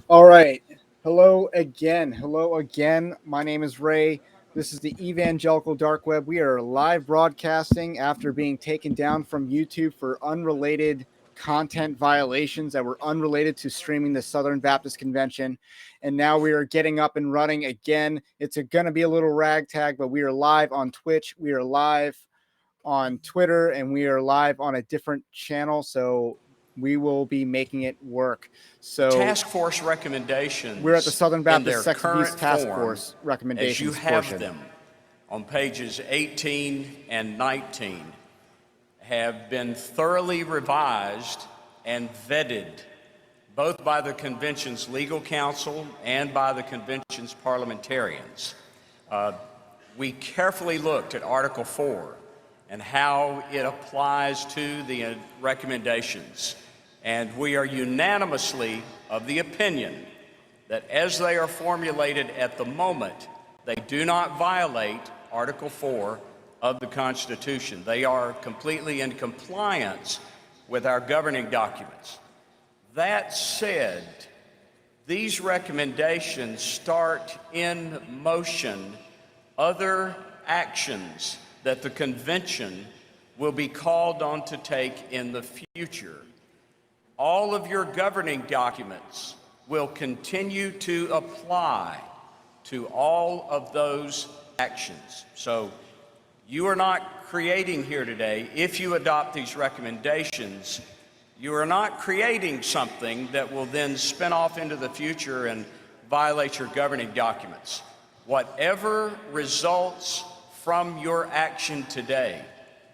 All right. Hello again. Hello again. My name is Ray. This is the Evangelical Dark Web. We are live broadcasting after being taken down from YouTube for unrelated content violations that were unrelated to streaming the Southern Baptist Convention. And now we are getting up and running again. It's going to be a little ragtag, but we are live on Twitch. We are live on Twitter, and we are live on a different channel. So we will be making it work. So task force recommendations. We're at the Southern Baptist Sex Abuse current Task form, Force recommendations as you have portion. them on pages 18 and 19, have been thoroughly revised and vetted both by the convention's legal counsel and by the convention's parliamentarians. We carefully looked at Article 4 and how it applies to the recommendations. And we are unanimously of the opinion that as they are formulated at the moment, they do not violate Article 4 of the Constitution. They are completely in compliance with our governing documents. That said, these recommendations start in motion other actions that the convention will be called on to take in the future. All of your governing documents will continue to apply to all of those actions. So you are not creating here today, if you adopt these recommendations, you are not creating something that will then spin off into the future and violate your governing documents. Whatever results from your action today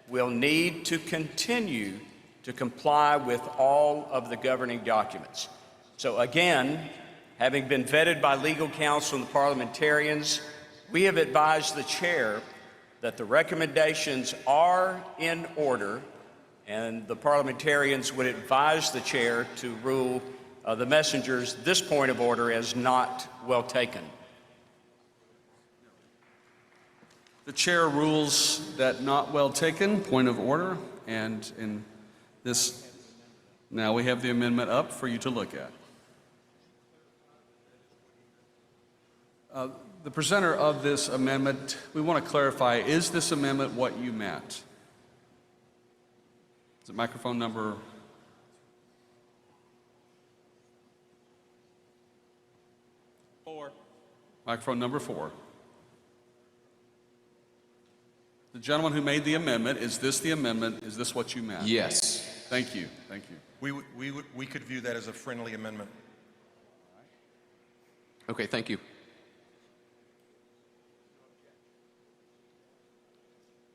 will need to continue to comply with all of the governing documents. So again, having been vetted by legal counsel and the parliamentarians, we have advised the chair that the recommendations are in order, and the parliamentarians would advise the chair to rule the messenger's this point of order as not well taken. The chair rules that not well taken, point of order, and in this, now we have the amendment up for you to look at. The presenter of this amendment, we want to clarify, is this amendment what you meant? Is it microphone number? Microphone number 4. The gentleman who made the amendment, is this the amendment? Is this what you meant? Yes. Thank you. Thank you. We could view that as a friendly amendment. Okay, thank you.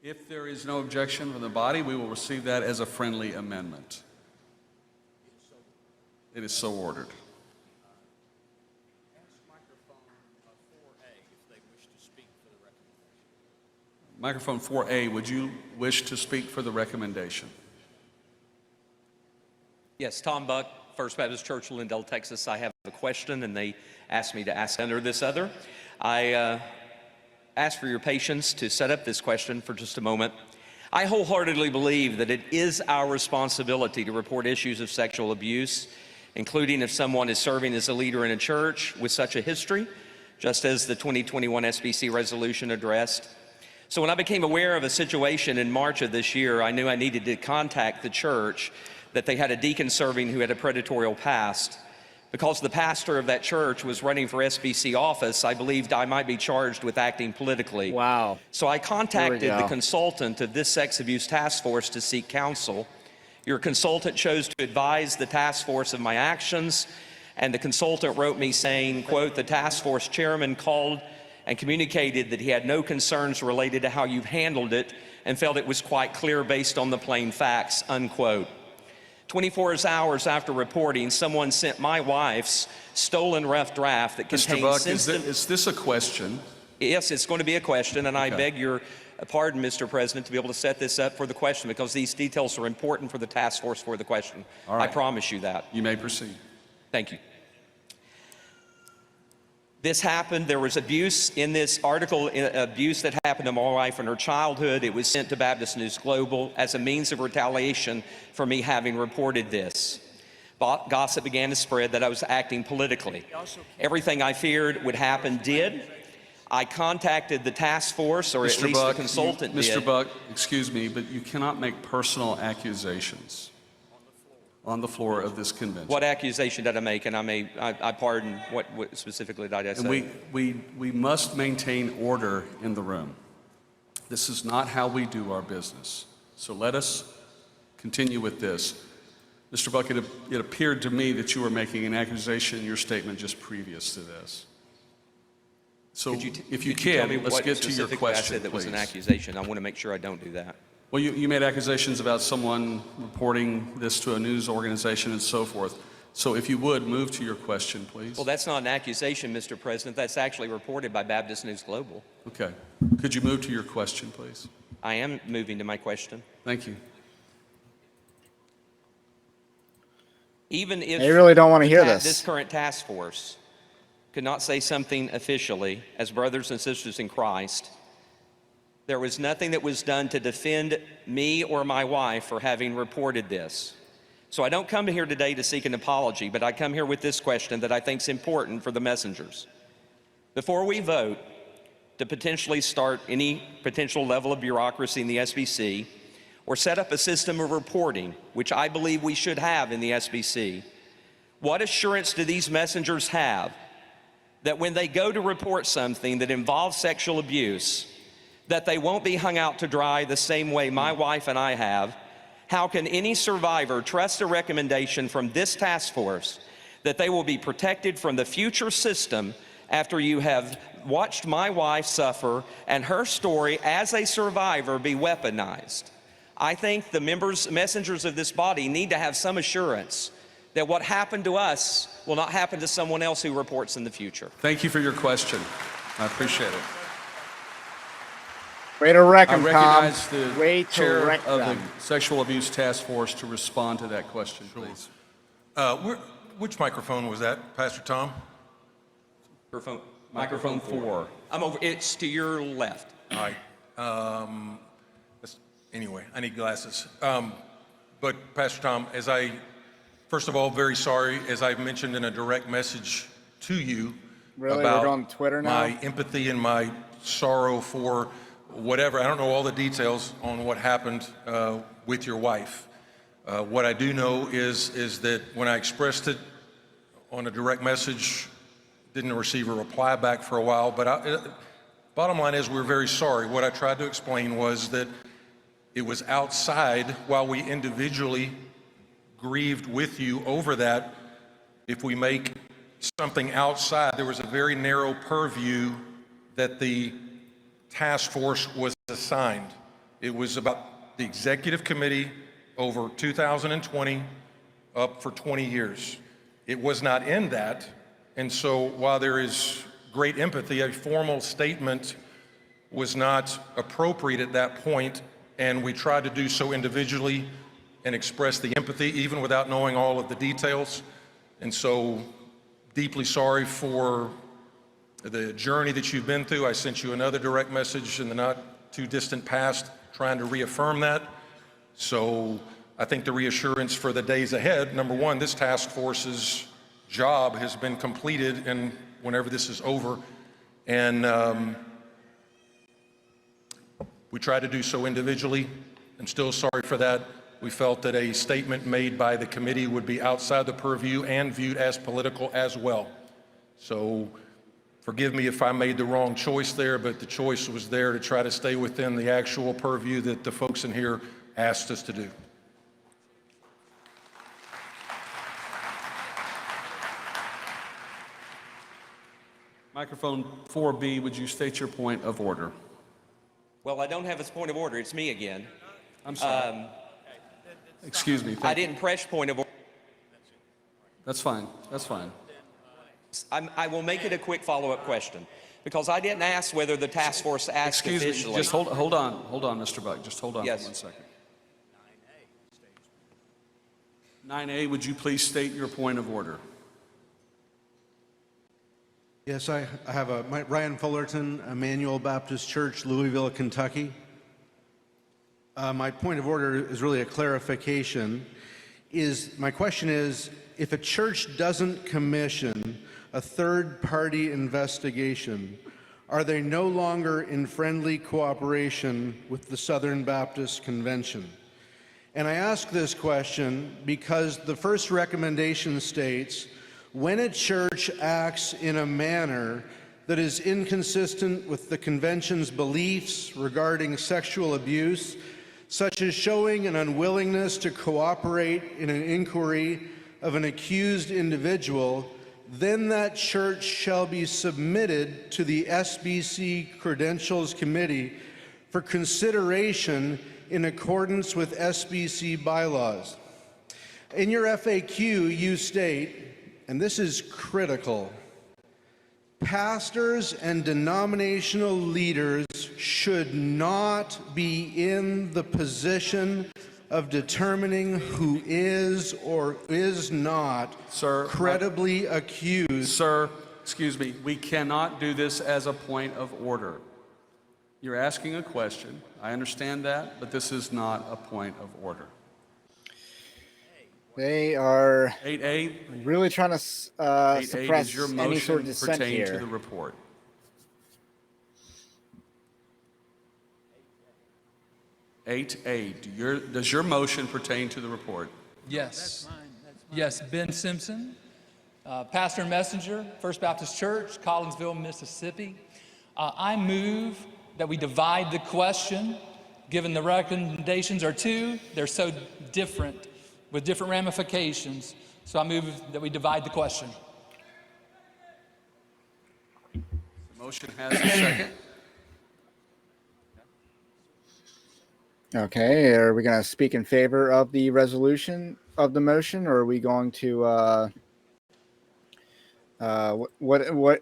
If there is no objection from the body, we will receive that as a friendly amendment. It is so ordered. Microphone 4A, would you wish to speak for the recommendation? Yes, Tom Buck, First Baptist Church, Lindell, Texas. I have a question, and they asked me to ask under this other. I ask for your patience to set up this question for just a moment. I wholeheartedly believe that it is our responsibility to report issues of sexual abuse, including if someone is serving as a leader in a church with such a history, just as the 2021 SBC resolution addressed. So when I became aware of a situation in March of this year, I knew I needed to contact the church, that they had a deacon serving who had a predatorial past. Because the pastor of that church was running for SBC office, I believed I might be charged with acting politically. Wow. So I contacted the consultant of this sex abuse task force to seek counsel. Your consultant chose to advise the task force of my actions, and the consultant wrote me saying, quote, the task force chairman called and communicated that he had no concerns related to how you've handled it and felt it was quite clear based on the plain facts, unquote. 24 hours after reporting, someone sent my wife's stolen rough draft that contains... Mr. Buck, is this a question? Yes, it's going to be a question, and I beg your pardon, Mr. President, to be able to set this up for the question, because these details are important for the task force for the question. All right. I promise you that. You may proceed. Thank you. This happened, there was abuse in this article, abuse that happened to my wife in her childhood. It was sent to Baptist News Global as a means of retaliation for me having reported this. Gossip began to spread that I was acting politically. Everything I feared would happen did. I contacted the task force, or at least the consultant did. Mr. Buck, excuse me, but you cannot make personal accusations on the floor of this convention. What accusation did I make? And I pardon, what specifically did I say? And we must maintain order in the room. This is not how we do our business. So let us continue with this. Mr. Buck, it appeared to me that you were making an accusation in your statement just previous to this. So if you can, let's get to your question, I said that please. was an accusation. I want to make sure I don't do that. Well, you made accusations about someone reporting this to a news organization and so forth. So if you would, move to your question, please. Well, that's not an accusation, Mr. President. That's actually reported by Baptist News Global. Okay. Could you move to your question, please? I am moving to my question. Thank you. Even if They really don't want to hear this this. current task force could not say something officially as brothers and sisters in Christ, there was nothing that was done to defend me or my wife for having reported this. So I don't come here today to seek an apology, but I come here with this question that I think is important for the messengers. Before we vote to potentially start any potential level of bureaucracy in the SBC, or set up a system of reporting, which I believe we should have in the SBC, what assurance do these messengers have that when they go to report something that involves sexual abuse, that they won't be hung out to dry the same way my wife and I have? How can any survivor trust a recommendation from this task force that they will be protected from the future system after you have watched my wife suffer and her story as a survivor be weaponized? I think the messengers of this body need to have some assurance that what happened to us will not happen to someone else who reports in the future. Thank you for your question. I appreciate it. Way to wreck I them, recognize Tom. the Way to chair wreck of them. the Sexual Abuse Task Force to respond to that question, please. Which microphone was that, Pastor Tom? Microphone 4. I'm over. It's to your left. All right. Anyway, I need glasses. But Pastor Tom, first of all, very sorry, as I mentioned in a direct message to you Really? about We're on Twitter now? my empathy and my sorrow for whatever. I don't know all the details on what happened with your wife. What I do know is that when I expressed it on a direct message, didn't receive a reply back for a while, but bottom line is we're very sorry. What I tried to explain was that it was outside, while we individually grieved with you over that. If we make something outside, there was a very narrow purview that the task force was assigned. It was about the executive committee over 2020 up for 20 years. It was not in that. And so while there is great empathy, a formal statement was not appropriate at that point. And we tried to do so individually and express the empathy even without knowing all of the details. And so deeply sorry for the journey that you've been through. I sent you another direct message in the not too distant past trying to reaffirm that. So I think the reassurance for the days ahead, number one, this task force's job has been completed, and whenever this is over, and we tried to do so individually. I'm still sorry for that. We felt that a statement made by the committee would be outside the purview and viewed as political as well. So forgive me if I made the wrong choice there, but the choice was there to try to stay within the actual purview that the folks in here asked us to do. Microphone 4B, would you state your point of order? Well, I don't have a point of order. It's me again. I'm sorry. Excuse me. I didn't press point of order. That's fine. That's fine. I will make it a quick follow-up question, because I didn't ask whether the task force asked Excuse officially. me. Just hold on, Mr. Buck. Just hold on Yes. for 1 second. 9A, would you please state your point of order? Yes, I have Ryan Fullerton, Emmanuel Baptist Church, Louisville, Kentucky. My point of order is really a clarification. my question is, if a church doesn't commission a third-party investigation, are they no longer in friendly cooperation with the Southern Baptist Convention? And I ask this question because the first recommendation states, when a church acts in a manner that is inconsistent with the convention's beliefs regarding sexual abuse, such as showing an unwillingness to cooperate in an inquiry of an accused individual, then that church shall be submitted to the SBC Credentials Committee for consideration in accordance with SBC bylaws. In your FAQ, you state, and this is critical, pastors and denominational leaders should not be in the position of determining who is or is not credibly accused. Sir, excuse me, we cannot do this as a point of order. You're asking a question. I understand that, but this is not a point of order. They are 8A, really trying to 8A, suppress does your any sort of motion dissent pertain here. to the report? 8A, does your motion pertain to the report? Yes. Yes, Ben Simpson, pastor and messenger, First Baptist Church, Collinsville, Mississippi. I move that we divide the question, given the recommendations are two, they're so different, with different ramifications. So I move that we divide the question. The motion has a second. Okay, are we going to speak in favor of the resolution of the motion, or are we going to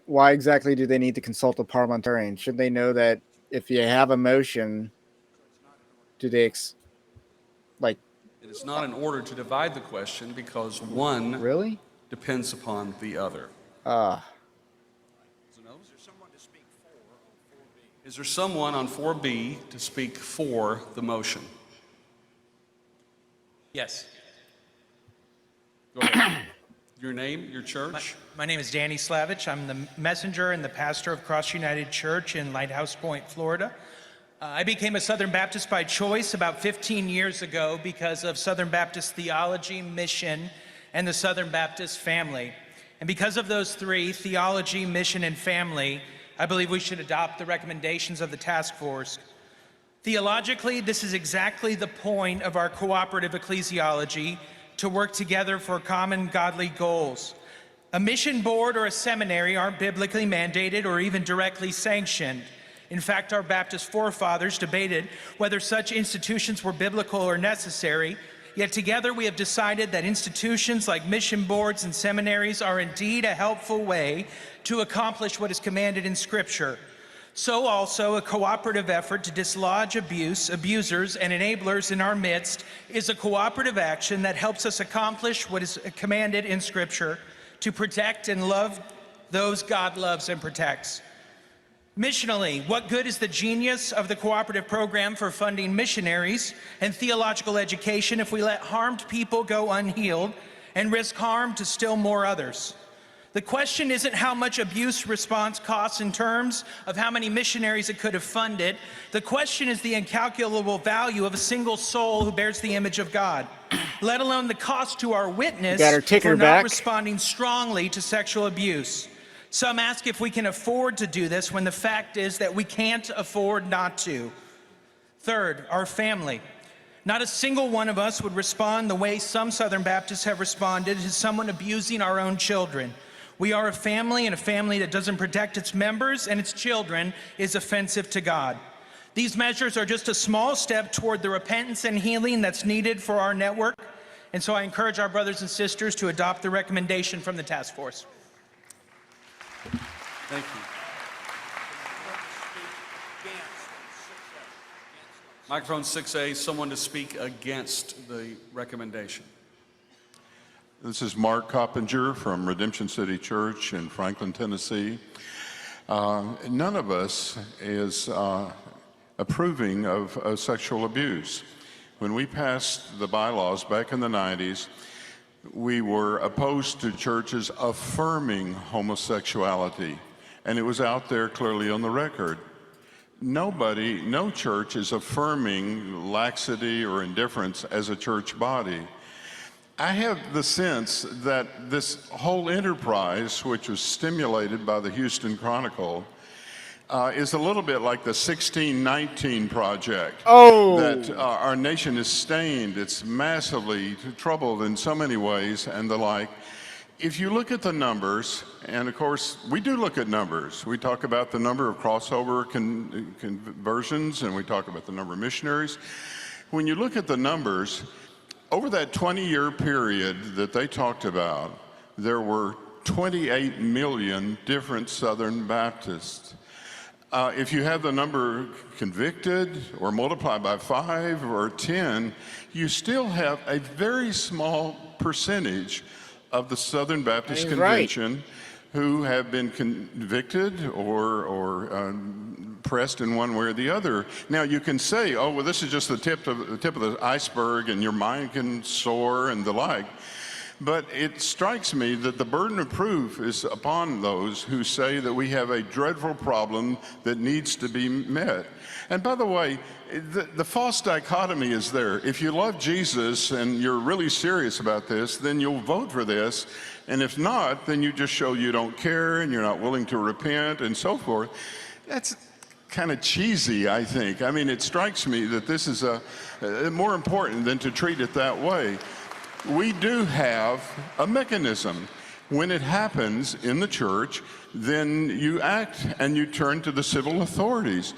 why exactly do they need to consult a parliamentarian? Should they know that if you have a motion, do they like? It is not in order to divide the question because one Really? depends upon the other. Is there someone on 4B to speak for the motion? Yes. Go ahead. Your name, your church? My name is Danny Slavich. I'm the messenger and the pastor of Cross United Church in Lighthouse Point, Florida. I became a Southern Baptist by choice about 15 years ago because of Southern Baptist theology, mission, and the Southern Baptist family. And because of those three, theology, mission, and family, I believe we should adopt the recommendations of the task force. Theologically, this is exactly the point of our cooperative ecclesiology, to work together for common godly goals. A mission board or a seminary aren't biblically mandated or even directly sanctioned. In fact, our Baptist forefathers debated whether such institutions were biblical or necessary, yet together we have decided that institutions like mission boards and seminaries are indeed a helpful way to accomplish what is commanded in Scripture. So also a cooperative effort to dislodge abusers, and enablers in our midst is a cooperative action that helps us accomplish what is commanded in Scripture, to protect and love those God loves and protects. Missionally, what good is the genius of the cooperative program for funding missionaries and theological education if we let harmed people go unhealed and risk harm to still more others? The question isn't how much abuse response costs in terms of how many missionaries it could have funded. The question is the incalculable value of a single soul who bears the image of God, let alone the cost to our witness for not responding strongly to sexual abuse. Some ask if we can afford to do this when the fact is that we can't afford not to. Third, our family. Not a single one of us would respond the way some Southern Baptists have responded to someone abusing our own children. We are a family, and a family that doesn't protect its members and its children is offensive to God. These measures are just a small step toward the repentance and healing that's needed for our network. And so I encourage our brothers and sisters to adopt the recommendation from the task force. Thank you. Microphone 6A, someone to speak against the recommendation. This is Mark Coppinger from Redemption City Church in Franklin, Tennessee. None of us is approving of sexual abuse. When we passed the bylaws back in the 90s, we were opposed to churches affirming homosexuality, and it was out there clearly on the record. Nobody, no church is affirming laxity or indifference as a church body. I have the sense that this whole enterprise, which was stimulated by the Houston Chronicle, is a little bit like the 1619 Project. Oh! That our nation is stained, it's massively troubled in so many ways and the like. If you look at the numbers, and of course, we do look at numbers. We talk about the number of crossover conversions, and we talk about the number of missionaries. When you look at the numbers, over that 20-year period that they talked about, there were 28 million different Southern Baptists. If you have the number convicted or multiplied by 5 or 10, you still have a very small percentage of the Southern Baptist Convention who have been convicted or pressed in one way or the other. Now you can say, oh, well, this is just the tip of the iceberg and your mind can soar and the like. But it strikes me that the burden of proof is upon those who say that we have a dreadful problem that needs to be met. And by the way, the false dichotomy is there. If you love Jesus and you're really serious about this, then you'll vote for this. And if not, then you just show you don't care and you're not willing to repent and so forth. That's kind of cheesy, I think. I mean, it strikes me that this is more important than to treat it that way. We do have a mechanism. When it happens in the church, then you act and you turn to the civil authorities.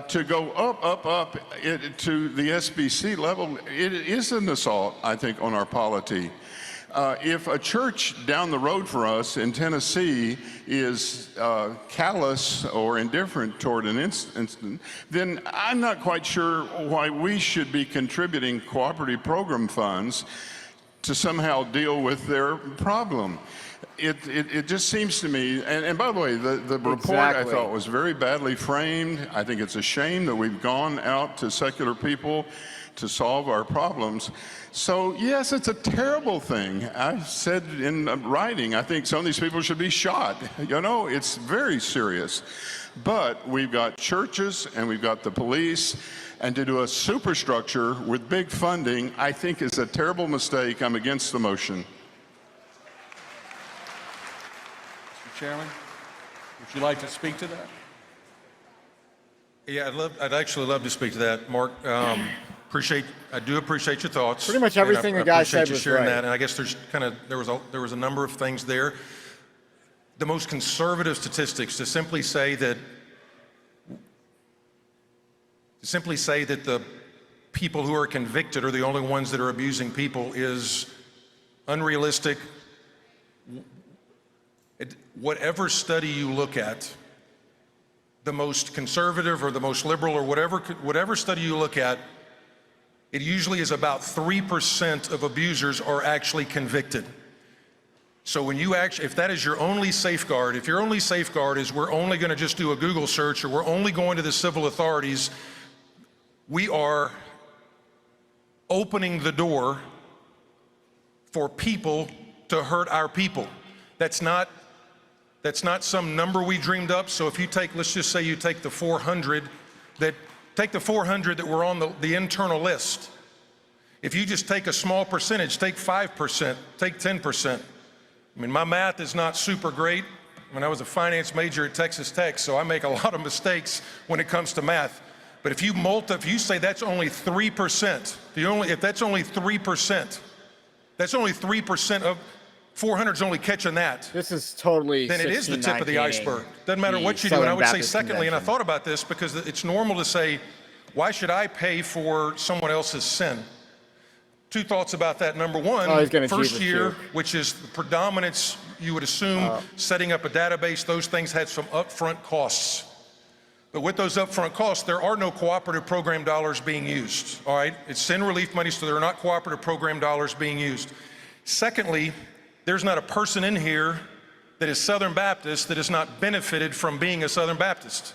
To go up to the SBC level, it is an assault, I think, on our polity. If a church down the road for us in Tennessee is callous or indifferent toward an incident, then I'm not quite sure why we should be contributing cooperative program funds to somehow deal with their problem. It just seems to me, and by the way, the report I thought was very badly framed. I think it's a shame that we've gone out to secular people to solve our problems. So yes, it's a terrible thing. I said in writing, I think some of these people should be shot. You know, it's very serious. But we've got churches and we've got the police, and to do a superstructure with big funding, I think is a terrible mistake. I'm against the motion. Mr. Chairman, would you like to speak to that? Yeah, I'd actually love to speak to that, Mark. I do appreciate your thoughts. Pretty much everything the guy said was right. I appreciate you sharing that, and I guess there was a number of things there. The most conservative statistics to simply say that the people who are convicted are the only ones that are abusing people is unrealistic. Whatever study you look at, the most conservative or the most liberal or whatever study you look at, it usually is about 3% of abusers are actually convicted. So when you if that is your only safeguard, if your only safeguard is we're only going to just do a Google search or we're only going to the civil authorities, we are opening the door for people to hurt our people. That's not some number we dreamed up. So if you take, let's just say you take the 400 that were on the internal list. If you just take a small percentage, take 5%, take 10%. I mean, my math is not super great. I mean, I was a finance major at Texas Tech, so I make a lot of mistakes when it comes to math. But if you say that's only 3%, if that's only 3%, that's only 3% of 400's only catching that. This is totally. Then it is the tip of the iceberg. Doesn't matter what you do. And I would say secondly, and I thought about this because it's normal to say, why should I pay for someone else's sin? Two thoughts about that. Number one, first year, which is the predominance, you would assume, setting up a database, those things had some upfront costs. But with those upfront costs, there are no cooperative program dollars being used, all right? It's sin relief money, so there are not cooperative program dollars being used. Secondly, there's not a person in here that is Southern Baptist that has not benefited from being a Southern Baptist.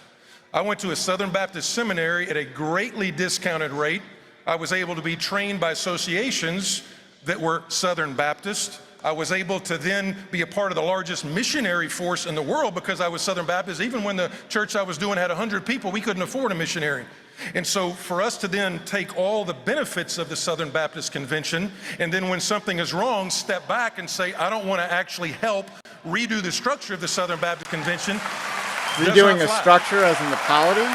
I went to a Southern Baptist seminary at a greatly discounted rate. I was able to be trained by associations that were Southern Baptist. I was able to then be a part of the largest missionary force in the world because I was Southern Baptist. Even when the church I was doing had 100 people, we couldn't afford a missionary. And so for us to then take all the benefits of the Southern Baptist Convention, and then when something is wrong, step back and say, I don't want to actually help redo the structure of the Southern Baptist Convention. Redoing the structure as in the polity?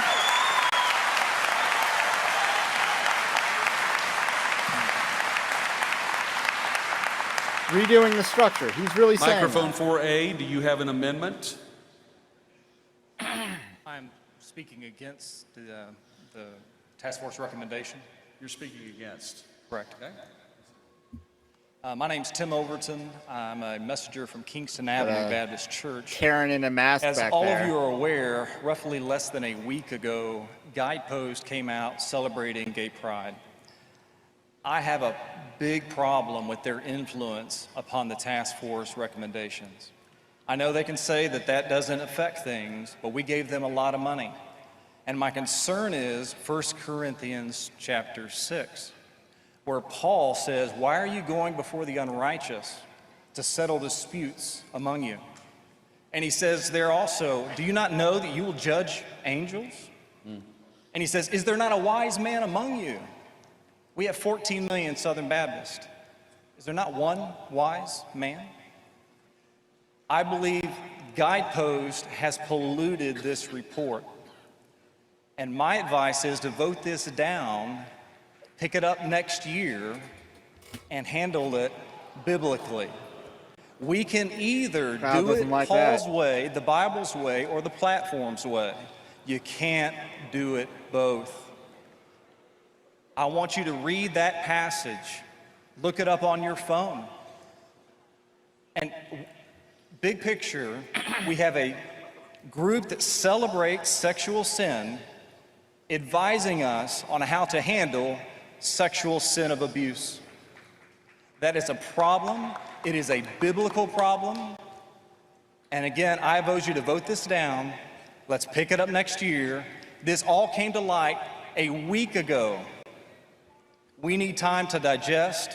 Redoing the structure. He's really saying Microphone that. 4A, do you have an amendment? I'm speaking against the task force recommendation. You're speaking against. Correct. Okay. My name's Tim Overton. I'm a messenger from Kingston Avenue Baptist Church. Karen in a mask As back all there. of you are aware, roughly less than a week ago, Guidepost came out celebrating gay pride. I have a big problem with their influence upon the task force recommendations. I know they can say that that doesn't affect things, but we gave them a lot of money. And my concern is 1 Corinthians chapter 6, where Paul says, why are you going before the unrighteous to settle disputes among you? And he says there also, do you not know that you will judge angels? And he says, is there not a wise man among you? We have 14 million Southern Baptists. Is there not one wise man? I believe Guidepost has polluted this report. And my advice is to vote this down, pick it up next year, and handle it biblically. We can either do it Paul's way, the Bible's way, or the platform's way. You can't do it both. I want you to read that passage. Look it up on your phone. And big picture, we have a group that celebrates sexual sin, advising us on how to handle sexual sin of abuse. That is a problem. It is a biblical problem. And again, I vote you to vote this down. Let's pick it up next year. This all came to light a week ago. We need time to digest.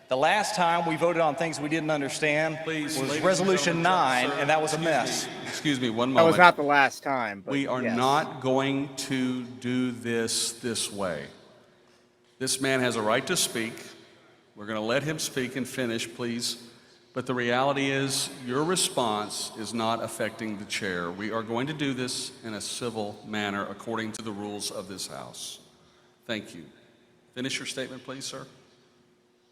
The last time we voted on things we didn't understand was Resolution 9, and that was a mess. Excuse me, one moment. That was not the last time. But we are not going to do this way. This man has a right to speak. We're going to let him speak and finish, please. But the reality is, your response is not affecting the chair. We are going to do this in a civil manner according to the rules of this House. Thank you. Finish your statement, please, sir.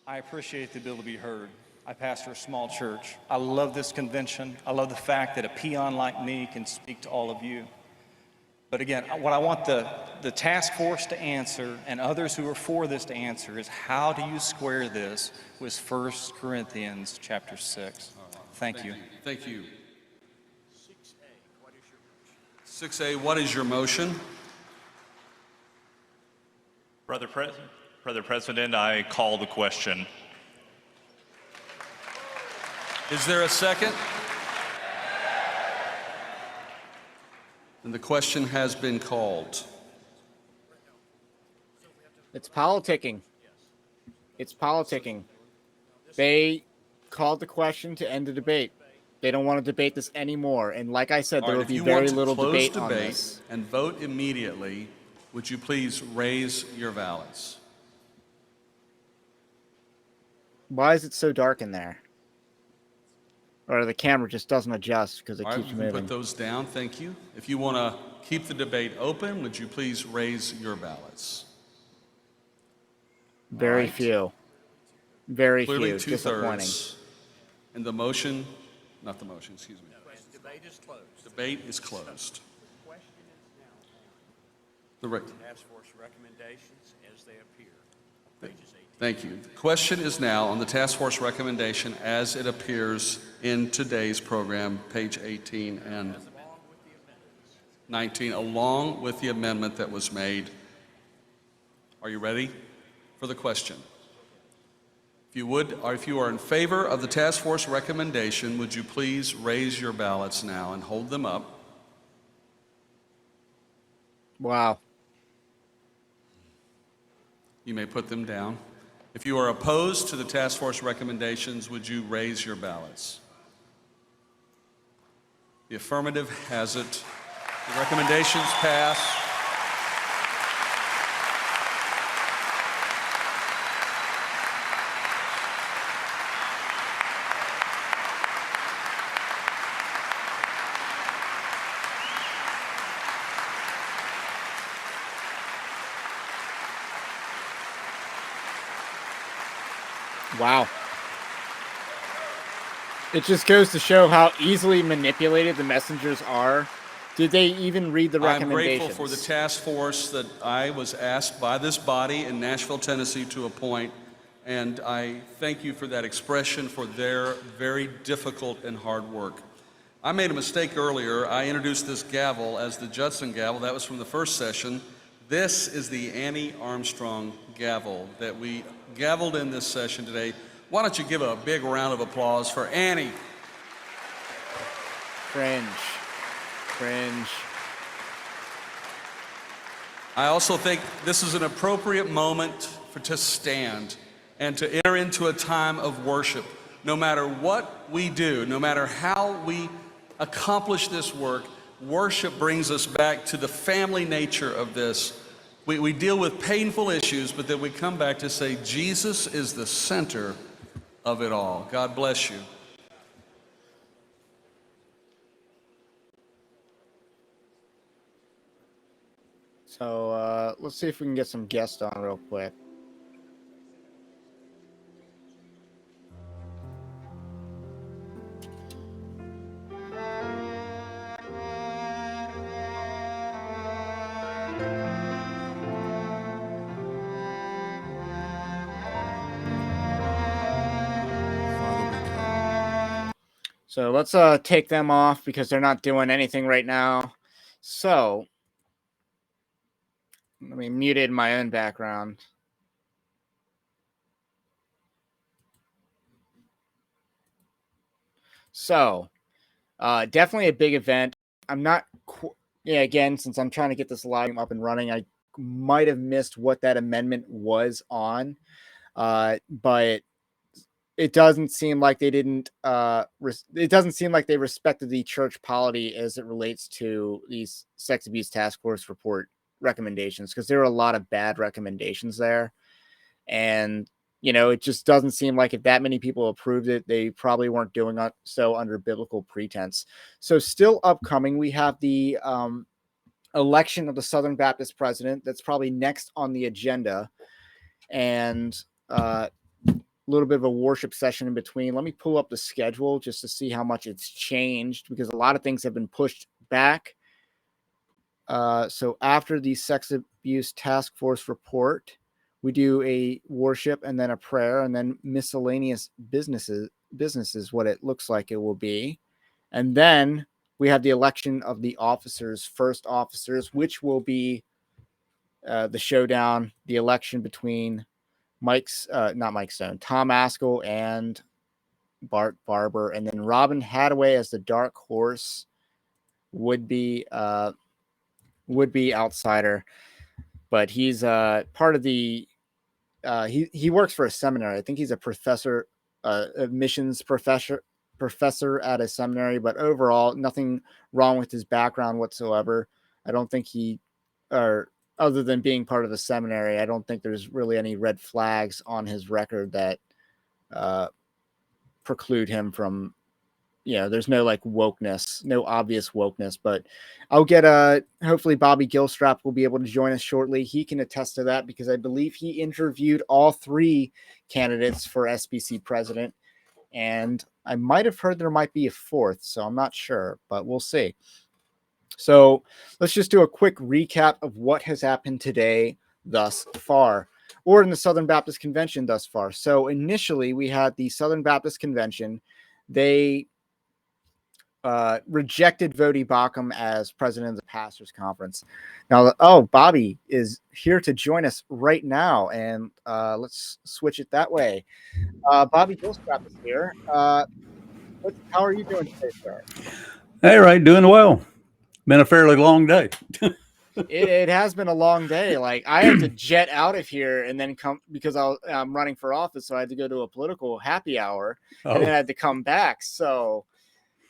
I appreciate the bill to be heard. I pastor a small church. I love this convention. I love the fact that a peon like me can speak to all of you. But again, what I want the task force to answer and others who are for this to answer is, how do you square this with 1 Corinthians chapter 6? Thank you. Thank you. 6A, what is your motion? Brother President, I call the question. Is there a second? And the question has been called. It's politicking. It's politicking. They called the question to end the debate. They don't want to debate this anymore. And like I said, there will be very little debate on this. And vote immediately, would you please raise your ballots? Why is it so dark in there? Or the camera just doesn't adjust because it All right, keeps you can moving. put those down, thank you. If you want to keep the debate open, would you please raise your ballots? Very few. Very Clearly few. Disappointing. 2/3. And the motion, not the motion, excuse me. Debate is closed. Debate is closed. The Task force recommendations as they appear. Pages 18. Thank you. The question is now on the task force recommendation as it appears in today's program, page 18 and 19, along with the amendment that was made. Are you ready for the question? If you would, or if you are in favor of the task force recommendation, would you please raise your ballots now and hold them up? Wow. you may put them down. If you are opposed to the task force recommendations, would you raise your ballots? The affirmative has it. The recommendations pass. Wow. It just goes to show how easily manipulated the messengers are. Did they even read the recommendations? I'm grateful for the task force that I was asked by this body in Nashville, Tennessee to appoint, and I thank you for that expression, for their very difficult and hard work. I made a mistake earlier. I introduced this gavel as the Judson gavel. That was from the first session. This is the Annie Armstrong gavel that we gavelled in this session today. Why don't you give a big round of applause for Annie? Cringe. Cringe. I also think this is an appropriate moment to stand and to enter into a time of worship. No matter what we do, no matter how we accomplish this work, worship brings us back to the family nature of this. We deal with painful issues, but then we come back to say, Jesus is the center of it all. God bless you. So let's see if we can get some guests on real quick. So let's take them off because they're not doing anything right now. So let me muted my own background. So definitely a big event. I'm not, again, since I'm trying to get this live up and running, I might have missed what that amendment was on, but it doesn't seem like they didn't. It doesn't seem like they respected the church polity as it relates to these sex abuse task force report recommendations, because there are a lot of bad recommendations there, and it just doesn't seem like if that many people approved it, they probably weren't doing so under biblical pretense. So still upcoming, we have the election of the Southern Baptist president. That's probably next on the agenda, and a little bit of a worship session in between. Let me pull up the schedule just to see how much it's changed, because a lot of things have been pushed back. So after the sex abuse task force report, we do a worship and then a prayer and then miscellaneous businesses, what it looks like it will be. And then we have the election of the officers, first officers, which will be the showdown, the election between not Mike Stone, Tom Askell and Bart Barber. And then Robin Hadaway as the dark horse would be outsider, but he's part of the he works for a seminary. I think he's a professor, admissions professor at a seminary, but overall nothing wrong with his background whatsoever. I don't think other than being part of the seminary, I don't think there's really any red flags on his record that preclude him from, there's no wokeness, no obvious wokeness. But I'll get hopefully Bobby Gilstrap will be able to join us shortly. He can attest to that because I believe he interviewed all three candidates for SBC president. And I might have heard there might be a fourth, so I'm not sure, but we'll see. So let's just do a quick recap of what has happened today thus far, or in the Southern Baptist Convention thus far. So initially we had the Southern Baptist Convention. They rejected Vodi Bakum as president of the Pastors Conference. Now, Bobby is here to join us right now, and let's switch it that way. Bobby Gilstrap is here. How are you doing today, sir? Hey, Ray, doing well. Been a fairly long day. It has been a long day. Like I had to jet out of here and then come because I'm running for office, so I had to go to a political happy hour and then I had to come back. So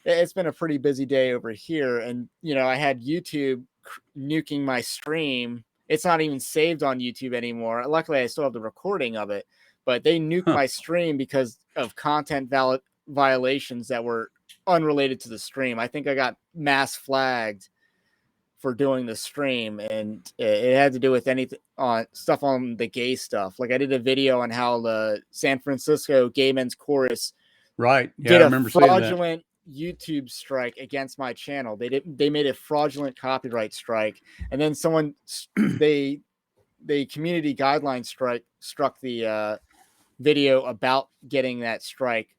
it's been a pretty busy day over here. And I had YouTube nuking my stream. It's not even saved on YouTube anymore. Luckily, I still have the recording of it, but they nuked my stream because of content violations that were unrelated to the stream. I think I got mass flagged for doing the stream, and it had to do with anything on stuff on the gay stuff. Like I did a video on how the San Francisco Gay Men's Chorus did I a remember seeing that. fraudulent YouTube strike against my channel. They made a fraudulent copyright strike, and then someone they community guidelines struck the video about getting that strike.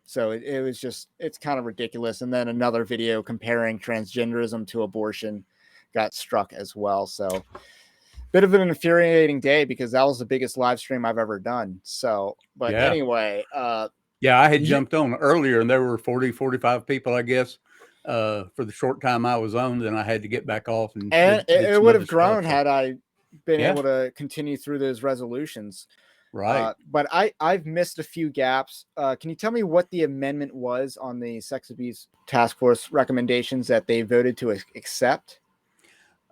So it was just, it's kind of ridiculous. And then another video comparing transgenderism to abortion got struck as well. So bit of an infuriating day because that was the biggest live stream I've ever done. So, but anyway, yeah, I had jumped on earlier and there were 40, 45 people, I guess, for the short time I was on, then I had to get back off. And it would have grown had I been able to continue through those resolutions. Right. But I've missed a few gaps. Can you tell me what the amendment was on the sex abuse task force recommendations that they voted to accept?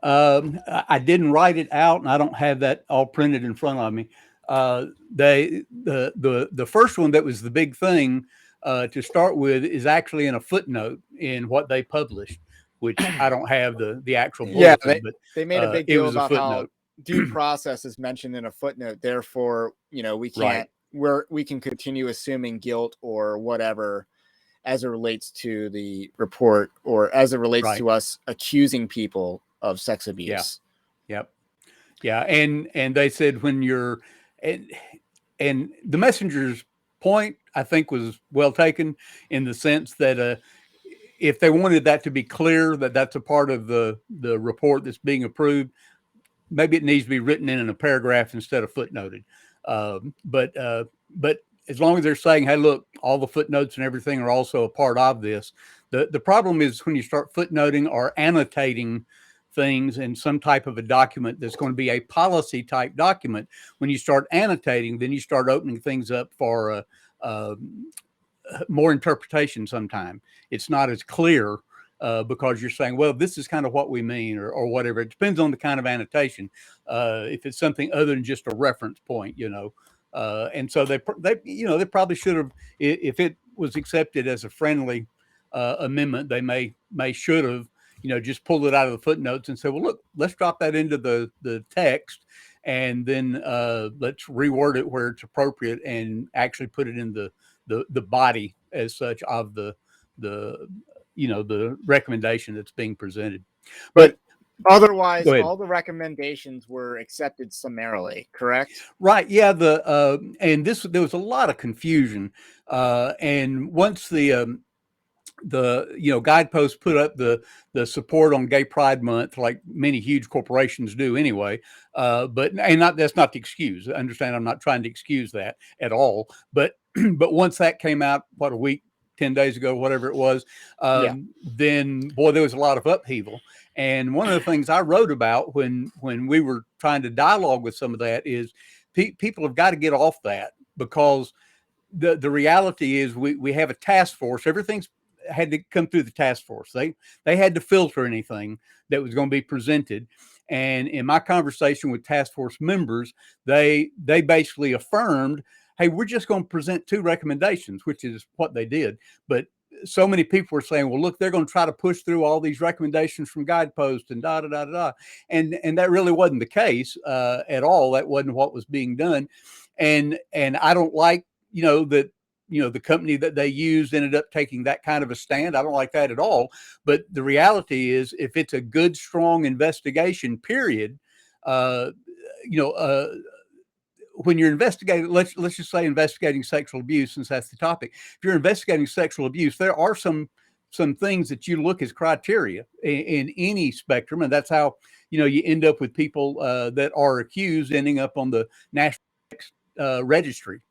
I didn't write it out and I don't have that all printed in front of me. The first one that was the big thing to start with is actually in a footnote in what they published, which I don't have the actual bulletin, but they made a big deal about how due process is mentioned in a footnote. Therefore, we can't we can continue assuming guilt or whatever as it relates to the report or as it relates to us accusing people of sex abuse. Yeah. And they said when you're and the messenger's point, I think, was well taken in the sense that if they wanted that to be clear that that's a part of the report that's being approved, maybe it needs to be written in a paragraph instead of footnoted. But as long as they're saying, hey, look, all the footnotes and everything are also a part of this. The problem is when you start footnoting or annotating things in some type of a document that's going to be a policy type document, when you start annotating, then you start opening things up for more interpretation. Sometime it's not as clear because you're saying, well, this is kind of what we mean or whatever. It depends on the kind of annotation. If it's something other than just a reference point, and so they probably should have, if it was accepted as a friendly amendment, they should have, just pulled it out of the footnotes and said, well, look, let's drop that into the text and then let's reword it where it's appropriate and actually put it in the body as such of the recommendation that's being presented. But otherwise, all the recommendations were accepted summarily, correct? Right. Yeah. And there was a lot of confusion. And once the Guidepost put up the support on Gay Pride Month, like many huge corporations do anyway. That's not the excuse. Understand, I'm not trying to excuse that at all. But once that came out, what, a week, 10 days ago, whatever it was, then boy, there was a lot of upheaval. And one of the things I wrote about when we were trying to dialogue with some of that is people have got to get off that, because the reality is we have a task force. Everything's had to come through the task force. They had to filter anything that was going to be presented. And in my conversation with task force members, they basically affirmed, hey, we're just going to present 2 recommendations, which is what they did. But so many people were saying, well, look, they're going to try to push through all these recommendations from Guidepost and da, da, da, da. And that really wasn't the case at all. That wasn't what was being done. And I don't like, that, the company that they used ended up taking that kind of a stand. I don't like that at all. But the reality is, if it's a good, strong investigation, period, when you're investigating, let's just say investigating sexual abuse, since that's the topic. If you're investigating sexual abuse, there are some things that you look as criteria in any spectrum, and that's how you end up with people that are accused ending up on the national registry,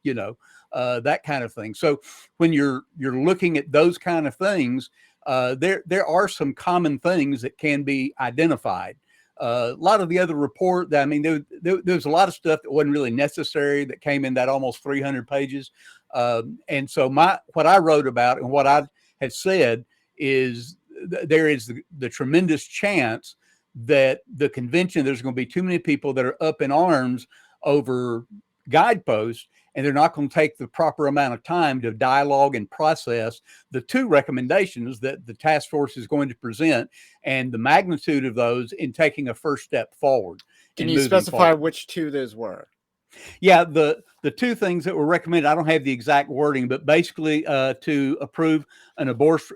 that kind of thing. So when you're looking at those kind of things, there are some common things that can be identified. A lot of the other report that, I mean, there's a lot of stuff that wasn't really necessary that came in that almost 300 pages. And so what I wrote about and what I had said is there is the tremendous chance that the convention, there's going to be too many people that are up in arms over guideposts, and they're not going to take the proper amount of time to dialogue and process the two recommendations that the task force is going to present and the magnitude of those in taking a first step forward. Can you specify which two those were? Yeah, the two things that were recommended, I don't have the exact wording, but basically to approve an abuse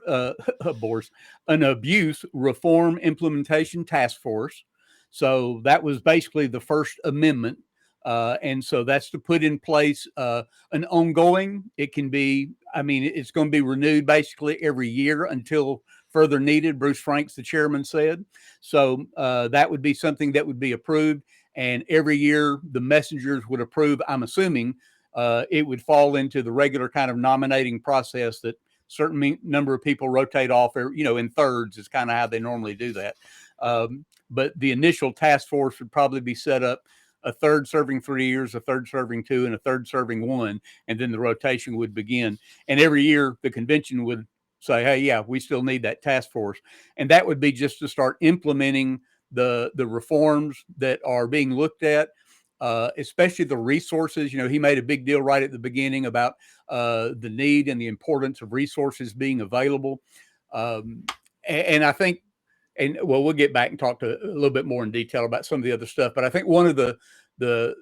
reform implementation task force. So that was basically the first amendment. And so that's to put in place an ongoing, it can be, I mean, it's going to be renewed basically every year until further needed, Bruce Franks, the chairman, said. So that would be something that would be approved. And every year the messengers would approve. I'm assuming it would fall into the regular kind of nominating process that certain number of people rotate off, in thirds is kind of how they normally do that. But the initial task force would probably be set up, a third serving 3 years, a third serving 2, and a third serving 1, and then the rotation would begin. And every year the convention would say, hey, yeah, we still need that task force. And that would be just to start implementing the reforms that are being looked at, especially the resources. He made a big deal right at the beginning about the need and the importance of resources being available. And I think, we'll get back and talk to a little bit more in detail about some of the other stuff. But I think one of the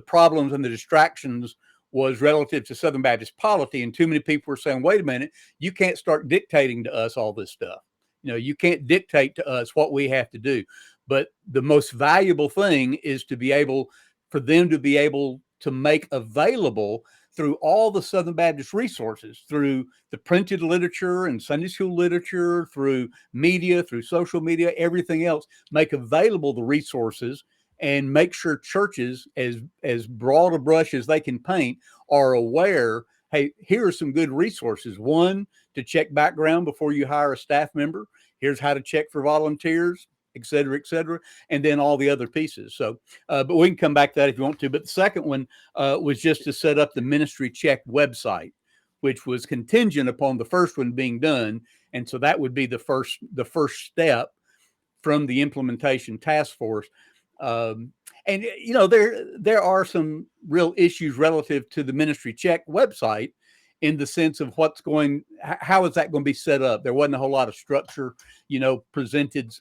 problems and the distractions was relative to Southern Baptist polity. And too many people were saying, wait a minute, you can't start dictating to us all this stuff. You can't dictate to us what we have to do. But the most valuable thing is for them to be able to make available through all the Southern Baptist resources, through the printed literature and Sunday school literature, through media, through social media, everything else, make available the resources and make sure churches, as broad a brush as they can paint, are aware, hey, here are some good resources. One, to check background before you hire a staff member. Here's how to check for volunteers, et cetera, and then all the other pieces. So, but we can come back to that if you want to. But the second one was just to set up the Ministry Check website, which was contingent upon the first one being done. And so that would be the first step from the implementation task force. And there are some real issues relative to the Ministry Check website, in the sense of how is that going to be set up? There wasn't a whole lot of structure, presented,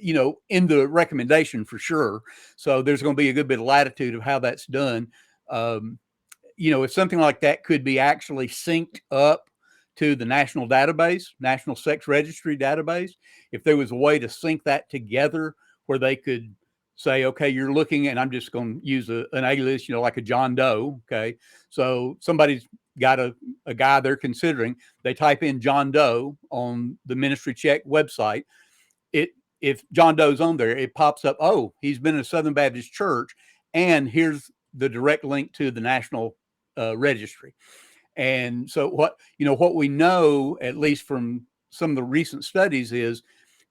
in the recommendation for sure. So there's going to be a good bit of latitude of how that's done. If something like that could be actually synced up to the national database, National Sex Registry database, if there was a way to sync that together where they could say, okay, you're looking, and I'm just going to use an alias, like a John Doe. Okay. So somebody's got a guy they're considering, they type in John Doe on the Ministry Check website. If John Doe's on there, it pops up, oh, he's been in a Southern Baptist church, and here's the direct link to the national registry. And so what we know, at least from some of the recent studies, is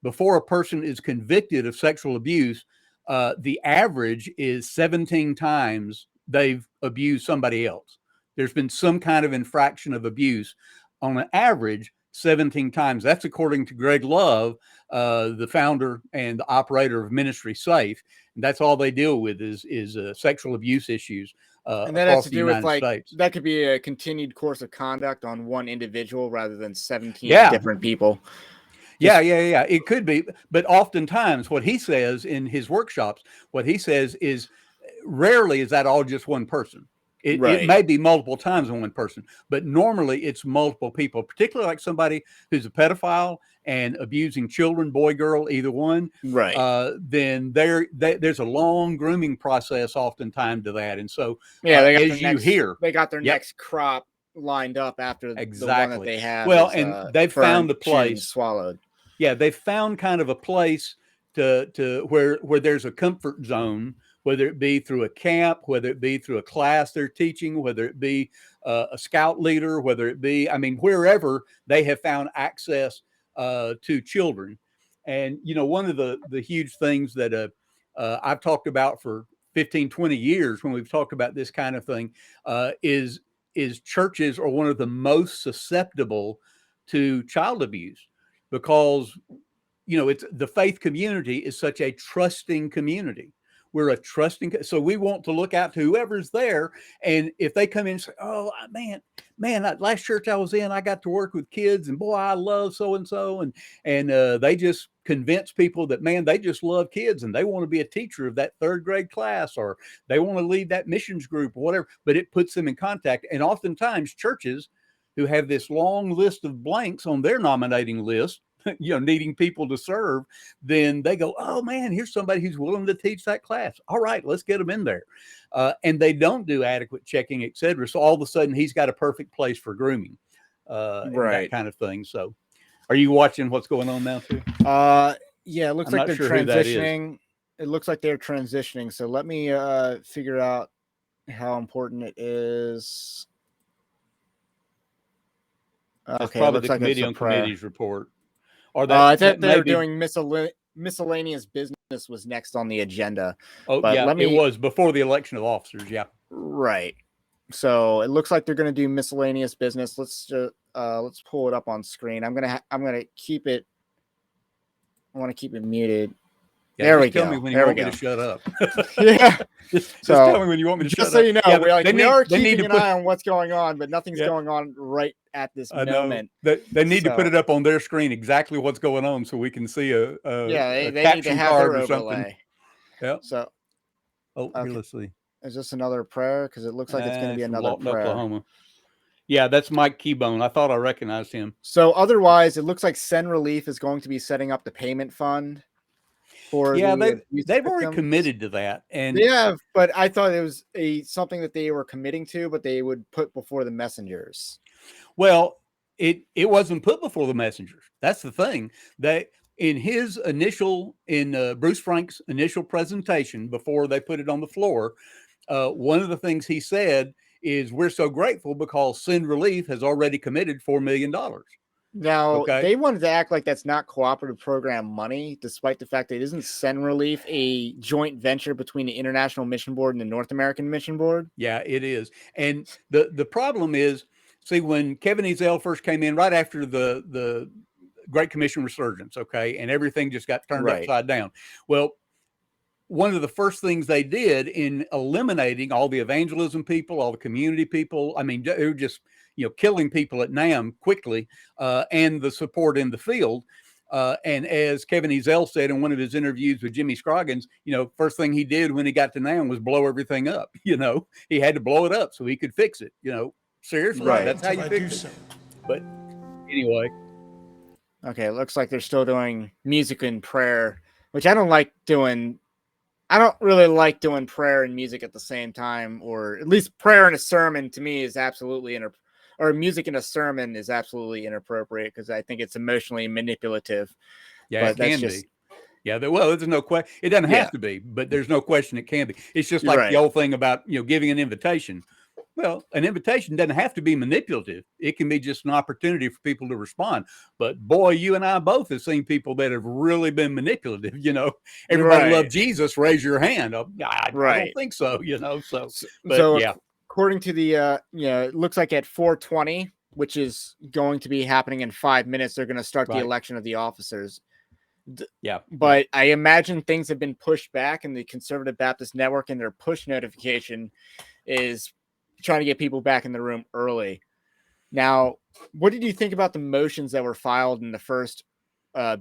before a person is convicted of sexual abuse, the average is 17 times they've abused somebody else. There's been some kind of infraction of abuse on an average 17 times. That's according to Greg Love, the founder and the operator of Ministry Safe. And that's all they deal with is sexual abuse issues. And that has to do with that could be a continued course of conduct on one individual rather than 17 different people. Yeah. It could be. But oftentimes what he says in his workshops, is rarely is that all just one person. It may be multiple times on one person, but normally it's multiple people, particularly like somebody who's a pedophile and abusing children, boy, girl, either one. Right. Then there's a long grooming process oftentimes to that. And so, they got their next crop lined up after the one that they have. Well, and they've found a place swallowed. Yeah. They've found kind of a place to where there's a comfort zone, whether it be through a camp, whether it be through a class they're teaching, whether it be a scout leader, whether it be, wherever they have found access to children. And, one of the huge things that I've talked about for 15, 20 years when we've talked about this kind of thing is churches are one of the most susceptible to child abuse because, it's the faith community is such a trusting community. We're a trusting, so we want to look out to whoever's there. And if they come in and say, oh, man, last church I was in, I got to work with kids and boy, I love so-and-so. And they just convince people that, man, they just love kids and they want to be a teacher of that third grade class, or they want to lead that missions group or whatever, but it puts them in contact. And oftentimes churches who have this long list of blanks on their nominating list, needing people to serve, then they go, oh man, here's somebody who's willing to teach that class. All right, let's get them in there. And they don't do adequate checking, et cetera. So all of a sudden he's got a perfect place for grooming, and that kind of thing. So are you watching what's going on now too? Yeah, it looks like they're transitioning. It looks like they're transitioning. So let me figure out how important it is. That's probably the Committee on Committees report. Or I thought they were doing miscellaneous business was next on the agenda. Oh, but yeah, it was before the election of officers. Yeah, right. So it looks like they're going to do miscellaneous business. Let's pull it up on screen. I'm gonna keep it. I want to keep it muted. Yeah, there we go. Tell me when you want me to shut up. Yeah. Just tell me when you want me to shut up. Just so you know, yeah, we are keeping an eye on what's going on, but nothing's going on right at this moment. They need to put it up on their screen exactly what's going on so we can see a they caption need to have card their or overlay. something. Yeah. So. Here, let's see. Is this another prayer? Because it looks like it's going to be another prayer. Oklahoma. Yeah, that's Mike Keybone. I thought I recognized him. So otherwise, it looks like Send Relief is going to be setting up the payment fund. They've already committed to that, and but I thought it was something that they were committing to, but they would put before the messengers. Well, it wasn't put before the messengers. That's the thing. In Bruce Frank's initial presentation before they put it on the floor, one of the things he said is, "We're so grateful because Send Relief has already committed $4 million." Now, they wanted to act like that's not cooperative program money, despite the fact that it isn't Send Relief a joint venture between the International Mission Board and the North American Mission Board? Yeah, it is. And the problem is, see, when Kevin Ezell first came in, right after the Great Commission resurgence, and everything just got turned upside down. Well, one of the first things they did in eliminating all the evangelism people, all the community people, I mean, they were just killing people at NAM quickly, and the support in the field. And as Kevin Ezell said in one of his interviews with Jimmy Scroggins, first thing he did when he got to NAM was blow everything up. He had to blow it up so he could fix it. Seriously, that's how you fix it. But anyway. Okay, it looks like they're still doing music and prayer, which I don't like doing. I don't really like doing prayer and music at the same time, or at least prayer and a sermon to me is absolutely or music in a sermon is absolutely inappropriate because I think it's emotionally manipulative. Yeah, but it can be. Yeah, well, there's no question. It doesn't have to be, but there's no question it can be. It's just like the old thing about giving an invitation. Well, an invitation doesn't have to be manipulative. It can be just an opportunity for people to respond. But boy, you and I both have seen people that have really been manipulative. Everybody love Jesus. Raise your hand. I don't think so. According to the, it looks like at 4:20, which is going to be happening in 5 minutes, they're going to start the election of the officers. But I imagine things have been pushed back, and the Conservative Baptist Network and their push notification is trying to get people back in the room early. Now, what did you think about the motions that were filed in the first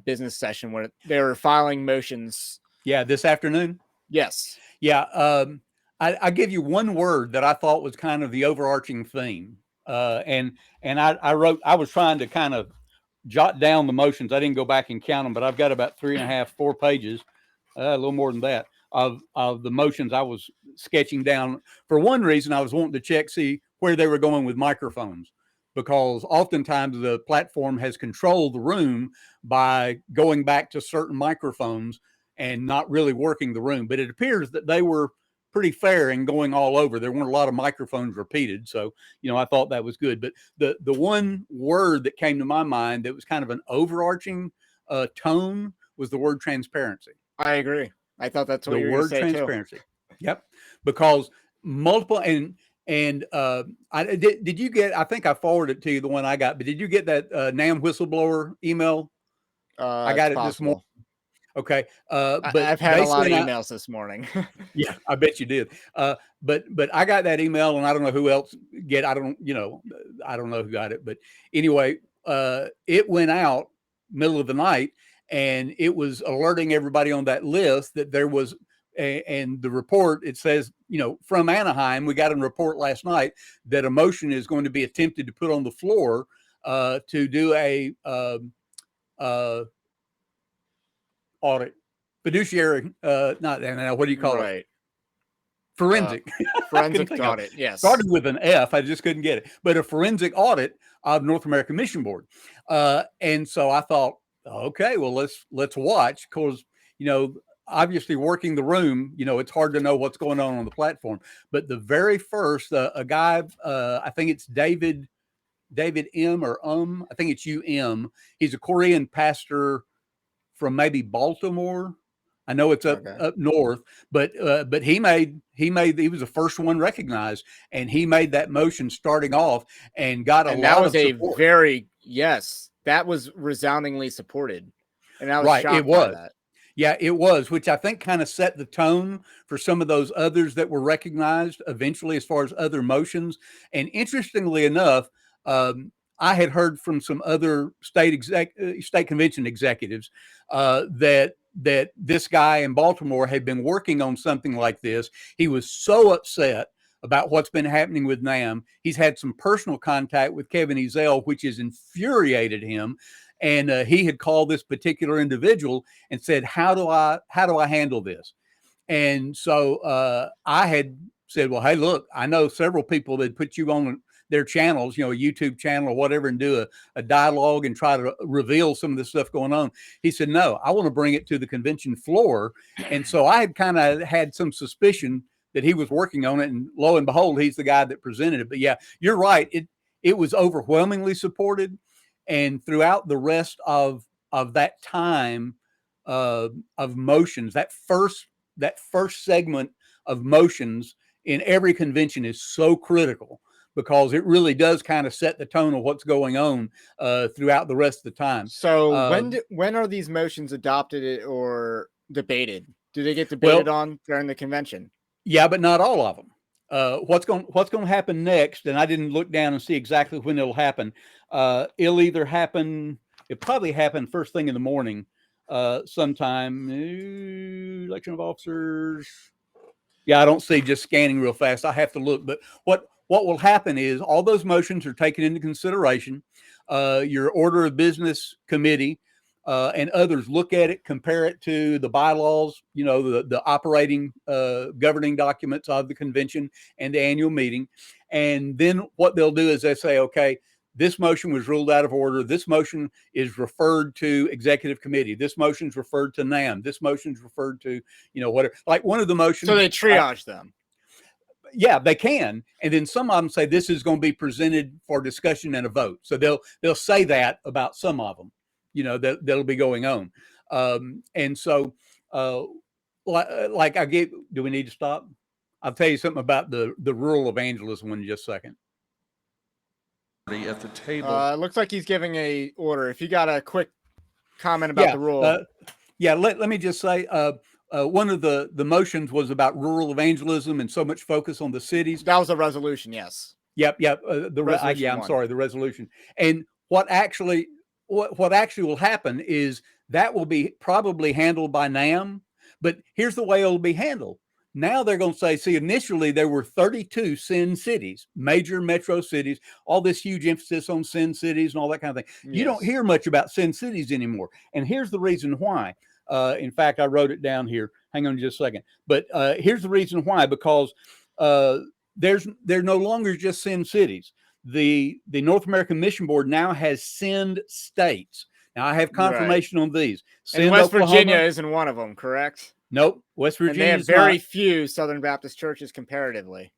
business session where they were filing motions? Yeah, this afternoon? Yes. Yeah. I give you one word that I thought was kind of the overarching theme. And I was trying to kind of jot down the motions. I didn't go back and count them, but I've got about 3.5, 4 pages, a little more than that, of the motions I was sketching down. For one reason, I was wanting to see where they were going with microphones, because oftentimes the platform has controlled the room by going back to certain microphones and not really working the room. But it appears that they were pretty fair and going all over. There weren't a lot of microphones repeated. So, I thought that was good. But the one word that came to my mind that was kind of an overarching tone was the word transparency. I agree. I thought that's what The you were going to word say transparency. Yep. Because multiple did you get, I think I forwarded to you the one I got, but did you get that NAM whistleblower email? too. I It's got it this morning. possible. Okay. But I've had a lot of basically emails this morning. yeah, I bet you did. But I got that email, and I don't know who else I don't know who got it, but anyway, it went out middle of the night, and it was alerting everybody on that list that there was and the report, it says, from Anaheim, we got a report last night that a motion is going to be attempted to put on the floor to do a audit, fiduciary, not what do you call it? Right. Forensic. Forensic audit. Yes. Started with an F. I just couldn't get it. But a forensic audit of North American Mission Board. And so I thought, okay, well, let's watch, because, obviously working the room, it's hard to know what's going on the platform. But the very first, a guy, I think it's David M or I think it's UM. He's a Korean pastor from maybe Baltimore. I know it's up north, but he was the first one recognized, and he made that motion starting off and got a lot of support. That was resoundingly supported, and I was right. shocked It was. by that. Yeah, it was, which I think kind of set the tone for some of those others that were recognized eventually as far as other motions. And interestingly enough, I had heard from some other state convention executives that this guy in Baltimore had been working on something like this. He was so upset about what's been happening with NAM. He's had some personal contact with Kevin Ezell, which has infuriated him. And he had called this particular individual and said, how do I handle this? And so I had said, well, hey, look, I know several people that put you on their channels, a YouTube channel or whatever, and do a dialogue and try to reveal some of the stuff going on. He said, no, I want to bring it to the convention floor. And so I had kind of had some suspicion that he was working on it, and lo and behold, he's the guy that presented it. But yeah, you're right. It was overwhelmingly supported. And throughout the rest of that time of motions, that first segment of motions in every convention is so critical, because it really does kind of set the tone of what's going on throughout the rest of the time. So when are these motions adopted or debated? Do they get debated on during the convention? Yeah, but not all of them. What's going to happen next? And I didn't look down and see exactly when it'll happen. It'll either happen. It probably happened first thing in the morning, sometime. Election of officers. Yeah, I don't see, just scanning real fast. I have to look. But what will happen is all those motions are taken into consideration. Your order of business committee and others look at it, compare it to the bylaws, the operating governing documents of the convention and the annual meeting. And then what they'll do is they say, okay, this motion was ruled out of order. This motion is referred to executive committee. This motion is referred to NAM. This motion is referred to, whatever. Like one of the motions. So they triage them. Yeah, they can. And then some of them say this is going to be presented for discussion and a vote. So they'll say that about some of them, that'll be going on. And so like do we need to stop? I'll tell you something about the rural evangelism in just a second. At the table. It looks like he's giving a order. If you got a quick comment about the rule. Let me just say, one of the motions was about rural evangelism and so much focus on the cities. That was a resolution, yes. Yep. I'm sorry, the resolution. And what actually will happen is that will be probably handled by NAM, but here's the way it'll be handled. Now they're going to say, see, initially there were 32 sin cities, major metro cities, all this huge emphasis on sin cities and all that kind of thing. Yes. You don't hear much about sin cities anymore. And here's the reason why. In fact, I wrote it down here. Hang on just a second. But here's the reason why, because they're no longer just sin cities. The North American Mission Board now has sin states. Now I have confirmation on these. And West Virginia isn't one of them, correct? Nope. West Virginia. And they have very few Southern Baptist churches comparatively.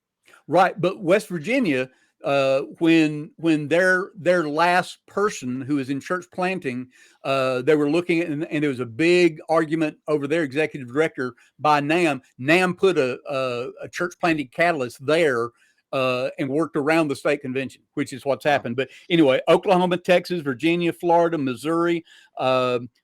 Right. But West Virginia, when their last person who was in church planting, they were looking at, and there was a big argument over their executive director by NAM. NAM put a church planting catalyst there and worked around the state convention, which is what's happened. But anyway, Oklahoma, Texas, Virginia, Florida, Missouri,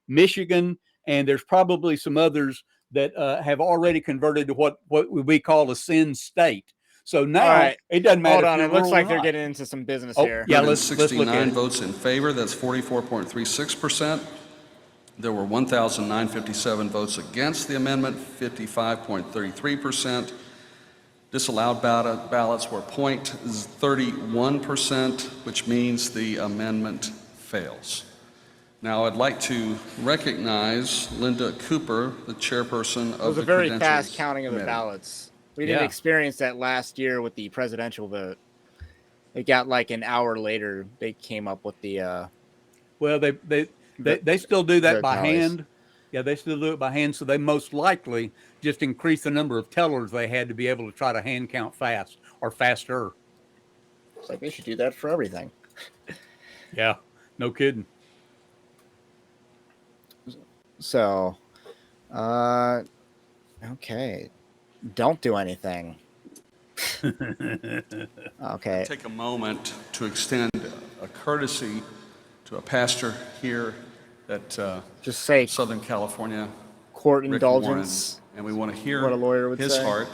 Michigan, and there's probably some others that have already converted to what we call a sin state. So now it doesn't matter. Hold on, if it looks like they're getting into some business here. Yeah, let's look at it. Votes in favor, that's 44.36%. There were 1,957 votes against the amendment, 55.33%. Disallowed ballots were 0.31%, which means the amendment fails. Now, I'd like to recognize Linda Cooper, the chairperson of the It was a very Credentials fast counting of the Committee. ballots. We didn't experience that last year with the presidential vote. It got like an hour later. They came up with the. Well, they still do that by tallies. hand. Yeah, they still do it by hand. So they most likely just increase the number of tellers they had to be able to try to hand count fast or faster. It's like they should do that for everything. Yeah, no kidding. So, okay. Don't do anything. Okay. Take a moment to extend a courtesy to a pastor here at just say Southern California, court Rick indulgence. Warren, and we want to hear what a lawyer would his say. heart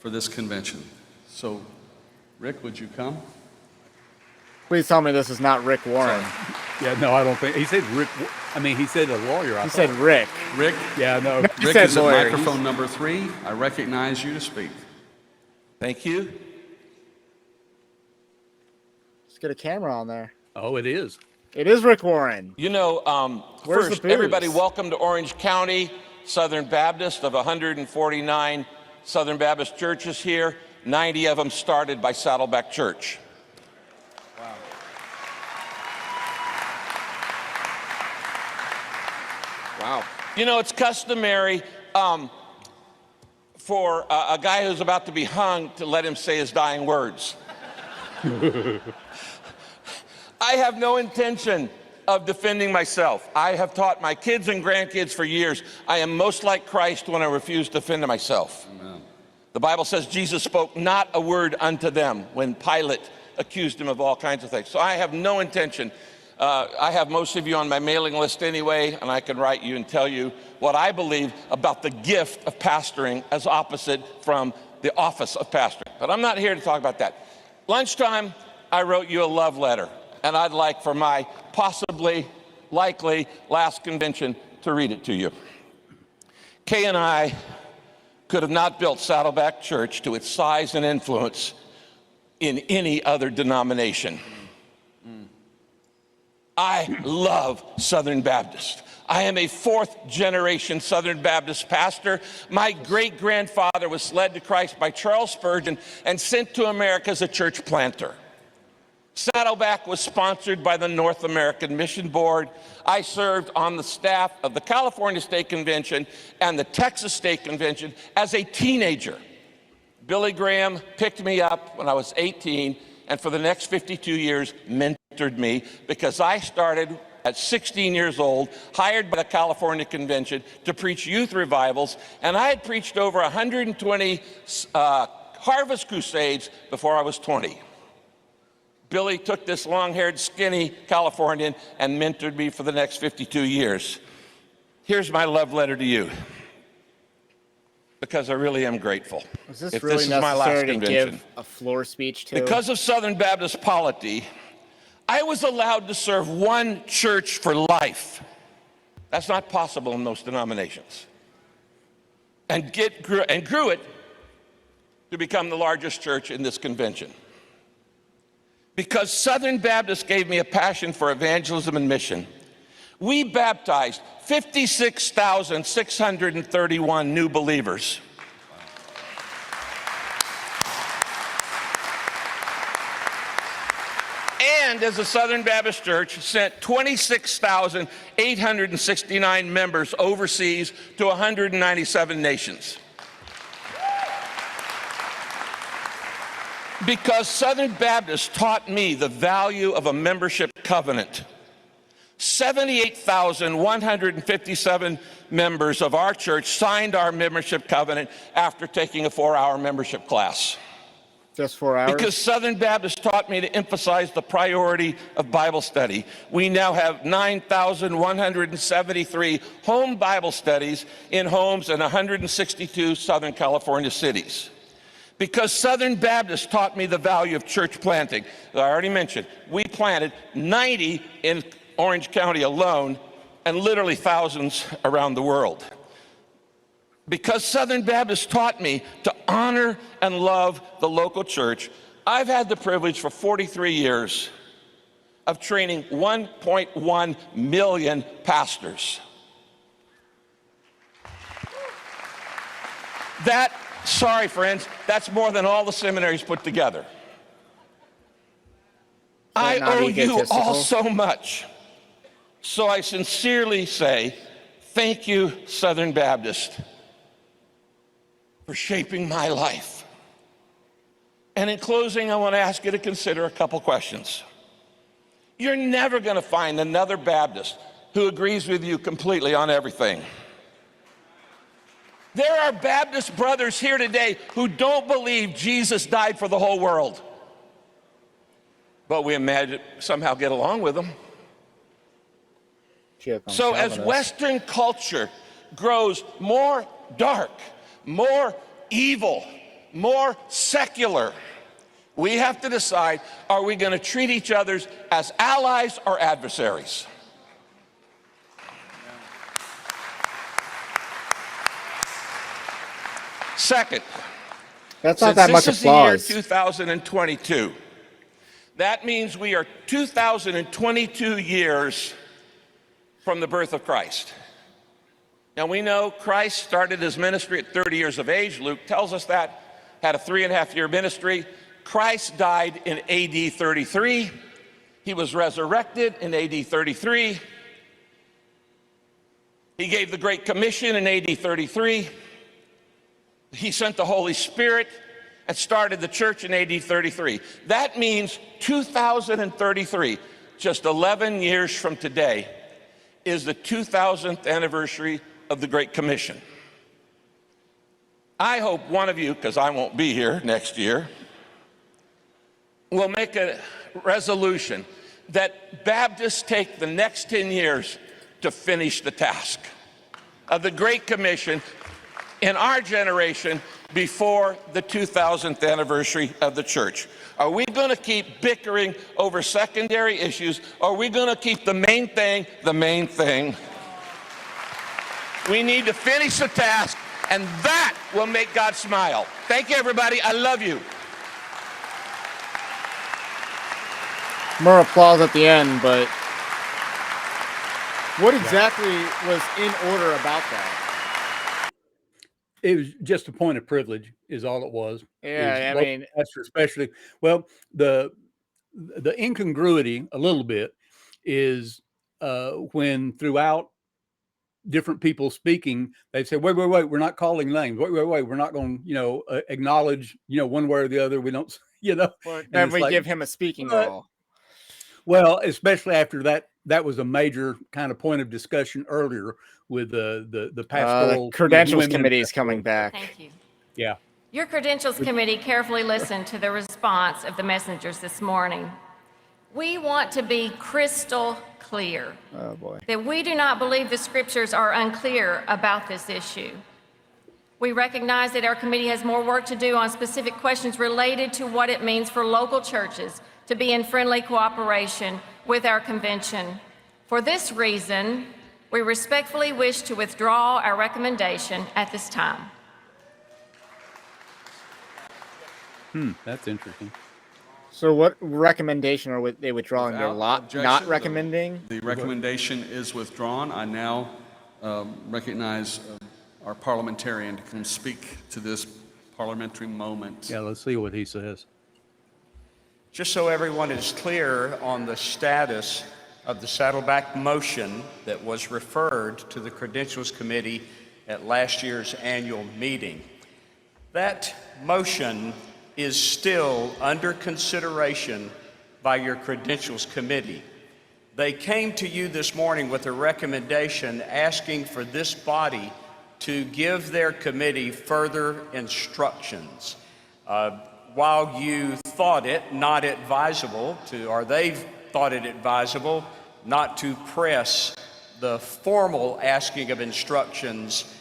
for this convention. So, Rick, would you come? Please tell me this is not Rick Warren. Yeah, no, I don't think he said Rick. I mean, he said a lawyer. He said Rick. Rick? Yeah, no. Rick is at microphone number 3. I recognize you to speak. Thank you. Let's get a camera on there. Oh, it is. It is Rick Warren. You know, Where's first, the booze? everybody, welcome to Orange County, Southern Baptist. Of 149 Southern Baptist churches here, 90 of them started by Saddleback Church. Wow. You know, it's customary for a guy who's about to be hung to let him say his dying words. I have no intention of defending myself. I have taught my kids and grandkids for years, I am most like Christ when I refuse to defend myself. Amen. The Bible says Jesus spoke not a word unto them when Pilate accused him of all kinds of things. So I have no intention. I have most of you on my mailing list anyway, and I can write you and tell you what I believe about the gift of pastoring as opposite from the office of pastoring. But I'm not here to talk about that. Lunchtime, I wrote you a love letter, and I'd like for my possibly, likely last convention to read it to you. Kay and I could have not built Saddleback Church to its size and influence in any other denomination. I love Southern Baptist. I am a 4th generation Southern Baptist pastor. My great-grandfather was led to Christ by Charles Spurgeon and sent to America as a church planter. Saddleback was sponsored by the North American Mission Board. I served on the staff of the California State Convention and the Texas State Convention as a teenager. Billy Graham picked me up when I was 18, and for the next 52 years mentored me, because I started at 16 years old, hired by the California Convention to preach youth revivals, and I had preached over 120 harvest crusades before I was 20. Billy took this long-haired, skinny Californian and mentored me for the next 52 years. Here's my love letter to you, because I really am grateful. Is this If really this is my last necessary to convention. give a floor speech to? Because of Southern Baptist polity, I was allowed to serve one church for life. That's not possible in most denominations. And grew it to become the largest church in this convention. Because Southern Baptist gave me a passion for evangelism and mission, we baptized 56,631 new believers. And as a Southern Baptist Church, sent 26,869 members overseas to 197 nations. Because Southern Baptists taught me the value of a membership covenant. 78,157 members of our church signed our membership covenant after taking a 4-hour membership class. Just 4 hours? Because Southern Baptists taught me to emphasize the priority of Bible study. We now have 9,173 home Bible studies in homes in 162 Southern California cities. Because Southern Baptists taught me the value of church planting. As I already mentioned, we planted 90 in Orange County alone and literally thousands around the world. Because Southern Baptists taught me to honor and love the local church, I've had the privilege for 43 years of training 1.1 million pastors. Sorry friends, that's more than all the seminaries put together. I owe you all so much. So I sincerely say, thank you, Southern Baptist, for shaping my life. And in closing, I want to ask you to consider a couple questions. You're never going to find another Baptist who agrees with you completely on everything. There are Baptist brothers here today who don't believe Jesus died for the whole world. But we somehow get along with them. So as Western culture grows more dark, more evil, more secular, we have to decide, are we going to treat each other as allies or adversaries? Second, that's not that much applause. This is the year 2022. That means we are 2022 years from the birth of Christ. Now we know Christ started his ministry at 30 years of age. Luke tells us that, had a 3.5-year ministry. Christ died in AD 33. He was resurrected in AD 33. He gave the Great Commission in AD 33. He sent the Holy Spirit and started the church in AD 33. That means 2033, just 11 years from today, is the 2000th anniversary of the Great Commission. I hope one of you, because I won't be here next year, will make a resolution that Baptists take the next 10 years to finish the task of the Great Commission in our generation before the 2000th anniversary of the church. Are we going to keep bickering over secondary issues, or are we going to keep the main thing the main thing? We need to finish the task, and that will make God smile. Thank you, everybody. I love you. More applause at the end, but what exactly was in order about that? It was just a point of privilege is all it was. Yeah, I mean, especially, well, the incongruity a little bit is when throughout different people speaking, they say, wait, we're not calling names. Wait, we're not going to, acknowledge, one way or the other. We don't, then we give him a speaking role. Well, especially after that was a major kind of point of discussion earlier with the pastoral the credentials committee is coming back. Thank you. Yeah. Your credentials committee carefully listened to the response of the messengers this morning. We want to be crystal clear that we do not believe the scriptures are unclear about this issue. We recognize that our committee has more work to do on specific questions related to what it means for local churches to be in friendly cooperation with our convention. For this reason, we respectfully wish to withdraw our recommendation at this time. That's interesting. So what recommendation are they withdrawing? They're not recommending? The recommendation is withdrawn. I now recognize our parliamentarian to come speak to this parliamentary moment. Yeah, let's see what he says. Just so everyone is clear on the status of the Saddleback motion that was referred to the Credentials Committee at last year's annual meeting. That motion is still under consideration by your credentials committee. They came to you this morning with a recommendation asking for this body to give their committee further instructions. While you thought it not advisable to, or they've thought it advisable not to press the formal asking of instructions,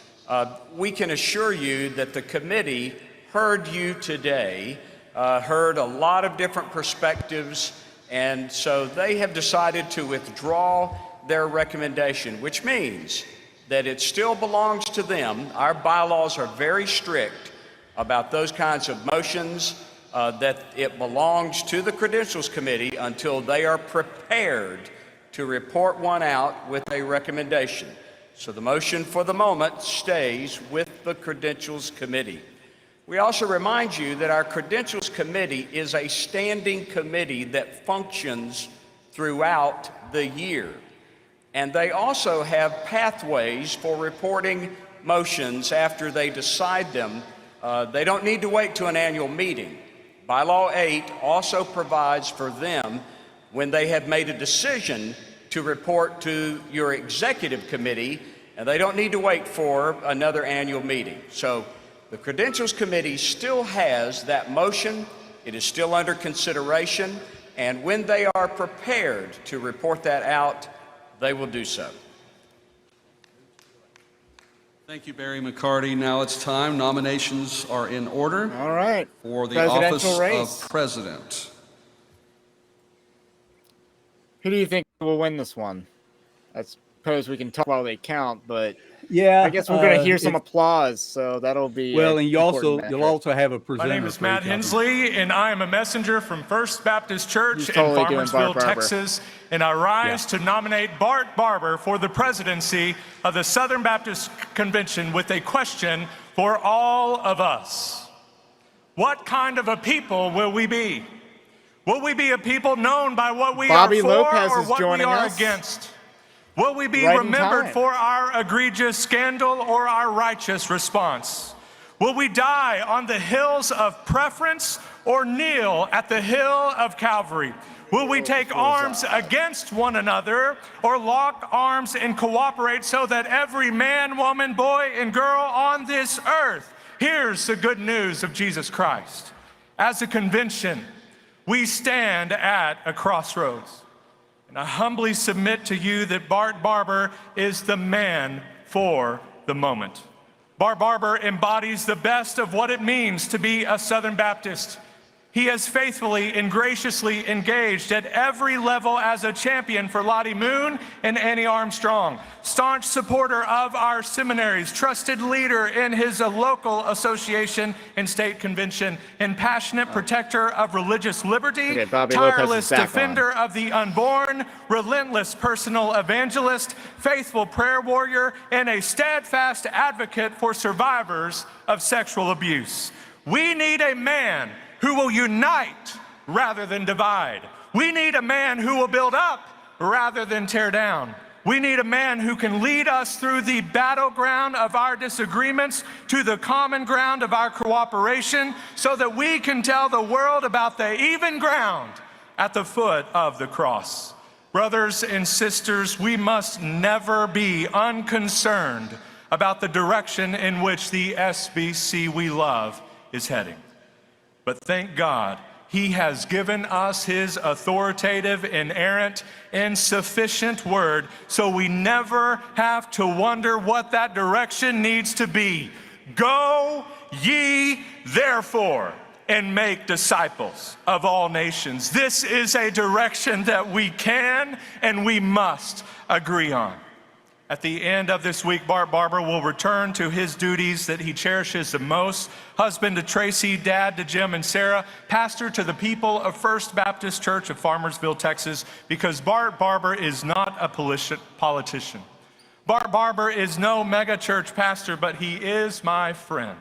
we can assure you that the committee heard you today, heard a lot of different perspectives, and so they have decided to withdraw their recommendation, which means that it still belongs to them. Our bylaws are very strict about those kinds of motions, that it belongs to the Credentials Committee until they are prepared to report one out with a recommendation. So the motion for the moment stays with the Credentials Committee. We also remind you that our Credentials Committee is a standing committee that functions throughout the year. And they also have pathways for reporting motions after they decide them. They don't need to wait to an annual meeting. Bylaw 8 also provides for them, when they have made a decision, to report to your executive committee, and they don't need to wait for another annual meeting. So the Credentials Committee still has that motion. It is still under consideration, and when they are prepared to report that out, they will do so. Thank you, Barry McCarty. Now it's time. Nominations are in order. All right. For the office race of president. Who do you think will win this one? I suppose we can talk while they count, but yeah, I guess we're going to hear some applause, so that'll be well. And you'll also have a presenter. My name is Matt Hensley, and I am a messenger from First Baptist Church in Farmersville, Texas. And I rise to nominate Bart Barber for the presidency of the Southern Baptist Convention with a question for all of us. What kind of a people will we be? Will we be a people known by what we are for or what we are against? Will we be remembered for our egregious scandal or our righteous response? Will we die on the hills of preference or kneel at the hill of Calvary? Will we take arms against one another or lock arms and cooperate so that every man, woman, boy, and girl on this earth hears the good news of Jesus Christ? As a convention, we stand at a crossroads. And I humbly submit to you that Bart Barber is the man for the moment. Bart Barber embodies the best of what it means to be a Southern Baptist. He has faithfully and graciously engaged at every level as a champion for Lottie Moon and Annie Armstrong, staunch supporter of our seminaries, trusted leader in his local association and state convention, and passionate protector of religious liberty, tireless defender of the unborn, relentless personal evangelist, faithful prayer warrior, and a steadfast advocate for survivors of sexual abuse. We need a man who will unite rather than divide. We need a man who will build up rather than tear down. We need a man who can lead us through the battleground of our disagreements to the common ground of our cooperation so that we can tell the world about the even ground at the foot of the cross. Brothers and sisters, we must never be unconcerned about the direction in which the SBC we love is heading. But thank God, He has given us His authoritative, inerrant, and sufficient word, so we never have to wonder what that direction needs to be. Go ye therefore and make disciples of all nations. This is a direction that we can and we must agree on. At the end of this week, Bart Barber will return to his duties that he cherishes the most: husband to Tracy, dad to Jim and Sarah, pastor to the people of First Baptist Church of Farmersville, Texas, because Bart Barber is not a politician. Bart Barber is no mega church pastor, but he is my friend.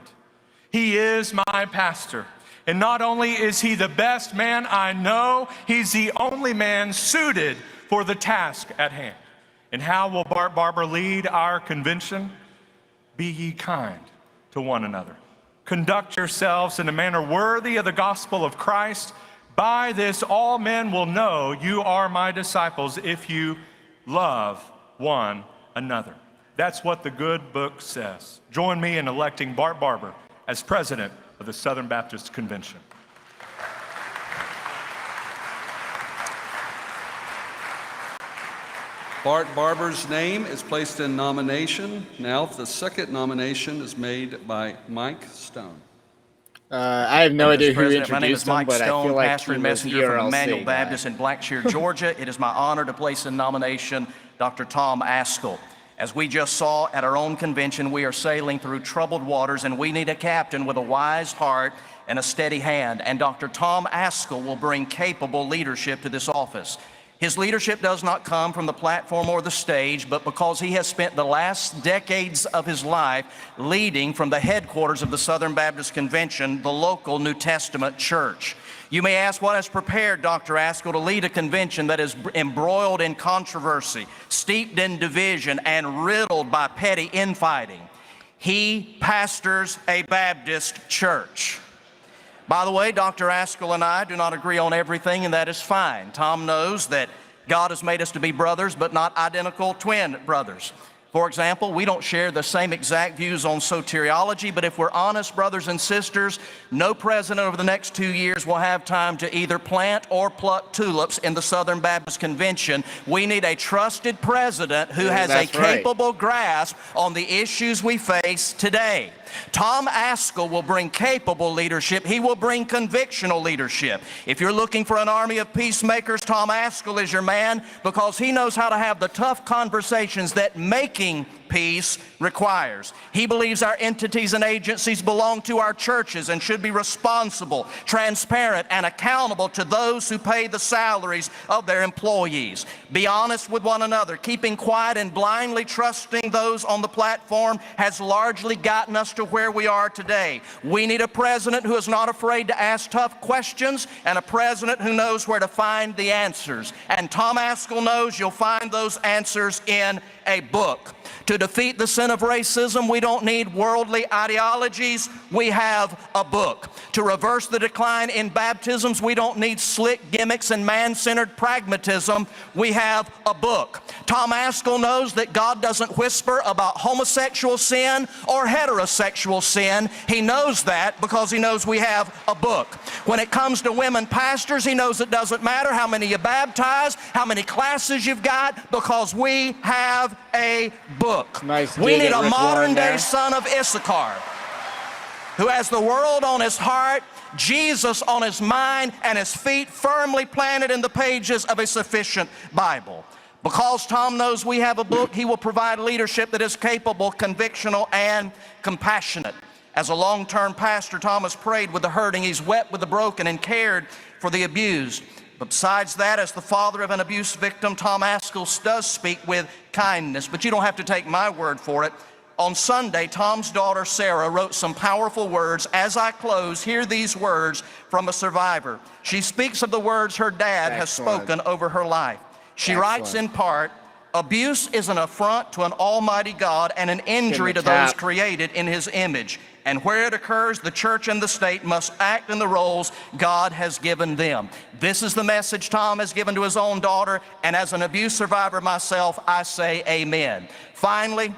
He is my pastor. And not only is he the best man I know, he's the only man suited for the task at hand. And how will Bart Barber lead our convention? Be ye kind to one another. conduct yourselves in a manner worthy of the gospel of Christ. By this all men will know you are my disciples if you love one another. That's what the good book says. Join me in electing Bart Barber as president of the Southern Baptist Convention. Bart Barber's name is placed in nomination. Now the second nomination is made by Mike Stone. I have no idea who President, my name is introduced him, Mike but I Stone, feel like pastor he and was messenger from Emmanuel ERLC Baptist guy. in Blackshear, Georgia. It is my honor to place in nomination Dr. Tom Askell. As we just saw at our own convention, we are sailing through troubled waters, and we need a captain with a wise heart and a steady hand. And Dr. Tom Askell will bring capable leadership to this office. His leadership does not come from the platform or the stage, but because he has spent the last decades of his life leading from the headquarters of the Southern Baptist Convention, the local New Testament church. You may ask, what has prepared Dr. Askell to lead a convention that is embroiled in controversy, steeped in division, and riddled by petty infighting? He pastors a Baptist church. By the way, Dr. Askell and I do not agree on everything, and that is fine. Tom knows that God has made us to be brothers, but not identical twin brothers. For example, we don't share the same exact views on soteriology, but if we're honest, brothers and sisters, no president over the next 2 years will have time to either plant or pluck tulips in the Southern Baptist Convention. We need a trusted president who has a capable grasp on the issues we face today. Tom Askell will bring capable leadership. He will bring convictional leadership. If you're looking for an army of peacemakers, Tom Askell is your man, because he knows how to have the tough conversations that making peace requires. He believes our entities and agencies belong to our churches and should be responsible, transparent, and accountable to those who pay the salaries of their employees. Be honest with one another. Keeping quiet and blindly trusting those on the platform has largely gotten us to where we are today. We need a president who is not afraid to ask tough questions, and a president who knows where to find the answers. And Tom Askell knows you'll find those answers in a book. To defeat the sin of racism, we don't need worldly ideologies. We have a book. To reverse the decline in baptisms, we don't need slick gimmicks and man-centered pragmatism. We have a book. Tom Askell knows that God doesn't whisper about homosexual sin or heterosexual sin. He knows that because he knows we have a book. When it comes to women pastors, he knows it doesn't matter how many you baptize, how many classes you've got, because we have a book. Nice. We need a modern-day son of Issachar who has the world on his heart, Jesus on his mind, and his feet firmly planted in the pages of a sufficient Bible. Because Tom knows we have a book, he will provide leadership that is capable, convictional, and compassionate. As a long-term pastor, Tom has prayed with the hurting, he's wept with the broken, and cared for the abused. But besides that, as the father of an abuse victim, Tom Askell does speak with kindness. But you don't have to take my word for it. On Sunday, Tom's daughter, Sarah, wrote some powerful words. As I close, hear these words from a survivor. She speaks of the words her dad has spoken over her life. She writes in part, abuse is an affront to an almighty God and an injury to those created in his image. And where it occurs, the church and the state must act in the roles God has given them. This is the message Tom has given to his own daughter, and as an abuse survivor myself, I say amen. Finally,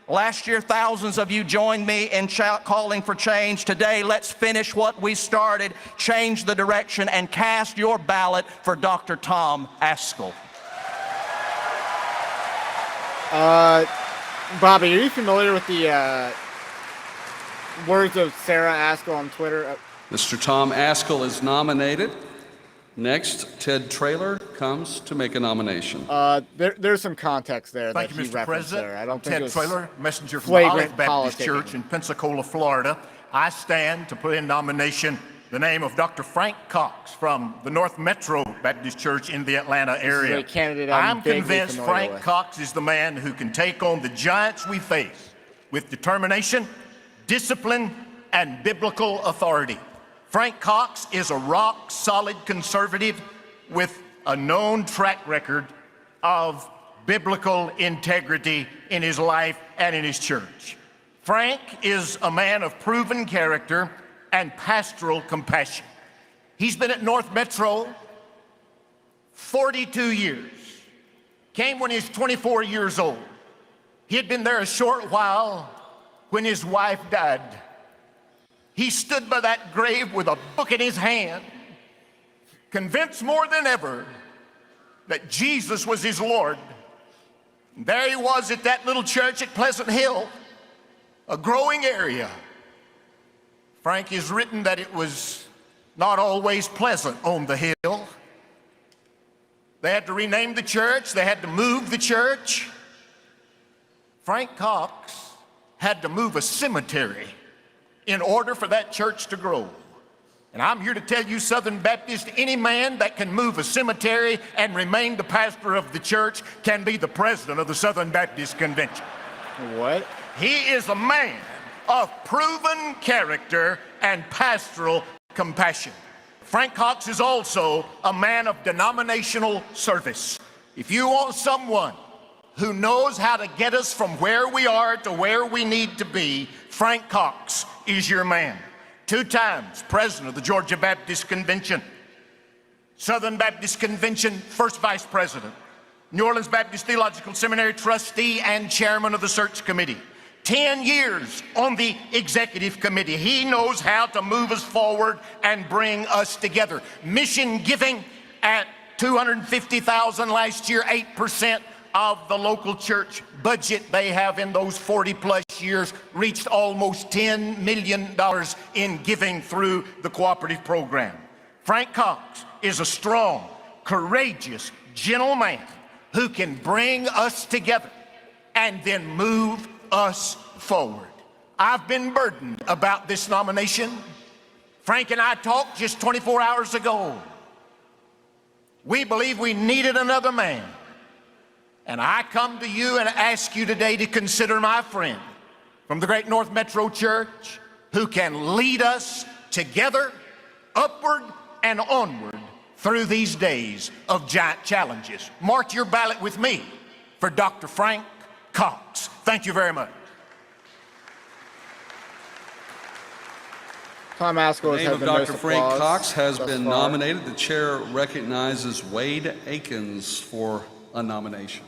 last year, thousands of you joined me in calling for change. Today, let's finish what we started, change the direction, and cast your ballot for Dr. Tom Askell. Bobby, are you familiar with the words of Sarah Askell on Twitter? Mr. Tom Askell is nominated. Next, Ted Traylor comes to make a nomination. There's some context there Thank that you, he Mr. referenced President. there. I don't think Ted it was Traylor, messenger from Olive Baptist politicking. Church in Pensacola, Florida. I stand to put in nomination the name of Dr. Frank Cox from the North Metro Baptist Church in the Atlanta area. This is a candidate I'm vaguely convinced familiar Frank with. Cox is the man who can take on the giants we face with determination, discipline, and biblical authority. Frank Cox is a rock-solid conservative with a known track record of biblical integrity in his life and in his church. Frank is a man of proven character and pastoral compassion. He's been at North Metro 42 years. Came when he was 24 years old. He had been there a short while when his wife died. He stood by that grave with a book in his hand, convinced more than ever that Jesus was his Lord. And there he was at that little church at Pleasant Hill, a growing area. Frank has written that it was not always pleasant on the hill. They had to rename the church. They had to move the church. Frank Cox had to move a cemetery in order for that church to grow. And I'm here to tell you, Southern Baptist, any man that can move a cemetery and remain the pastor of the church can be the president of the Southern Baptist Convention. What? He is a man of proven character and pastoral compassion. Frank Cox is also a man of denominational service. If you want someone who knows how to get us from where we are to where we need to be, Frank Cox is your man. 2 times president of the Georgia Baptist Convention, Southern Baptist Convention first vice president, New Orleans Baptist Theological Seminary trustee and chairman of the search committee. 10 years on the executive committee. He knows how to move us forward and bring us together. Mission giving at $250,000 last year, 8% of the local church budget they have in those 40 plus years, reached almost $10 million in giving through the cooperative program. Frank Cox is a strong, courageous, gentle man who can bring us together and then move us forward. I've been burdened about this nomination. Frank and I talked just 24 hours ago. We believe we needed another man. And I come to you and ask you today to consider my friend from the Great North Metro Church who can lead us together, upward and onward through these days of giant challenges. Mark your ballot with me for Dr. Frank Cox. Thank you very much. Tom Askell The has name had of the Dr. most Frank applause Cox has thus been far. nominated. The chair recognizes Wade Akins for a nomination.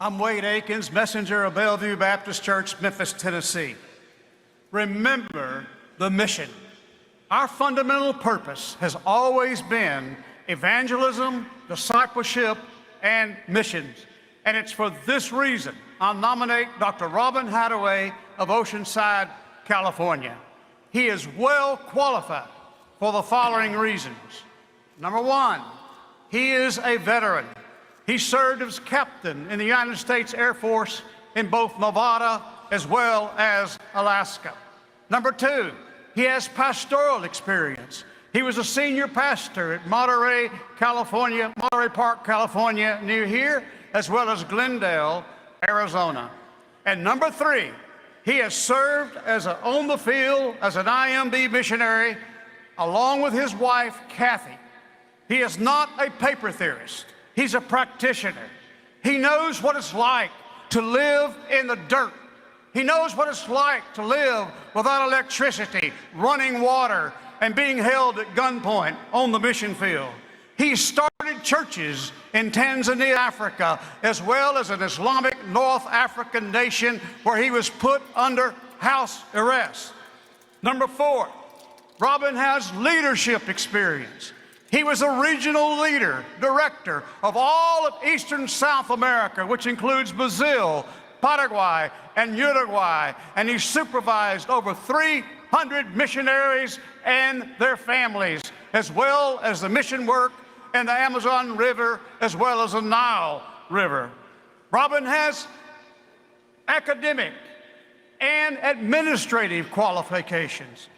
I'm Wade Akins, messenger of Bellevue Baptist Church, Memphis, Tennessee. Remember the mission. Our fundamental purpose has always been evangelism, discipleship, and missions. And it's for this reason I'll nominate Dr. Robin Hadaway of Oceanside, California. He is well qualified for the following reasons. Number one, he is a veteran. He served as captain in the United States Air Force in both Nevada as well as Alaska. Number two, he has pastoral experience. He was a senior pastor at Monterey Park, California, near here, as well as Glendale, Arizona. And number three, he has served on the field as an IMB missionary along with his wife, Kathy. He is not a paper theorist. He's a practitioner. He knows what it's like to live in the dirt. He knows what it's like to live without electricity, running water, and being held at gunpoint on the mission field. He started churches in Tanzania, Africa, as well as an Islamic North African nation where he was put under house arrest. Number four, Robin has leadership experience. He was a regional leader, director of all of Eastern South America, which includes Brazil, Paraguay, and Uruguay, and he supervised over 300 missionaries and their families, as well as the mission work in the Amazon River, as well as the Nile River. Robin has academic and administrative qualifications.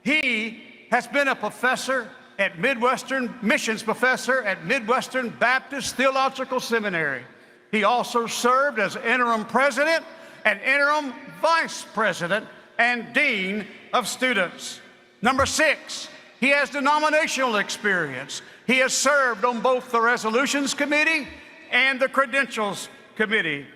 He has been a professor at missions professor at Midwestern Baptist Theological Seminary. He also served as interim president and interim vice president and dean of students. Number six, he has denominational experience. He has served on both the resolutions committee and the credentials committee.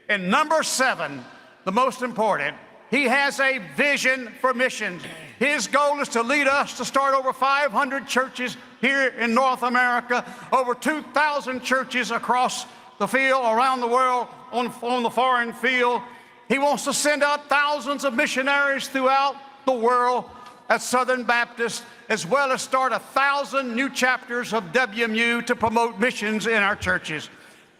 And number 7, the most important, he has a vision for missions. His goal is to lead us to start over 500 churches here in North America, over 2,000 churches across the field, around the world, on the foreign field. He wants to send out thousands of missionaries throughout the world at Southern Baptist, as well as start 1,000 new chapters of WMU to promote missions in our churches.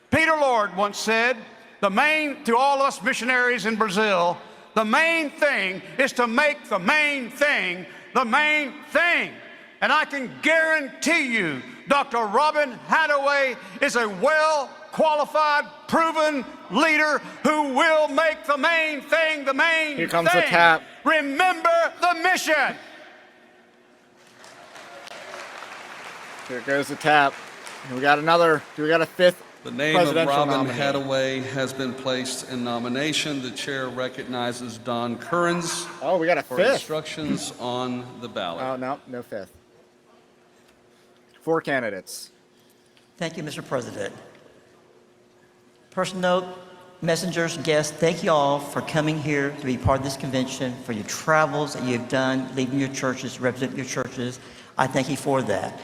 Peter Lord once said, to all us missionaries in Brazil, the main thing is to make the main thing the main thing. And I can guarantee you, Dr. Robin Hathaway is a well-qualified, proven leader who will make the main thing the main thing. Here comes the tap. Remember the mission. Here goes the tap. We got another. Do we got a 5th? The name of presidential Robin nominee? Hathaway has been placed in nomination. The chair recognizes Don Currens. Oh, we got a for 5th. instructions on the ballot. Oh, no 5th. 4 candidates. Thank you, Mr. President. Personal note, messengers, guests, thank you all for coming here to be part of this convention, for your travels that you've done, leaving your churches, representing your churches. I thank you for that.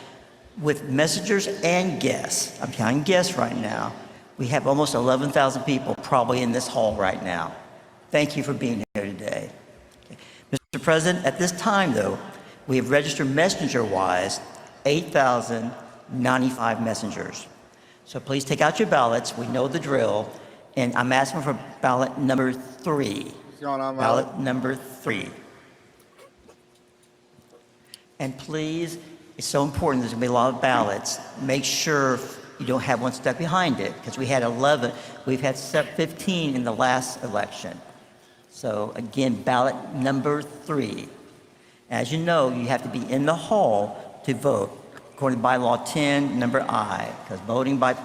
With messengers and guests, I'm counting guests right now, we have almost 11,000 people probably in this hall right now. Thank you for being here today. Okay. Mr. President, at this time, though, we have registered messenger-wise 8,095 messengers. So please take out your ballots. We know the drill. And I'm asking for ballot number 3. What's going on, ballot number 3. And please, it's so important, there's gonna be a lot of ballots. Make sure you don't have one stuck behind it, because we had 11, we've had 15 in the last election. So again, ballot number 3. As you know, you have to be in the hall to vote, according to bylaw 10, number I, because voting by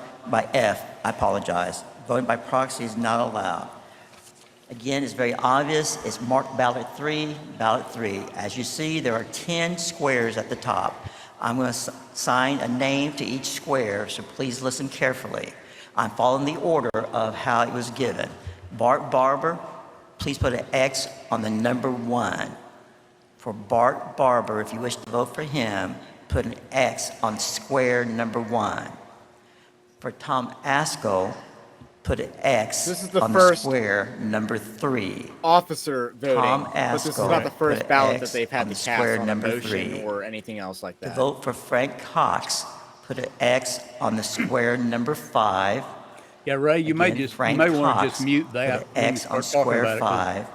F, I apologize, voting by proxy is not allowed. Again, it's very obvious, it's marked ballot 3, ballot 3. As you see, there are 10 squares at the top. I'm going to assign a name to each square, so please listen carefully. I'm following the order of how it was given. Bart Barber, please put an X on the number 1. For Bart Barber, if you wish to vote for him, put an X on square number 1. For Tom Askell, put an X on the square number 3. Officer voting, Tom but this is Askell, not the first put an ballot X that they've had on to the cast square on a number motion 3. or anything else like To that. vote for Frank Cox, put an X on the square number 5. Yeah, Ray, you may want to just mute that. Put an X on square 5.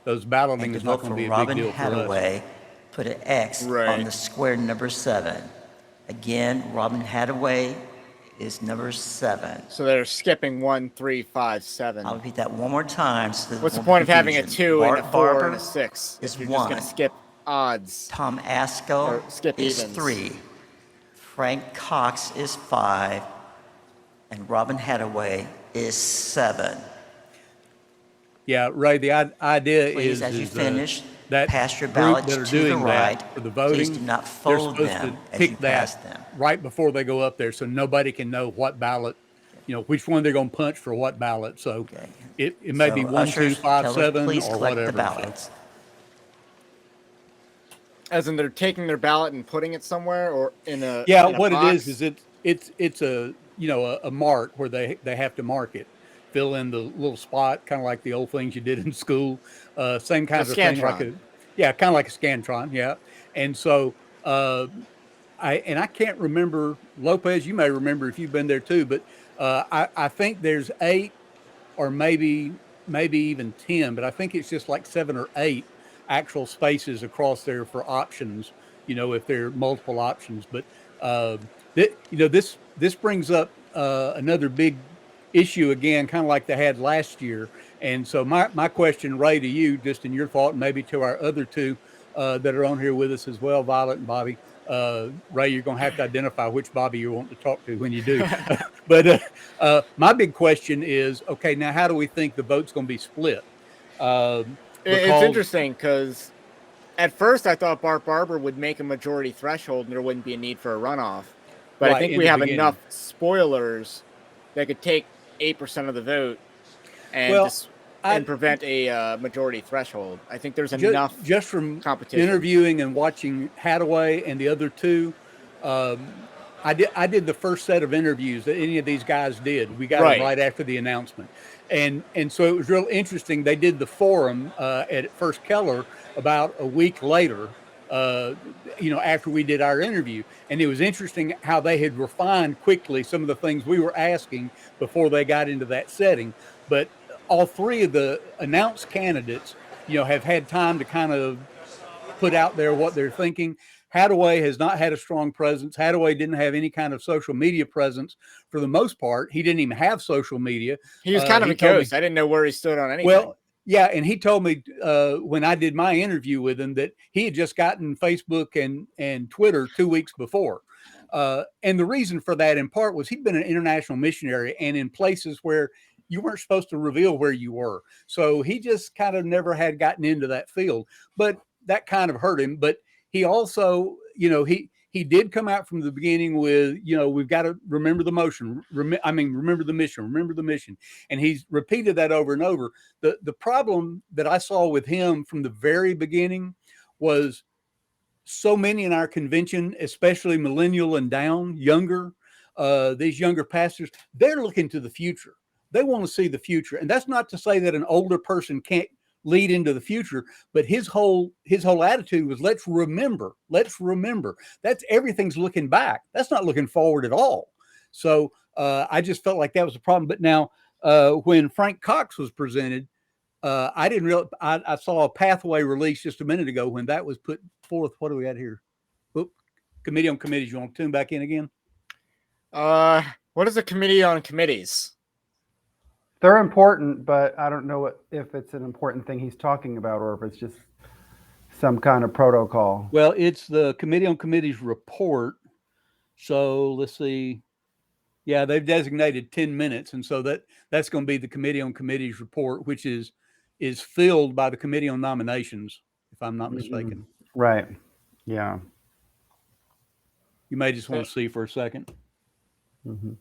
Those balloting And to is not vote going for to be a big Robin deal for us. Hathaway, put an X on the square number 7. Again, Robin Hathaway is number 7. So they're skipping 1, 3, 5, 7. I'll repeat that one more time. So What's the point of having a 2 and a 4 and a 6 is if you're 1. just going to skip odds? Tom Askell is 3. Frank Cox is 5. And Robin Hathaway is 7. Yeah, Ray, the idea Please, is as you is, finish, that pass your group ballots that are to the doing right. that for the voting, Please do not they're fold supposed them to as pick you pass that them. right before they go up there, so nobody can know what ballot, which one they're going to punch for what ballot. So it may be 1, 2, 5, 7, please or collect whatever. the ballots. As in they're taking their ballot and putting it somewhere, or in a What box? it is it's a a mark where they have to mark it, fill in the little spot, kind of like the old things you did in school. Same kind of thing, like kind of like a Scantron, yeah. And so I can't remember, Lopez, you may remember if you've been there too, but I think there's 8 or maybe even 10, but I think it's just like 7 or 8 actual spaces across there for options, if there are multiple options. But this brings up another big issue again, kind of like they had last year. And so my question, Ray, to you, just in your thought, and maybe to our other 2 that are on here with us as well, Violet and Bobby. Ray, you're going to have to identify which Bobby you want to talk to when you do. But my big question is, okay, now how do we think the vote's going to be split? It's interesting because at first I thought Bart Barber would make a majority threshold and there wouldn't be a need for a runoff. But Right, I think in we the have beginning. enough spoilers that could take 8% of the vote. and prevent a majority threshold. I think there's enough just from competition. Interviewing and watching Hadaway and the other two. I did the first set of interviews that any of these guys did. We got them right after the announcement. And so it was real interesting. They did the forum at First Keller about a week later, after we did our interview. And it was interesting how they had refined quickly some of the things we were asking before they got into that setting. But all three of the announced candidates, have had time to kind of put out there what they're thinking. Hadaway has not had a strong presence. Hadaway didn't have any kind of social media presence for the most part. He didn't even have social media. He was kind of a ghost. I didn't know where he stood on anything. Well, yeah, and he told me when I did my interview with him that he had just gotten Facebook and Twitter 2 weeks before. And the reason for that in part was he'd been an international missionary and in places where you weren't supposed to reveal where you were. So he just kind of never had gotten into that field. But that kind of hurt him. But he also, he did come out from the beginning with, we've got to remember the motion. Remember the mission. And he's repeated that over and over. The problem that I saw with him from the very beginning was so many in our convention, especially millennial and down, younger, these younger pastors, they're looking to the future. They want to see the future. And that's not to say that an older person can't lead into the future, but his whole attitude was let's remember. That's everything's looking back. That's not looking forward at all. So I just felt like that was a problem. But now when Frank Cox was presented, I didn't realize I saw a pathway release just a minute ago when that was put forth. What do we got here? Oop, Committee on Committees. You want to tune back in again? What is a Committee on Committees? They're important, but I don't know if it's an important thing he's talking about or if it's just some kind of protocol. Well, it's the Committee on Committees report. So let's see. Yeah, they've designated 10 minutes. And so that's going to be the Committee on Committees report, which is filled by the Committee on Nominations, if I'm not mistaken. Right. Yeah. You may just want to see for a second. Mm-hmm.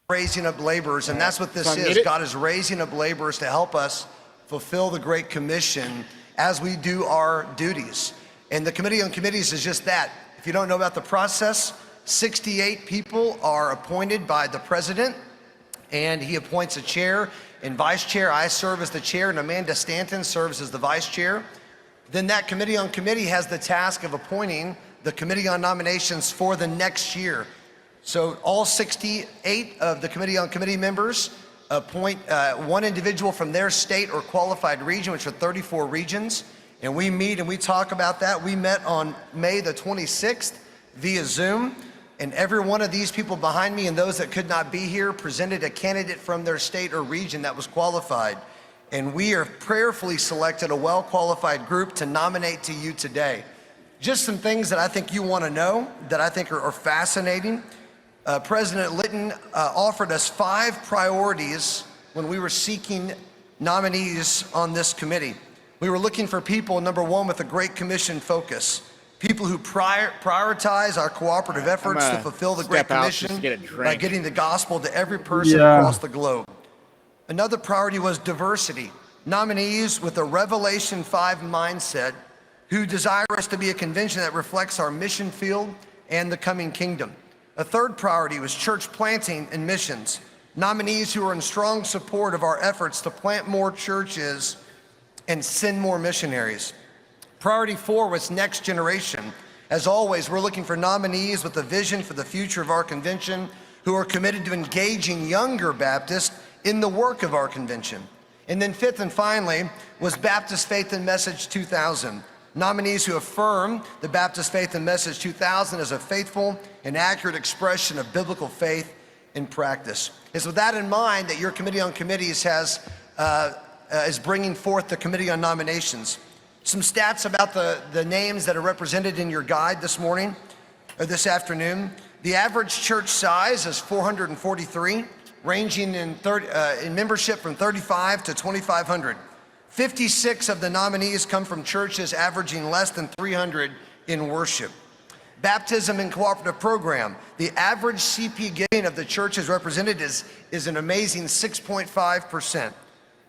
Raising up laborers, and that's what this is. God is raising up laborers to help us fulfill the Great Commission as we do our duties. And the Committee on Committees is just that. If you don't know about the process, 68 people are appointed by the president, and he appoints a chair and vice chair. I serve as the chair, and Amanda Stanton serves as the vice chair. Then that Committee on Committee has the task of appointing the Committee on Nominations for the next year. So all 68 of the Committee on Committee members appoint one individual from their state or qualified region, which are 34 regions. And we meet and we talk about that. We met on May the 26th via Zoom. And every one of these people behind me and those that could not be here presented a candidate from their state or region that was qualified. And we are prayerfully selected a well-qualified group to nominate to you today. Just some things that I think you want to know that I think are fascinating. President Litton offered us 5 priorities when we were seeking nominees on this committee. We were looking for people, number one, with a Great Commission focus. People who prioritize our cooperative efforts to fulfill the Great Commission by getting the gospel to every person across the globe. Another priority was diversity. Nominees with a Revelation 5 mindset who desire us to be a convention that reflects our mission field and the coming kingdom. A third priority was church planting and missions. Nominees who are in strong support of our efforts to plant more churches and send more missionaries. Priority 4 was next generation. As always, we're looking for nominees with a vision for the future of our convention who are committed to engaging younger Baptists in the work of our convention. And then 5th and finally was Baptist Faith and Message 2000. Nominees who affirm the Baptist Faith and Message 2000 as a faithful and accurate expression of biblical faith in practice. It's with that in mind that your Committee on Committees is bringing forth the Committee on Nominations. Some stats about the names that are represented in your guide this morning, or this afternoon. The average church size is 443, ranging in membership from 35 to 2,500. 56 of the nominees come from churches averaging less than 300 in worship. Baptism and Cooperative Program. The average CP giving of the churches represented is an amazing 6.5%.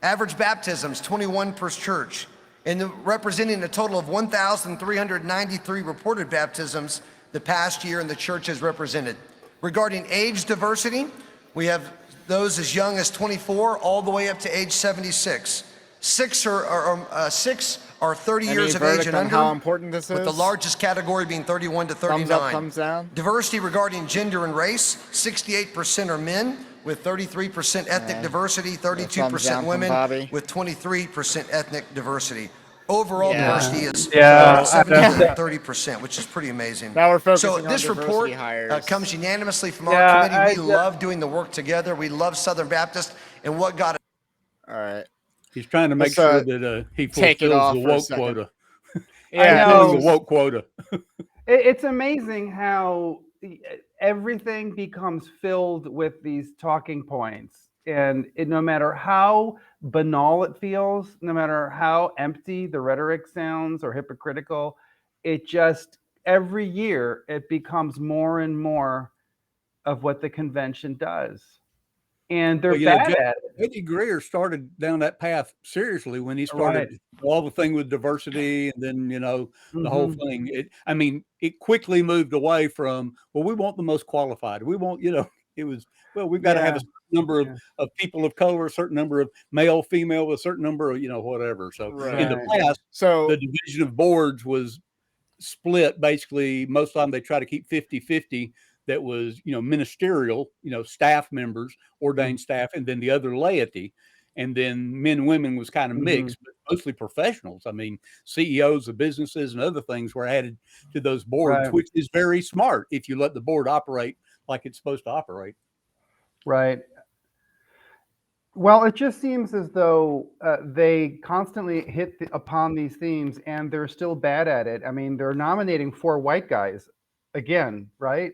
Average baptisms, 21 per church. And representing a total of 1,393 reported baptisms the past year in the church has represented. Regarding age diversity, we have those as young as 24 all the way up to age 76. Six are 30 years of age and under. How important this is? With the largest category being 31 to 39. Thumbs up, thumbs down. Diversity regarding gender and race, 68% are men with 33% ethnic diversity, 32% women with 23% ethnic diversity. Overall diversity is 30%, which is pretty amazing. Now we're focusing so on this report hires. comes unanimously from our committee. We love doing the work together. We love Southern Baptist and what God. All right. He's trying to make sure that he fulfills the woke quota. I know. The woke quota. It's amazing how everything becomes filled with these talking points. And no matter how banal it feels, no matter how empty the rhetoric sounds or hypocritical, it just, every year, it becomes more and more of what the convention does. And they're bad at it. Eddie Greer started down that path seriously when he started all the thing with diversity, and then the whole thing. It quickly moved away from, well, we want the most qualified. We want, it was, well, we've got to have a certain number of people of color, a certain number of male, female, a certain number of whatever. So in the past, the division of boards was split. Basically, most of the time they try to keep 50-50. That was, ministerial, staff members, ordained staff, and then the other laity. And then men and women was kind of mixed, but mostly professionals. I mean, CEOs of businesses and other things were added to those boards, which is very smart if you let the board operate like it's supposed to operate. Right. Well, it just seems as though they constantly hit upon these themes and they're still bad at it. I mean, they're nominating 4 white guys. Again, right?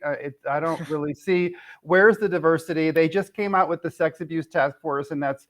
I don't really see where's the diversity. They just came out with the sex abuse task force, and that's,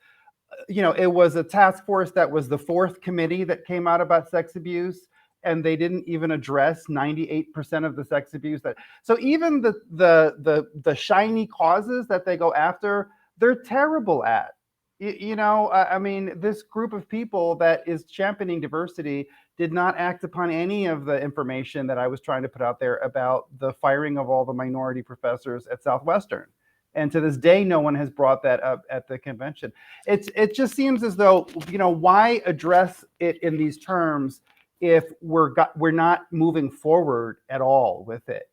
it was a task force that was the 4th committee that came out about sex abuse, and they didn't even address 98% of the sex abuse. So even the shiny causes that they go after, they're terrible at. This group of people that is championing diversity did not act upon any of the information that I was trying to put out there about the firing of all the minority professors at Southwestern. And to this day, no one has brought that up at the convention. It just seems as though, why address it in these terms if we're not moving forward at all with it,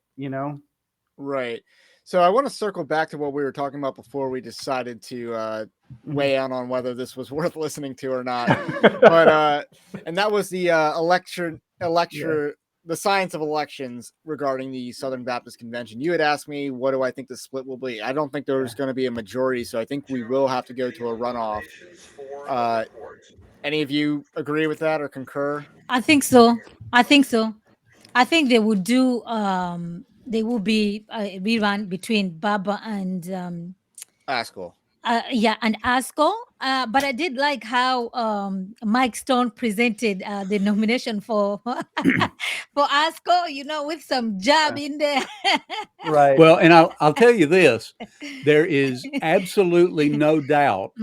Right. So I want to circle back to what we were talking about before we decided to weigh in on whether this was worth listening to or not. But and that was the the science of elections regarding the Southern Baptist Convention. You had asked me, what do I think the split will be? I don't think there's going to be a majority, so I think we will have to go to a runoff. Any of you agree with that or concur? I think so. I think they would do. They will be a rerun between Baba and Askell. And Askell. But I did like how Mike Stone presented the nomination for Askell, with some jab in there. Right. Well, and I'll tell you this, there is absolutely no doubt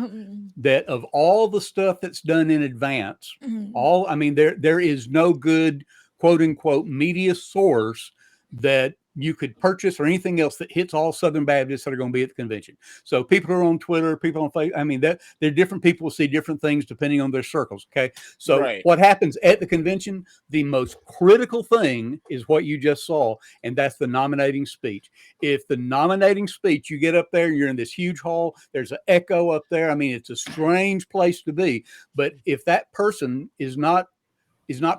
that of all the stuff that's done in advance, there is no good quote unquote media source that you could purchase or anything else that hits all Southern Baptists that are going to be at the convention. So people are on Twitter, people on Facebook. They're different people see different things depending on their circles. Okay. So what happens at the convention, the most critical thing is what you just saw. And that's the nominating speech. If the nominating speech, you get up there, you're in this huge hall, there's an echo up there. It's a strange place to be, but if that person is not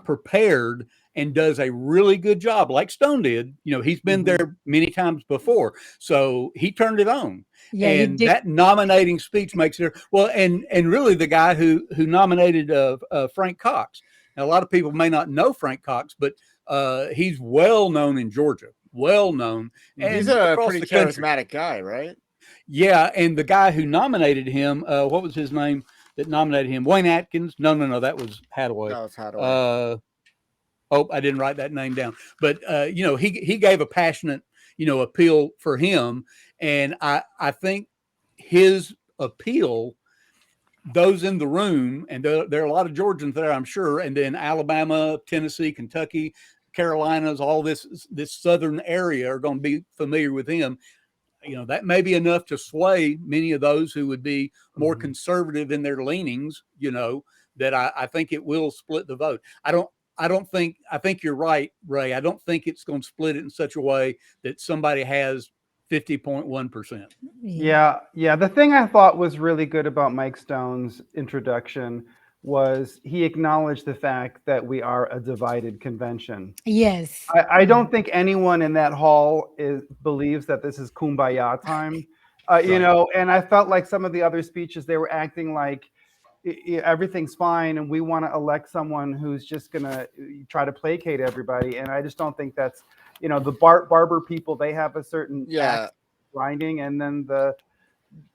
prepared and does a really good job like Stone did, he's been there many times before. So he turned it on. Yeah, and that nominating speech makes it well, and really the guy who nominated Frank Cox. Now, a lot of people may not know Frank Cox, but he's well known in Georgia. Well known. And he's a pretty charismatic guy, right? Yeah, and the guy who nominated him, what was his name that nominated him? Wayne Atkins? No, that was Hadaway. No, it's Hadaway. I didn't write that name down. But, he gave a passionate, appeal for him. And I think his appeal those in the room, and there are a lot of Georgians there, I'm sure, and then Alabama, Tennessee, Kentucky, Carolinas, all this southern area are going to be familiar with him. That may be enough to sway many of those who would be more conservative in their leanings, that I think it will split the vote. I think you're right, Ray. I don't think it's going to split it in such a way that somebody has 50.1%. Yeah. The thing I thought was really good about Mike Stone's introduction was he acknowledged the fact that we are a divided convention. Yes. I don't think anyone in that hall believes that this is kumbaya time, and I felt like some of the other speeches, they were acting like everything's fine and we want to elect someone who's just going to try to placate everybody. And I just don't think that's, the Barber people, they have a certain axe grinding, and then the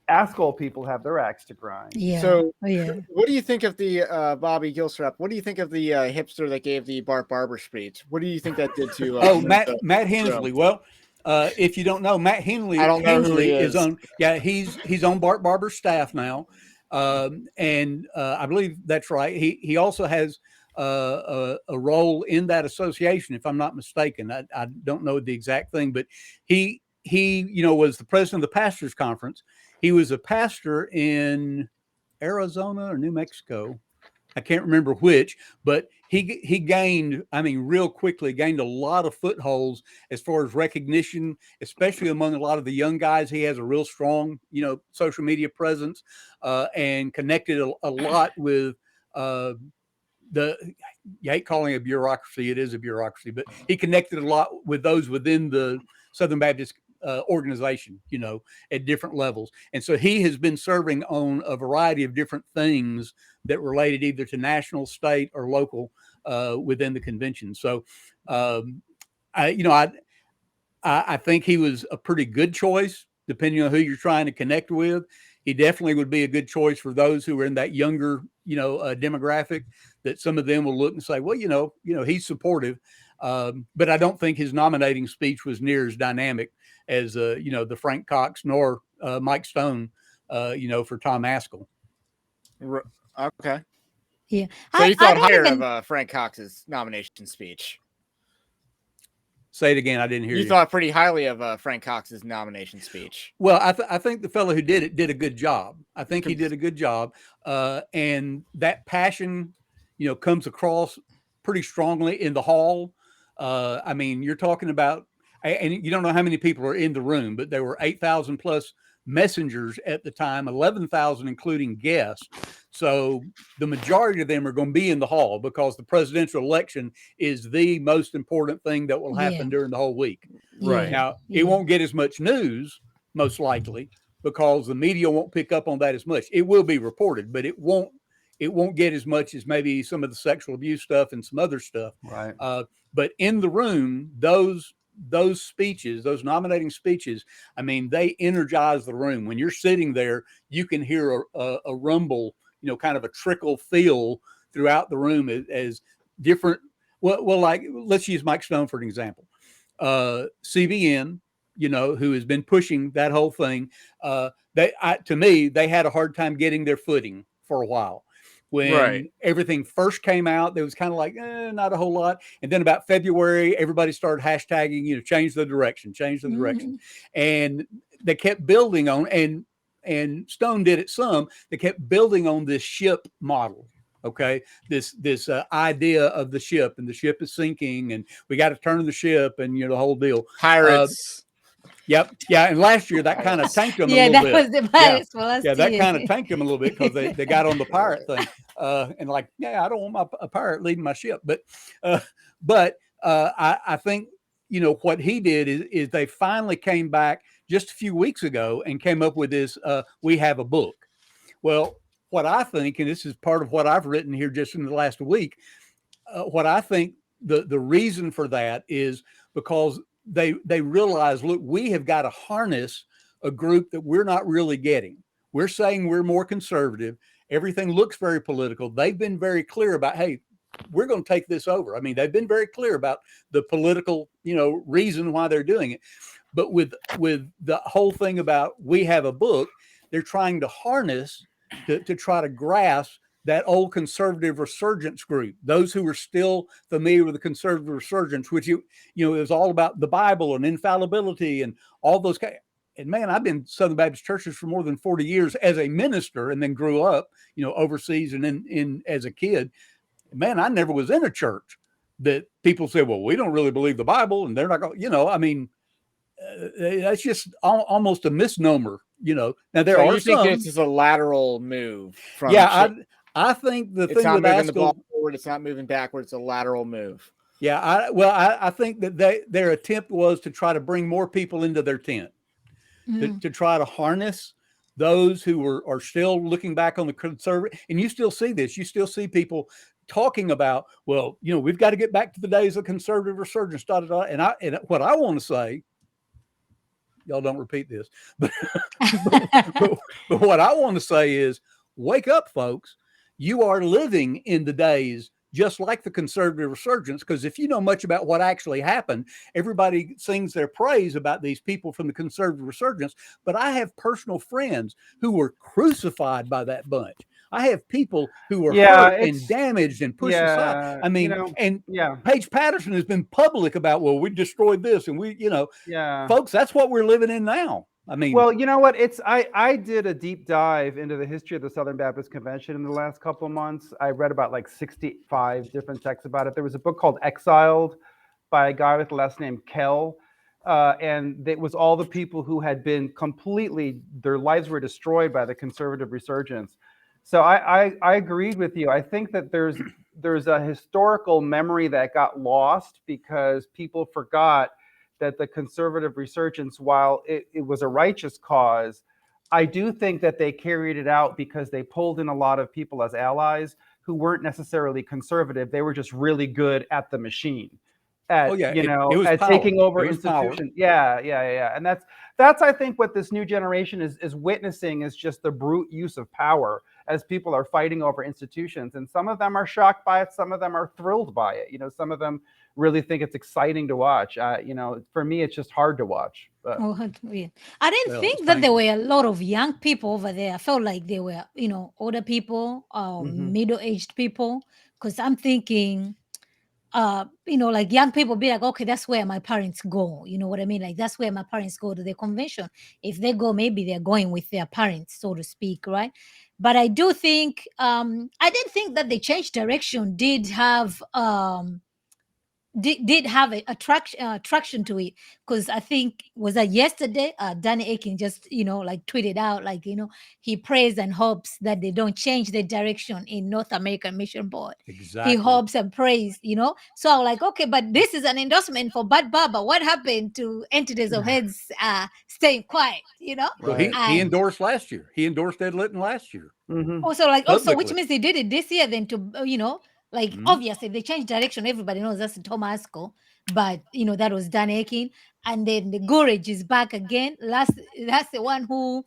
Askell people have their axe to grind. Yeah. So what do you think of the Bobby Gilstrap? What do you think of the hipster that gave the Bart Barber speech? What do you think that did to Matt Hensley? Well, if you don't know, Matt Hensley, I don't know who he is. on he's on Bart Barber's staff now. And I believe that's right. He also has a role in that association, if I'm not mistaken. I don't know the exact thing, but he was the president of the pastors conference. He was a pastor in Arizona or New Mexico. I can't remember which, but he gained, real quickly gained a lot of footholds as far as recognition, especially among a lot of the young guys. He has a real strong, social media presence, and connected a lot with you hate calling it a bureaucracy. It is a bureaucracy, but he connected a lot with those within the Southern Baptist organization, at different levels. And so he has been serving on a variety of different things that related either to national, state, or local within the convention. So, I think he was a pretty good choice, depending on who you're trying to connect with. He definitely would be a good choice for those who are in that younger, demographic, that some of them will look and say, well, he's supportive. But I don't think his nominating speech was near as dynamic as, the Frank Cox nor Mike Stone, for Tom Askell. Okay. Yeah. So you thought higher of Frank Cox's nomination speech? Say it again. I didn't hear you. You thought pretty highly of Frank Cox's nomination speech. Well, I think the fellow who did it did a good job. I think he did a good job. And that passion, comes across pretty strongly in the hall. You're talking about, and you don't know how many people are in the room, but there were 8,000 plus messengers at the time, 11,000 including guests. So the majority of them are going to be in the hall because the presidential election is the most important thing that will happen during the whole week. Right. Now, it won't get as much news, most likely, because the media won't pick up on that as much. It will be reported, but it won't get as much as maybe some of the sexual abuse stuff and some other stuff. Right. But in the room, those speeches, those nominating speeches, they energize the room. When you're sitting there, you can hear a rumble, kind of a trickle feel throughout the room as different. Well, like, let's use Mike Stone for an example. CBN, who has been pushing that whole thing. To me, they had a hard time getting their footing for a while. When everything first came out, there was kind of like, not a whole lot. And then about February, everybody started hashtagging, change the direction. And they kept building on, and Stone did it some, they kept building on this ship model. Okay. This idea of the ship, and the ship is sinking, and we got to turn the ship, and, the whole deal. Pirates. Yep. Yeah. And last year that kind of tanked them a little bit. Yeah, that was the pirates for us. Yeah, that kind of tanked them a little bit because they got on the pirate thing. And like, I don't want a pirate leading my ship. But I think, what he did is they finally came back just a few weeks ago and came up with this, we have a book. Well, what I think, and this is part of what I've written here just in the last week, what I think the reason for that is because they realize, look, we have got to harness a group that we're not really getting. We're saying we're more conservative. Everything looks very political. They've been very clear about, hey, we're going to take this over. They've been very clear about the political, reason why they're doing it. But with the whole thing about we have a book, they're trying to harness to try to grasp that old conservative resurgence group, those who were still familiar with the conservative resurgence, which it was all about the Bible and infallibility and all those kind. And man, I've been Southern Baptist churches for more than 40 years as a minister, and then grew up, overseas and in as a kid. Man, I never was in a church that people say, well, we don't really believe the Bible, and they're not going. That's just almost a misnomer. Now there so are you some. think this is a lateral move from? I think the it's thing not with moving Askell, the ball forward. It's not moving backwards. It's a lateral move. Yeah, I think that their attempt was to try to bring more people into their tent, to try to harness those who are still looking back on the conservative. And you still see this. You still see people talking about, well, we've got to get back to the days of conservative resurgence. And what I want to say, y'all don't repeat this, but what I want to say is, wake up, folks. You are living in the days just like the conservative resurgence, because if you know much about what actually happened, everybody sings their praise about these people from the conservative resurgence. But I have personal friends who were crucified by that bunch. I have people who were hurt and damaged and pushed aside. I mean, Paige Patterson has been public about, well, we destroyed this, and folks, that's what we're living in now. I mean, well, you know what? I did a deep dive into the history of the Southern Baptist Convention in the last couple of months. I read about like 65 different texts about it. There was a book called Exiled by a guy with the last name Kell. And it was all the people who had been their lives were destroyed by the conservative resurgence. So I agreed with you. I think that there's a historical memory that got lost because people forgot that the conservative resurgence, while it was a righteous cause, I do think that they carried it out because they pulled in a lot of people as allies who weren't necessarily conservative. They were just really good at the machine, at taking over institutions. Yeah. And that's I think what this new generation is witnessing is just the brute use of power as people are fighting over institutions. And some of them are shocked by it. Some of them are thrilled by it. Some of them really think it's exciting to watch. For me, it's just hard to watch. But. I didn't think that there were a lot of young people over there. I felt like they were, older people, middle-aged people. Because I'm thinking, like young people be like, okay, that's where my parents go. You know what I mean? Like that's where my parents go to the convention. If they go, maybe they're going with their parents, so to speak, right? But I do think, I did think that the change direction did have attraction to it, because I think was that yesterday Danny Aiken just tweeted out he prays and hopes that they don't change the direction in North American Mission Board. Exactly. He hopes and prays, so I'm like, okay, but this is an endorsement for Bad Baba. What happened to entities of heads staying quiet? Well, he endorsed last year. He endorsed Ed Litton last year. Also, which means they did it this year then to obviously they changed direction. Everybody knows that's Tom Askell, but that was Dan Aiken, and then the Gorage is back again. That's the one who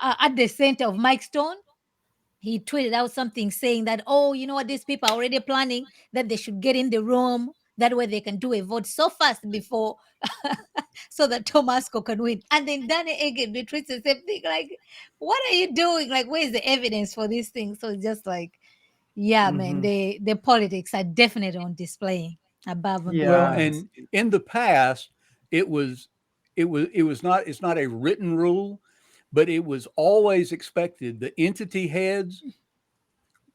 at the center of Mike Stone. He tweeted out something saying that, oh, you know what, these people are already planning that they should get in the room. That way they can do a vote so fast before so that Tom Askell can win. And then Danny Aiken retweets the same thing. Like, what are you doing? Like, where's the evidence for these things? So it's just like, yeah, man, the politics are definitely on display above and below. Well, and in the past, it's not a written rule, but it was always expected the entity heads,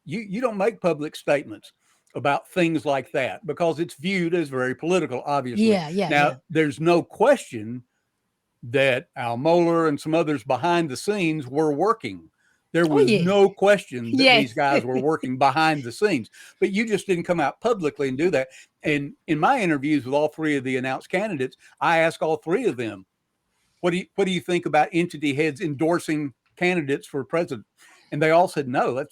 you don't make public statements about things like that because it's viewed as very political, obviously. Now, there's no question that Al Mohler and some others behind the scenes were working. There was no question that these guys were working behind the scenes, but you just didn't come out publicly and do that. And in my interviews with all three of the announced candidates, I asked all three of them, what do you think about entity heads endorsing candidates for president? And they all said, no,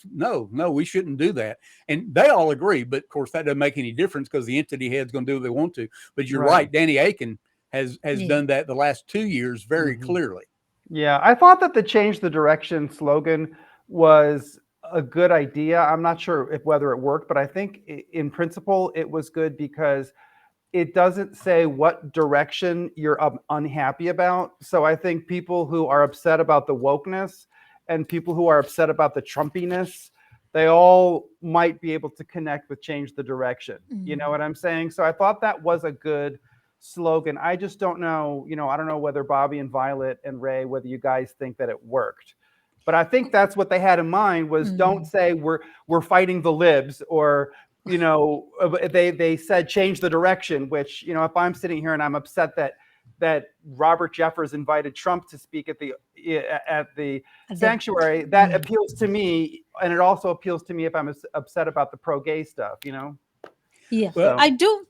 we shouldn't do that. And they all agree, but of course that doesn't make any difference because the entity head's going to do what they want to. But you're right. Danny Aiken has done that the last 2 years very clearly. Yeah, I thought that the change the direction slogan was a good idea. I'm not sure whether it worked, but I think in principle it was good because it doesn't say what direction you're unhappy about. So I think people who are upset about the wokeness and people who are upset about the Trumpiness, they all might be able to connect with Change the Direction. You know what I'm saying? So I thought that was a good slogan. I just don't know, I don't know whether Bobby and Violet and Ray, whether you guys think that it worked. But I think that's what they had in mind was don't say we're fighting the libs, or they said change the direction, which, if I'm sitting here and I'm upset that Robert Jeffers invited Trump to speak at the sanctuary, that appeals to me, and it also appeals to me if I'm upset about the pro-gay stuff, Yeah, So- I do.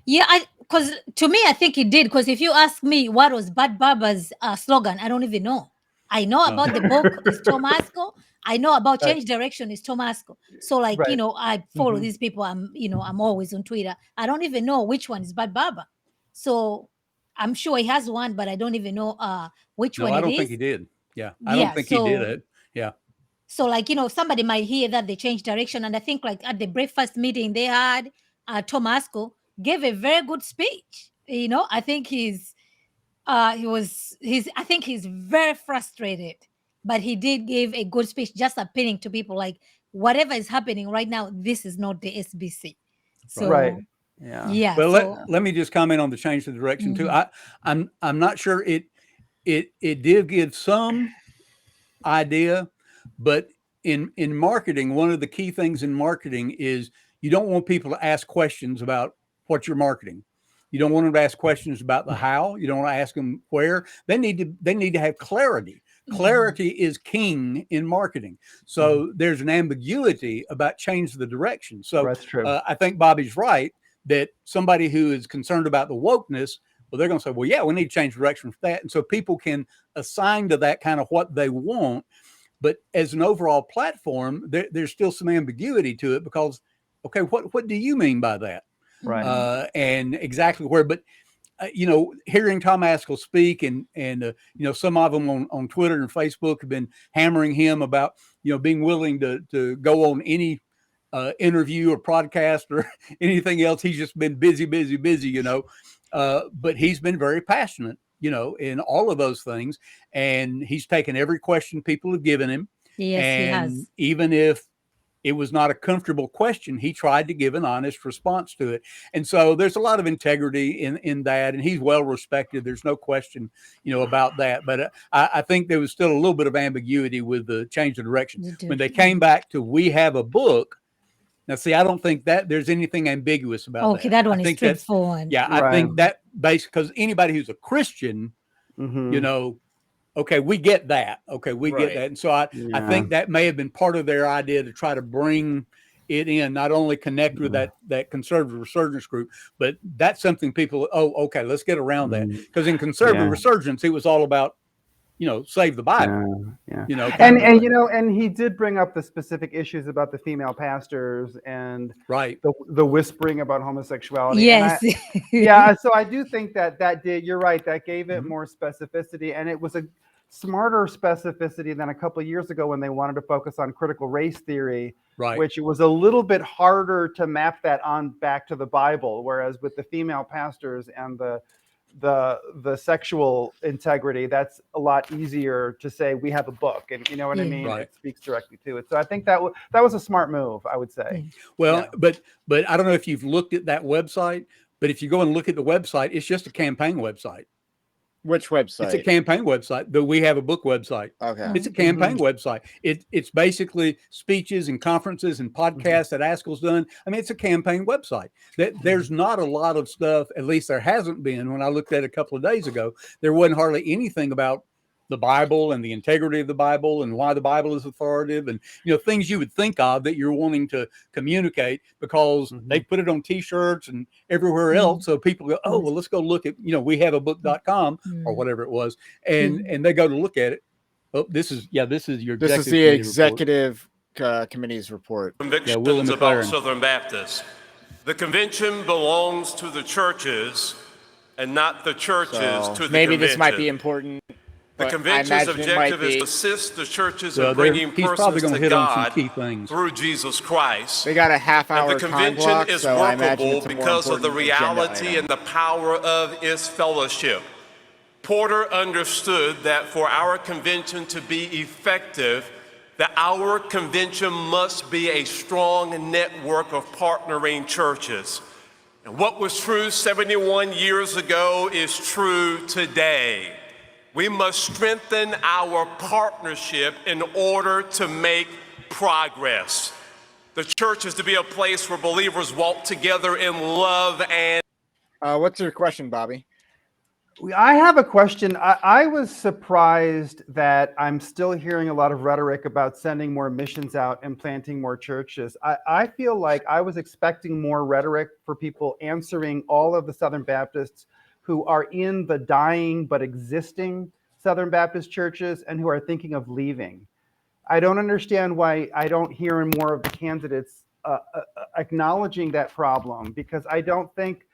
Yeah, because to me, I think it did. Because if you ask me what was Bad Barber's slogan, I don't even know. I know about the book is Tomasco. I know about Change Direction is Tomasco. So like, I follow these people. I'm always on Twitter. I don't even know which one is Bad Barber. So I'm sure he has one, but I don't even know which one it is. I don't think he did. Yeah, I don't think he did it. Yeah. So like, somebody might hear that they changed direction. And I think like at the breakfast meeting they had, Tomasco gave a very good speech. I think I think he's very frustrated, but he did give a good speech, just appealing to people like whatever is happening right now, this is not the SBC. So right. Yeah. Well, let me just comment on the change the direction too. I'm not sure it did give some idea, but in marketing, one of the key things in marketing is you don't want people to ask questions about what you're marketing. You don't want them to ask questions about the how. You don't want to ask them where. They need to have clarity. Clarity is king in marketing. So there's an ambiguity about change the direction. So that's true. I think Bobby's right that somebody who is concerned about the wokeness, well, they're going to say, well, yeah, we need to change direction for that. And so people can assign to that kind of what they want. But as an overall platform, there's still some ambiguity to it because, okay, what do you mean by that? Right. And exactly where, but hearing Tom Askell speak and some of them on Twitter and Facebook have been hammering him about, being willing to go on any interview or podcast or anything else. He's just been busy, but he's been very passionate, in all of those things. And he's taken every question people have given him. Yes, and he has. Even if it was not a comfortable question, he tried to give an honest response to it. And so there's a lot of integrity in that, and he's well respected. There's no question, about that. But I think there was still a little bit of ambiguity with the change of direction. When they came back to we have a book. Now, see, I don't think that there's anything ambiguous about that. Okay, that one is straightforward. Yeah, I think that basically, because anybody who's a Christian, okay, we get that. Okay, we get that. And so I think that may have been part of their idea to try to bring it in, not only connect with that conservative resurgence group, but that's something people, okay, let's get around that. Because in conservative resurgence, it was all about, save the Bible. And he did bring up the specific issues about the female pastors and the whispering about homosexuality. Yes. So I do think that did, you're right, that gave it more specificity, and it was a smarter specificity than a couple of years ago when they wanted to focus on critical race theory, which it was a little bit harder to map that on back to the Bible, whereas with the female pastors and the sexual integrity, that's a lot easier to say we have a book, and you know what I mean. It speaks directly to it. So I think that was a smart move, I would say. Well, but I don't know if you've looked at that website, but if you go and look at the website, it's just a campaign website. Which website? It's a campaign website. The We Have a Book website. Okay. It's a campaign website. It's basically speeches and conferences and podcasts that Askell's done. I mean, it's a campaign website. There's not a lot of stuff, at least there hasn't been. When I looked at it a couple of days ago, there wasn't hardly anything about the Bible and the integrity of the Bible and why the Bible is authoritative and, things you would think of that you're wanting to communicate, because they put it on t-shirts and everywhere else. So people go, oh, well, let's go look at, wehaveabook.com or whatever it was. And they go to look at it. Oh, this is the executive committee's report. Convictions about Southern Baptists. The convention belongs to the churches and not the churches to the convention. Maybe this might be important. The convention's objective is to assist the churches in bringing persons to God through Jesus Christ. They got a half-hour and the convention is workable because of the reality and the power of its fellowship. Porter understood that for our convention to be effective, that our convention must be a strong network of partnering churches. And what was true 71 years ago is true today. We must strengthen our partnership in order to make progress. The church is to be a place where believers walk together in love and... What's your question, Bobby? I have a question. I was surprised that I'm still hearing a lot of rhetoric about sending more missions out and planting more churches. I feel like I was expecting more rhetoric for people answering all of the Southern Baptists who are in the dying but existing Southern Baptist churches and who are thinking of leaving. I don't understand why I don't hear more of the candidates acknowledging that problem, because I don't think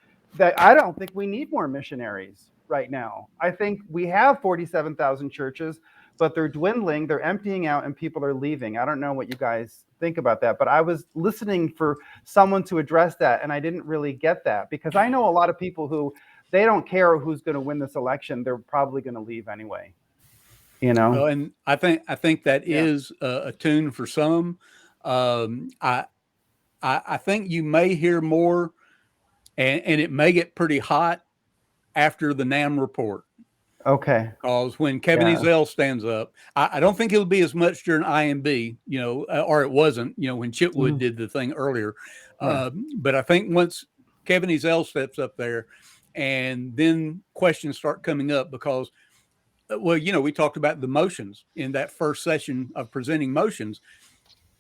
we need more missionaries right now. I think we have 47,000 churches, but they're dwindling, they're emptying out, and people are leaving. I don't know what you guys think about that, but I was listening for someone to address that, and I didn't really get that, because I know a lot of people who, they don't care who's going to win this election. They're probably going to leave anyway. You know? Well, and I think that is a tune for some. I think you may hear more, and it may get pretty hot after the NAM report. Okay. Because when Kevin Ezell stands up, I don't think it'll be as much during IMB, or it wasn't, when Chitwood did the thing earlier. But I think once Kevin Ezell steps up there, and then questions start coming up, because, well, we talked about the motions in that first session of presenting motions.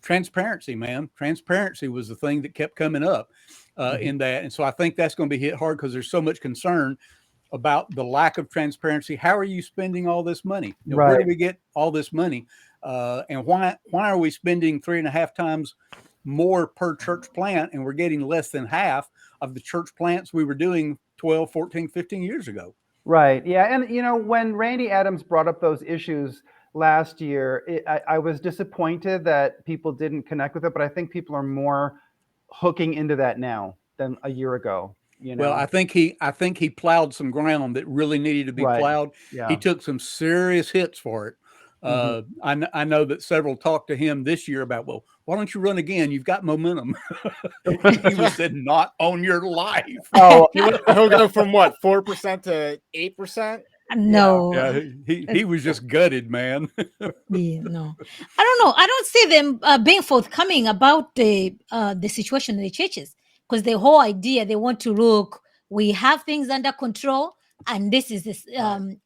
Transparency, man. Transparency was the thing that kept coming up in that. And so I think that's going to be hit hard, because there's so much concern about the lack of transparency. How are you spending all this money? Where do we get all this money? And why are we spending 3.5 times more per church plant, and we're getting less than half of the church plants we were doing 12, 14, 15 years ago? Right. Yeah. And, when Randy Adams brought up those issues last year, I was disappointed that people didn't connect with it, but I think people are more hooking into that now than a year ago. Well, I think he plowed some ground that really needed to be plowed. Yeah. He took some serious hits for it. I know that several talked to him this year about, well, why don't you run again? You've got momentum. He was said, not on your life. Oh, he'll go from what, 4% to 8%? No. Yeah, he was just gutted, man. No. I don't know. I don't see them being forthcoming about the situation in the churches, because the whole idea, they want to look, we have things under control, and this is this,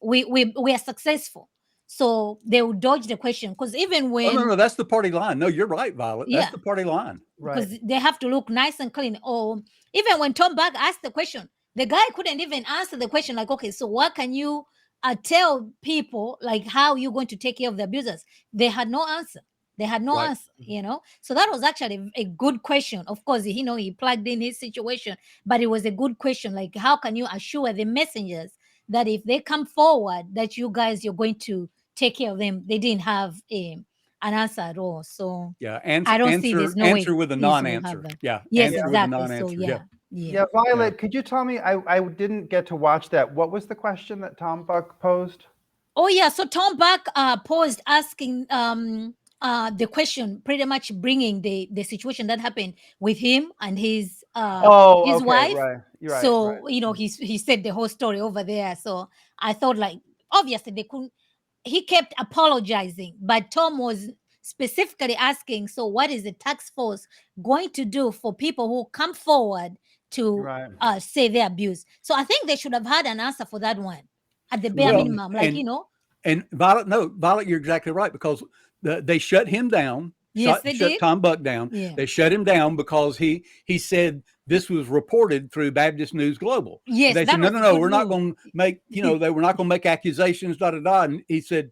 we are successful. So they will dodge the question, because even when... no, that's the party line. No, you're right, Violet. That's the party line. Because they have to look nice and clean. Or even when Tom Bach asked the question, the guy couldn't even answer the question, like, okay, so what can you tell people, like, how you're going to take care of the abusers? They had no answer. They had no answer, So that was actually a good question. Of course, he plugged in his situation, but it was a good question. Like, how can you assure the messengers that if they come forward, that you're going to take care of them? They didn't have an answer at all. So I don't see there's no answer way with a non-answer. Yes, answer exactly. with a non-answer. So, Yeah, Violet, could you tell me? I didn't get to watch that. What was the question that Tom Buck posed? Oh yeah, so Tom Buck posed asking the question, pretty much bringing the situation that happened with him and his wife. Right. So he said the whole story over there. So I thought, like, obviously they couldn't. He kept apologizing, but Tom was specifically asking, so what is the task force going to do for people who come forward to say their abuse? So I think they should have had an answer for that one at the bare minimum, And Violet, you're exactly right, because they shut him down. Yes, shut Tom Buck down. Yeah. They shut him down because he said this was reported through Baptist News Global. Yes, they said, no, we're not going to make, they were not going to make accusations, And he said,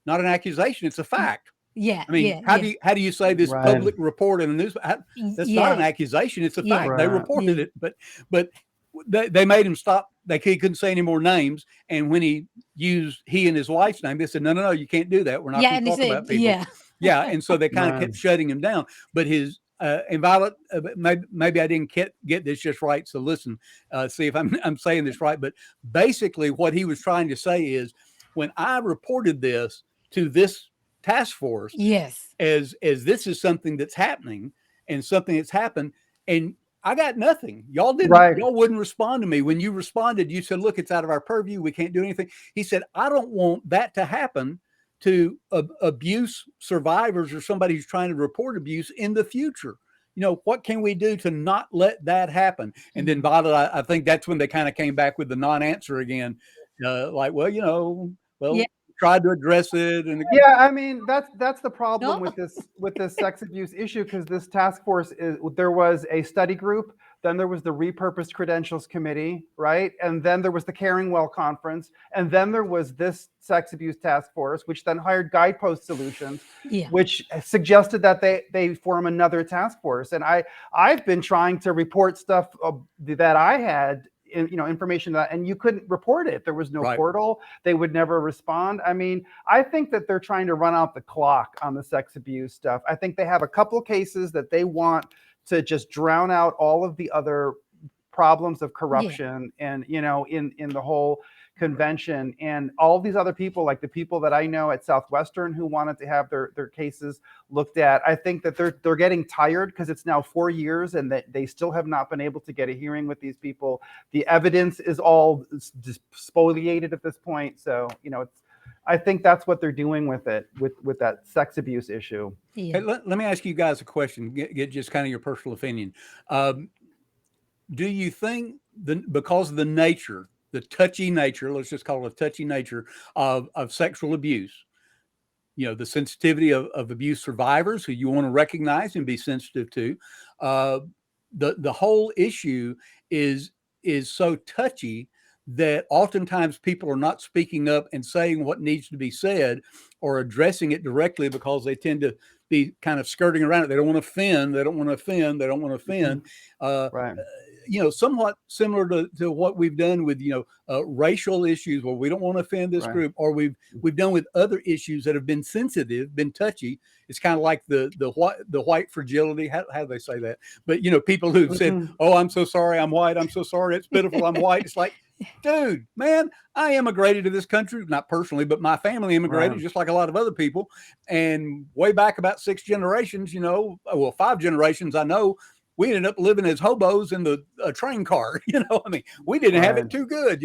not an accusation, it's a fact. Yeah. I mean, how do you say this public report in the news? That's not an accusation, it's a fact. They reported it, but they made him stop. He couldn't say any more names. And when he used he and his wife's name, they said, no, you can't do that. We're not going to talk about people. Yeah. And so they kind of kept shutting him down. But and Violet, maybe I didn't get this just right. So listen, see if I'm saying this right. But basically, what he was trying to say is, when I reported this to this task force, yes, as this is something that's happening and something that's happened, and I got nothing. Y'all wouldn't respond to me. When you responded, you said, "Look, it's out of our purview. We can't do anything." He said, "I don't want that to happen to abuse survivors or somebody who's trying to report abuse in the future. You know, what can we do to not let that happen?" And then Violet, I think that's when they kind of came back with the non-answer again. Like, well, Yeah. tried to address it. And yeah, I mean, that's the problem with this sex abuse issue, because this task force there was a study group, then there was the repurposed credentials committee, right? And then there was the Caring Well conference, and then there was this sex abuse task force, which then hired Guidepost Solutions, which suggested that they form another task force. And I've been trying to report stuff that I had, information that, and you couldn't report it. There was no portal. They would never respond. I mean, I think that they're trying to run out the clock on the sex abuse stuff. I think they have a couple cases that they want to just drown out all of the other problems of corruption and, in the whole convention, and all these other people, like the people that I know at Southwestern who wanted to have their cases looked at. I think that they're getting tired because it's now 4 years and that they still have not been able to get a hearing with these people. The evidence is all spoliated at this point. So, I think that's what they're doing with it, with that sex abuse issue. Hey, let me ask you guys a question, get just kind of your personal opinion. Do you think because of the nature, the touchy nature, let's just call it a touchy nature of sexual abuse, the sensitivity of abuse survivors who you want to recognize and be sensitive to, the whole issue is so touchy that oftentimes people are not speaking up and saying what needs to be said or addressing it directly because they tend to be kind of skirting around it. They don't want to offend. They don't want to offend. They don't want to offend. Right. Somewhat similar to what we've done with, racial issues where we don't want to offend this group, or we've done with other issues that have been sensitive, been touchy. It's kind of like the white fragility. How do they say that? But, people who've said, "Oh, I'm so sorry, I'm white. I'm so sorry. It's pitiful. I'm white." It's like, dude, man, I immigrated to this country, not personally, but my family immigrated just like a lot of other people. And way back about 6 generations, 5 generations, I know, we ended up living as hobos in the train car. We didn't have it too good,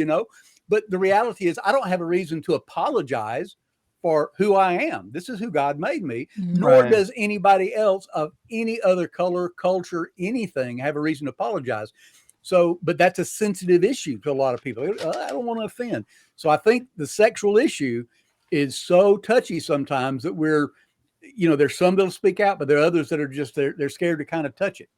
But the reality is I don't have a reason to apologize for who I am. This is who God made me, nor does anybody else of any other color, culture, anything have a reason to apologize. So, but that's a sensitive issue to a lot of people. I don't want to offend. So I think the sexual issue is so touchy sometimes that there's some that'll speak out, but there are others that are just, they're scared to kind of touch it.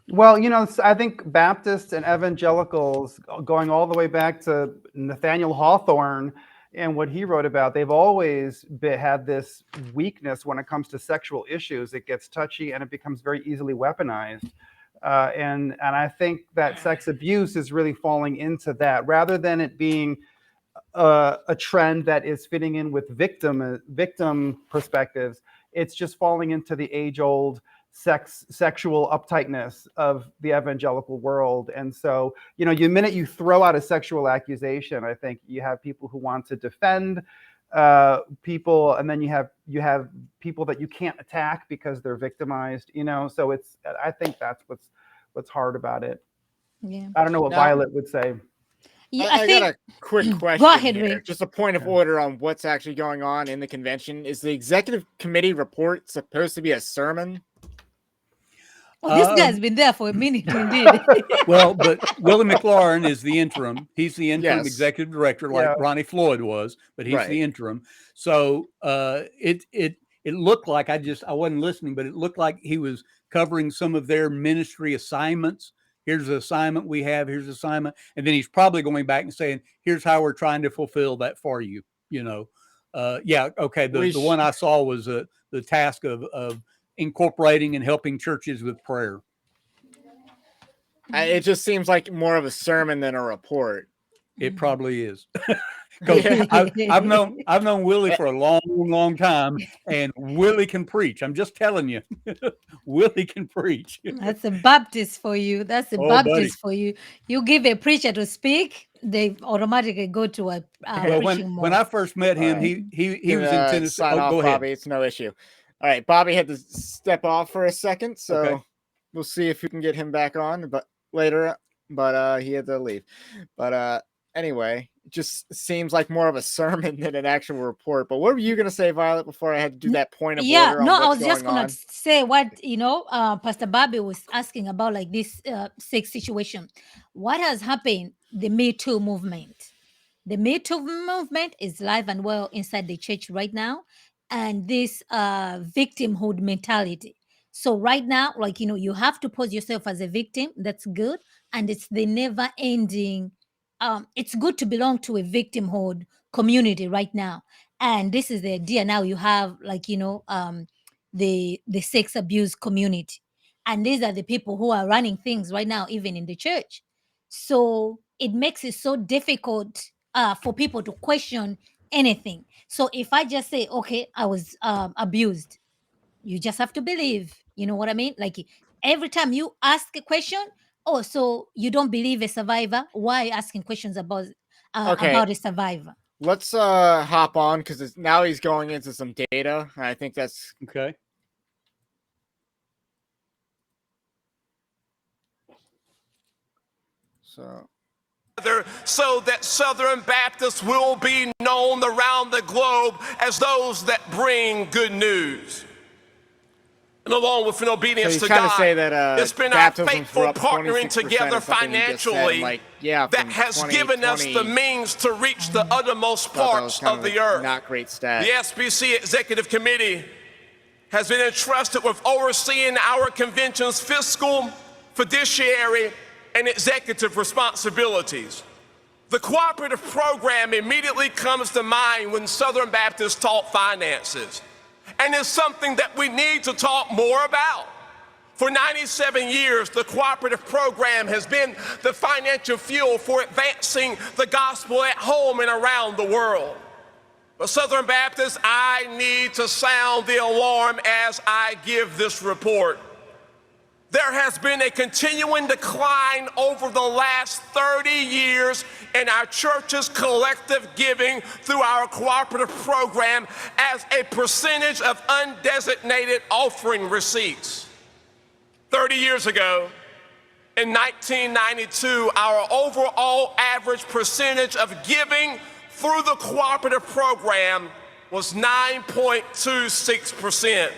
Well, I think Baptists and evangelicals, going all the way back to Nathaniel Hawthorne and what he wrote about, they've always had this weakness when it comes to sexual issues. It gets touchy and it becomes very easily weaponized. And I think that sex abuse is really falling into that, rather than it being a trend that is fitting in with victim perspectives. It's just falling into the age-old sexual uptightness of the evangelical world. And so, the minute you throw out a sexual accusation, I think you have people who want to defend people, and then you have people that you can't attack because they're victimized. So I think that's what's hard about it. Yeah. I don't know what Violet would say. Yeah, I got a quick question. Go ahead, here. Rick. Just a point of order on what's actually going on in the convention. Is the executive committee report supposed to be a sermon? This guy's been there for a minute, indeed. Well, but Willie McLaurin is the interim. He's the interim executive director, like Ronnie Floyd was, but he's the interim. So it looked like, I wasn't listening, but it looked like he was covering some of their ministry assignments. Here's the assignment we have. Here's the assignment, and then he's probably going back and saying, "Here's how we're trying to fulfill that for you." Okay. The one I saw was the task of incorporating and helping churches with prayer. It just seems like more of a sermon than a report. It probably is. Because I've known Willie for a long time, and Willie can preach. I'm just telling you, Willie can preach. That's a Baptist for you. That's a Oh, buddy. Baptist for you. You give a preacher to speak, they automatically go to a Well, preaching mode. when I first met him, he was in Tennessee. Sign off, go ahead. Bobby. It's no issue. All right, Bobby had to step off for a second, so Okay. we'll see if we can get him back on, but later. But he had to leave. But anyway, it just seems like more of a sermon than an actual report. But what were you going to say, Violet, before I had to do that point of order on no, I what's was just going gonna on? say what Pastor Bobby was asking about, like this sex situation. What has happened? The Me Too movement. The Me Too movement is live and well inside the church right now, and this victimhood mentality. So right now, like you have to pose yourself as a victim. That's good, and it's the never-ending. It's good to belong to a victimhood community right now, and this is the idea. Now you have like the sex abuse community, and these are the people who are running things right now, even in the church. So it makes it so difficult for people to question anything. So if I just say, okay, I was abused, you just have to believe. You know what I mean? Like every time you ask a question, oh, so you don't believe a survivor? Why asking questions about a survivor? Let's hop on because now he's going into some data. I think that's okay. So that Southern Baptists will be known around the globe as those that bring good news. And along with an obedience to God, it's been our faithful partnering together financially that has given us the means to reach the uttermost parts of the earth. Not great stat. The SBC Executive Committee has been entrusted with overseeing our convention's fiscal, fiduciary, and executive responsibilities. The cooperative program immediately comes to mind when Southern Baptists talk finances. And it's something that we need to talk more about. For 97 years, the cooperative program has been the financial fuel for advancing the gospel at home and around the world. But Southern Baptists, I need to sound the alarm as I give this report. There has been a continuing decline over the last 30 years in our church's collective giving through our cooperative program as a percentage of undesignated offering receipts. 30 years ago, in 1992, our overall average percentage of giving through the cooperative program was 9.26%.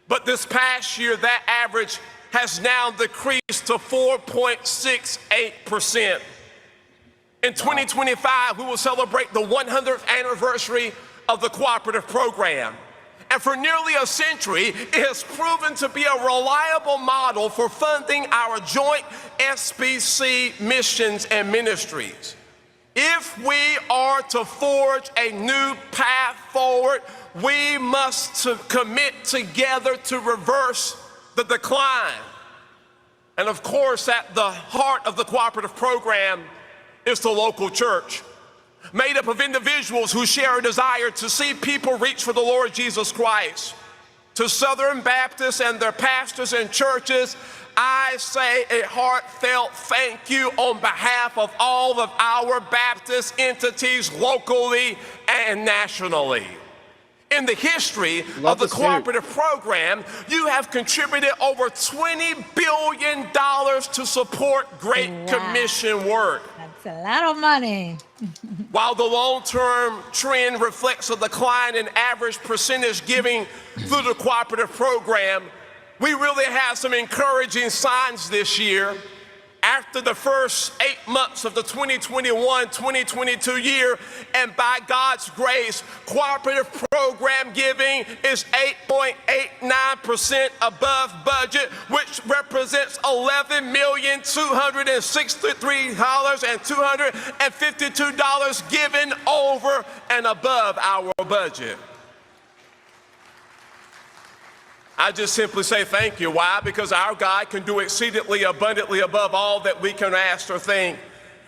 But this past year, that average has now decreased to 4.68%. In 2025, we will celebrate the 100th anniversary of the cooperative program. And for nearly a century, it has proven to be a reliable model for funding our joint SBC missions and ministries. If we are to forge a new path forward, we must commit together to reverse the decline. And of course, at the heart of the cooperative program is the local church, made up of individuals who share a desire to see people reach for the Lord Jesus Christ. To Southern Baptists and their pastors and churches, I say a heartfelt thank you on behalf of all of our Baptist entities locally and nationally. In the history of the cooperative program, you have contributed over $20 billion to support Great Commission work. That's a lot of money. While the long-term trend reflects a decline in average percentage giving through the cooperative program, we really have some encouraging signs this year. After the first 8 months of the 2021-2022 year, and by God's grace, cooperative program giving is 8.89% above budget, which represents $11,263,252 given over and above our budget. I just simply say thank you. Why? Because our God can do exceedingly abundantly above all that we can ask or think.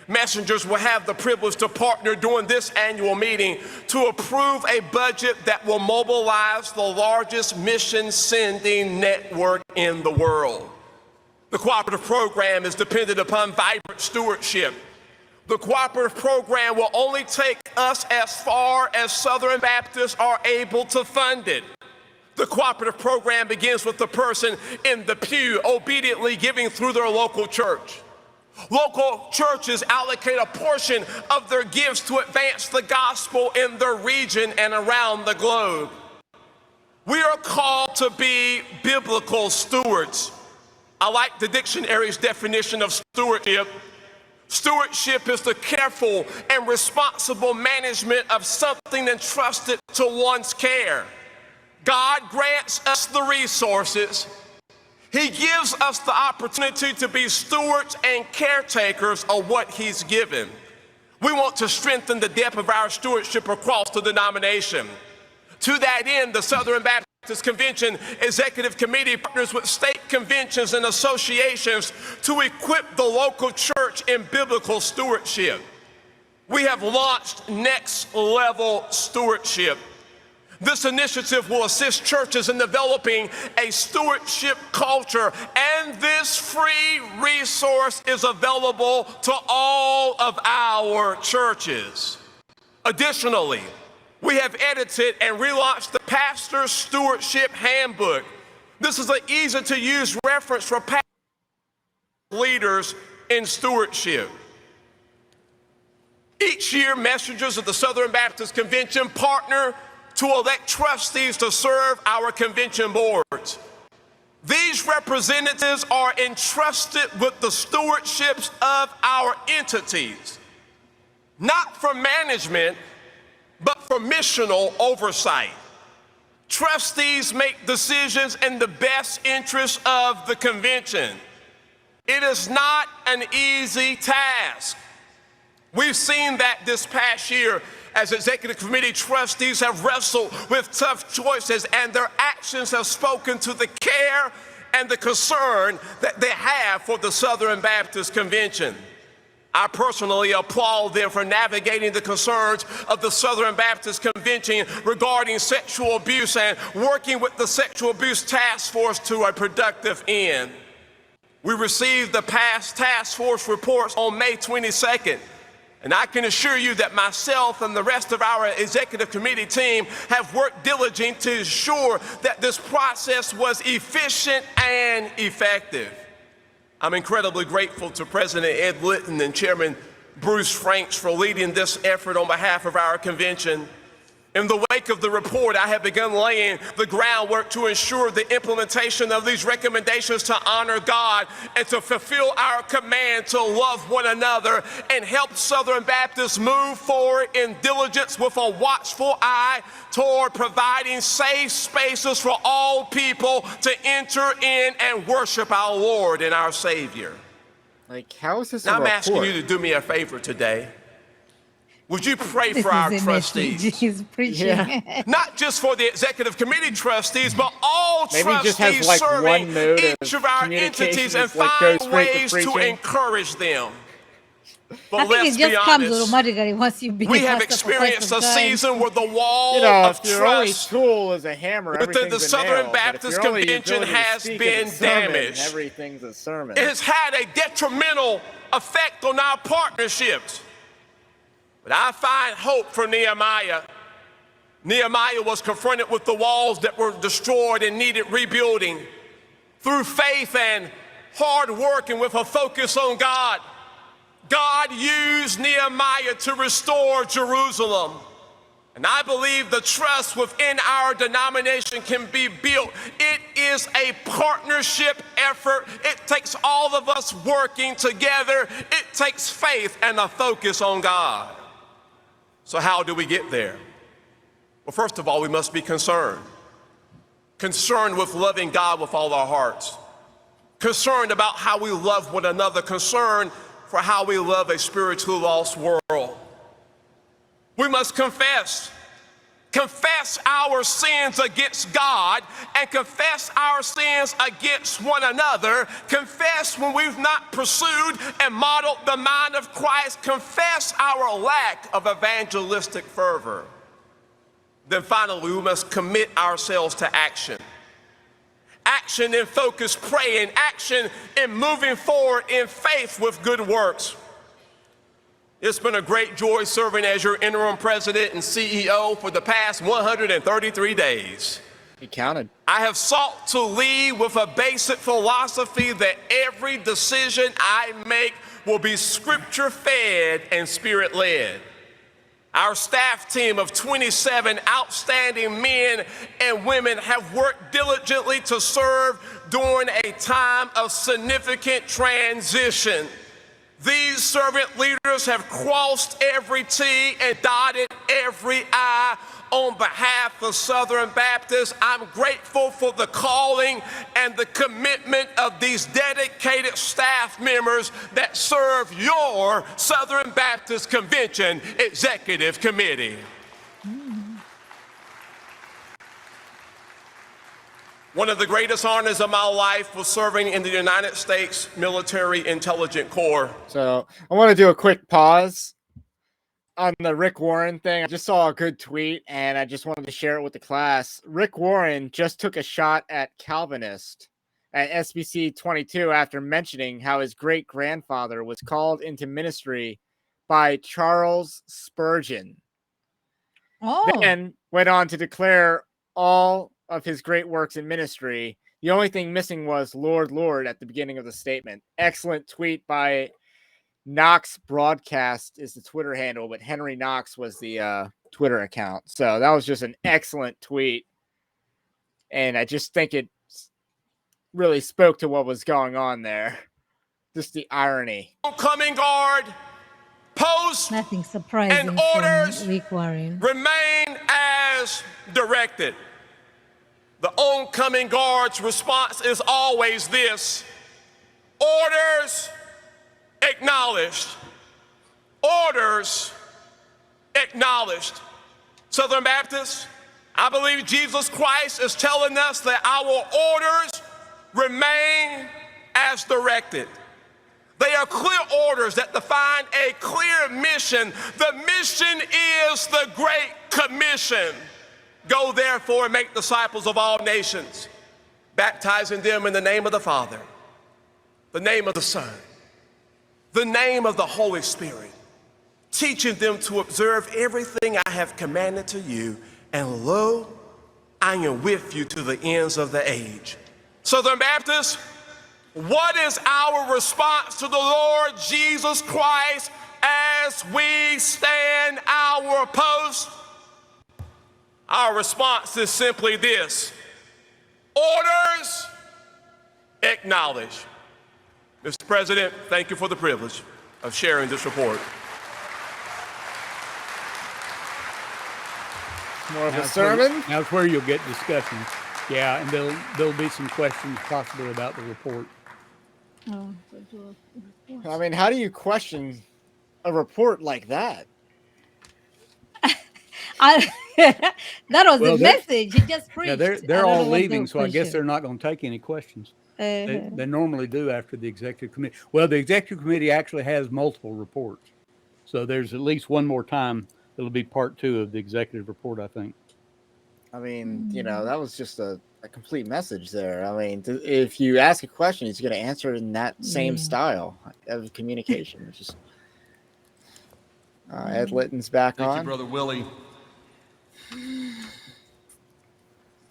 Messengers will have the privilege to partner during this annual meeting to approve a budget that will mobilize the largest mission sending network in the world. The cooperative program is dependent upon vibrant stewardship. The cooperative program will only take us as far as Southern Baptists are able to fund it. The cooperative program begins with the person in the pew obediently giving through their local church. Local churches allocate a portion of their gifts to advance the gospel in their region and around the globe. We are called to be biblical stewards. I like the dictionary's definition of stewardship. Stewardship is the careful and responsible management of something entrusted to one's care. God grants us the resources. He gives us the opportunity to be stewards and caretakers of what He's given. We want to strengthen the depth of our stewardship across the denomination. To that end, the Southern Baptist Convention Executive Committee partners with state conventions and associations to equip the local church in biblical stewardship. We have launched Next Level Stewardship. This initiative will assist churches in developing a stewardship culture, and this free resource is available to all of our churches. Additionally, we have edited and relaunched the Pastor Stewardship Handbook. This is an easy-to-use reference for pastors and leaders in stewardship. Each year, messengers of the Southern Baptist Convention partner to elect trustees to serve our convention boards. These representatives are entrusted with the stewardships of our entities, not for management, but for missional oversight. Trustees make decisions in the best interest of the convention. It is not an easy task. We've seen that this past year as executive committee trustees have wrestled with tough choices, and their actions have spoken to the care and the concern that they have for the Southern Baptist Convention. I personally applaud them for navigating the concerns of the Southern Baptist Convention regarding sexual abuse and working with the Sexual Abuse Task Force to a productive end. We received the past task force reports on May 22nd. And I can assure you that myself and the rest of our executive committee team have worked diligently to ensure that this process was efficient and effective. I'm incredibly grateful to President Ed Litton and Chairman Bruce Franks for leading this effort on behalf of our convention. In the wake of the report, I have begun laying the groundwork to ensure the implementation of these recommendations to honor God and to fulfill our command to love one another and help Southern Baptists move forward in diligence with a watchful eye toward providing safe spaces for all people to enter in and worship our Lord and our Savior. Like, how is this now a report? I'm asking you to do me a favor today. Would you pray for our trustees? He's preaching. Yeah. Not just for the executive committee trustees, but all Maybe he just has, trustees like, serving one mode each of our entities and like, find go straight to ways to preaching. encourage them. But I think let's it just be comes honest, automatically once you begin. we have experienced a season where the wall of if your only trust tool is a hammer, within the everything's a Southern nail. Baptist But if your only Convention ability to has speak been is a sermon, damaged. everything's a sermon. It has had a detrimental effect on our partnerships. But I find hope for Nehemiah. Nehemiah was confronted with the walls that were destroyed and needed rebuilding. Through faith and hard work and with a focus on God, God used Nehemiah to restore Jerusalem. And I believe the trust within our denomination can be built. It is a partnership effort. It takes all of us working together. It takes faith and a focus on God. So how do we get there? Well, first of all, we must be concerned. Concerned with loving God with all our hearts. Concerned about how we love one another. Concerned for how we love a spiritually lost world. We must confess our sins against God and confess our sins against one another. Confess confess when we've not pursued and modeled the mind of Christ, confess our lack of evangelistic fervor. Then finally, we must commit ourselves to action. Action in focused praying, action in moving forward in faith with good works. It's been a great joy serving as your interim president and CEO for the past 133 days. He counted. I have sought to lead with a basic philosophy that every decision I make will be scripture-fed and spirit-led. Our staff team of 27 outstanding men and women have worked diligently to serve during a time of significant transition. These servant leaders have crossed every T and dotted every I. On behalf of Southern Baptists, I'm grateful for the calling and the commitment of these dedicated staff members that serve your Southern Baptist Convention Executive Committee. One of the greatest honors of my life was serving in the United States Military Intelligence Corps. So I want to do a quick pause on the Rick Warren thing. I just saw a good tweet and I just wanted to share it with the class. Rick Warren just took a shot at Calvinist at SBC22 after mentioning how his great-grandfather was called into ministry by Charles Spurgeon. Then went on to declare all of his great works in ministry. The only thing missing was Lord, Lord at the beginning of the statement. Excellent tweet by Knox Broadcast is the Twitter handle, but Henry Knox was the Twitter account. So that was just an excellent tweet. And I just think it really spoke to what was going on there. Just the irony. Coming guard, post, Nothing surprising and orders from Rick Warren. remain as directed. The oncoming guard's response is always this: orders acknowledged. Orders acknowledged. Southern Baptists, I believe Jesus Christ is telling us that our orders remain as directed. They are clear orders that define a clear mission. The mission is the Great Commission. Go therefore and make disciples of all nations, baptizing them in the name of the Father, the name of the Son, the name of the Holy Spirit, teaching them to observe everything I have commanded to you, and lo, I am with you to the ends of the age. Southern Baptists, what is our response to the Lord Jesus Christ as we stand our post? Our response is simply this: orders acknowledged. Mr. President, thank you for the privilege of sharing this report. More of a sermon? That's where you'll get discussion. Yeah, and there'll be some questions possibly about the report. I mean, how do you question a report like that? That was the message. He just preached. Yeah, they're all leaving, so I guess they're not going to take any questions. They normally do after the executive committee. Well, the executive committee actually has multiple reports, so there's at least one more time it'll be part 2 of the executive report, I think. I mean, you know, that was just a complete message there. I mean, if you ask a question, he's going to answer it in that same style of communication. Which is Ed Litton's back on. Thank you, Brother Willie.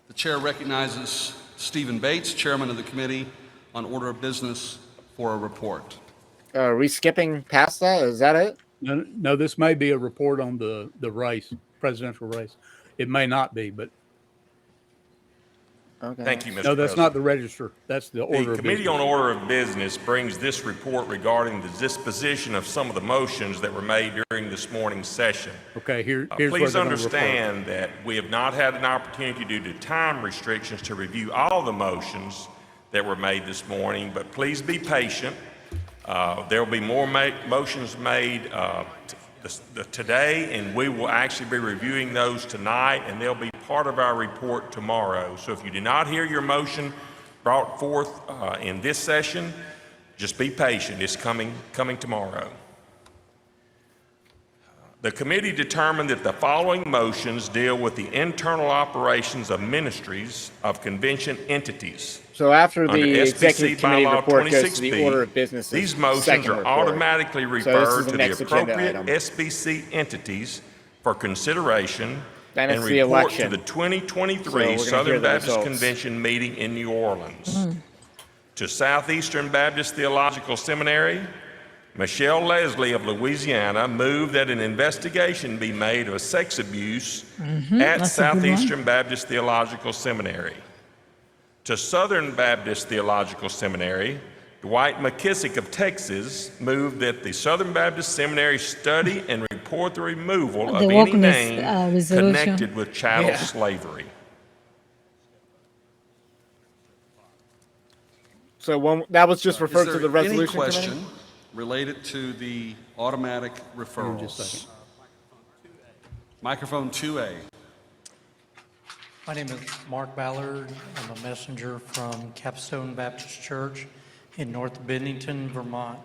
The chair recognizes Stephen Bates, chairman of the committee on order of business, for a report. Are we skipping past that? Is that it? No, this may be a report on the race, presidential race. It may not be, but okay. Thank you, Mr. No, that's President. not the register. That's the order of business. The Committee on Order of Business brings this report regarding the disposition of some of the motions that were made during this morning's session. Okay, here's please understand that we have not had an opportunity due to time restrictions to review all the motions that were made this morning, but please be patient. There will be more motions made today, and we will actually be reviewing those tonight, and they'll be part of our report tomorrow. So if you do not hear your motion brought forth in this session, Just be patient. It's coming tomorrow. The committee determined that the following motions deal with the internal operations of ministries of convention entities. So after Under the SBC executive committee bylaw report goes to 26B, the order of business, these motions are automatically So this referred is the to the next agenda appropriate item. SBC entities for consideration Then and it's the report election. to the 2023 So we're gonna hear Southern the Baptist results. Convention meeting in New Orleans. To Southeastern Baptist Theological Seminary, Michelle Leslie of Louisiana moved that an investigation be made of sex abuse at That's a good one. Southeastern Baptist Theological Seminary. To Southern Baptist Theological Seminary, Dwight McKissick of Texas moved that the Southern Baptist Seminary study and report the removal The of any wokeness, name resolution. connected with chattel Yeah. slavery. So that was just referred Is to there the resolution any committee? question related to the automatic referrals? Just a second. Microphone 2A. My name is Mark Ballard. I'm a messenger from Capstone Baptist Church in North Bennington, Vermont.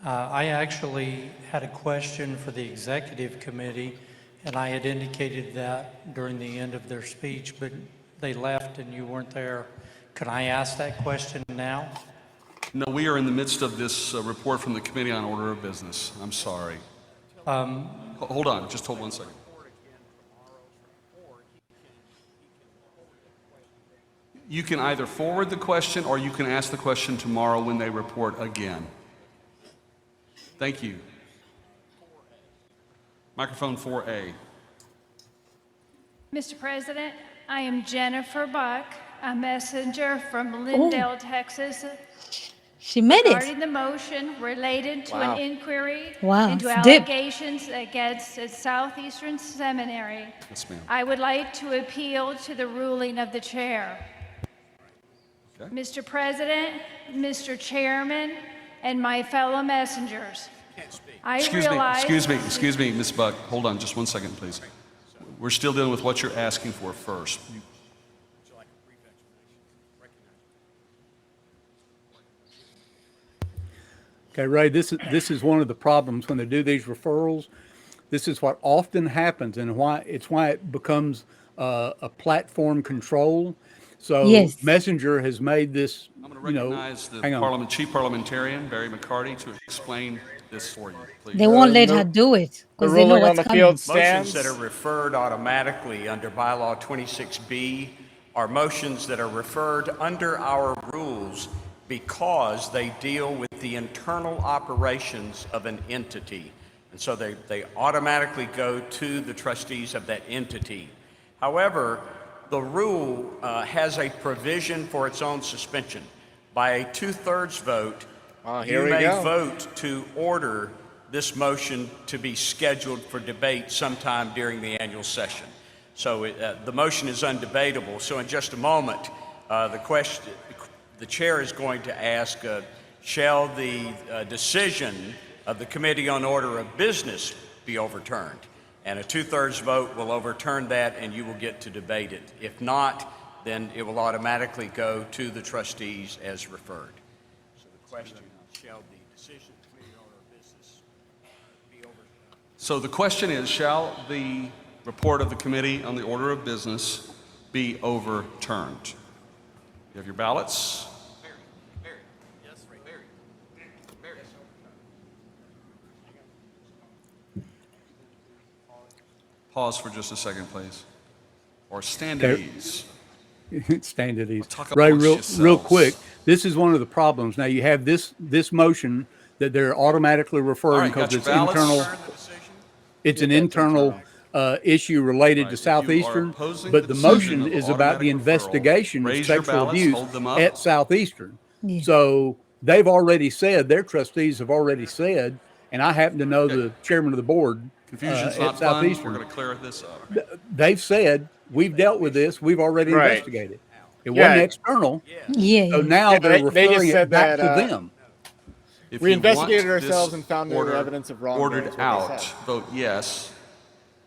I actually had a question for the executive committee, and I had indicated that during the end of their speech, but they left and you weren't there. Can I ask that question now? No, we are in the midst of this report from the Committee on Order of Business. I'm sorry. Hold on, just hold 1 second. You can either forward the question or you can ask the question tomorrow when they report again. Thank you. Microphone 4A. Mr. President, I am Jennifer Buck, a messenger from Lindale, Texas. She made it. Regarding the motion related to Wow. an inquiry Wow, into it's deep. allegations against the Southeastern Seminary, Yes, ma'am. I would like to appeal to the ruling of the chair. Okay. Mr. President, Mr. Chairman, and my fellow messengers, I realize... Excuse me, Ms. Buck. Hold on just 1 second, please. We're still dealing with what you're asking for first. Okay, Ray, this is one of the problems when they do these referrals. This is what often happens, and why it becomes a platform control. So Yes. Messenger has made this. I'm going to recognize the Chief Parliamentarian, Barry McCarty, to explain this for you, please. They won't let her do it because they know what's coming. Motions that are referred automatically under bylaw 26B are motions that are referred under our rules because they deal with the internal operations of an entity. And so they automatically go to the trustees of that entity. However, the rule has a provision for its own suspension. By a 2/3 vote, here you we may go. vote to order this motion to be scheduled for debate sometime during the annual session. So the motion is undebatable. So in just a moment, the chair is going to ask, shall the decision of the Committee on Order of Business be overturned? And a 2/3 vote will overturn that and you will get to debate it. If not, then it will automatically go to the trustees as referred. So the question, shall the decision of the Committee on Order of Business be overturned? So the question is, shall the report of the Committee on the Order of Business be overturned? You have your ballots. Pause for just a second, please. Or stand at ease. Stand at ease. Talk Ray, amongst real yourselves. quick. This is one of the problems. Now you have this motion that they're automatically referring All right, because got your it's ballots? internal. It's an internal issue related to Southeastern, but the motion is about the investigation of Raise your sexual ballots, abuse hold them up. at Southeastern. Yeah. So they've already said, their trustees have already said, and I happen to know the chairman of the board Confusion's at not fun. We're Southeastern. going to clear this up. They've said, we've dealt with this, we've already Right. investigated. It Yeah. wasn't external. Yeah. So now Yeah, they're they just referring said it back that, to them. If We you investigated want ourselves this and found no evidence of wrongdoing, ordered is what they out, said. vote yes.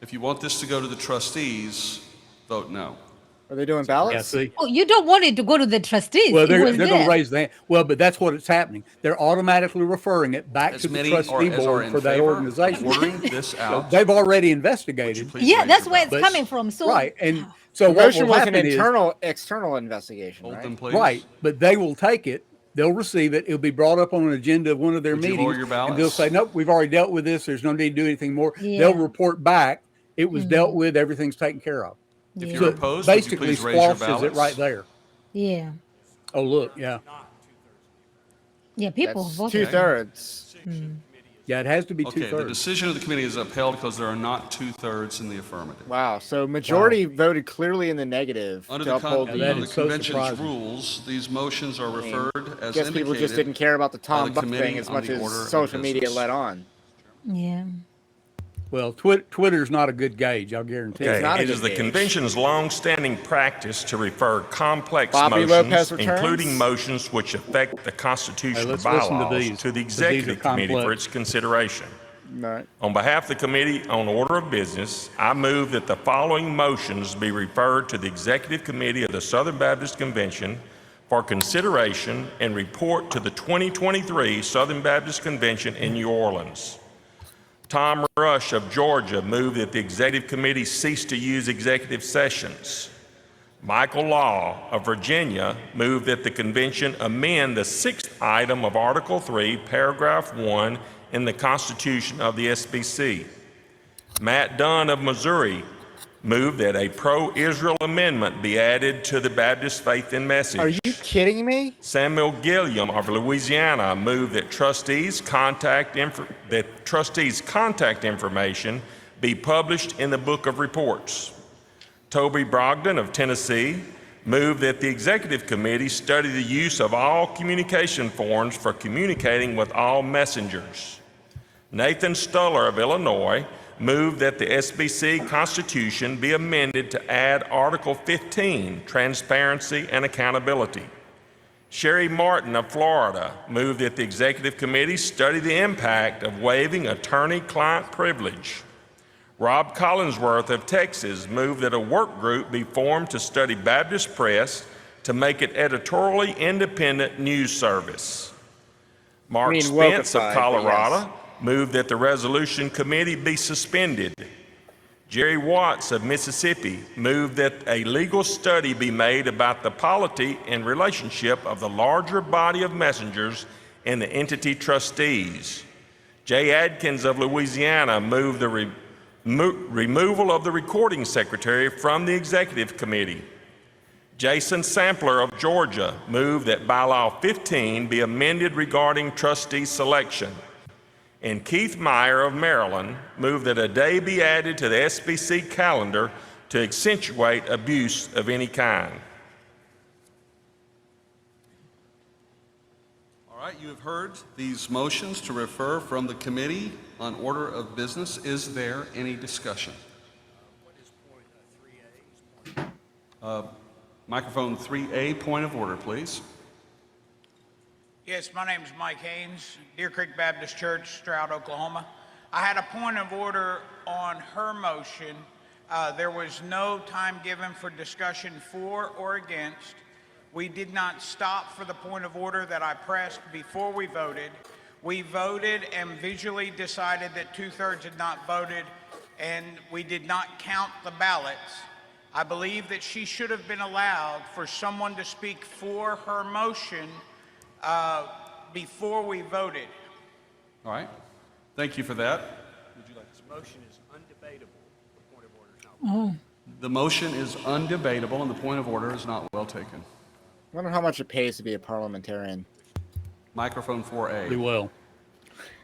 If you want this to go to the trustees, vote no. Are they doing ballots? Yeah, see. Oh, you don't want it to go to the trustees. Well, It they're was going to there. raise that. Well, but that's what it's happening. They're automatically referring it back As to the many trustee as are board in for that favor of organization. ordering this So out, they've already investigated. please Yeah, raise that's your where it's ballots. coming from. So Right, and so The what motion will was an happen is external investigation, Hold right? them, please. right, but they will take it. They'll receive it. It'll be brought up on an agenda of one of their Would you lower meetings, your and they'll ballots? say, "Nope, we've already dealt with this. There's no need to do anything more." Yeah. They'll report back. It was dealt Mhm. with. Everything's taken care of. If Yeah. you're So opposed, would you basically please raise your squashes it ballots? right there. yeah, Oh, look, yeah, yeah, people That's voted. 2/3. yeah. It has to be Okay, the 2/3. decision of the committee is upheld because there are not 2/3 in the affirmative. Wow. So majority voted clearly in the negative Under to the, uphold that under is the so convention's surprising. rules, these motions are referred as guess people just indicated didn't care about the by Tom the Buck committee thing as on much the as order of social media business. let on. Yeah. Well, Twitter's not a good gauge. I'll guarantee. It's you. not a It is good the gauge. convention's long-standing practice to refer complex Bobby motions, Lopez returns? including motions which affect the constitutional let's listen to bylaws, these, to the 'cause these are executive committee for complex. its consideration. Right. On behalf of the committee on order of business, I move that the following motions be referred to the executive committee of the Southern Baptist Convention for consideration and report to the 2023 Southern Baptist Convention in New Orleans. Tom Rush of Georgia moved that the executive committee cease to use executive sessions. Michael Law of Virginia moved that the convention amend the 6th item of Article 3, Paragraph 1 in the Constitution of the SBC. Matt Dunn of Missouri moved that a pro-Israel amendment be added to the Baptist Faith and Message. Are you kidding me? Samuel Gilliam of Louisiana moved that trustees' contact information be published in the Book of Reports. Toby Brogdon of Tennessee moved that the executive committee study the use of all communication forms for communicating with all messengers. Nathan Stuller of Illinois moved that the SBC Constitution be amended to add Article 15, Transparency and Accountability. Sherry Martin of Florida moved that the executive committee study the impact of waiving attorney-client privilege. Rob Collinsworth of Texas moved that a work group be formed to study Baptist press to make it editorially independent news service. Mark Spence of Colorado moved that the resolution committee be suspended. Jerry Watts of Mississippi moved that a legal study be made about the polity and relationship of the larger body of messengers and the entity trustees. Jay Adkins of Louisiana moved the removal of the recording secretary from the executive committee. Jason Sampler of Georgia moved that bylaw 15 be amended regarding trustee selection. And Keith Meyer of Maryland moved that a day be added to the SBC calendar to accentuate abuse of any kind. All right, you have heard these motions to refer from the committee on order of business. Is there any discussion? Microphone 3A, point of order, please. Yes, my name is Mike Haynes, Deer Creek Baptist Church, Stroud, Oklahoma. I had a point of order on her motion. There was no time given for discussion for or against. We did not stop for the point of order that I pressed before we voted. We voted and visually decided that 2/3 had not voted, and we did not count the ballots. I believe that she should have been allowed for someone to speak for her motion before we voted. All right, thank you for that. This motion is undebatable. The point of order is not. Oh. The motion is undebatable and the point of order is not well taken. I wonder how much it pays to be a parliamentarian. Microphone 4A. Be well.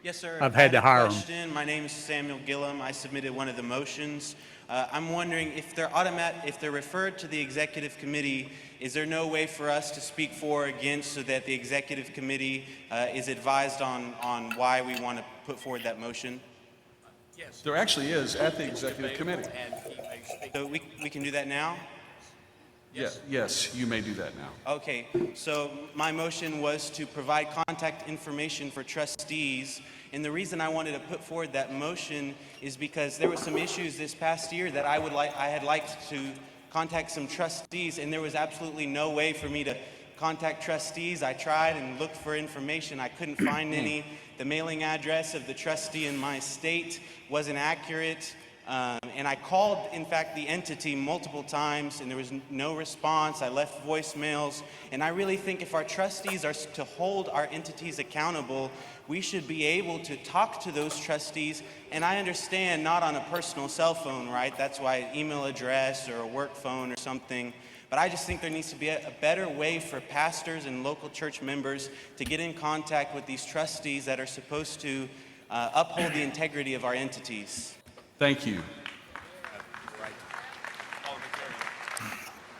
Yes, sir. I've had to hire them. Question. My name is Samuel Gillum. I submitted one of the motions. I'm wondering if they're if they're referred to the executive committee, is there no way for us to speak for or against so that the executive committee is advised on why we want to put forward that motion? Yes. There actually is at the executive committee. So we can do that now? Yes, you may do that now. Okay, so my motion was to provide contact information for trustees, and the reason I wanted to put forward that motion is because there were some issues this past year that I had liked to contact some trustees, and there was absolutely no way for me to contact trustees. I tried and looked for information. I couldn't find any. The mailing address of the trustee in my state wasn't accurate. And I called, in fact, the entity multiple times, and there was no response. I left voicemails. And I really think if our trustees are to hold our entities accountable, we should be able to talk to those trustees. And I understand not on a personal cell phone, right? That's why an email address or a work phone or something. But I just think there needs to be a better way for pastors and local church members to get in contact with these trustees that are supposed to uphold the integrity of our entities. Thank you.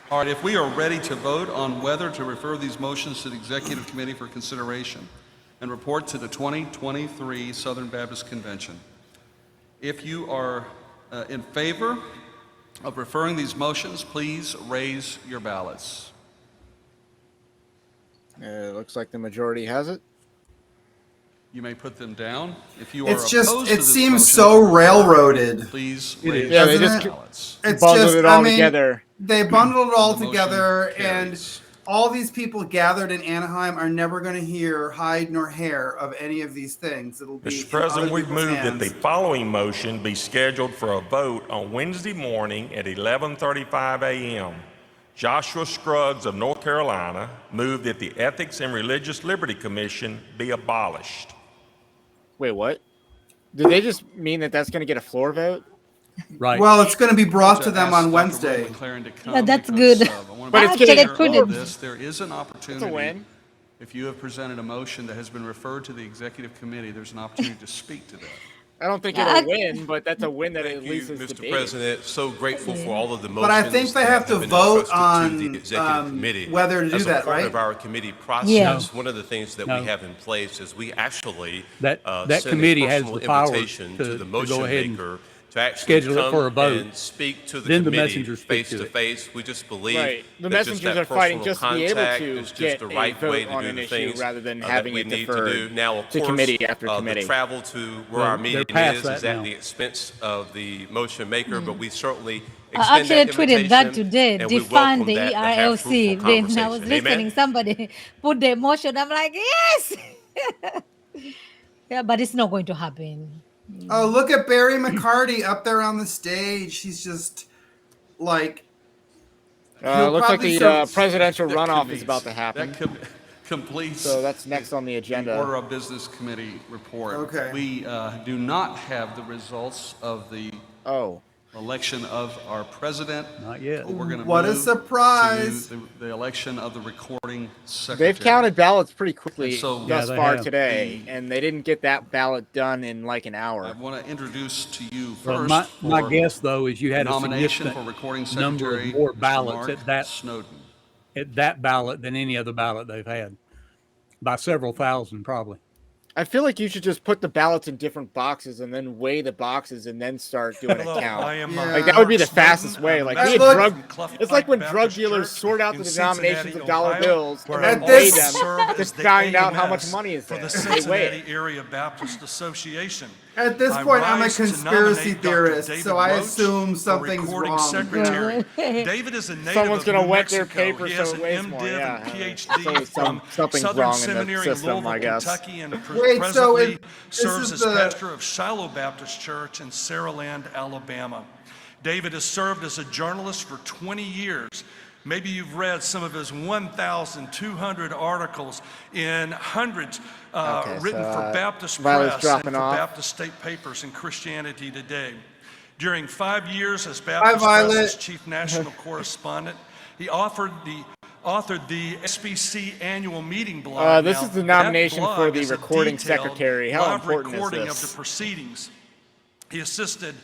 All right, if we are ready to vote on whether to refer these motions to the Executive Committee for consideration and report to the 2023 Southern Baptist Convention. If you are in favor of referring these motions, please raise your ballots. It looks like the majority has it. You may put them down. If you are It's just, opposed to it this seems motion, so railroaded. please It raise is. Yeah, they your just ballots. It's bundled just, it all I mean, together. they bundled it all The motion together, carries. and all these people gathered in Anaheim are never going to hear hide nor hair of any of these things. It'll be Mr. President, in other we've people's moved that the hands. following motion be scheduled for a vote on Wednesday morning at 11:35 a.m. Joshua Scruggs of North Carolina moved that the Ethics and Religious Liberty Commission be abolished. Wait, what? Did they just mean that that's going to get a floor vote? Right. Well, it's going to be brought to Ask them on Dr. Wednesday. Roy McLaren to come Yeah, that's because, good. I wanna But be it's clear getting on included. this. There is an opportunity. It's a win. If you have presented a motion that has been referred to the Executive Committee, there's an opportunity to speak to that. I don't think Yeah, it'll win, but that's a win that at least is Mr. debated. President, so grateful for all of the motions. But I think they have to been vote entrusted to the on Executive Committee. whether to do As that, a part right? of our committee process, Yeah. one of the things that No. we have in place is we actually That send committee a has personal the power invitation to the go motion ahead and maker to actually schedule it come for a vote. and speak to the Then the committee messengers speak face to to it. face. We just believe Right. The that just messengers that are fighting personal just to be able contact to is just get the a right way vote to on do an the issue things rather than that having we it need to deferred do. Now, of to course, committee after the committee. travel to where Well, our they're meeting past is that at now. the expense of the motion maker, but we certainly I extend actually that tweeted that invitation, today. and we Defund welcome the that to have ERLC. fruitful Then I was conversation. listening. Amen? Somebody put the emotion. I'm like, yes. Yeah, but it's not going to happen. Oh, look at Barry McCarty up there on the stage. He's just like. he'll Looks like probably the serve- presidential That runoff committee- is about to happen. That completes So that's next on the the agenda. Order of Business Committee report. Okay. We do not have the results of the Oh. election of our president. Not yet. But we're going to What a move surprise. to the election of the recording secretary. They've counted ballots pretty quickly And so- thus Yeah, they far have. today, and they didn't get that ballot done in like an I hour. want to introduce to you Well, first my for guess, though, is you had a nomination for significant recording number secretary of more Mr. ballots Mark at that Snowden. ballot than any other ballot they've had, by several thousand probably. I feel like you should just put the ballots in different boxes and then weigh the boxes and then start doing a Hello, count. I am, Yeah. Like that would be the Mark Snowden. fastest way. I'm Like a we had Look- drug. Cleft It's like when Pike drug Baptist dealers Church sort out in the denominations Cincinnati, of dollar Ohio, bills where and At then I weigh this- also them serve to as the find out how much AMS money is for there. the They weigh Cincinnati it. Area Baptist Association. At this I point, I'm a rise to conspiracy nominate Dr. theorist, David so I Roach assume for something's recording wrong. secretary. David is a native Someone's of gonna New wet their Mexico. paper He so has it an weighs MDiv more, and yeah. PhD So from something's Southern wrong in the Seminary, system, Louisville, I guess. Kentucky, and Wait, so presently this serves is as the- pastor of Shiloh Baptist Church in Saraland, Alabama. David has served as a journalist for 20 years. Maybe you've read some of his 1,200 articles in hundreds written for Baptist Violet's Press and dropping for off. Baptist State Papers and Christianity Today. During 5 years as Hi, Baptist Violet. Press's chief national correspondent, he authored the SBC annual meeting blog. This Now, is the that nomination blog for the is a recording detailed secretary. How live important is recording this? of the proceedings. He assisted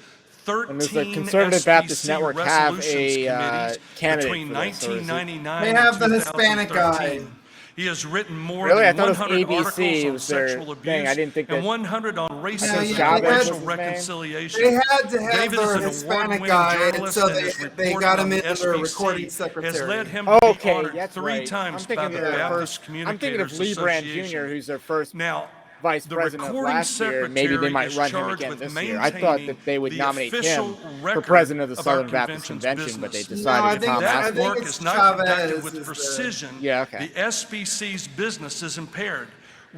And does 13 the Conservative Baptist SBC Network have resolutions a committees candidate between for this, or is it- 1999 They and have the Hispanic 2013. guy. He has written more Really? I than thought it was 100 ABC articles on was their sexual abuse thing. I didn't think and that- 100 on Yeah, racism yeah, and they had- racial was his name? reconciliation. They had to have David is their an Hispanic award-winning guy, journalist so and his they reporting got on him the in their SBC recording has secretary. led him to be Okay, honored that's 3 right. times I'm thinking by the of their Baptist first. I'm thinking of Communicators Lee Brandt Association. Jr., who's their first Now, vice president of last year, maybe they might run him again this year. I thought that they would nominate him for president of the Southern Baptist Convention, but they decided to Tom That Aspel. work is not conducted with Chavez precision. Yeah, okay. The SBC's business is impaired.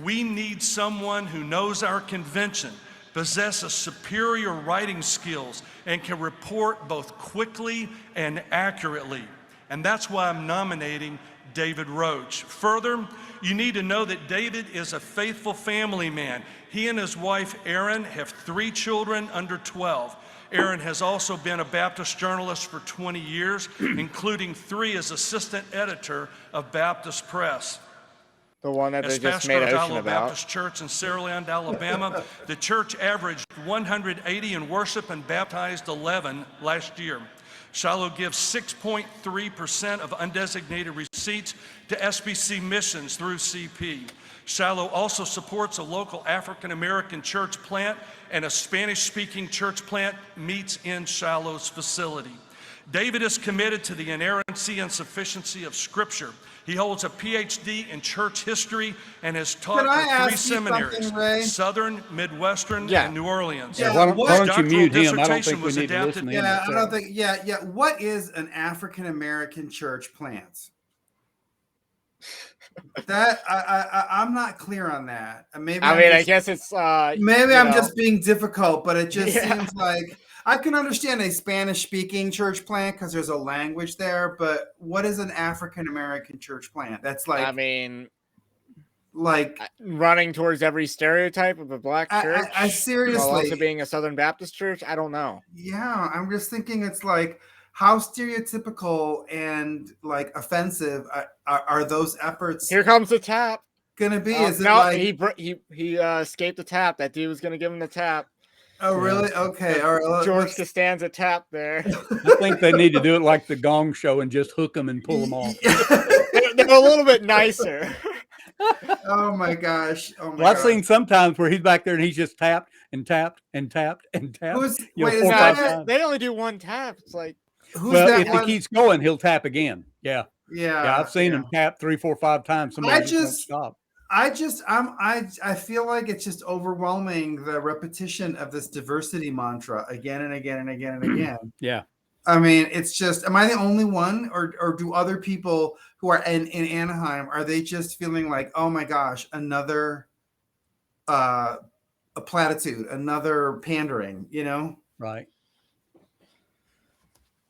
We need someone who knows our convention, possesses superior writing skills, and can report both quickly and accurately. And that's why I'm nominating David Roach. Further, you need to know that David is a faithful family man. He and his wife, Erin, have 3 children under 12. Erin has also been a Baptist journalist for 20 years, including 3 as assistant editor of Baptist Press. The one that As they just pastor made of an ocean Shiloh about. Baptist Church in Saraland, Alabama, the church averaged 180 in worship and baptized 11 last year. Shiloh gives 6.3% of undesignated receipts to SBC missions through CP. Shiloh also supports a local African-American church plant, and a Spanish-speaking church plant meets in Shiloh's facility. David is committed to the inerrancy and sufficiency of Scripture. He holds a PhD in church history and has taught at 3 seminaries, Southern, Midwestern, and New Orleans. Yeah, why don't you mute him? I don't think we need to listen to him. Yeah, I don't think. Yeah. What is an African American church plant? That I'm not clear on that. Maybe I guess it's maybe I'm just being difficult, but it just seems like I can understand a Spanish-speaking church plant because there's a language there. But what is an African American church plant? That's like like running towards every stereotype of a black church. I seriously, while also being a Southern Baptist church. I don't know. Yeah, I'm just thinking it's like how stereotypical and like offensive are those efforts? Here comes the tap. Gonna be? Is it no? like He escaped the tap. That dude was gonna give him the tap. Oh, really? Okay. All right. George Costanza tap there. I think they need to do it like the Gong Show and just hook them and pull them off. They're a little bit nicer. Oh my gosh! Oh my Well, I've gosh. seen sometimes where he's back there and he's just tapped and tapped and tapped and tapped. They only do one tap. It's like if he keeps going, he'll tap again. Yeah. Yeah. I've seen him tap 3, 4, 5 times. Somebody just won't stop. I feel like it's just overwhelming, the repetition of this diversity mantra again and again and again and again. Yeah. I mean, it's just, am I the only one, or do other people who are in Anaheim, are they just feeling like, oh my gosh, another a platitude, another pandering, you know? Right.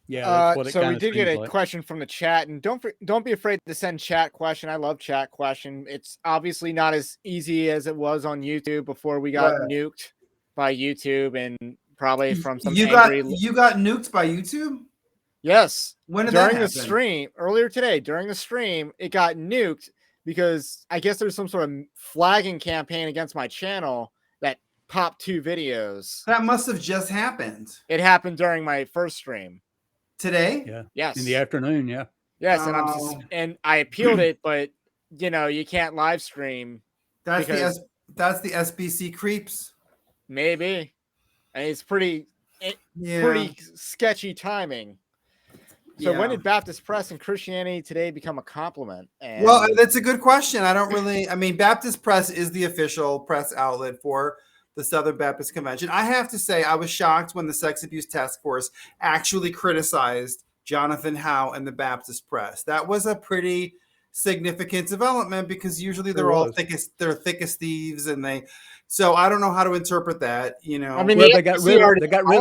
Yeah. That's what it so we did get a like. question from the chat, and don't be afraid to send chat question. I love chat question. It's obviously not as easy as it was on YouTube before we got nuked by YouTube, and probably from some you got nuked by YouTube. Yes. When did during that the happen? stream earlier today, during the stream, it got nuked because I guess there's some sort of flagging campaign against my channel that popped 2 videos. That must have just happened. It happened during my first stream. Today? Yeah. Yes. In the afternoon. Yeah. Yes, and I appealed it, but you can't live stream. That's the SBC creeps. Maybe, and it's pretty sketchy timing. So when did Baptist Press and Christianity Today become a compliment? And well, that's a good question. I mean, Baptist Press is the official press outlet for the Southern Baptist Convention. I have to say, I was shocked when the Sex Abuse Task Force actually criticized Jonathan Howe and the Baptist Press. That was a pretty significant development because usually they're thick as thieves, and so I don't know how to interpret that. I mean, they got rid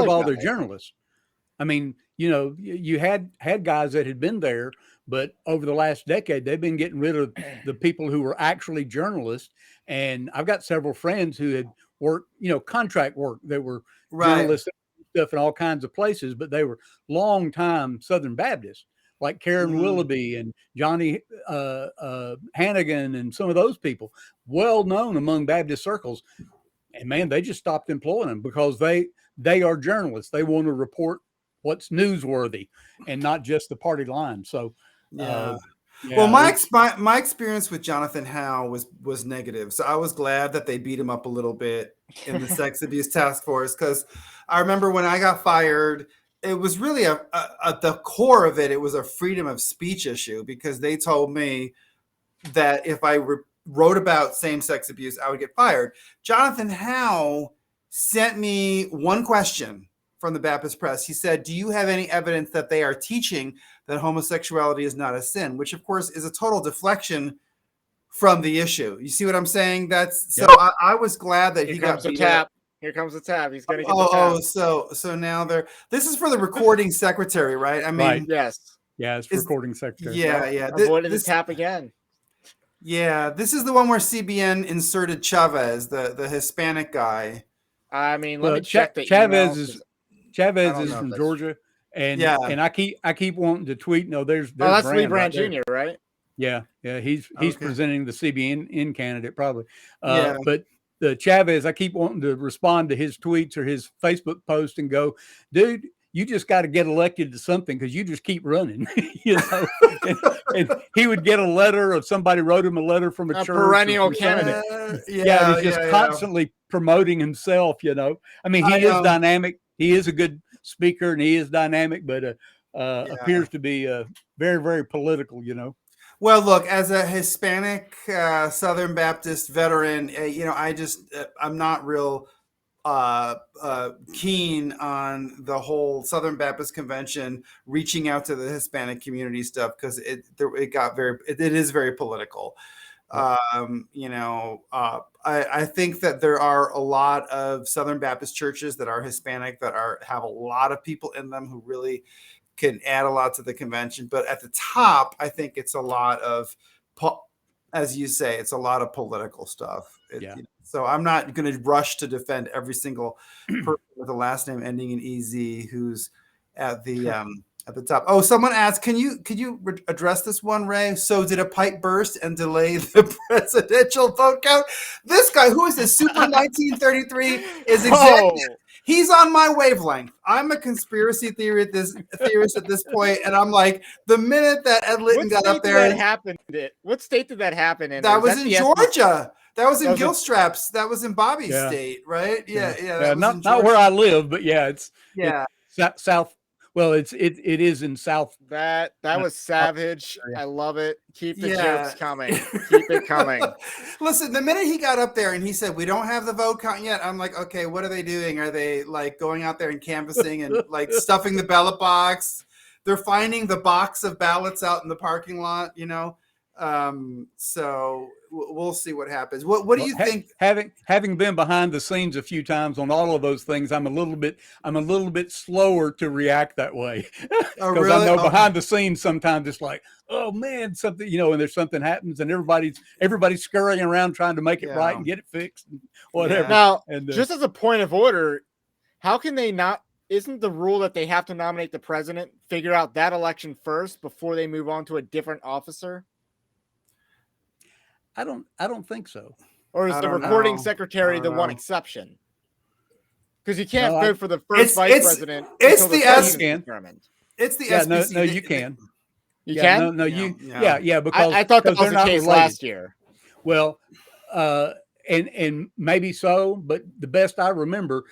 of all their journalists. I mean, you had guys that had been there, but over the last decade, they've been getting rid of the people who were actually journalists. And I've got several friends who had worked, contract work. They were journalists and stuff in all kinds of places, but they were longtime Southern Baptists, like Karen Willoughby and Johnny Hannigan and some of those people, well known among Baptist circles. And man, they just stopped employing them because they are journalists. They want to report what's newsworthy and not just the party line. So, well, my experience with Jonathan Howe was negative. So I was glad that they beat him up a little bit in the Sex Abuse Task Force, because I remember when I got fired, it was really at the core of it. It was a freedom of speech issue, because they told me that if I wrote about same-sex abuse, I would get fired. Jonathan Howe sent me one question from the Baptist Press. He said, do you have any evidence that they are teaching that homosexuality is not a sin? Which, of course, is a total deflection from the issue. You see what I'm saying? So I was glad that he got beat up. Here comes the tab. He's going to get the tab. So now this is for the recording secretary, right? I mean, Right. Yes. Yeah, it's recording secretary. Yeah. Avoided the tap again. Yeah, this is the one where CBN inserted Chavez, the Hispanic guy. I mean, let me check the Chavez email, Chavez is from Georgia, and I keep wanting to tweet. No, there's that's Brand Lee Brand right Jr., right? Yeah, he's presenting the CBN candidate probably. Yeah. But the Chavez, I keep wanting to respond to his tweets or his Facebook post and go, dude, you just got to get elected to something because you just keep running, you know. and he would get a letter, or somebody wrote him a letter from a church, perennial candidate. He's just constantly promoting himself, you know. I mean, he is dynamic. He is a good speaker, and he is dynamic, but appears to be very, very political, you know. Well, look, as a Hispanic Southern Baptist veteran, I'm not real keen on the whole Southern Baptist Convention reaching out to the Hispanic community stuff, because it is very political. I think that there are a lot of Southern Baptist churches that are Hispanic that have a lot of people in them who really can add a lot to the convention. But at the top, I think it's a lot of, as you say, it's a lot of political stuff. So I'm not going to rush to defend every single person with a last name ending in EZ who's at the top. Oh, someone asked, could you address this one, Ray? So did a pipe burst and delay the presidential vote count? This guy, who is this, Super 1933, is exactly... He's on my wavelength. I'm a conspiracy theorist at this point, and I'm like, the minute that Ed Litton got up there, what state did that happen in? That was in Georgia. That was in Gilstrap's. That was in Bobby's state, right? Yeah. Not where I live, but it's south. Well, it is in South. That was savage. I love it. Keep the jokes coming. Keep it coming. Listen, the minute he got up there and he said, we don't have the vote count yet, I'm like, okay, what are they doing? Are they like going out there and canvassing and like stuffing the ballot box? They're finding the box of ballots out in the parking lot, you know? So we'll see what happens. What do you think? Having been behind the scenes a few times on all of those things, I'm a little bit slower to react that way. Oh, because really? I know behind the scenes sometimes it's like, oh man, something, you know, and there's something happens and everybody's scurrying around trying to make it right and get it fixed and whatever. Now, just as a point of order, how can they not? Isn't the rule that they have to nominate the president, figure out that election first before they move on to a different officer? I don't think so. Or is the recording secretary the one exception? Because you can't vote for the first vice president. It's the SBC. No, you can. You can? Because I thought that was the case last year. Well, and maybe so, but the best I remember,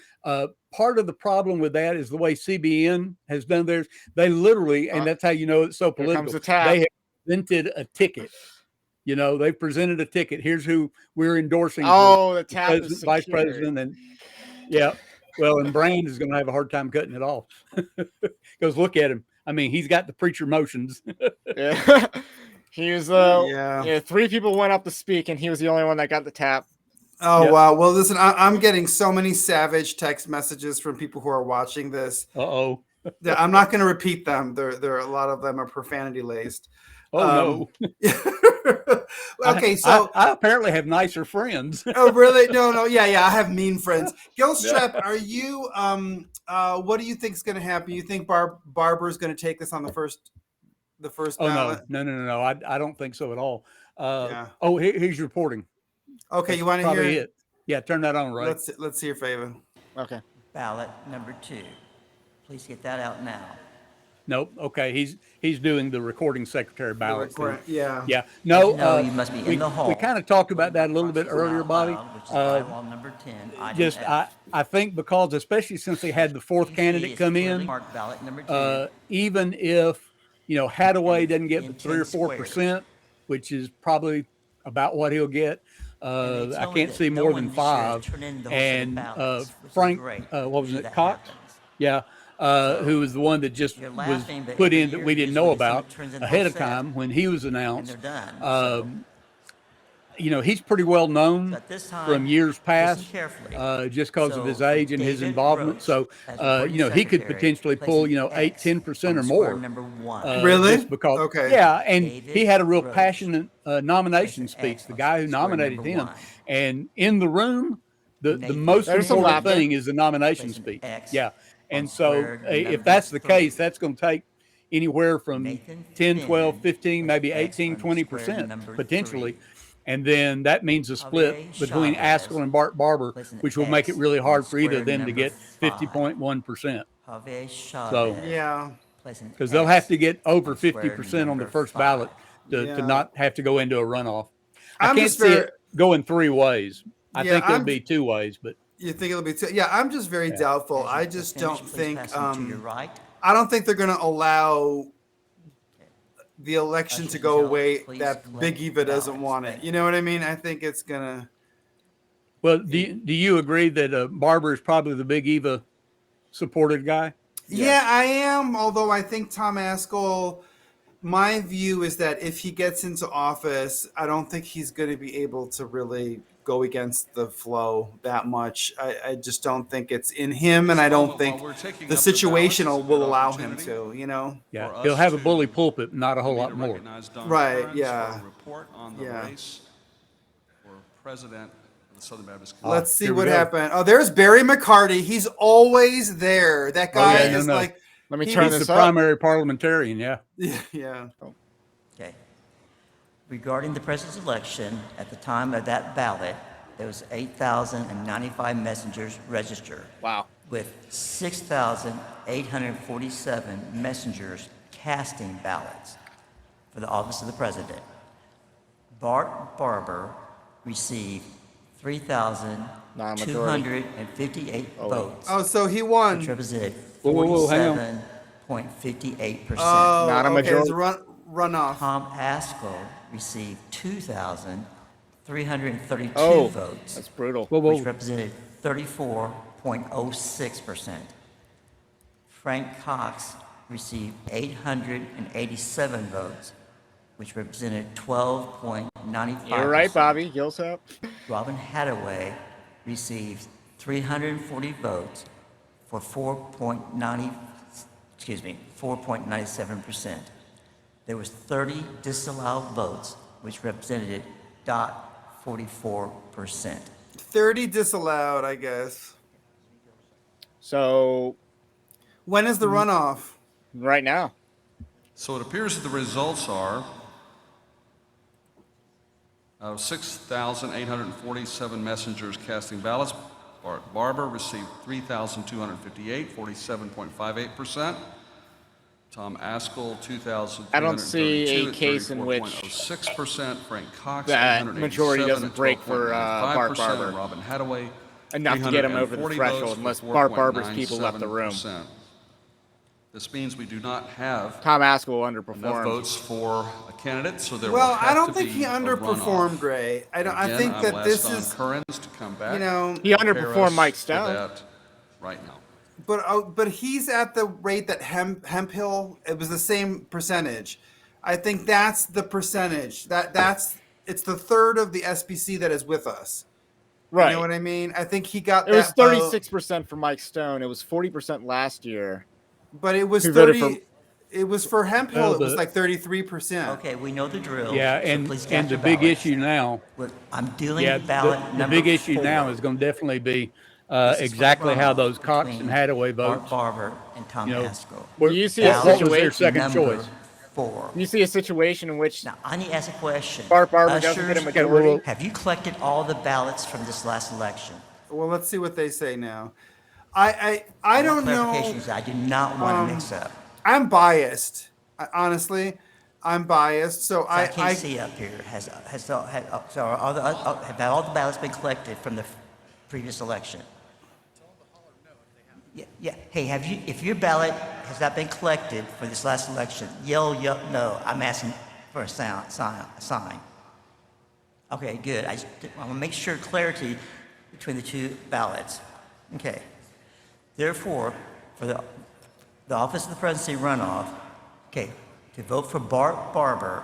part of the problem with that is the way CBN has done theirs. They literally, and that's how you know it's so political. They have presented a ticket. You know, they've presented a ticket. Here's who we're endorsing. Oh, the tap is secured. Vice president, and well, and Brand is going to have a hard time cutting it off because look at him. I mean, he's got the preacher motions. He was. Three people went up to speak, and he was the only one that got the tap. Oh, wow. Well, listen, I'm getting so many savage text messages from people who are watching this. I'm not going to repeat them. There are a lot of them are profanity laced. Oh, no. Okay, so I apparently have nicer friends. Oh, really? No. Yeah. I have mean friends. Gilstrap, are you? What do you think is going to happen? You think Barber is going to take this on the first ballot? No. I don't think so at all. Oh, here's reporting. Okay, you want to hear it? Yeah, turn that on, right? Let's hear favor. Okay. Ballot number 2. Please get that out now. Nope. Okay, he's doing the recording secretary ballot. Yeah. No, you must be in the hall. We kind of talked about that a little bit earlier, Bobby. Which is bylaw number 10. I think because especially since they had the fourth candidate come in, ballot number 2. even if Hadaway doesn't get the 3 or 4%, which is probably about what he'll get. I can't see more than 5. And Frank, what was it, Cox? Yeah. Who was the one that just was put in that we didn't know about ahead of time when he was announced. You know, he's pretty well known from years past, just because of his age and his involvement. So, you know, he could potentially pull, 8-10% or more. Really? Just because, okay. Yeah, and he had a real passionate nomination speech, the guy who nominated him. And in the room, the most important thing is the nomination speech. Yeah. And so if that's the case, that's going to take anywhere from 10, 12, 15, maybe 18, 20% potentially. And then that means a split between Askell and Bart Barber, which will make it really hard for either of them to get 50.1%. So, yeah, because they'll have to get over 50% on the first ballot to not have to go into a runoff. I can't see it going 3 ways. I think it'll be 2 ways, but. You think it'll be 2? Yeah, I'm just very doubtful. I just don't think, I don't think they're going to allow the election to go away that Big Eva doesn't want it. You know what I mean? I think it's gonna. Well, do you agree that Barber is probably the Big Eva supported guy? Yeah, I am. Although I think Tom Askell, my view is that if he gets into office, I don't think he's going to be able to really go against the flow that much. I just don't think it's in him, and I don't think the situation will allow him to, Yeah, he'll have a bully pulpit, not a whole lot more. Right, yeah. Report on the race for president of the Southern Baptist Convention. Let's see what happened. Oh, there's Barry McCarty. He's always there. That guy is like... Let me turn this up. He's the primary parliamentarian, yeah. Yeah. Okay. Regarding the president's election, at the time of that ballot, there was 8,095 messengers registered. Wow. With 6,847 messengers casting ballots for the office of the president. Bart Barber received 3,258 votes. Oh, so he won. Which represented Whoa, hang on. 47.58%. Oh, Not a majority. It's runoff. Tom Askell received 2,332 votes. That's brutal. Which represented 34.06%. Frank Cox received 887 votes, which represented 12.95%. You're right, Bobby. Gills up. Robin Hathaway received 340 votes for 4.97%. There was 30 disallowed votes, which represented 0.44%. 30 disallowed, I guess. So, when is the runoff? Right now. So it appears that the results are 6,847 messengers casting ballots. Bart Barber received 3,258, 47.58%. Tom Askell, 2,332. I don't see a case in which 04.06%. Frank Cox, that majority doesn't break for Bart Barber. Robin Hathaway, enough to get him over the threshold, unless Bart Barber's people left the room. This means we do not have Tom Askell enough underperformed votes for a candidate, so there Well, will have I don't to think be he a underperformed, runoff. Ray. I Again, think that I've this asked is, Don Currens to come back. he underperformed Mike Stone. Right now. but he's at the rate that Hemphill. It was the same percentage. I think that's the percentage. It's the third of the SBC that is with us. Right. You know what I mean? I think he got. It was that vote. 36% for Mike Stone. It was 40% last year. But it was Who voted 30. It was for Hemphill. Well, It was like 33%. Okay, we know the drill. Yeah, so and please the cast your big ballots. issue now. I'm dealing Yeah, with ballot the number big issue 4. now is going to definitely be This is for exactly how runoff those Cox between and Hathaway Bart votes. Barber and Tom You know, Askell. Do you see a what was their situation? second Number choice? 4. You see a situation in which Now, I need to ask a question. Bart Barber doesn't get a Ushers, majority. have you collected all the ballots from this last election? Well, let's see what they say now. I don't know. Clarifications I do not want to mix up. I'm biased. Honestly, I'm biased. So I can't see up here. Have all the ballots been collected from the previous election? Yeah. Hey, if your ballot has not been collected for this last election, yell no. I'm asking for a sign. Okay, good. I want to make sure clarity between the two ballots. Okay. Therefore, for the office of the presidency runoff, okay, to vote for Bart Barber,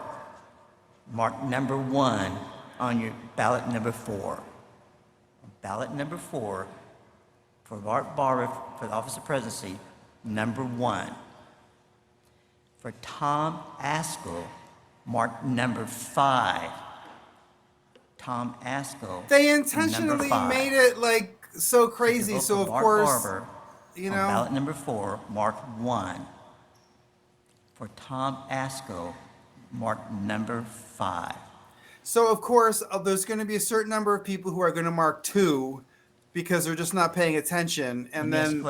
mark number 1 on your ballot number 4. Ballot number 4 for Bart Barber for the office of presidency, number 1. For Tom Askell, mark number 5. Tom Askell. They intentionally made it like so crazy. So of course, Barber, you know. Ballot number 4, mark 1. For Tom Askell, mark number 5. So of course, there's going to be a certain number of people who are going to mark 2 because they're just not paying attention, and then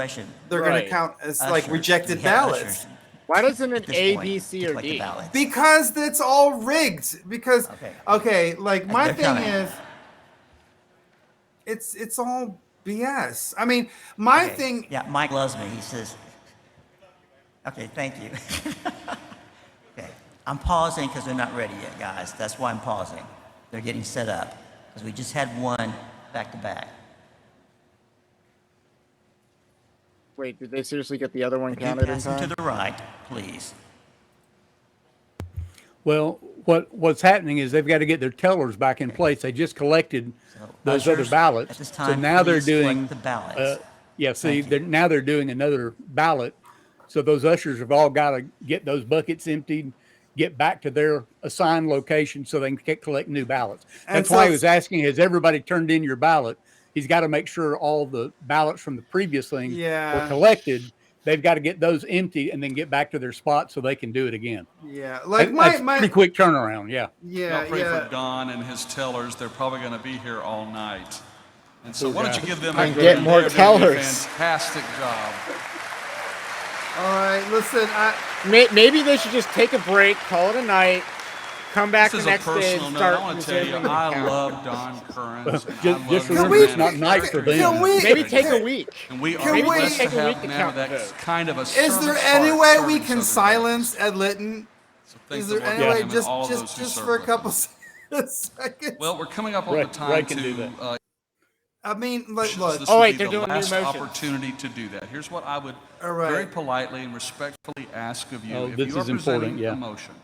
they're going to count as like rejected ballots. Why doesn't it A, B, C, or D? Because it's all rigged. Because okay, like my thing is, it's all BS. I mean, my thing. Yeah, Mike loves me. He says, "Okay, thank you." Okay, I'm pausing because they're not ready yet, guys. That's why I'm pausing. They're getting set up because we just had one back to back. Wait, did they seriously get the other one counted in time? To the right, please. Well, what's happening is they've got to get their tellers back in place. They just collected those other ballots, at this so time, now they're please doing collect the ballots. now they're doing another ballot. So those ushers have all got to get those buckets emptied, get back to their assigned location so they can collect new ballots. That's why he was asking: has everybody turned in your ballot? He's got to make sure all the ballots from the previous thing were collected. They've got to get those empty and then get back to their spot so they can do it again. Yeah, like that's pretty quick turnaround. Yeah. I'll pray for Don and his tellers. They're probably going to be here all night. And so why don't you give them a get good more they're doing a tellers. fantastic job. All right, listen. Maybe they should just take a break, call it a night, come back This the is a next day, personal and note. start. I want to tell you, I love Don Kearns. Just remember, it's not night for them. Maybe take a week. And we Can are we- blessed to take a week have to now count that votes. kind of a Is there servant's any heart way serving we can Southern silence Ed Litton? thank Is the there Lord any for way, him and all of those who just serve for a with couple him. seconds? Well, we're coming up on the time Ray can do that. to. I mean, look. This Oh, will wait, be they're the doing new last motions. opportunity to do that. Here's what I would All right. very politely and respectfully ask of you. Oh, if this you are is important, presenting yeah. a motion,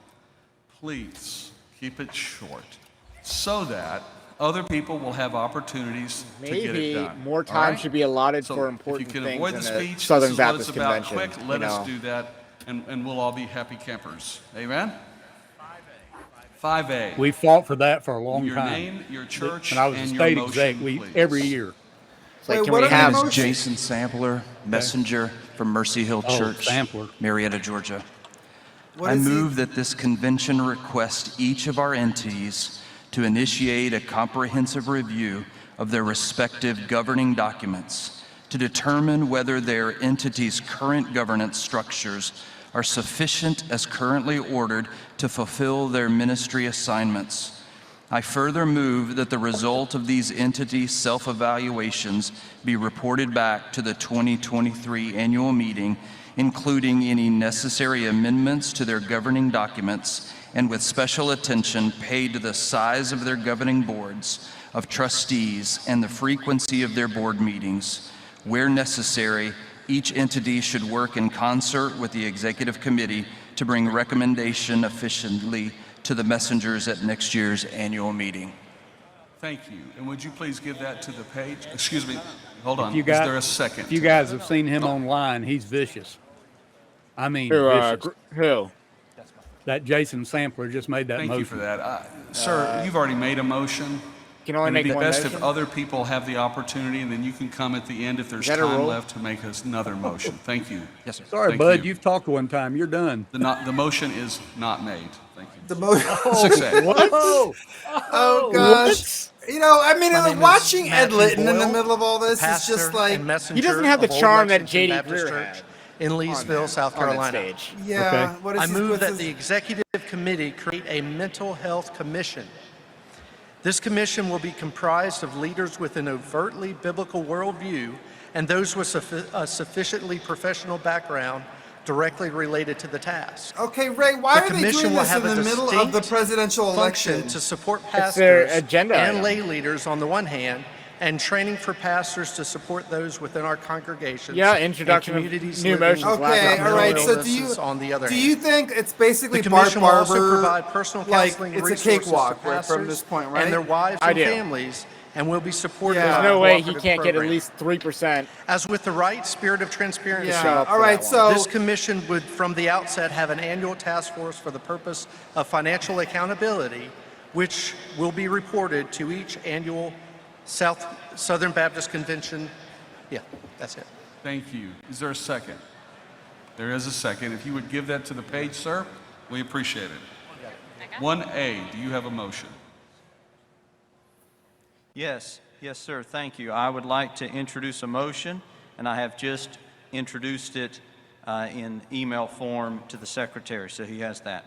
please keep it short so that other people will have opportunities to get it Maybe done. more All time right? should be allotted So for if important you can things avoid in the the speech, Southern this is what Baptist it's about. Convention. Quick, let you us know. do that, and we'll all be happy campers. Amen? 5A. We fought for that for a long Your time. name, your church, and I was and a your state motion, exec. please. Every year. It's like, Wait, can what we are the have motions? Jason Sampler, messenger from Mercy Hill Oh, Church, Sampler. Marietta, Georgia. What I is he- move that this convention request each of our entities to initiate a comprehensive review of their respective governing documents to determine whether their entities' current governance structures are sufficient as currently ordered to fulfill their ministry assignments. I further move that the result of these entities' self-evaluations be reported back to the 2023 annual meeting, including any necessary amendments to their governing documents, and with special attention paid to the size of their governing boards of trustees and the frequency of their board meetings. Where necessary, each entity should work in concert with the executive committee to bring recommendation efficiently to the messengers at next year's annual meeting. Thank you. And would you please give that to the page? Excuse me. Hold on. You Is got- there a second? If you guys have seen him online, he's vicious. I mean, Who, vicious. who? That Jason Sampler just made that Thank motion. you for that. Sir, you've already made a motion. Can only and make it'd be one best motion? if other people have the opportunity, and then you can come at the end if there's that a time rule? left to make us another motion. Thank you. Yes, sir. Sorry, Thank bud. you. You've talked one time. You're done. The motion is not made. Thank you. The motion. 6A. What? Oh gosh. You know, I mean, My name is watching Ed Matthew Litton in the Boyle, middle of all this is pastor just like, and messenger He doesn't have the of Old charm that Lexington J.D. Baptist Greer Church had in Leesville, South on that Carolina. stage. yeah. Okay. What is I his- move what's that his- the executive committee create a mental health commission. This commission will be comprised of leaders with an overtly biblical worldview and those with a sufficiently professional background directly related to the task. Okay, Ray, why The are they commission doing will this have in a the middle of the distinct presidential function election? to support It's their pastors agenda and item. lay leaders on the one hand, and training for pastors to support those within our congregations. Yeah, and introduction of communities new living motions. Okay, with all right. mental So do you illnesses on the other do hand. you think it's basically The Bart commission will also Barber, provide personal like counseling it's a resources cakewalk to right, pastors from this point, right? and their wives I and do. families, and will be supported Yeah. by There's no a way he cooperative can't get at program. least 3%. As with the right spirit of transparency, Yeah. All right. So this commission would, from the outset, have an annual task force for the purpose of financial accountability, which will be reported to each annual Southern Baptist Convention. Yeah, that's it. Thank you. Is there a second? There is a second. If you would give that to the page, sir, we appreciate it. 1A, do you have a motion? Yes, sir. Thank you. I would like to introduce a motion, and I have just introduced it in email form to the secretary, so he has that.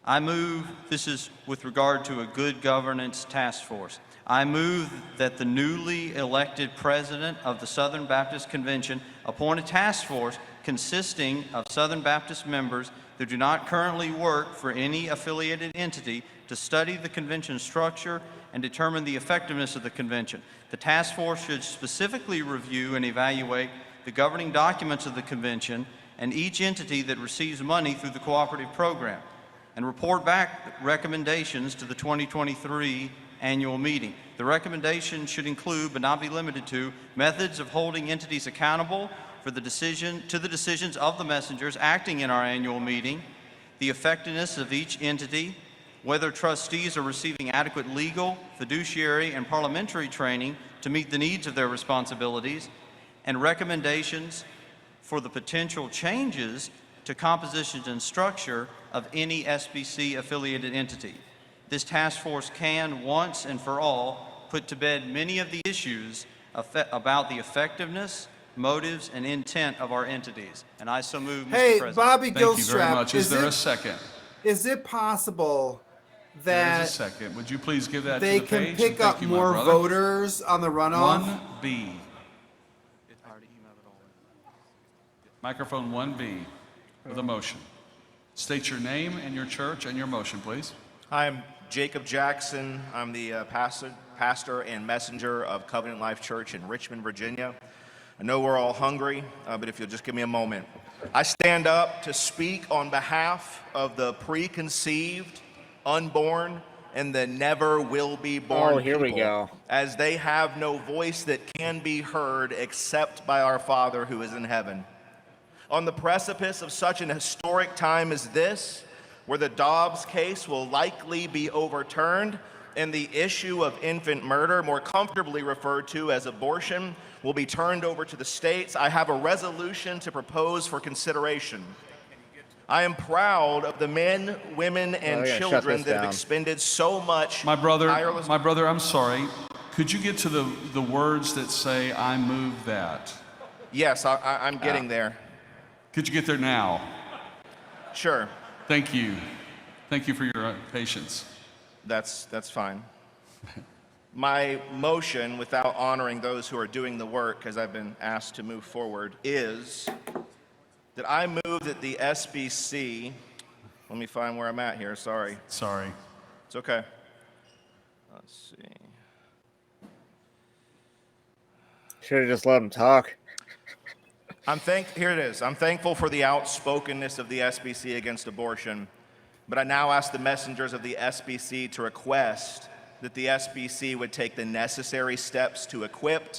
I move, this is with regard to a good governance task force. I move that the newly elected president of the Southern Baptist Convention appoint a task force consisting of Southern Baptist members that do not currently work for any affiliated entity to study the convention structure and determine the effectiveness of the convention. The task force should specifically review and evaluate the governing documents of the convention and each entity that receives money through the cooperative program, and report back recommendations to the 2023 annual meeting. The recommendation should include, but not be limited to, methods of holding entities accountable for the decisions of the messengers acting in our annual meeting, the effectiveness of each entity, whether trustees are receiving adequate legal, fiduciary, and parliamentary training to meet the needs of their responsibilities, and recommendations for the potential changes to compositions and structure of any SBC affiliated entity. This task force can, once and for all, put to bed many of the issues about the effectiveness, motives, and intent of our entities. And I so move, Mr. hey, President. Bobby Thank you very Gilstrap, much. Is there a second? Is it possible There that is a second. Would you please give that they to the can page? pick Thank up you, my more brother. voters on the runoff? 1B. Microphone 1B for the motion. State your name and your church and your motion, please. I'm Jacob Jackson. I'm the pastor and messenger of Covenant Life Church in Richmond, Virginia. I know we're all hungry, but if you'll just give me a moment. I stand up to speak on behalf of the preconceived, unborn, and the never will be born Oh, here we people, go. as they have no voice that can be heard except by our Father who is in heaven. On the precipice of such an historic time as this, where the Dobbs case will likely be overturned and the issue of infant murder, more comfortably referred to as abortion, will be turned over to the states, I have a resolution to propose for consideration. I am proud of the men, women, and children that have expended so much My brother, tireless... I'm sorry. Could you get to the words that say, I move that? Yes, I'm getting there. Could you get there now? Sure. Thank you. Thank you for your patience. That's fine. My motion, without honoring those who are doing the work, as I've been asked to move forward, is that I move that the SBC, let me find where I'm at here, sorry. Sorry. It's okay. Let's see. Should have just let him talk. Here it is. I'm thankful for the outspokenness of the SBC against abortion, but I now ask the messengers of the SBC to request that the SBC would take the necessary steps to equip,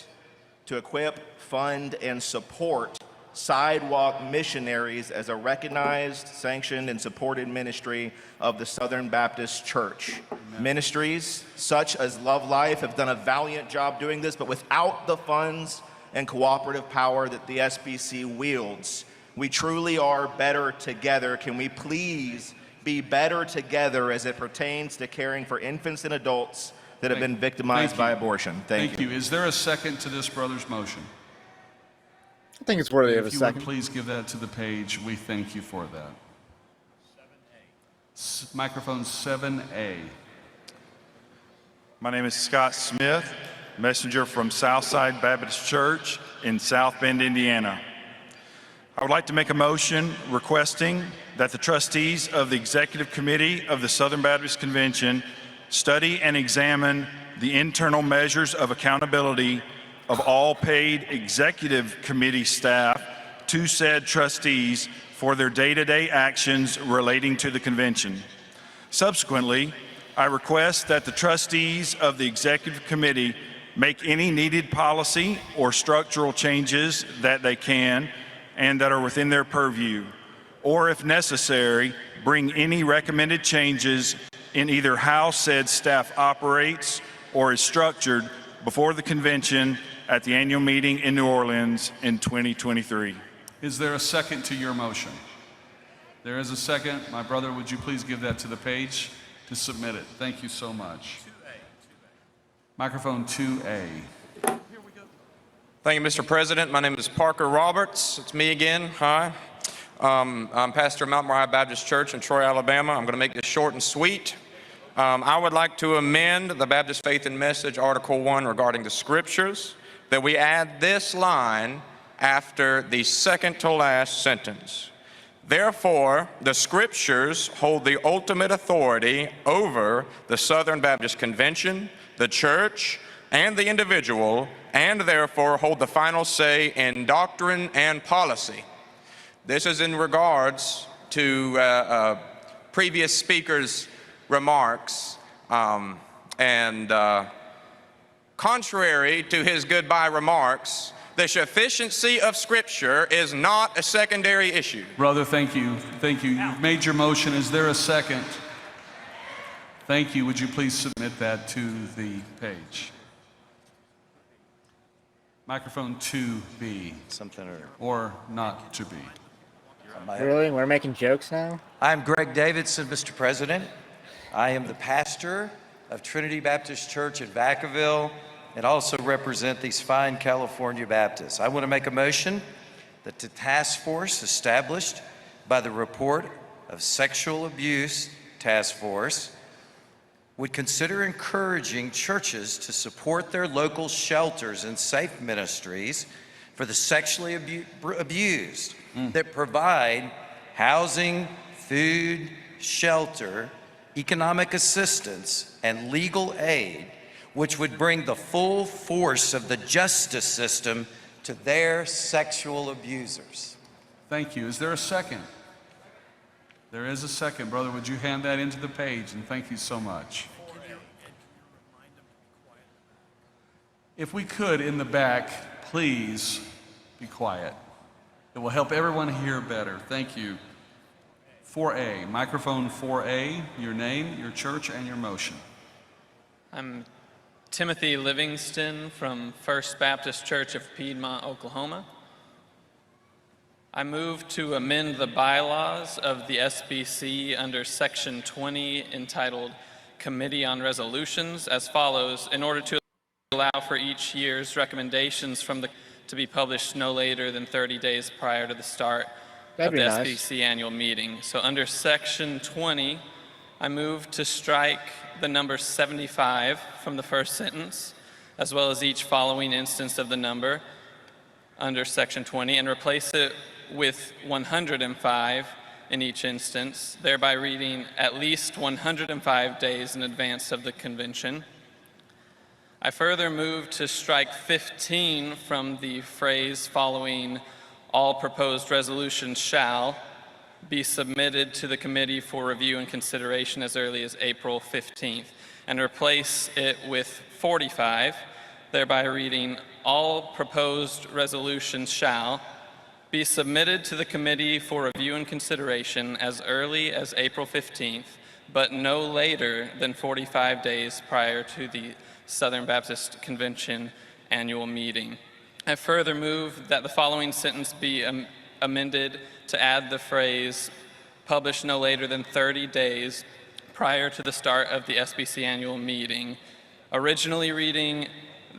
fund, and support Sidewalk Missionaries as a recognized, sanctioned, and supported ministry of the Southern Baptist Church. Amen. Ministries such as Love Life have done a valiant job doing this, but without the funds and cooperative power that the SBC wields, we truly are better together. Can we please be better together as it pertains to caring for infants and adults that have been victimized by abortion? Thank you. Is there a second to this brother's motion? I think it's worthy of a If you second. would please give that to the page, we thank you for that. 7A. Microphone 7A. My name is Scott Smith, messenger from Southside Baptist Church in South Bend, Indiana. I would like to make a motion requesting that the trustees of the Executive Committee of the Southern Baptist Convention study and examine the internal measures of accountability of all paid Executive Committee staff to said trustees for their day-to-day actions relating to the convention. Subsequently, I request that the trustees of the Executive Committee make any needed policy or structural changes that they can and that are within their purview, or if necessary, bring any recommended changes in either how said staff operates or is structured before the convention at the annual meeting in New Orleans in 2023. Is there a second to your motion? There is a second. My brother, would you please give that to the page to submit it? Thank you so much. Microphone 2A. Thank you, Mr. President. My name is Parker Roberts. It's me again. Hi. I'm pastor of Mount Moriah Baptist Church in Troy, Alabama. I'm going to make this short and sweet. I would like to amend the Baptist Faith and Message Article 1 regarding the scriptures, that we add this line after the second to last sentence. Therefore, the scriptures hold the ultimate authority over the Southern Baptist Convention, the church, and the individual, and therefore hold the final say in doctrine and policy. This is in regards to previous speakers' remarks, and contrary to his goodbye remarks, the sufficiency of Scripture is not a secondary issue. Brother, thank you. Thank you. You've made your motion. Is there a second? Thank you. Would you please submit that to the page? Microphone 2B. Something or not to be. Really? We're making jokes now? I'm Greg Davidson, Mr. President. I am the pastor of Trinity Baptist Church in Vacaville and also represent these fine California Baptists. I want to make a motion that the task force established by the Report of Sexual Abuse Task Force would consider encouraging churches to support their local shelters and safe ministries for the sexually abused that provide housing, food, shelter, economic assistance, and legal aid, which would bring the full force of the justice system to their sexual abusers. Thank you. Is there a second? There is a second. Brother, would you hand that into the page? And thank you so much. If we could, in the back, please be quiet. It will help everyone hear better. Thank you. 4A, microphone 4A, your name, your church, and your motion. I'm Timothy Livingston from First Baptist Church of Piedmont, Oklahoma. I move to amend the bylaws of the SBC under Section 20 entitled Committee on Resolutions as follows, in order to allow for each year's recommendations from the to be published no later than 30 days prior to the start of the SBC annual meeting. So under Section 20, I move to strike the number 75 from the first sentence, as well as each following instance of the number under Section 20, and replace it with 105 in each instance, thereby reading at least 105 days in advance of the convention. I further move to strike 15 from the phrase following all proposed resolutions shall be submitted to the committee for review and consideration as early as April 15th, and replace it with 45, thereby reading all proposed resolutions shall be submitted to the committee for review and consideration as early as April 15th, but no later than 45 days prior to the Southern Baptist Convention annual meeting. I further move that the following sentence be amended to add the phrase published no later than 30 days prior to the start of the SBC annual meeting, originally reading,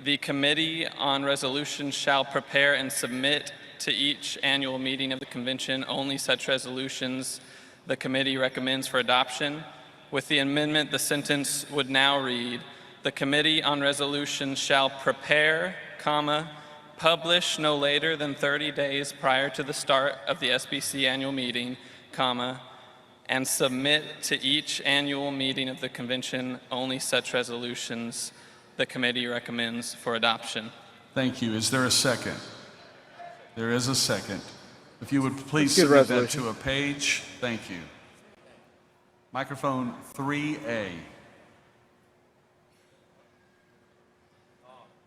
the Committee on Resolutions shall prepare and submit to each annual meeting of the convention only such resolutions the committee recommends for adoption. With the amendment, the sentence would now read, the Committee on Resolutions shall prepare, comma, publish no later than 30 days prior to the start of the SBC annual meeting, comma, and submit to each annual meeting of the convention only such resolutions the committee recommends for adoption. Thank you. Is there a second? There is a second. If you would please Good submit that resolution. to a page. Thank you. Microphone 3A.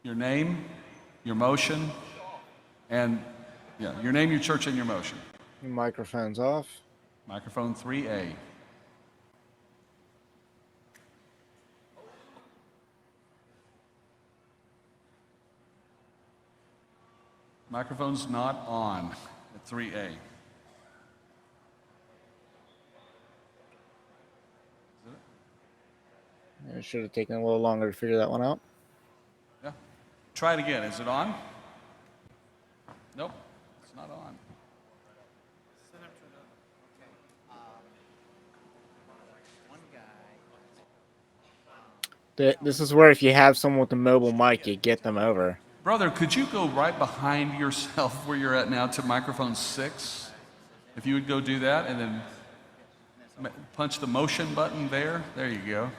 Your name, your motion, and your name, your church, and your motion. Your microphone's off. Microphone 3A. Microphone's not on at 3A. It should have taken a little longer to figure that one out. Yeah. Try it again. Is it on? Nope. It's not on. This is where if you have someone with a mobile mic, you get them over. Brother, could you go right behind yourself where you're at now to microphone 6? If you would go do that and then punch the motion button there. There you go.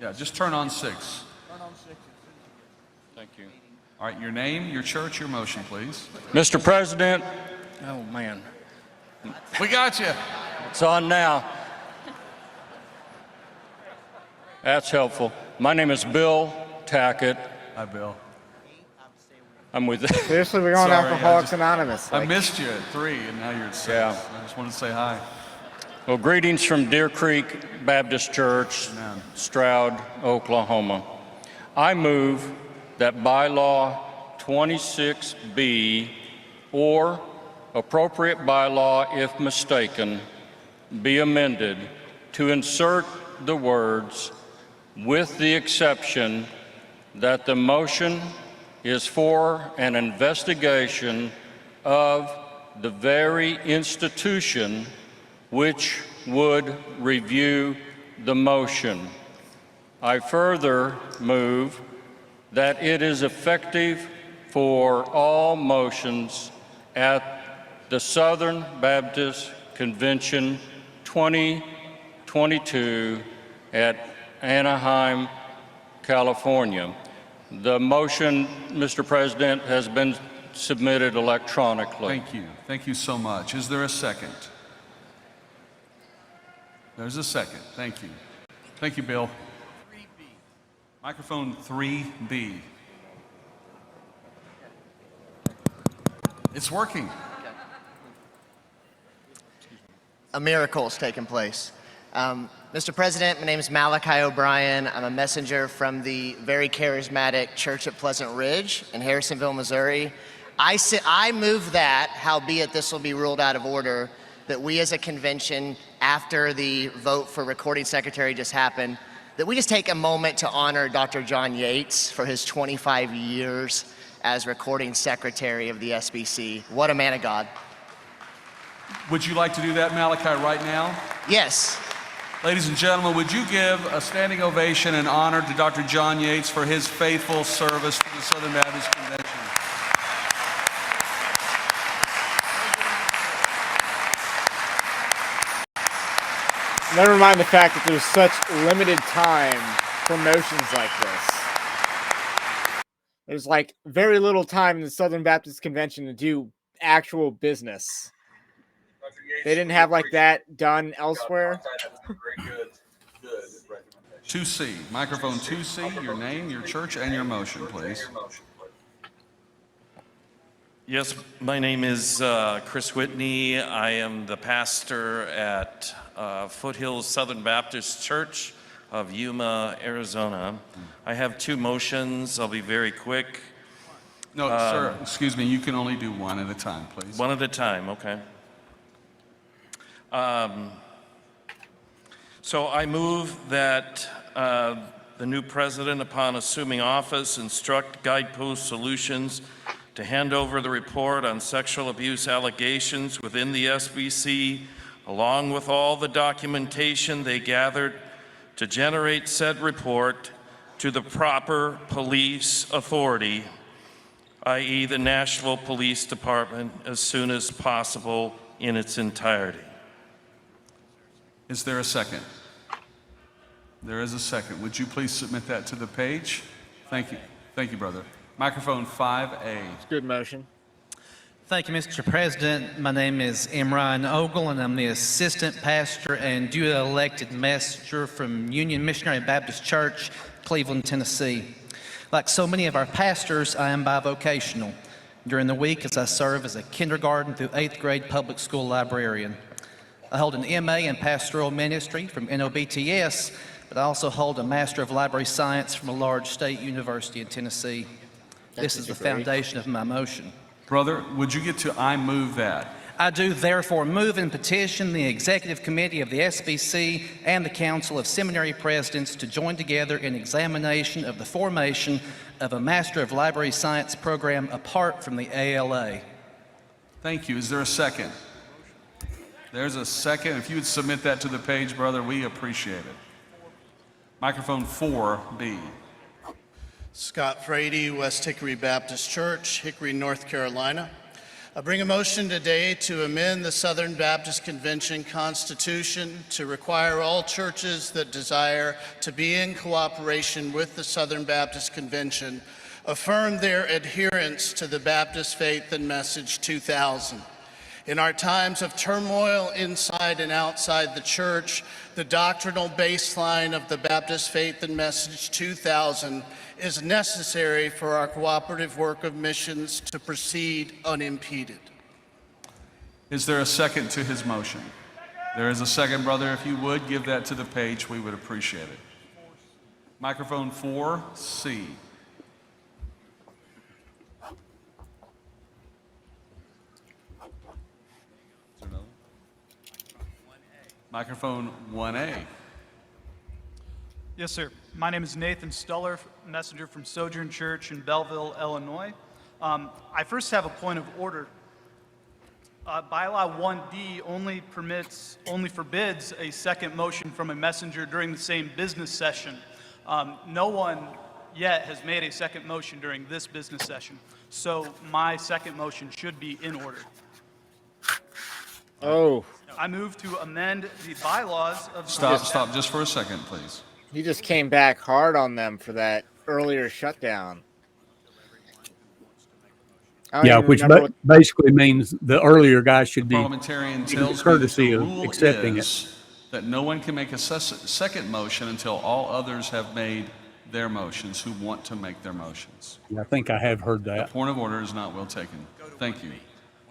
Yeah, just turn on 6. Thank you. All right, your name, your church, your motion, please. Mr. President, oh man, We got you. it's on now. That's helpful. My name is Bill Tackett. Hi, Bill. I'm with. Seriously, we're going Sorry, Alcoholics Anonymous. I missed you at 3, and now you're at 6. Yeah. I just wanted to say hi. Well, greetings from Deer Creek Baptist Church, Amen. Stroud, Oklahoma. I move that bylaw 26B or appropriate bylaw, if mistaken, be amended to insert the words, with the exception that the motion is for an investigation of the very institution which would review the motion. I further move that it is effective for all motions at the Southern Baptist Convention 2022 at Anaheim, California. The motion, Mr. President, has been submitted electronically. Thank you. Thank you so much. Is there a second? There's a second. Thank you. Thank you, Bill. 3B. Microphone 3B. It's working. A miracle is taking place. Mr. President, my name is Malachi O'Brien. I'm a messenger from the very charismatic Church at Pleasant Ridge in Harrisonville, Missouri. I move that, howbeit this will be ruled out of order, that we as a convention, after the vote for recording secretary just happened, that we just take a moment to honor Dr. John Yates for his 25 years as recording secretary of the SBC. What a man of God. Would you like to do that, Malachi, right now? Yes. Ladies and gentlemen, would you give a standing ovation and honor to Dr. John Yates for his faithful service to the Southern Baptist Convention? Never mind the fact that there's such limited time for motions like this. There's like very little time in the Southern Baptist Convention to do actual business. They didn't have like that done elsewhere. 2C, microphone 2C, your name, your church, and your motion, please. Yes, my name is Chris Whitney. I am the pastor at Foothills Southern Baptist Church of Yuma, Arizona. I have 2 motions. I'll be very quick. No, sir, excuse me, you can only do one at a time, please. One at a time, okay. So I move that the new president, upon assuming office, instruct Guidepost Solutions to hand over the report on sexual abuse allegations within the SBC, along with all the documentation they gathered to generate said report, to the proper police authority, i.e. the Nashville Police Department, as soon as possible in its entirety. Is there a second? There is a second. Would you please submit that to the page? Thank you. Thank you, brother. Microphone 5A. Good motion. Thank you, Mr. President. My name is Imran Ogle, and I'm the assistant pastor and duly elected messenger from Union Missionary Baptist Church, Cleveland, Tennessee. Like so many of our pastors, I am bivocational. During the week, as I serve as a kindergarten through 8th grade public school librarian. I hold an MA in pastoral ministry from NOBTS, but I also hold a Master of Library Science from a large state university in Tennessee. This is the foundation of my motion. Brother, would you get to I move that? I do therefore move and petition the Executive Committee of the SBC and the Council of Seminary Presidents to join together in examination of the formation of a Master of Library Science program apart from the ALA. Thank you. Is there a second? There's a second. If you would submit that to the page, brother, we appreciate it. Microphone 4B. Scott Frady, West Hickory Baptist Church, Hickory, North Carolina. I bring a motion today to amend the Southern Baptist Convention Constitution to require all churches that desire to be in cooperation with the Southern Baptist Convention affirm their adherence to the Baptist Faith and Message 2000. In our times of turmoil inside and outside the church, the doctrinal baseline of the Baptist Faith and Message 2000 is necessary for our cooperative work of missions to proceed unimpeded. Is there a second to his motion? There is a second, brother. If you would give that to the page, we would appreciate it. Microphone 4C. Microphone 1A. Yes, sir. My name is Nathan Stuller, messenger from Sojourn Church in Belleville, Illinois. I first have a point of order. Bylaw 1D only forbids a second motion from a messenger during the same business session. No one yet has made a second motion during this business session, so my second motion should be in order. Oh. I move to amend the bylaws of the Stop just for a second, please. He just came back hard on them for that earlier shutdown. Yeah, which basically means the earlier guy should be Parliamentarian tells courtesy me that of the rule accepting is it. that no one can make a second motion until all others have made their motions who want to make their motions. Yeah, I think I have heard that. The point of order is not well taken. Thank you.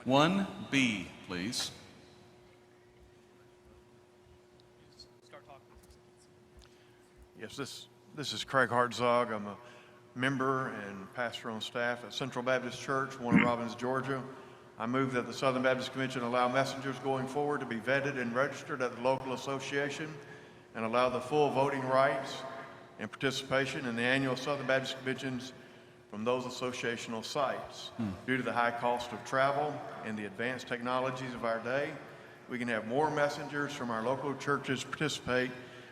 1B, please. Yes, this is Craig Hartzog. I'm a member and pastor on staff at Central Baptist Church, Warner Robins, Georgia. I move that the Southern Baptist Convention allow messengers going forward to be vetted and registered at the local association and allow the full voting rights and participation in the annual Southern Baptist Conventions from those associational sites. Due to the high cost of travel and the advanced technologies of our day, we can have more messengers from our local churches participate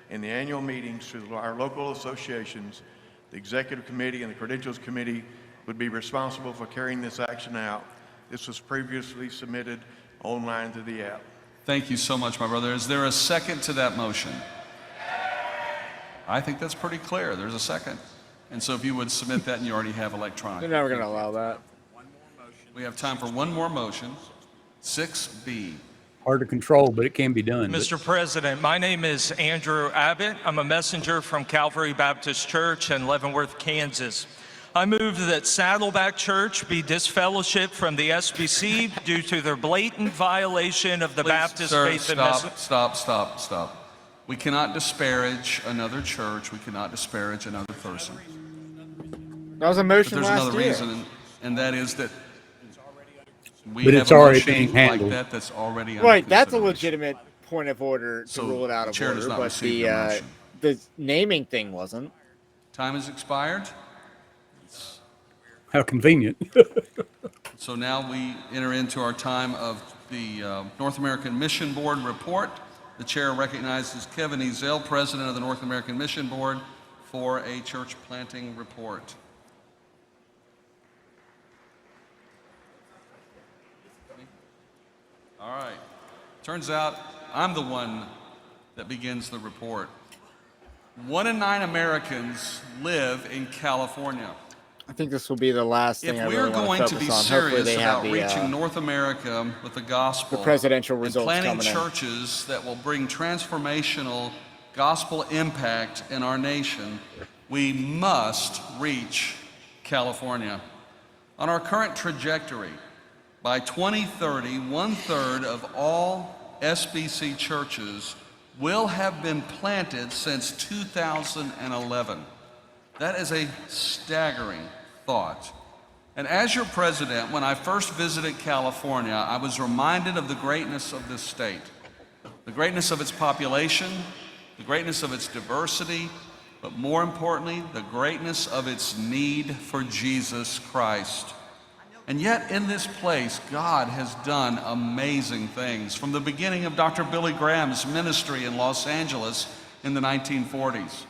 in the annual meetings through our local associations. The Executive Committee and the Credentials Committee would be responsible for carrying this action out. This was previously submitted online through the app. Thank you so much, my brother. Is there a second to that motion? I think that's pretty clear. There's a second. And so if you would submit that, and you already have electronic. They're never going to allow that. We have time for one more motion. 6B. Hard to control, but it can be done. Mr. President, my name is Andrew Abbott. I'm a messenger from Calvary Baptist Church in Leavenworth, Kansas. I move that Saddleback Church be disfellowshipped from the SBC due to their blatant violation of the Baptist faith and message. Stop. We cannot disparage another church. We cannot disparage another person. That was a motion But there's last another year. reason, and that is that we But have it's a already motion being like handled. that's already under Right, that's a consideration. legitimate point of order to So rule it out the of chair does order, not but receive your motion. the naming thing wasn't. Time has expired. How convenient. So now we enter into our time of the North American Mission Board report. The chair recognizes Kevin Ezell, President of the North American Mission Board, for a church planting report? All right. Turns out I'm the one that begins the report. 1 in 9 Americans live in California. I think this will be the last thing If I we're really want going to to focus be on. Hopefully serious they have about reaching North America with the gospel, the presidential results and planting coming in. churches that will bring transformational gospel impact in our nation, we must reach California. On our current trajectory, by 2030, 1/3 of all SBC churches will have been planted since 2011. That is a staggering thought. And as your president, when I first visited California, I was reminded of the greatness of this state, the greatness of its population, the greatness of its diversity, but more importantly, the greatness of its need for Jesus Christ. And yet in this place, God has done amazing things. From the beginning of Dr. Billy Graham's ministry in Los Angeles in the 1940s,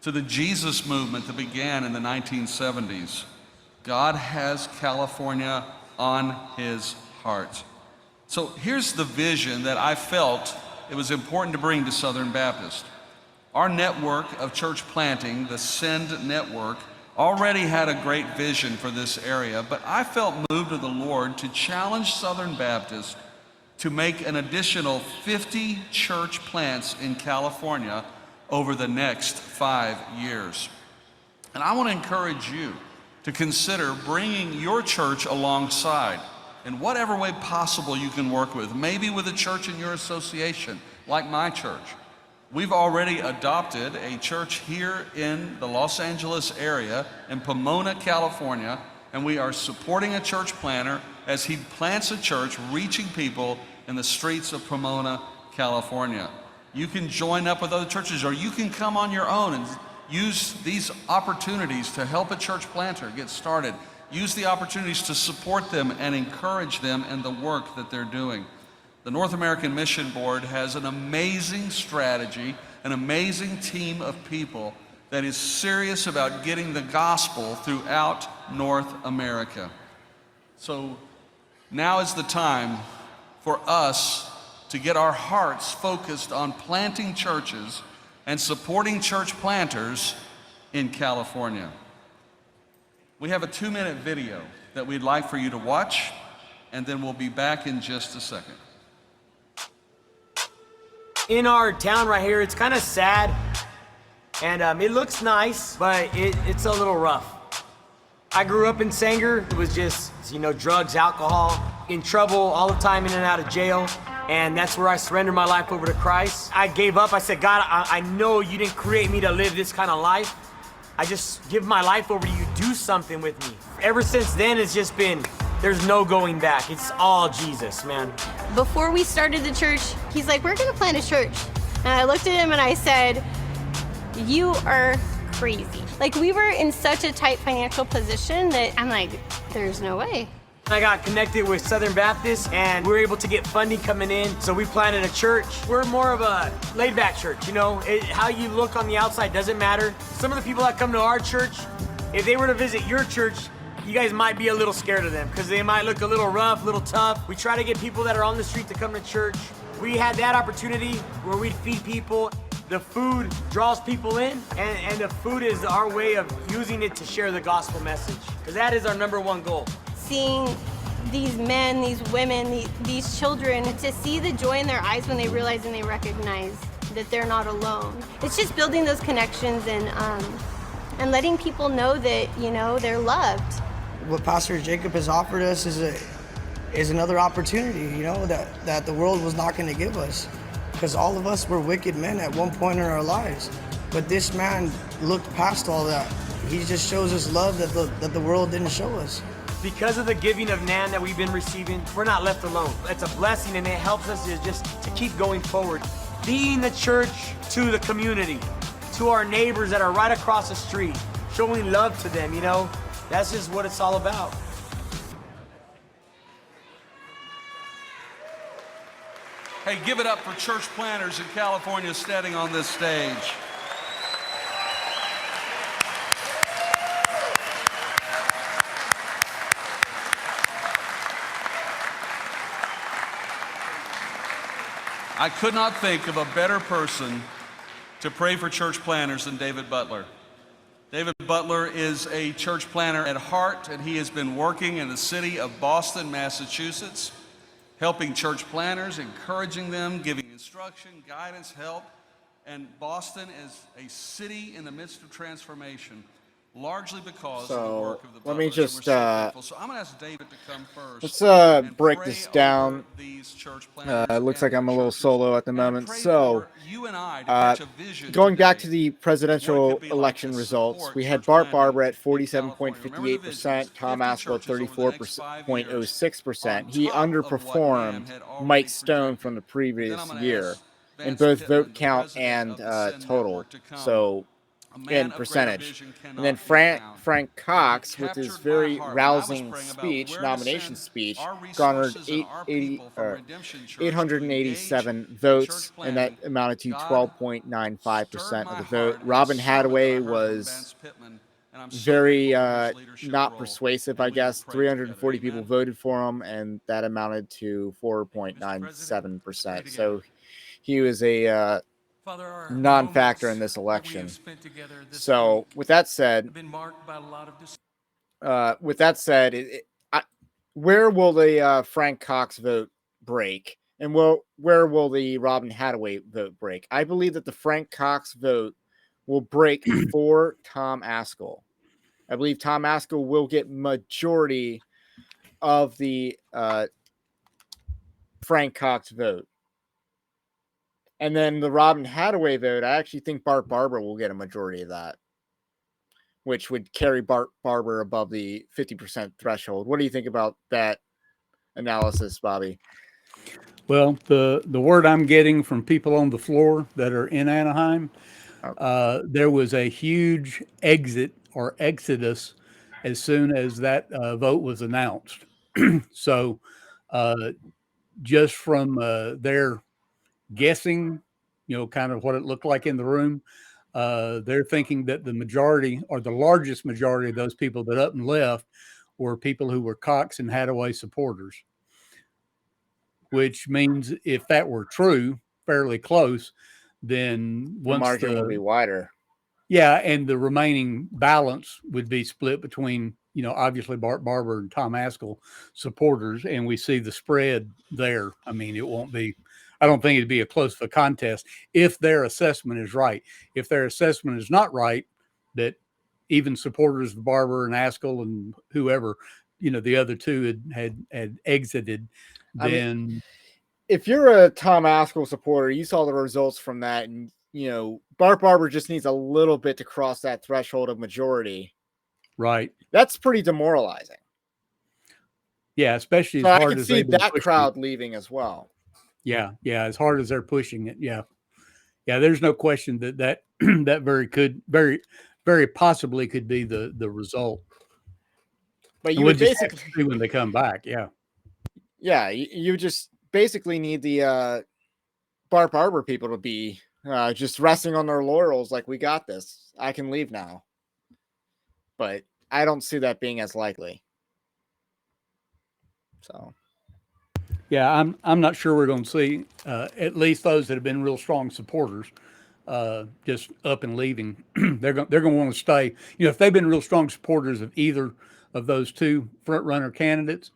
to the Jesus movement that began in the 1970s, God has California on his heart. So here's the vision that I felt it was important to bring to Southern Baptist. Our network of church planting, the Send Network, already had a great vision for this area, but I felt moved of the Lord to challenge Southern Baptist to make an additional 50 church plants in California over the next 5 years. And I want to encourage you to consider bringing your church alongside in whatever way possible you can work with, maybe with a church in your association, like my church. We've already adopted a church here in the Los Angeles area in Pomona, California, and we are supporting a church planter as he plants a church reaching people in the streets of Pomona, California. You can join up with other churches, or you can come on your own and use these opportunities to help a church planter get started. Use the opportunities to support them and encourage them in the work that they're doing. The North American Mission Board has an amazing strategy, an amazing team of people that is serious about getting the gospel throughout North America. So now is the time for us to get our hearts focused on planting churches and supporting church planters in California. We have a 2-minute video that we'd like for you to watch, and then we'll be back in just a second. In our town right here, it's kind of sad, and it looks nice, but it's a little rough. I grew up in Sanger. It was just, drugs, alcohol, in trouble all the time, in and out of jail, and that's where I surrendered my life over to Christ. I gave up. I said, God, I know you didn't create me to live this kind of life. I just give my life over to you. Do something with me. Ever since then, it's just been, there's no going back. It's all Jesus, man. Before we started the church, he's like, we're gonna plant a church. And I looked at him and I said, you are crazy. Like, we were in such a tight financial position that I'm like, there's no way. I got connected with Southern Baptist, and we were able to get funding coming in, so we planted a church. We're more of a laid-back church, how you look on the outside doesn't matter. Some of the people that come to our church, if they were to visit your church, you guys might be a little scared of them because they might look a little rough, a little tough. We try to get people that are on the street to come to church. We had that opportunity where we'd feed people. The food draws people in, and the food is our way of using it to share the gospel message, because that is our #1 goal. Seeing these men, these women, these children, to see the joy in their eyes when they realize and they recognize that they're not alone. It's just building those connections and letting people know that, they're loved. What Pastor Jacob has offered us is another opportunity, that the world was not going to give us. Because all of us were wicked men at one point in our lives. But this man looked past all that. He just shows us love that the world didn't show us. Because of the giving of NAN that we've been receiving, we're not left alone. It's a blessing, and it helps us to keep going forward. Being the church to the community, to our neighbors that are right across the street, showing love to them, that's just what it's all about. Hey, give it up for church planters in California standing on this stage. I could not think of a better person to pray for church planners than David Butler. David Butler is a church planner at heart, and he has been working in the city of Boston, Massachusetts, helping church planners, encouraging them, giving instruction, guidance, help. And Boston is a city in the midst of transformation, largely because of the work of the Butlers. Let me just So I'm going to ask David to come first. let's break this down. It looks like I'm a little solo at the moment. So, going back to the presidential election results, we had Bart Barber at 47.58%, Tom Askell at 34.06%. He underperformed Mike Stone from the previous year in both vote count and total. So, in percentage. And then Frank Cox, with his very rousing speech, nomination speech, garnered 887 votes, and that amounted to 12.95% of the vote. Robin Hadaway was very not persuasive, I guess. 340 people voted for him, and that amounted to 4.97%. So he was a non-factor in this election. So with that said, where will the Frank Cox vote break, and where will the Robin Hadaway vote break? I believe that the Frank Cox vote will break for Tom Askell. I believe Tom Askell will get majority of the Frank Cox vote. And then the Robin Hadaway vote, I actually think Bart Barber will get a majority of that, which would carry Bart Barber above the 50% threshold. What do you think about that analysis, Bobby? Well, the word I'm getting from people on the floor that are in Anaheim, there was a huge exit or exodus as soon as that vote was announced. So just from their guessing, kind of what it looked like in the room, they're thinking that the majority or the largest majority of those people that up and left were people who were Cox and Hadaway supporters, which means if that were true, fairly close, then the margin will be wider. Yeah, and the remaining balance would be split between, obviously Bart Barber and Tom Askell supporters, and we see the spread there. I mean, it won't be, I don't think it'd be a close of a contest if their assessment is right. If their assessment is not right, that even supporters of Barber and Askell and whoever, the other two had exited, then if you're a Tom Askell supporter, you saw the results from that, and Bart Barber just needs a little bit to cross that threshold of majority. Right. That's pretty demoralizing. Yeah, especially so as hard I can as see that crowd leaving as well. Yeah, as hard as they're pushing it. Yeah, there's no question that very possibly could be the result. But you would basically see when they come back. Yeah, you just basically need the Bart Barber people to be just resting on their laurels, like, we got this, I can leave now. But I don't see that being as likely. So yeah, I'm not sure we're going to see at least those that have been real strong supporters just up and leaving. they're going to want to stay. If they've been real strong supporters of either of those two front runner candidates,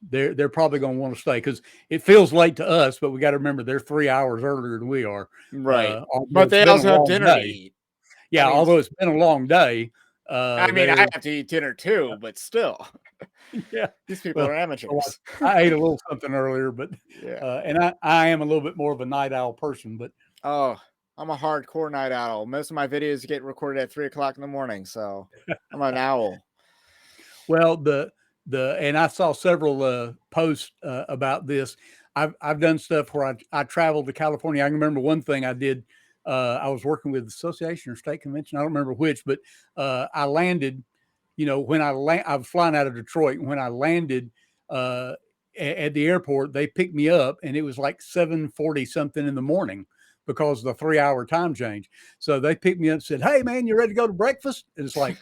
they're probably going to want to stay, because it feels late to us, but we got to remember they're 3 hours earlier than we are. Right. But they also have dinner to eat. Yeah, although it's been a long day. I have to eat dinner too, but still. Yeah. These people are amateurs. I ate a little something earlier, but yeah. And I am a little bit more of a night owl person, but I'm a hardcore night owl. Most of my videos get recorded at 3:00 in the morning, so I'm an owl. Well, and I saw several posts about this. I've done stuff where I traveled to California. I can remember one thing I did. I was working with the association or state convention. I don't remember which, but I landed, when I was flying out of Detroit, and when I landed at the airport, they picked me up, and it was like 7:40 something in the morning because of the 3-hour time change. So they picked me up and said, "Hey man, you ready to go to breakfast?" And it's like,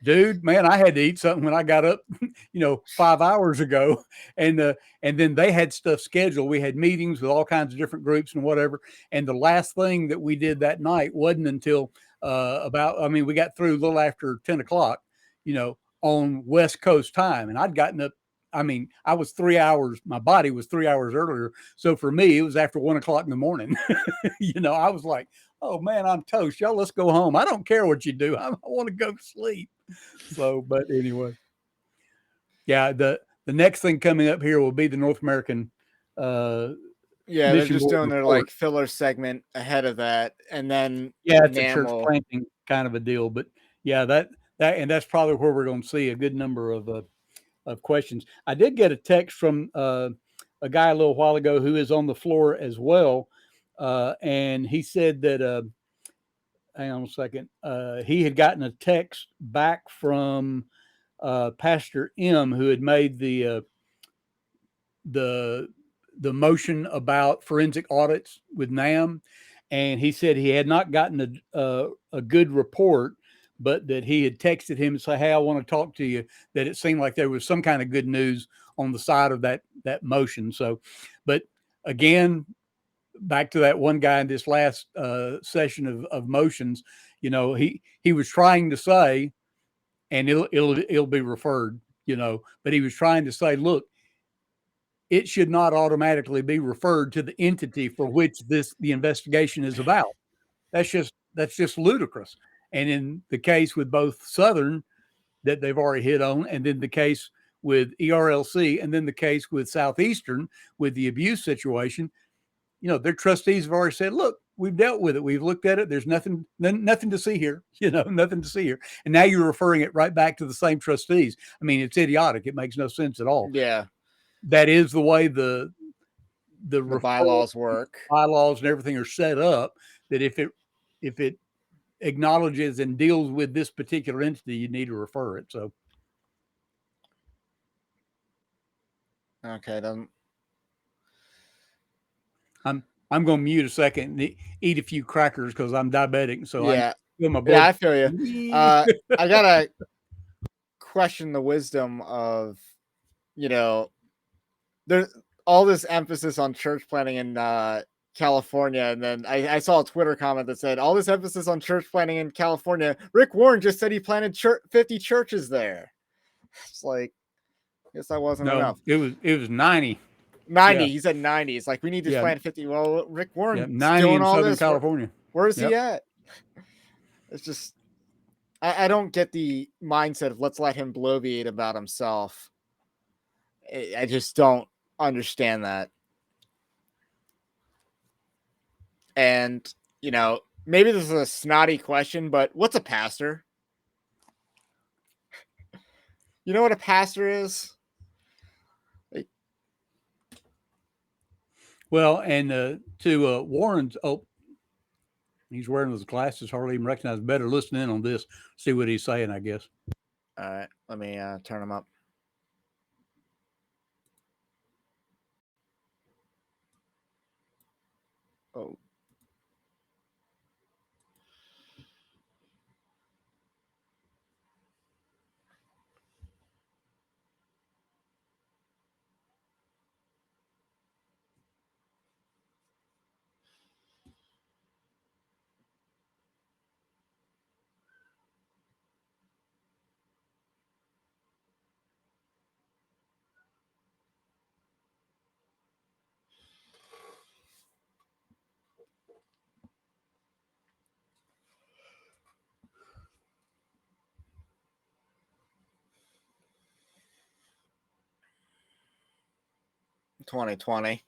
dude, man, I had to eat something when I got up, 5 hours ago. And then they had stuff scheduled. We had meetings with all kinds of different groups and whatever. And the last thing that we did that night wasn't until we got through a little after 10 o'clock, on West Coast time. And I'd gotten up. I was 3 hours, my body was 3 hours earlier. So for me, it was after 1 o'clock in the morning. I was like, oh man, I'm toast. Y'all, let's go home. I don't care what you do. I want to go to sleep. So, but anyway, yeah, the next thing coming up here will be the North American. Yeah, they're just doing their like filler segment ahead of that, and then it's a church planting kind of a deal. But yeah, that's probably where we're going to see a good number of questions. I did get a text from a guy a little while ago who is on the floor as well, and he said that. Hang on a second. He had gotten a text back from Pastor M, who had made the motion about forensic audits with NAM, and he said he had not gotten a good report, but that he had texted him and said, "Hey, I want to talk to you." That it seemed like there was some kind of good news on the side of that motion. So, but again, back to that one guy in this last session of motions, he was trying to say, and it'll be referred, but he was trying to say, look, it should not automatically be referred to the entity for which the investigation is about. That's just ludicrous. And in the case with both Southern that they've already hit on, and then the case with ERLC, and then the case with Southeastern with the abuse situation, their trustees have already said, look, we've dealt with it. We've looked at it. There's nothing to see here, nothing to see here. And now you're referring it right back to the same trustees. I mean, it's idiotic. It makes no sense at all. Yeah. That is the way the bylaws work. Bylaws and everything are set up, that if it acknowledges and deals with this particular entity, you need to refer it. So. Okay, then. I'm going to mute a second and eat a few crackers because I'm diabetic. So yeah, my blood. I feel you. I gotta question the wisdom of, there's all this emphasis on church planting in California, and then I saw a Twitter comment that said all this emphasis on church planting in California. Rick Warren just said he planted 50 churches there. It's like, I guess that wasn't enough. It was 90. 90. Yeah. He said 90. It's like, we need to plant 50. Well, Rick Warren's 90 doing in all Southern this. California. Where is he at? It's just, I don't get the mindset of let's let him bloviate about himself. I just don't understand that. And, maybe this is a snotty question, but what's a pastor? You know what a pastor is? Well, and to Warren's, he's wearing those glasses, hardly even recognize. Better listen in on this, see what he's saying, I guess. All right, let me turn him up. Oh. $2020.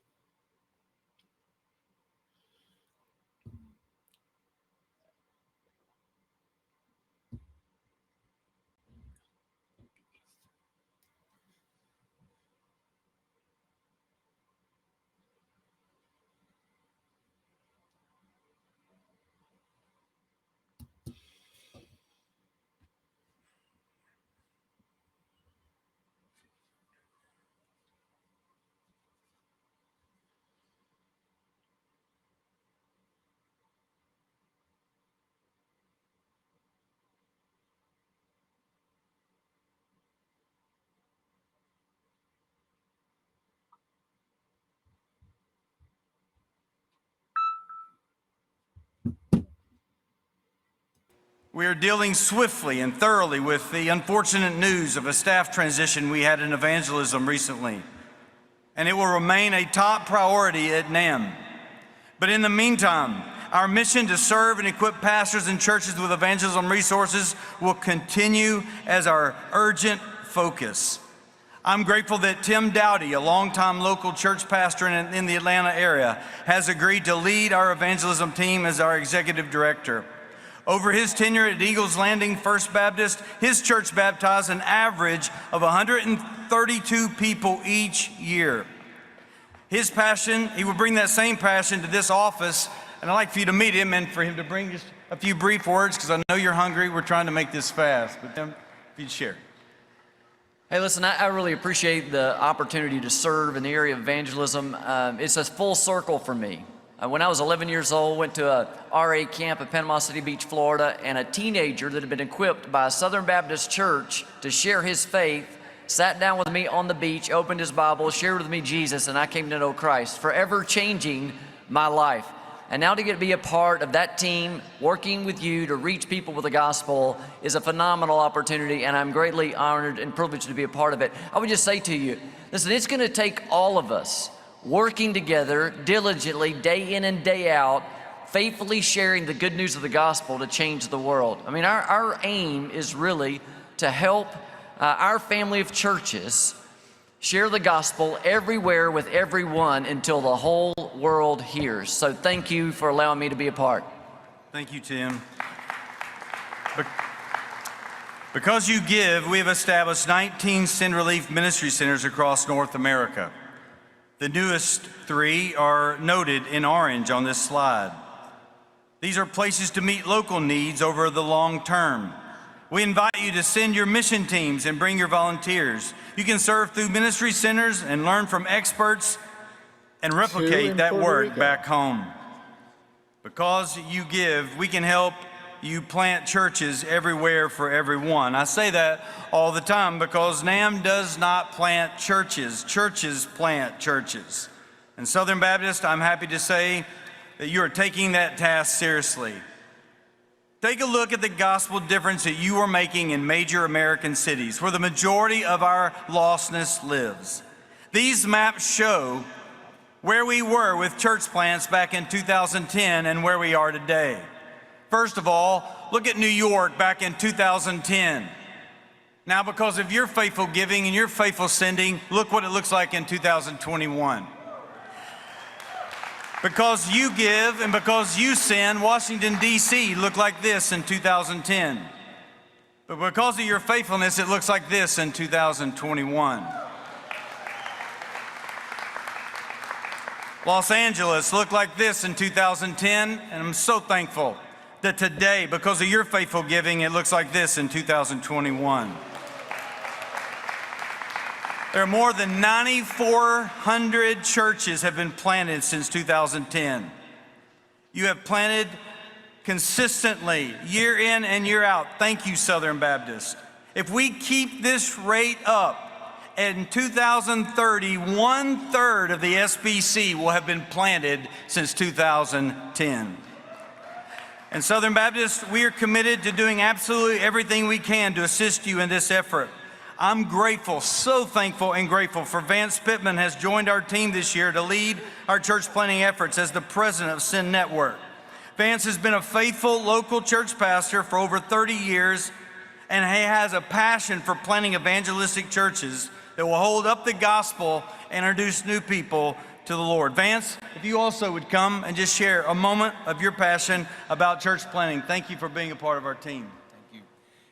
We are dealing swiftly and thoroughly with the unfortunate news of a staff transition we had in evangelism recently, and it will remain a top priority at NAM. But in the meantime, our mission to serve and equip pastors and churches with evangelism resources will continue as our urgent focus. I'm grateful that Tim Dowdy, a longtime local church pastor in the Atlanta area, has agreed to lead our evangelism team as our executive director. Over his tenure at Eagles Landing First Baptist, his church baptized an average of 132 people each year. His passion, he will bring that same passion to this office, and I'd like for you to meet him and for him to bring just a few brief words, because I know you're hungry. We're trying to make this fast, but Tim, if you'd share. Hey, listen, I really appreciate the opportunity to serve in the area of evangelism. It's a full circle for me. When I was 11 years old, went to a RA camp at Panama City Beach, Florida, and a teenager that had been equipped by a Southern Baptist church to share his faith sat down with me on the beach, opened his Bible, shared with me Jesus, and I came to know Christ, forever changing my life. And now to get to be a part of that team, working with you to reach people with the gospel is a phenomenal opportunity, and I'm greatly honored and privileged to be a part of it. I would just say to you, listen, it's gonna take all of us working together diligently, day in and day out, faithfully sharing the good news of the gospel to change the world. I mean, our aim is really to help our family of churches share the gospel everywhere with everyone until the whole world hears. So thank you for allowing me to be a part. Thank you, Tim. Because you give, we have established 19 Sin Relief Ministry Centers across North America. The newest 3 are noted in orange on this slide. These are places to meet local needs over the long term. We invite you to send your mission teams and bring your volunteers. You can serve through ministry centers and learn from experts and replicate that work back home. Because you give, we can help you plant churches everywhere for everyone. I say that all the time because NAM does not plant churches. Churches plant churches. And Southern Baptist, I'm happy to say that you are taking that task seriously. Take a look at the gospel difference that you are making in major American cities where the majority of our lostness lives. These maps show where we were with church plants back in 2010 and where we are today. First of all, look at New York back in 2010. Now, because of your faithful giving and your faithful sending, look what it looks like in 2021. Because you give and because you send, Washington, D.C. looked like this in 2010. But because of your faithfulness, it looks like this in 2021. Los Angeles looked like this in 2010, and I'm so thankful that today, because of your faithful giving, it looks like this in 2021. There are more than 9,400 churches have been planted since 2010. You have planted consistently, year in and year out. Thank you, Southern Baptist. If we keep this rate up, in 2030, 1/3 of the SBC will have been planted since 2010. And Southern Baptist, we are committed to doing absolutely everything we can to assist you in this effort. I'm grateful, so thankful and grateful for Vance Pittman has joined our team this year to lead our church planting efforts as the president of Sin Network. Vance has been a faithful local church pastor for over 30 years, and he has a passion for planting evangelistic churches that will hold up the gospel and introduce new people to the Lord. Vance, if you also would come and just share a moment of your passion about church planting. Thank you for being a part of our team.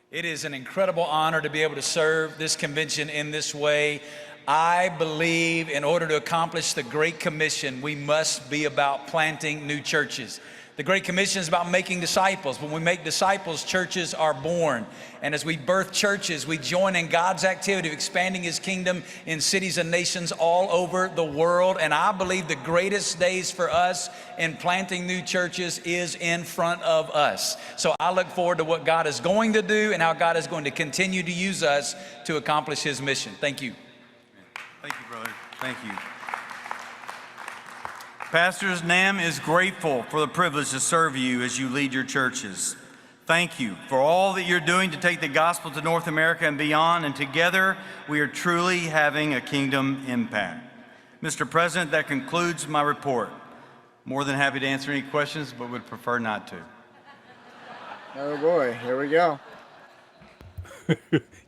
It is an incredible honor to be able to serve this convention in this way. I believe in order to accomplish the Great Commission, we must be about planting new churches. The Great Commission is about making disciples. When we make disciples, churches are born. And as we birth churches, we join in God's activity of expanding His kingdom in cities and nations all over the world. And I believe the greatest days for us in planting new churches is in front of us. So I look forward to what God is going to do and how God is going to continue to use us to accomplish His mission. Thank you. Thank you, brother. Thank you. Pastors, NAM is grateful for the privilege to serve you as you lead your churches. Thank you for all that you're doing to take the gospel to North America and beyond, and together we are truly having a kingdom impact. Mr. President, that concludes my report. More than happy to answer any questions, but would prefer not to. Oh boy, here we go.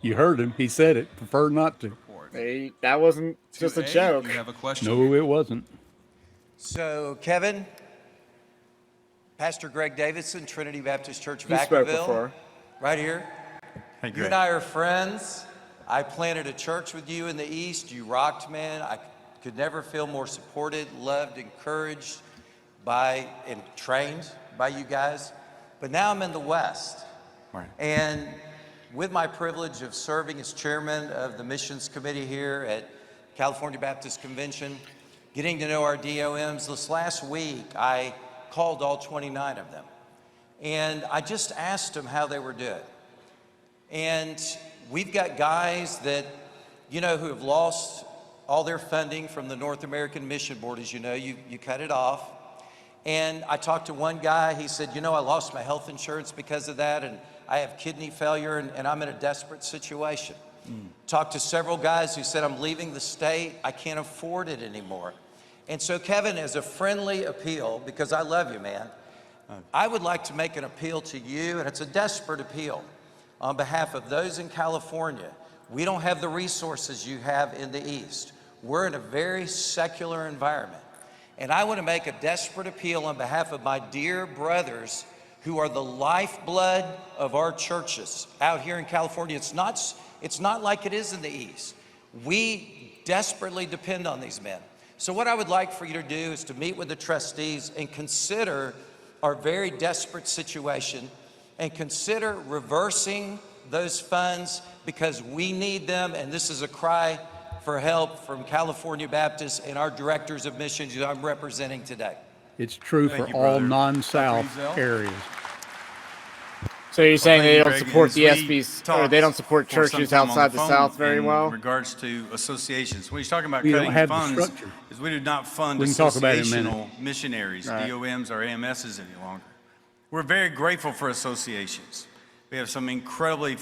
You heard him. He said it. Prefer not to. Hey, that wasn't just a 2A, joke. You have a question? No, it wasn't. So, Kevin, Pastor Greg Davidson, Trinity Baptist Church, He spoke Vacaville, before. right here. Hey, You Greg. and I are friends. I planted a church with you in the East. You rocked, man. I could never feel more supported, loved, encouraged by, and trained by you guys. But now I'm in the West. Right. And with my privilege of serving as chairman of the missions committee here at California Baptist Convention, getting to know our DOMs, this last week I called all 29 of them. And I just asked them how they were doing. And we've got guys that, you know, who have lost all their funding from the North American Mission Board. As you know, you cut it off. And I talked to one guy, he said, you know, I lost my health insurance because of that, and I have kidney failure, and I'm in a desperate situation. Talked to several guys who said, I'm leaving the state, I can't afford it anymore. And so, Kevin, as a friendly appeal, because I love you, man, I would like to make an appeal to you, and it's a desperate appeal, on behalf of those in California. We don't have the resources you have in the East. We're in a very secular environment. And I want to make a desperate appeal on behalf of my dear brothers who are the lifeblood of our churches out here in California. It's not like it is in the East. We desperately depend on these men. So what I would like for you to do is to meet with the trustees and consider our very desperate situation and consider reversing those funds because we need them, and this is a cry for help from California Baptists and our directors of missions who I'm representing today. It's true Thank for you, all brother. non-South Dr. Ezel? areas. So you're saying thank they you, don't Greg. support As the we SBC, or they don't support talked for some churches time on outside the phone South very well? in regards to associations. When he's talking about We don't cutting have the funds, structure. is we do not fund We can talk about it in a minute. associational missionaries, Right. DOMs or AMSs any longer. We're very grateful for associations. We have some incredibly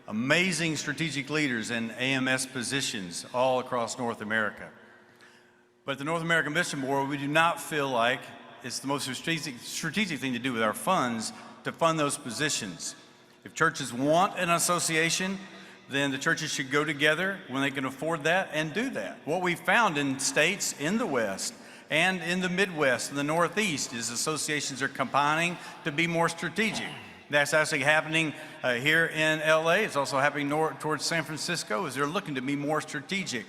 amazing strategic leaders in AMS positions all across North America. But the North American Mission Board, we do not feel like it's the most strategic thing to do with our funds to fund those positions. If churches want an association, then the churches should go together when they can afford that and do that. What we found in states in the West and in the Midwest and the Northeast is associations are combining to be more strategic. That's actually happening here in LA. It's also happening towards San Francisco as they're looking to be more strategic.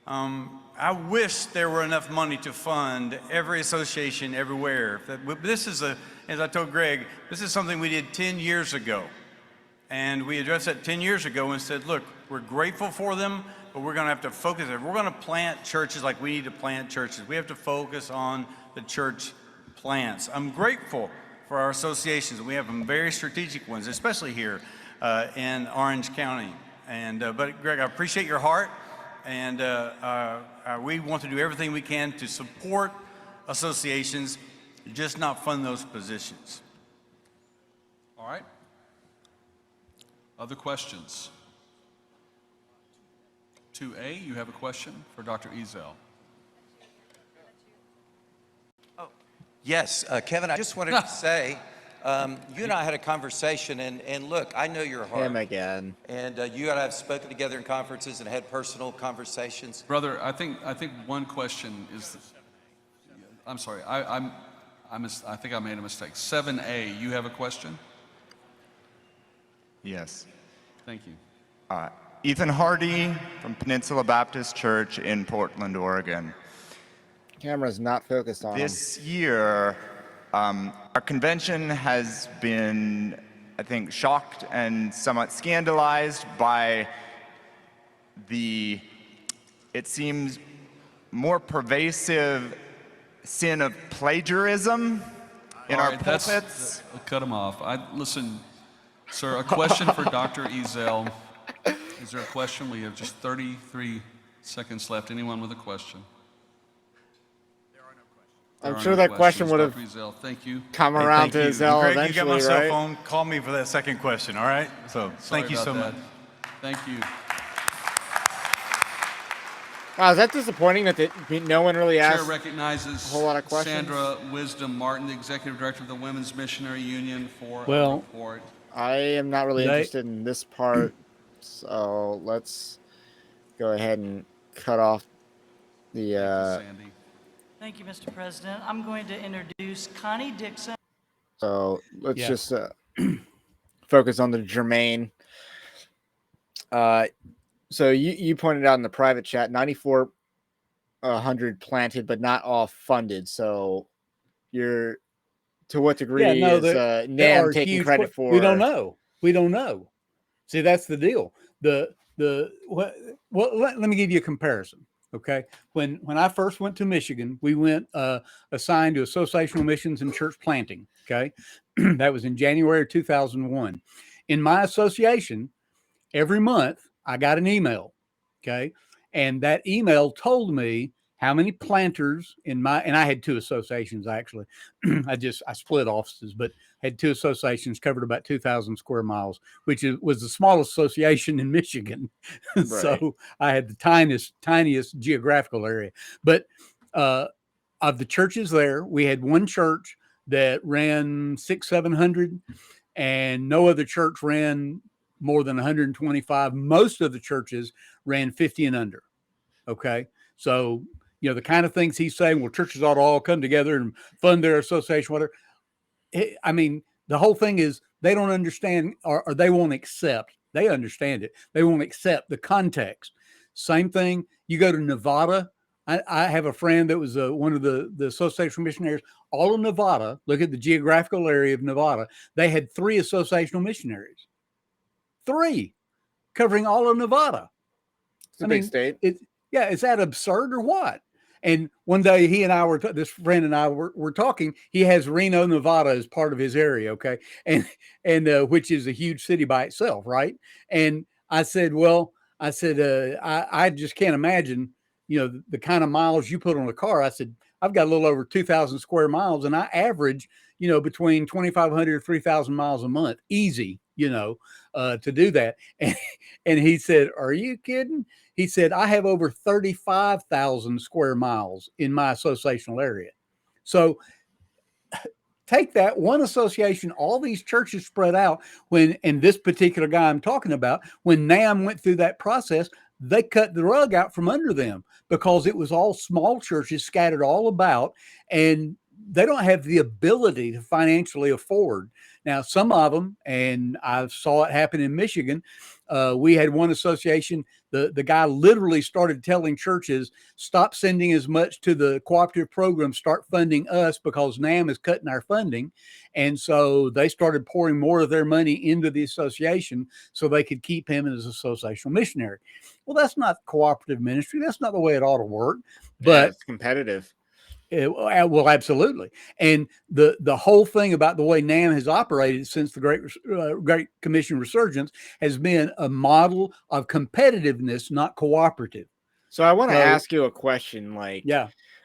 I wish there were enough money to fund every association everywhere. This is as I told Greg, this is something we did 10 years ago. And we addressed that 10 years ago and said, look, we're grateful for them, but we're going to have to focus. If we're going to plant churches like we need to plant churches, we have to focus on the church plants. I'm grateful for our associations. We have some very strategic ones, especially here in Orange County. But Greg, I appreciate your heart, and we want to do everything we can to support associations, just not fund those positions. All right. Other questions? 2A, you have a question for Dr. Ezel. Yes, Kevin, I just wanted to say, you and I had a conversation, and look, I know your heart. Him again. And you and I have spoken together in conferences and had personal conversations. Brother, I think one question is, I'm sorry, I think I made a mistake. 7A, you have a question? Yes. Thank you. Ethan Hardy from Peninsula Baptist Church in Portland, Oregon. Camera's not focused on This year, our convention has been, I think, shocked and somewhat scandalized by the, it seems, more pervasive sin of plagiarism in our pulpits. Cut him off. Listen, sir, a question for Dr. Ezel. Is there a question? We have just 33 seconds left. Anyone with a question? There I'm are sure no that question questions. would have Dr. Ezell, thank you. come Hey, around thank to you. Zell Greg, eventually, you got my cell right? phone. Call me for that second question, all right? So Sorry thank you about so that. much. Thank you. Wow, is that disappointing that no one really Chair asked recognizes a whole lot of questions? Sandra Wisdom Martin, the Executive Director of the Women's Missionary Union, for a Well, report. I am not really interested in this part, so let's go ahead and cut off the. Sandy. Thank you, Mr. President. I'm going to introduce Connie Dixon. So let's Yeah. just focus on the germane. So you pointed out in the private chat, 9,400 planted, but not all funded. So you're to what degree Yeah, no, is there NAM are taking huge. credit for? We don't know. We don't know. See, that's the deal. Well, let me give you a comparison. Okay, when I first went to Michigan, we went assigned to associational missions and church planting. Okay, that was in January of 2001. In my association, every month I got an email. Okay, and that email told me how many planters and I had two associations actually. I split offices, but had two associations, covered about 2,000 square miles, which was the smallest association in Michigan. Right. So I had the tiniest geographical area. But of the churches there, we had one church that ran 600-700, and no other church ran more than 125. Most of the churches ran 50 and under. Okay. So, the kind of things he's saying, well, churches ought to all come together and fund their association, whatever. I mean, the whole thing is they don't understand or they won't accept. They understand it. They won't accept the context. Same thing. You go to Nevada. I have a friend that was one of the associational missionaries. All of Nevada, look at the geographical area of Nevada. They had 3 associational missionaries. 3 covering all of Nevada. It's a big state. Is that absurd or what? And one day he and I this friend and I were talking. He has Reno, Nevada as part of his area. Okay. And which is a huge city by itself. Right. And I said, I just can't imagine, the kind of miles you put on a car. I said, I've got a little over 2,000 square miles and I average, between 2,500 and 3,000 miles a month. Easy, to do that. And he said, are you kidding? He said, I have over 35,000 square miles in my associational area. So take that one association, all these churches spread out and this particular guy I'm talking about, when NAM went through that process, they cut the rug out from under them because it was all small churches scattered all about, and they don't have the ability to financially afford. Now, some of them, and I saw it happen in Michigan, we had one association, the guy literally started telling churches, stop sending as much to the cooperative program, start funding us because NAM is cutting our funding. And so they started pouring more of their money into the association so they could keep him as an associational missionary. Well, that's not cooperative ministry. That's not the way it ought to work. But it's competitive. Well, absolutely. And the whole thing about the way NAM has operated since the Great Commission resurgence has been a model of competitiveness, not cooperative. So I want to ask you a question,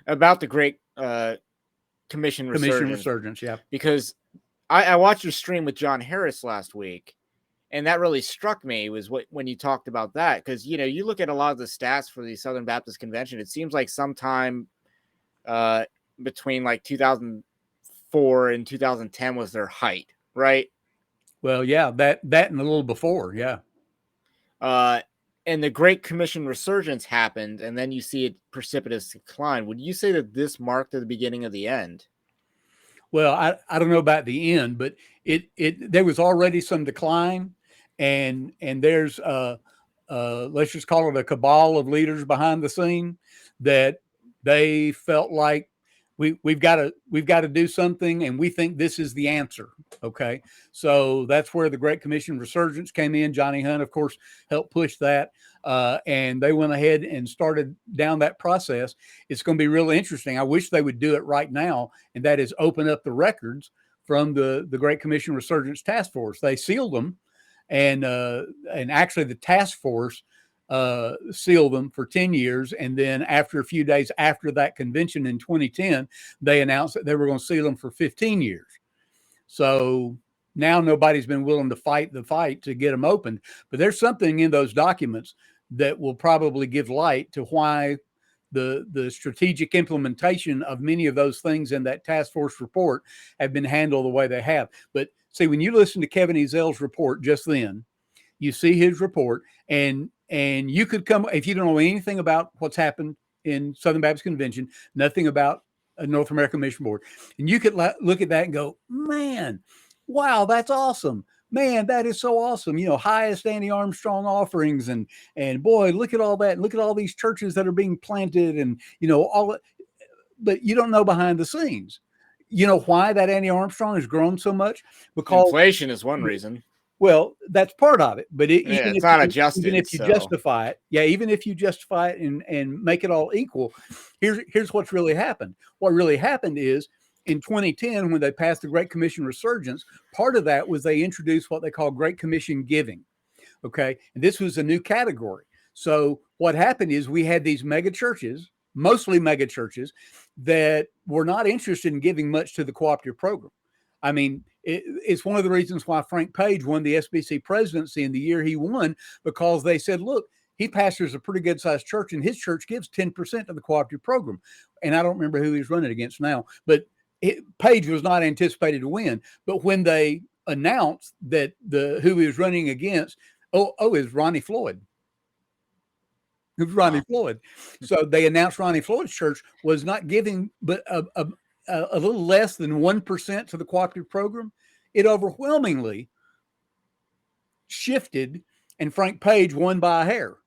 about the Great Commission resurgence. Yeah. Because I watched your stream with John Harris last week, and that really struck me was when you talked about that, because you look at a lot of the stats for the Southern Baptist Convention, it seems like sometime between 2004 and 2010 was their height, right? Well, yeah, that and a little before, yeah. And the Great Commission resurgence happened, and then you see a precipitous decline. Would you say that this marked the beginning of the end? Well, I don't know about the end, but there was already some decline, and there's let's just call it a cabal of leaders behind the scene that they felt like we've got to do something, and we think this is the answer. Okay, so that's where the Great Commission resurgence came in. Johnny Hunt, of course, helped push that, and they went ahead and started down that process. It's going to be really interesting. I wish they would do it right now, and that is open up the records from the Great Commission Resurgence Task Force. They sealed them, and actually the task force seal them for 10 years. And then after a few days after that convention in 2010, they announced that they were going to seal them for 15 years. So now nobody's been willing to fight the fight to get them opened. But there's something in those documents that will probably give light to why the strategic implementation of many of those things in that task force report have been handled the way they have. But see, when you listen to Kevin Ezel's report just then, you see his report, and you could come, if you don't know anything about what's happened in Southern Baptist Convention, nothing about a North American Mission Board, and you could look at that and go, man, wow, that's awesome. Man, that is so awesome. You know, highest Annie Armstrong offerings, and boy, look at all that. Look at all these churches that are being planted, and you know, all. But you don't know behind the scenes. You know why that Annie Armstrong has grown so much? Because inflation is one reason. Well, that's part of it, but even it's not adjusted. Even if you justify it, even if you justify it and make it all equal, here's what's really happened. What really happened is in 2010, when they passed the Great Commission Resurgence, part of that was they introduced what they call Great Commission giving. Okay, and this was a new category. So what happened is we had these mega churches, mostly mega churches, that were not interested in giving much to the cooperative program. I mean, it's one of the reasons why Frank Page won the SBC presidency in the year he won, because they said, look, he pastors a pretty good sized church and his church gives 10% of the cooperative program. And I don't remember who he's running against now, but Page was not anticipated to win. But when they announced that who he was running against, is Ronnie Floyd. It was Ronnie Floyd. So they announced Ronnie Floyd's church was not giving, but a little less than 1% to the cooperative program. It overwhelmingly shifted, and Frank Page won by a hair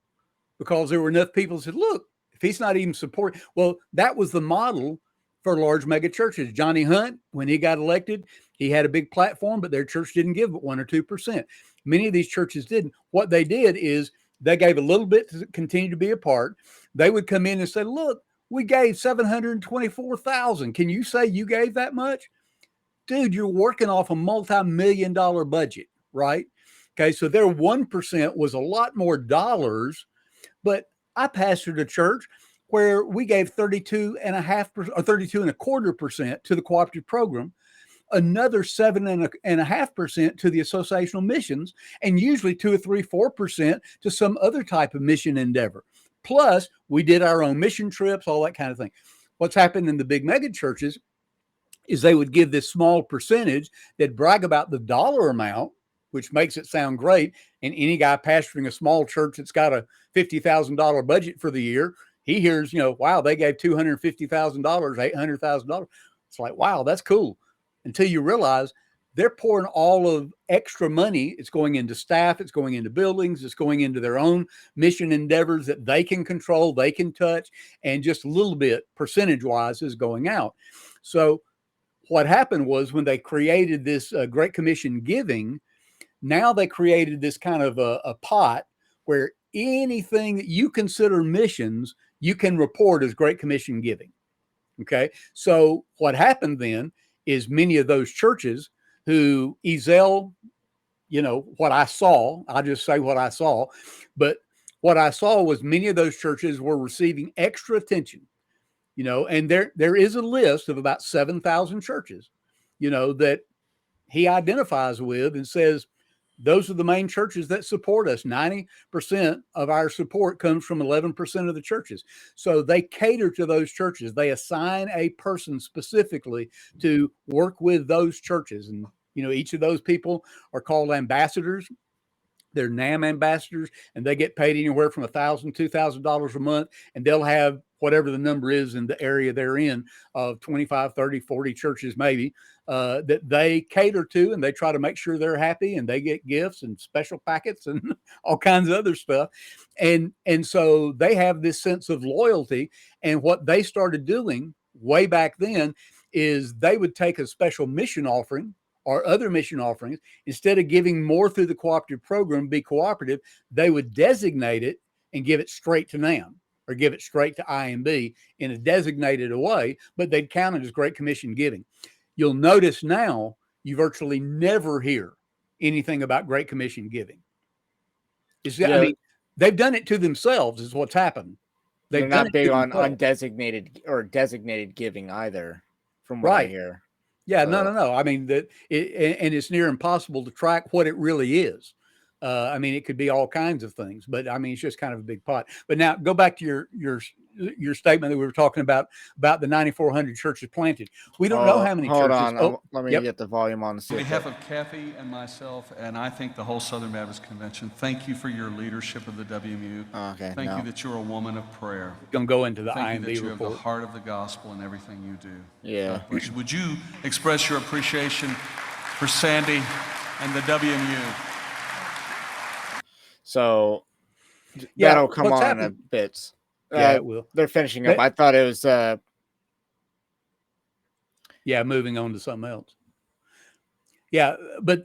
because there were enough people who said, look, if he's not even supporting, well, that was the model for large mega churches. Johnny Hunt, when he got elected, he had a big platform, but their church didn't give but 1 or 2%. Many of these churches didn't. What they did is they gave a little bit to continue to be a part. They would come in and say, look, we gave $724,000. Can you say you gave that much? Dude, you're working off a multi-million-dollar budget, right? Okay, so their 1% was a lot more dollars, but I pastored a church where we gave 32.5% or 32.25% to the cooperative program, another 7.5% to the associational missions, and usually 2 or 3, 4% to some other type of mission endeavor. Plus, we did our own mission trips, all that kind of thing. What's happened in the big mega churches is they would give this small percentage that brag about the dollar amount, which makes it sound great. And any guy pastoring a small church that's got a $50,000 budget for the year, he hears, wow, they gave $250,000, $800,000. It's like, wow, that's cool. Until you realize they're pouring all of extra money. It's going into staff. It's going into buildings. It's going into their own mission endeavors that they can control, they can touch, and just a little bit percentage-wise is going out. So what happened was when they created this Great Commission giving, now they created this kind of a pot where anything that you consider missions, you can report as Great Commission giving. Okay. So what happened then is many of those churches who Ezel, what I saw, I'll just say what I saw, but what I saw was many of those churches were receiving extra attention, and there is a list of about 7,000 churches, that he identifies with and says, those are the main churches that support us. 90% of our support comes from 11% of the churches. So they cater to those churches. They assign a person specifically to work with those churches. And, each of those people are called ambassadors. They're NAM ambassadors, and they get paid anywhere from $1,000, $2,000 a month. And they'll have whatever the number is in the area they're in of 25, 30, 40 churches, maybe, that they cater to, and they try to make sure they're happy, and they get gifts and special packets and all kinds of other stuff. And so they have this sense of loyalty. And what they started doing way back then is they would take a special mission offering or other mission offerings. Instead of giving more through the cooperative program, be cooperative, they would designate it and give it straight to NAM or give it straight to IMB in a designated way, but they'd count it as Great Commission giving. You'll notice now you virtually never hear anything about Great Commission giving. I mean, They've done it to themselves is what's happened. They're They've done not it big to on themselves. undesignated or designated giving either, from what I Right. hear. Yeah, no. I mean, and it's near impossible to track what it really is. I mean, it could be all kinds of things, but I mean, it's just kind of a big pot. But now go back to your statement that we were talking about the 9,400 churches planted. We don't know how many hold churches. on. Let me get the volume on. On behalf of Kathy and myself, and I think the whole Southern Baptist Convention, thank you for your leadership of the WMU. Okay. Thank you that you're a woman of prayer. Gonna go into the Thank you that IMB you have the report. heart of the gospel in everything you do. Yeah. God bless you. Would you express your appreciation for Sandy and the WMU? So Yeah, that'll come what's on in a happened- bit. Yeah, it will. They're finishing up. I thought it was. Yeah, moving on to something else. Yeah, but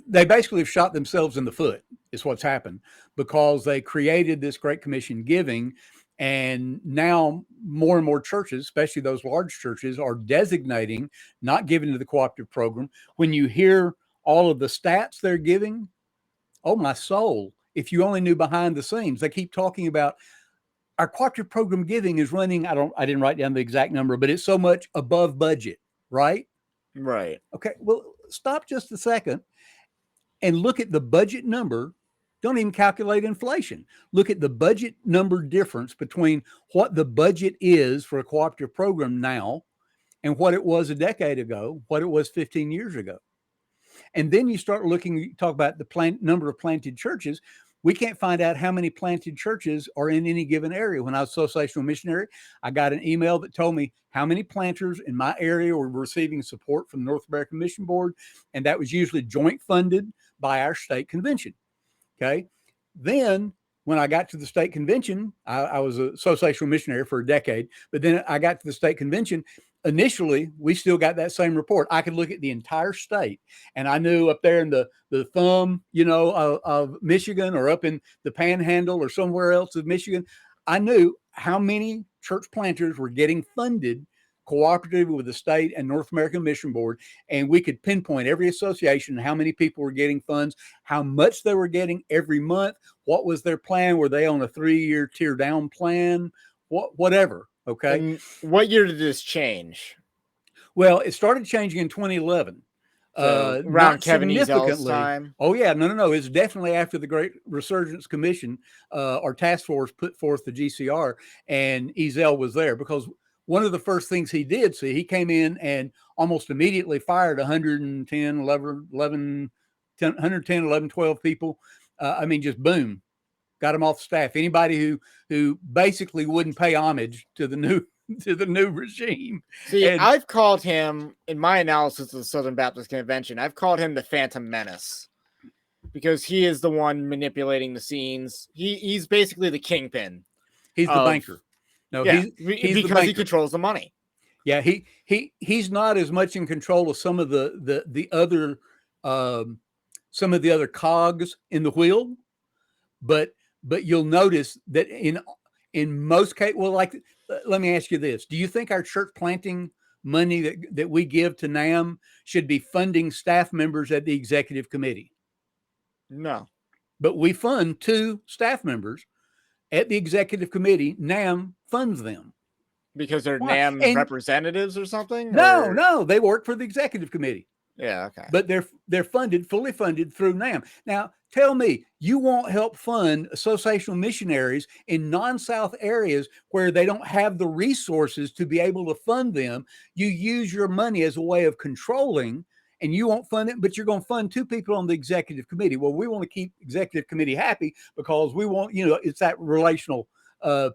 they basically have shot themselves in the foot, is what's happened, because they created this Great Commission giving, and now more and more churches, especially those large churches, are designating, not giving to the cooperative program. When you hear all of the stats they're giving, oh my soul, if you only knew behind the scenes, they keep talking about our cooperative program giving is running, I didn't write down the exact number, but it's so much above budget, right? Right. Okay, well, stop just a second and look at the budget number. Don't even calculate inflation. Look at the budget number difference between what the budget is for a cooperative program now and what it was a decade ago, what it was 15 years ago. And then you start looking, you talk about the number of planted churches. We can't find out how many planted churches are in any given area. When I was associational missionary, I got an email that told me how many planters in my area were receiving support from the North American Mission Board. And that was usually joint funded by our state convention. Okay. Then when I got to the state convention, I was a associational missionary for a decade, but then I got to the state convention. Initially, we still got that same report. I could look at the entire state, and I knew up there in the thumb, of Michigan, or up in the Panhandle or somewhere else of Michigan, I knew how many church planters were getting funded cooperatively with the state and North American Mission Board, and we could pinpoint every association, how many people were getting funds, how much they were getting every month, what was their plan, were they on a 3-year tear down plan, whatever. Okay. And what year did this change? Well, it started changing in 2011. So around not Kevin Ezel's significantly. time? Oh yeah, no. It's definitely after the Great Resurgence Commission, our task force put forth the GCR, and Ezel was there, because one of the first things he did, he came in and almost immediately fired 110, 12 people. I mean, just boom, got them off the staff. Anybody who basically wouldn't pay homage to the new regime. See, And I've called him, in my analysis of the Southern Baptist Convention, I've called him the Phantom Menace, because he is the one manipulating the scenes. He's basically the kingpin. He's the banker. No, yeah, he's because he controls the money. Yeah, he's not as much in control of some of the other some of the other cogs in the wheel, but you'll notice that in most cases, well, like, let me ask you this: do you think our church planting money that we give to NAM should be funding staff members at the executive committee? No, but we fund 2 staff members at the executive committee. NAM funds them because they're Why? NAM And- representatives or something. No, they work for the executive committee. Yeah, okay. But they're fully funded through NAM. Now, tell me, you won't help fund associational missionaries in non-South areas where they don't have the resources to be able to fund them. You use your money as a way of controlling, and you won't fund it, but you're going to fund 2 people on the executive committee. Well, we want to keep executive committee happy because we want, it's that relational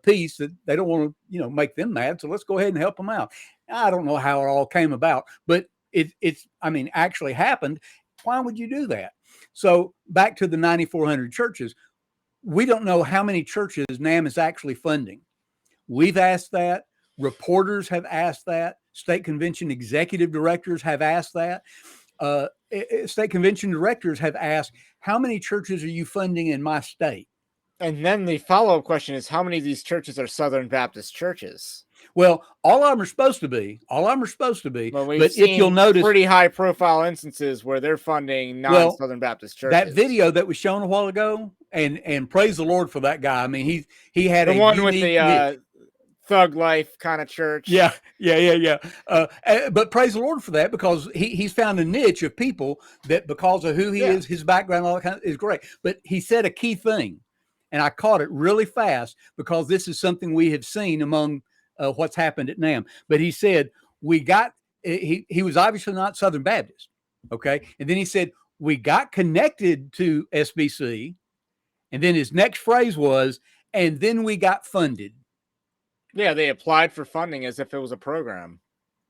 piece that they don't want to, make them mad. So let's go ahead and help them out. I don't know how it all came about, but it's actually happened. Why would you do that? So back to the 9,400 churches, we don't know how many churches NAM is actually funding. We've asked that. Reporters have asked that. State convention executive directors have asked that. State convention directors have asked, how many churches are you funding in my state? And then the follow-up question is, how many of these churches are Southern Baptist churches? Well, all of them are supposed to be. Well, we've but seen if you'll notice, pretty high-profile instances where they're funding non-Southern Baptist churches. That video that was shown a while ago and praise the Lord for that guy. I mean, he had The a one with unique the thug life kind of church. Yeah. But praise the Lord for that, because he's found a niche of people that, because of who he is, his background, all that kind of is great. But he said a key thing, and I caught it really fast, because this is something we have seen among what's happened at NAM. But he said, he was obviously not Southern Baptist. Okay. And then he said, we got connected to SBC. And then his next phrase was, and then we got funded. Yeah, they applied for funding as if it was a program.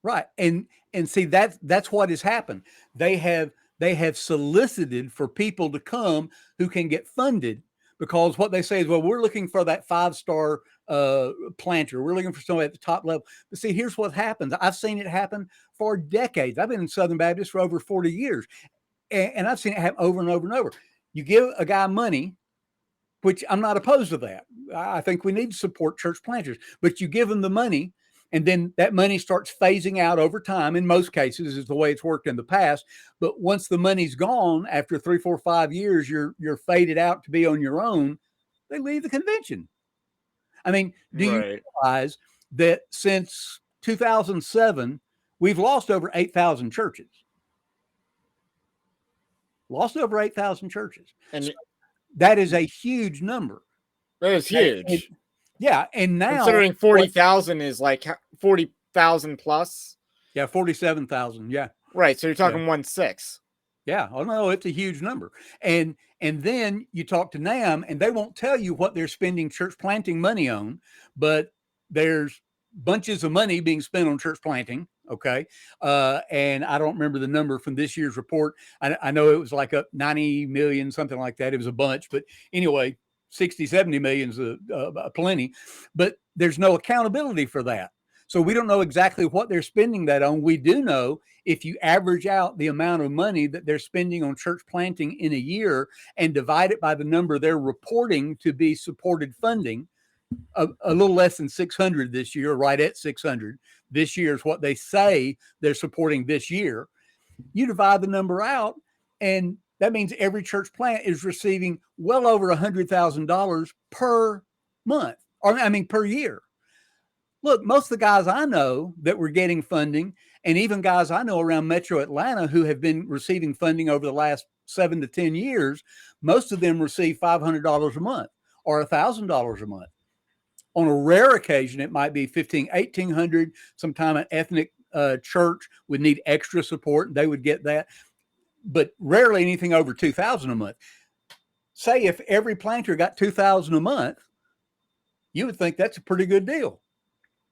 Right. And see, that's what has happened. They have solicited for people to come who can get funded, because what they say is, well, we're looking for that 5-star planter. We're looking for somebody at the top level. But see, here's what happens. I've seen it happen for decades. I've been in Southern Baptist for over 40 years. And I've seen it happen over and over and over. You give a guy money, which I'm not opposed to that. I think we need to support church planters, but you give them the money, and then that money starts phasing out over time. In most cases, is the way it's worked in the past. But once the money's gone, after 3, 4, 5 years, you're faded out to be on your own. They leave the convention. I mean, do you realize that since 2007, we've lost over 8,000 churches? Lost over 8,000 churches. And so that is a huge number. That is huge. And now, considering 40,000 is like 40,000 plus. Yeah, 47,000. Yeah. Right. So you're talking 1/6. Yeah. Oh no, it's a huge number. And then you talk to NAM, and they won't tell you what they're spending church planting money on, but there's bunches of money being spent on church planting. Okay. And I don't remember the number from this year's report. I know it was like up 90 million, something like that. It was a bunch, but anyway, 60, 70 million is plenty, but there's no accountability for that. So we don't know exactly what they're spending that on. We do know, if you average out the amount of money that they're spending on church planting in a year and divide it by the number they're reporting to be supported funding, a little less than 600 this year, right at 600 this year is what they say they're supporting this year. You divide the number out, and that means every church plant is receiving well over $100,000 per month, or I mean per year. Look, most of the guys I know that were getting funding, and even guys I know around Metro Atlanta who have been receiving funding over the last 7 to 10 years, most of them receive $500 a month or $1,000 a month. On a rare occasion, it might be $1,500, $1,800. Sometime an ethnic church would need extra support, and they would get that. But rarely anything over $2,000 a month. Say if every planter got $2,000 a month, you would think that's a pretty good deal.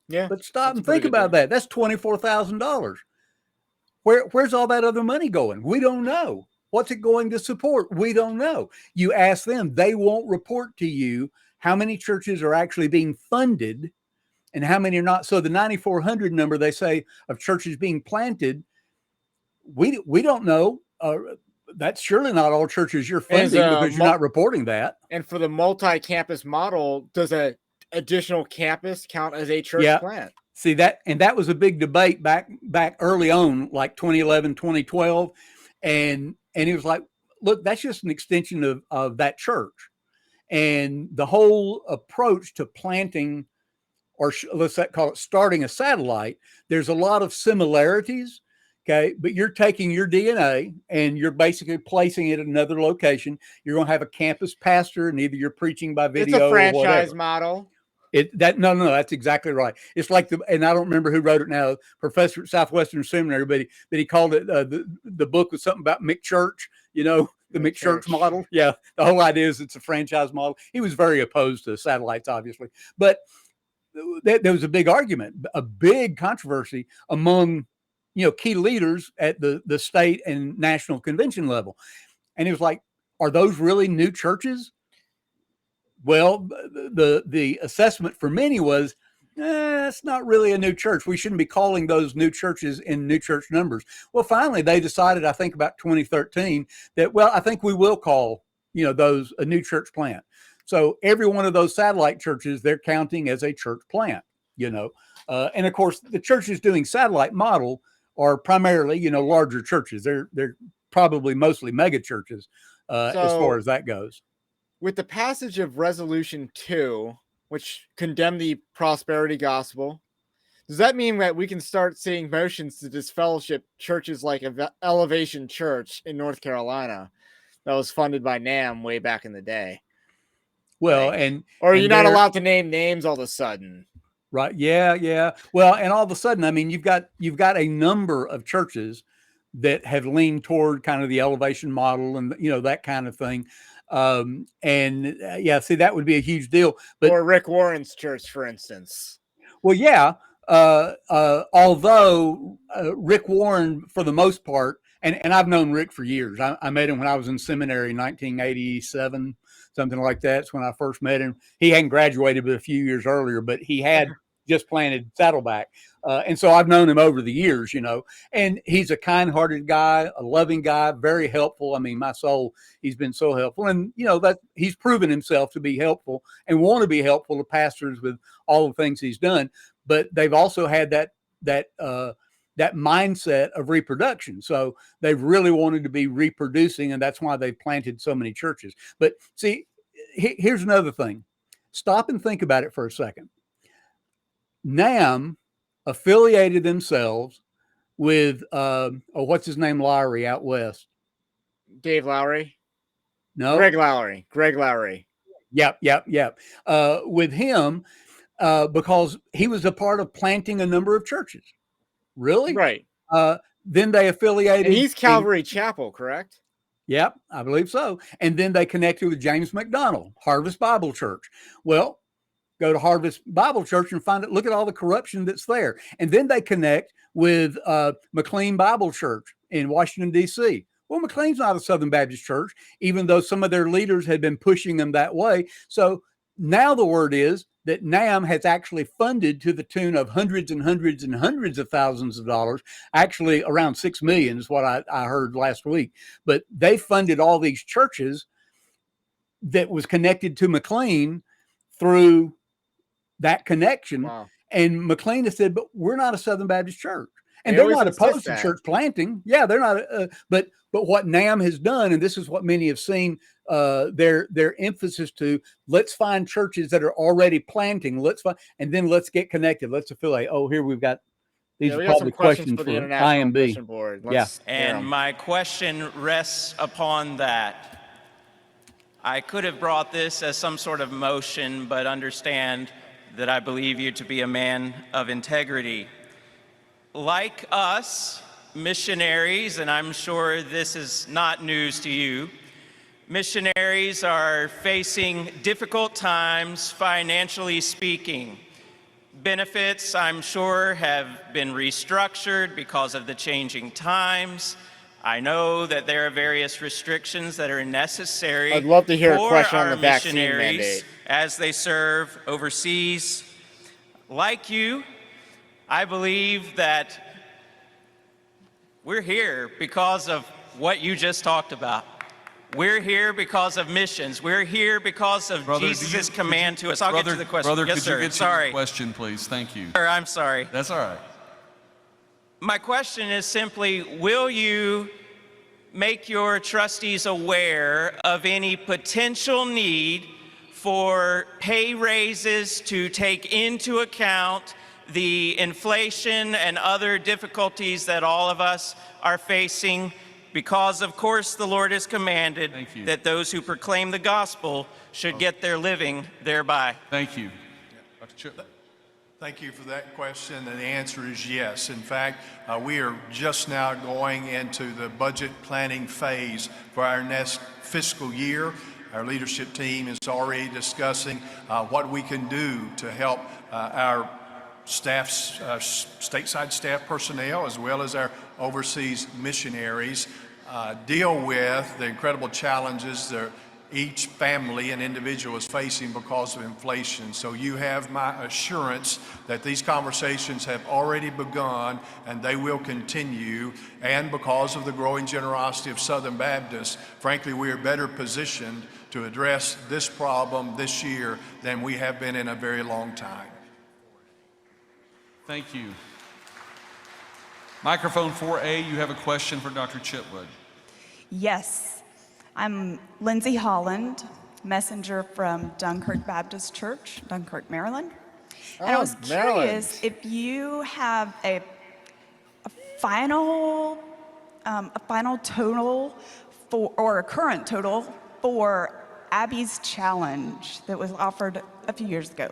Yeah. But stop and think about that. That's $24,000. Where's all that other money going? We don't know. What's it going to support? We don't know. You ask them, they won't report to you how many churches are actually being funded and how many are not. So the 9,400 number they say of churches being planted, we don't know. That's surely not all churches you're funding, because you're not reporting that. And for the multi-campus model, does a additional campus count as a church plant? See that, and that was a big debate back early on, like 2011, 2012. And it was like, look, that's just an extension of that church. And the whole approach to planting, or let's call it starting a satellite, there's a lot of similarities. Okay. But you're taking your DNA and you're basically placing it at another location. You're going to have a campus pastor, and either you're preaching by video. It's a franchise or whatever. model. No, that's exactly right. It's like and I don't remember who wrote it now, professor at Southwestern Seminary, but he called it, the book was something about McChurch, the McChurch model. Yeah. The whole idea is it's a franchise model. He was very opposed to satellites, obviously, but there was a big argument, a big controversy among, key leaders at the state and national convention level. And it was like, are those really new churches? Well, the assessment for many was, it's not really a new church. We shouldn't be calling those new churches in new church numbers. Well, finally, they decided, I think about 2013, that, well, I think we will call, those a new church plant. So every one of those satellite churches, they're counting as a church plant, and of course, the churches doing satellite model are primarily, larger churches. They're probably mostly mega churches as far as that goes. with the passage of Resolution 2, which condemned the prosperity gospel, does that mean that we can start seeing motions to disfellowship churches like Elevation Church in North Carolina that was funded by NAM way back in the day? Well, or are you not allowed to name names all of a sudden? Right. Yeah. Well, and all of a sudden, I mean, you've got a number of churches that have leaned toward kind of the elevation model and, that kind of thing. Yeah, see, that would be a huge deal. But or Rick Warren's church, for instance. Well, yeah. Although Rick Warren, for the most part, and I've known Rick for years. I met him when I was in seminary in 1987, something like that. That's when I first met him. He hadn't graduated but a few years earlier, but he had just planted Saddleback. And so I've known him over the years, and he's a kind-hearted guy, a loving guy, very helpful. I mean, my soul, he's been so helpful. And, that he's proven himself to be helpful and want to be helpful to pastors with all the things he's done. But they've also had that mindset of reproduction. So they've really wanted to be reproducing, and that's why they've planted so many churches. But see, here's another thing. Stop and think about it for a second. NAM affiliated themselves with what's his name, Lowry out west. Dave Lowry? No, Greg Lowry. Yep. With him, because he was a part of planting a number of churches. Really? Right. Then they affiliated. And he's Calvary Chapel, correct? Yep, I believe so. And then they connected with James McDonald, Harvest Bible Church. Well, go to Harvest Bible Church and look at all the corruption that's there. And then they connect with McLean Bible Church in Washington, D.C. Well, McLean's not a Southern Baptist church, even though some of their leaders had been pushing them that way. So now the word is that NAM has actually funded to the tune of hundreds and hundreds and hundreds of thousands of dollars, actually around 6 million is what I heard last week. But they funded all these churches that was connected to McLean through that connection. Wow. And McLean has said, but we're not a Southern Baptist church. And they're not opposed to church planting. Yeah, they're not. But what NAM has done, and this is what many have seen their emphasis to, let's find churches that are already planting. And then let's get connected. Let's affiliate. Oh, here we've got these are probably questions for IMB. Board. And my question rests upon that. I could have brought this as some sort of motion, but understand that I believe you to be a man of integrity. Like us, missionaries, and I'm sure this is not news to you, missionaries are facing difficult times, financially speaking. Benefits, I'm sure, have been restructured because of the changing times. I know that there are various restrictions that are necessary. I'd love to hear a for question on our the vaccine missionaries mandate. as they serve overseas. Like you, I believe that we're here because of what you just talked about. We're here because of missions. We're here because of Jesus' command to us. I'll get to the question. Brother, yes, could sir. you get to Sorry. the question, please? Thank you. Sir, I'm sorry. That's all right. My question is simply, will you make your trustees aware of any potential need for pay raises to take into account the inflation and other difficulties that all of us are facing? Because, of course, the Lord has commanded that those who proclaim the gospel should get their living thereby. Thank you. Dr. Chip. Thank you for that question, and the answer is yes. In fact, we are just now going into the budget planning phase for our next fiscal year. Our leadership team is already discussing what we can do to help our staffs, stateside staff personnel, as well as our overseas missionaries, deal with the incredible challenges that each family and individual is facing because of inflation. So you have my assurance that these conversations have already begun and they will continue. And because of the growing generosity of Southern Baptists, frankly, we are better positioned to address this problem this year than we have been in a very long time. Thank you. Microphone 4A, you have a question for Dr. Chitwood. Yes. I'm Lindsay Holland. messenger from Dunkirk Baptist Church, Dunkirk, Maryland. And Oh, I was curious if you have a final total for, or a current total for Abby's challenge that was offered a few years ago.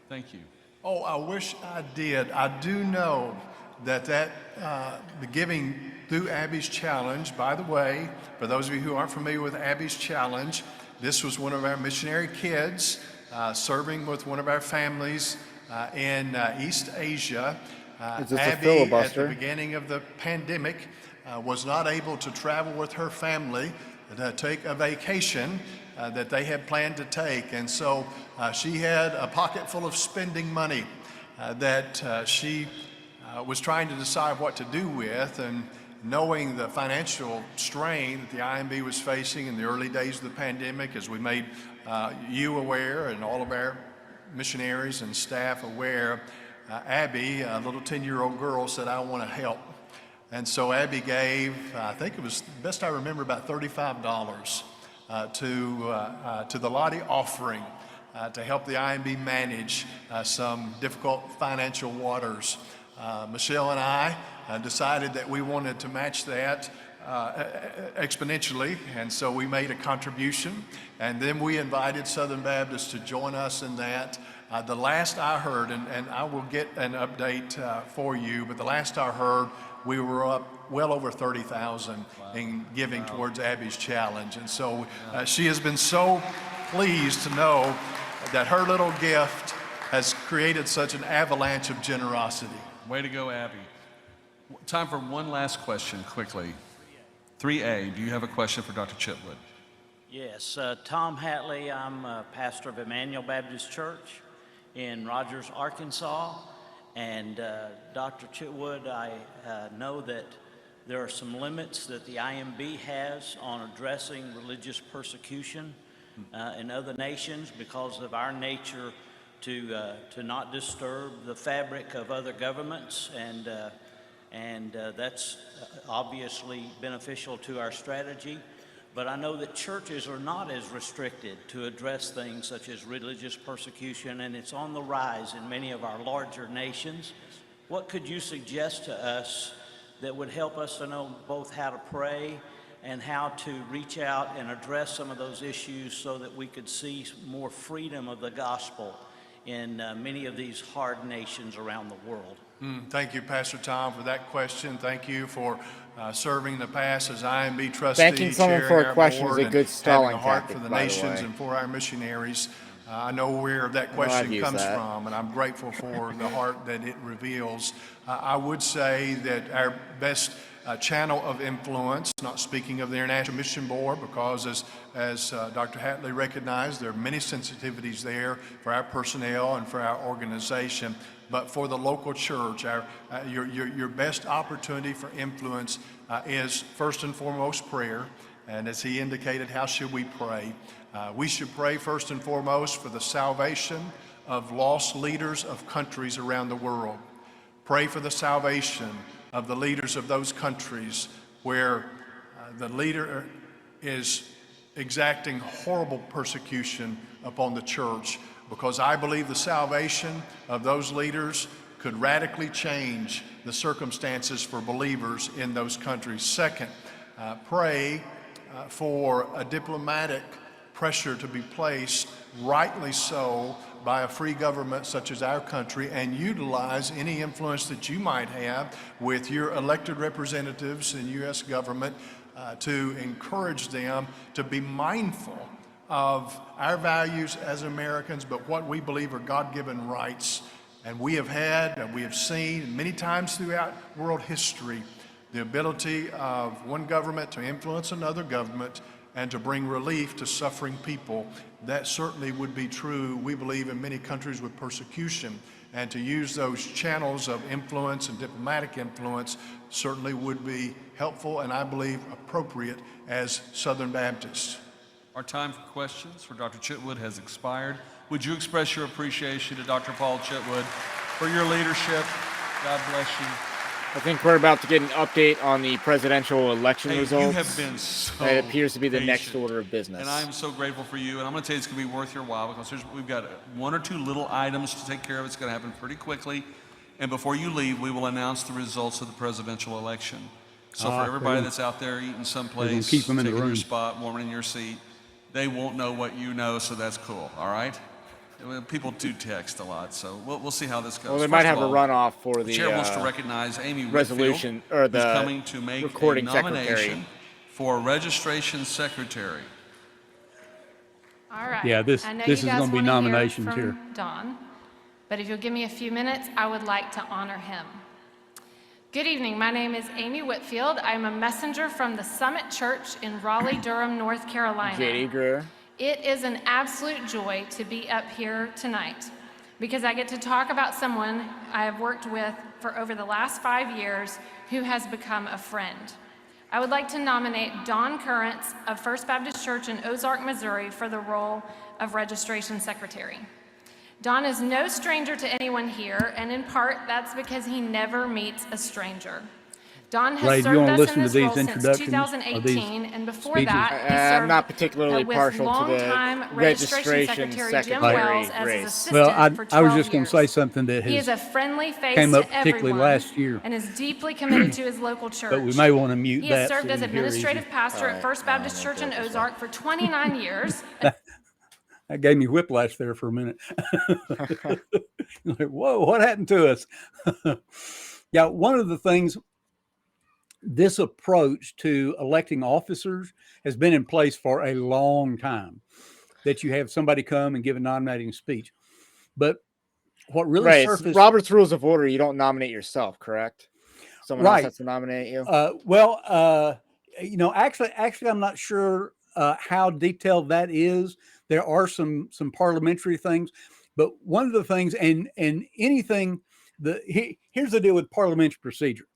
Thank you. Oh, I wish I did. I do know that the giving through Abby's Challenge, by the way, for those of you who aren't familiar with Abby's Challenge, this was one of our missionary kids serving with one of our families in East Asia. Is this a Abby, filibuster? at the beginning of the pandemic, was not able to travel with her family to take a vacation that they had planned to take. And so she had a pocket full of spending money that she was trying to decide what to do with, and knowing the financial strain that the IMB was facing in the early days of the pandemic, as we made you aware and all of our missionaries and staff aware, Abby, a little 10-year-old girl, said, "I want to help." And so Abby gave, I think it was, best I remember, about $35 to the Lottie offering to help the IMB manage some difficult financial waters. Michelle and I decided that we wanted to match that exponentially, and so we made a contribution, and then we invited Southern Baptist to join us in that. The last I heard, and I will get an update for you, but the last I heard, we were up well over 30,000 in giving towards Abby's Challenge. And so she has been so pleased to know that her little gift has created such an avalanche of generosity. Way to go, Abby. Time for one last question, quickly. 3A, do you have a question for Dr. Chitwood? Yes, Tom Hatley. I'm a pastor of Emmanuel Baptist Church in Rogers, Arkansas. And Dr. Chitwood, I know that there are some limits that the IMB has on addressing religious persecution in other nations because of our nature to not disturb the fabric of other governments, and that's obviously beneficial to our strategy. But I know that churches are not as restricted to address things such as religious persecution, and it's on the rise in many of our larger nations. What could you suggest to us that would help us to know both how to pray and how to reach out and address some of those issues so that we could see more freedom of the gospel in many of these hard nations around the world? Thank you, Pastor Tom, for that question. Thank you for serving in the past as IMB trustee, Thanking someone chairing for a our question board, is a good and stalling having a heart tactic, for the by the nations way. and for our missionaries. I know where that I've question used comes that. from, and I'm grateful for the heart that it reveals. I would say that our best channel of influence, not speaking of the International Mission Board, because as Dr. Hatley recognized, there are many sensitivities there for our personnel and for our organization. But for the local church, your best opportunity for influence is first and foremost prayer. And as he indicated, how should we pray? We should pray first and foremost for the salvation of lost leaders of countries around the world. Pray for the salvation of the leaders of those countries where the leader is exacting horrible persecution upon the church, because I believe the salvation of those leaders could radically change the circumstances for believers in those countries. Second, pray for a diplomatic pressure to be placed, rightly so, by a free government such as our country, and utilize any influence that you might have with your elected representatives in U.S. government to encourage them to be mindful of our values as Americans, but what we believe are God-given rights. And we have had, and we have seen many times throughout world history, the ability of one government to influence another government and to bring relief to suffering people. That certainly would be true, we believe, in many countries with persecution. And to use those channels of influence and diplomatic influence certainly would be helpful and I believe appropriate as Southern Baptists. Our time for questions for Dr. Chitwood has expired. Would you express your appreciation to Dr. Paul Chitwood for your leadership? God bless you. I think we're about to get an update on the presidential election results. You have been so That appears to be the next patient. order of business. And I'm so grateful for you. And I'm going to tell you it's going to be worth your while because we've got one or two little items to take care of. It's going to happen pretty quickly. And before you leave, we will announce the results of the presidential election. So for everybody that's out there eating someplace, keep them in the taking your room. spot, warming in your seat, they won't know what you know, so that's cool, all right? People do text a lot, so we'll see how this goes. Well, they First might of have a all, runoff for the the chair wants to recognize Amy resolution Whitfield, or the who's coming to make recording a nomination secretary for registration secretary. All right. Yeah, this I know is you guys going to be wanna hear nominations from here. Don, but if you'll give me a few minutes, I would like to honor him. Good evening. My name is Amy Whitfield. I'm a messenger from the Summit Church in Raleigh-Durham, North Carolina. J.D. Greer. It is an absolute joy to be up here tonight because I get to talk about someone I have worked with for over the last 5 years who has become a friend. I would like to nominate Don Currents of First Baptist Church in Ozark, Missouri for the role of registration secretary. Don is no stranger to anyone here, and in part, that's because he never meets a stranger. Don has Ray, do you served wanna us listen in to this these role since introductions or 2018, these and before speeches? that, he I'm served not particularly with partial to the longtime registration Secretary Jim secretary Wells as his race. assistant Well, for 12 I was just going years. to say something that He is a has friendly face came up to particularly everyone last year, and is deeply committed to his local church. but we may want to mute He that. has so served we as can hear administrative easy. pastor at First Baptist Church in Ozark for 29 years. That gave me whiplash there for a minute. Like, whoa, what happened to us? Yeah, one of the things, this approach to electing officers has been in place for a long time, that you have somebody come and give a nominating speech. But what really Right, it's surfaced... Robert's Rules of Order, you don't nominate yourself, correct? Someone else Right. has to nominate you? Actually, I'm not sure how detailed that is. There are some parliamentary things, but one of the things, and anything, here's the deal with parliamentary procedure.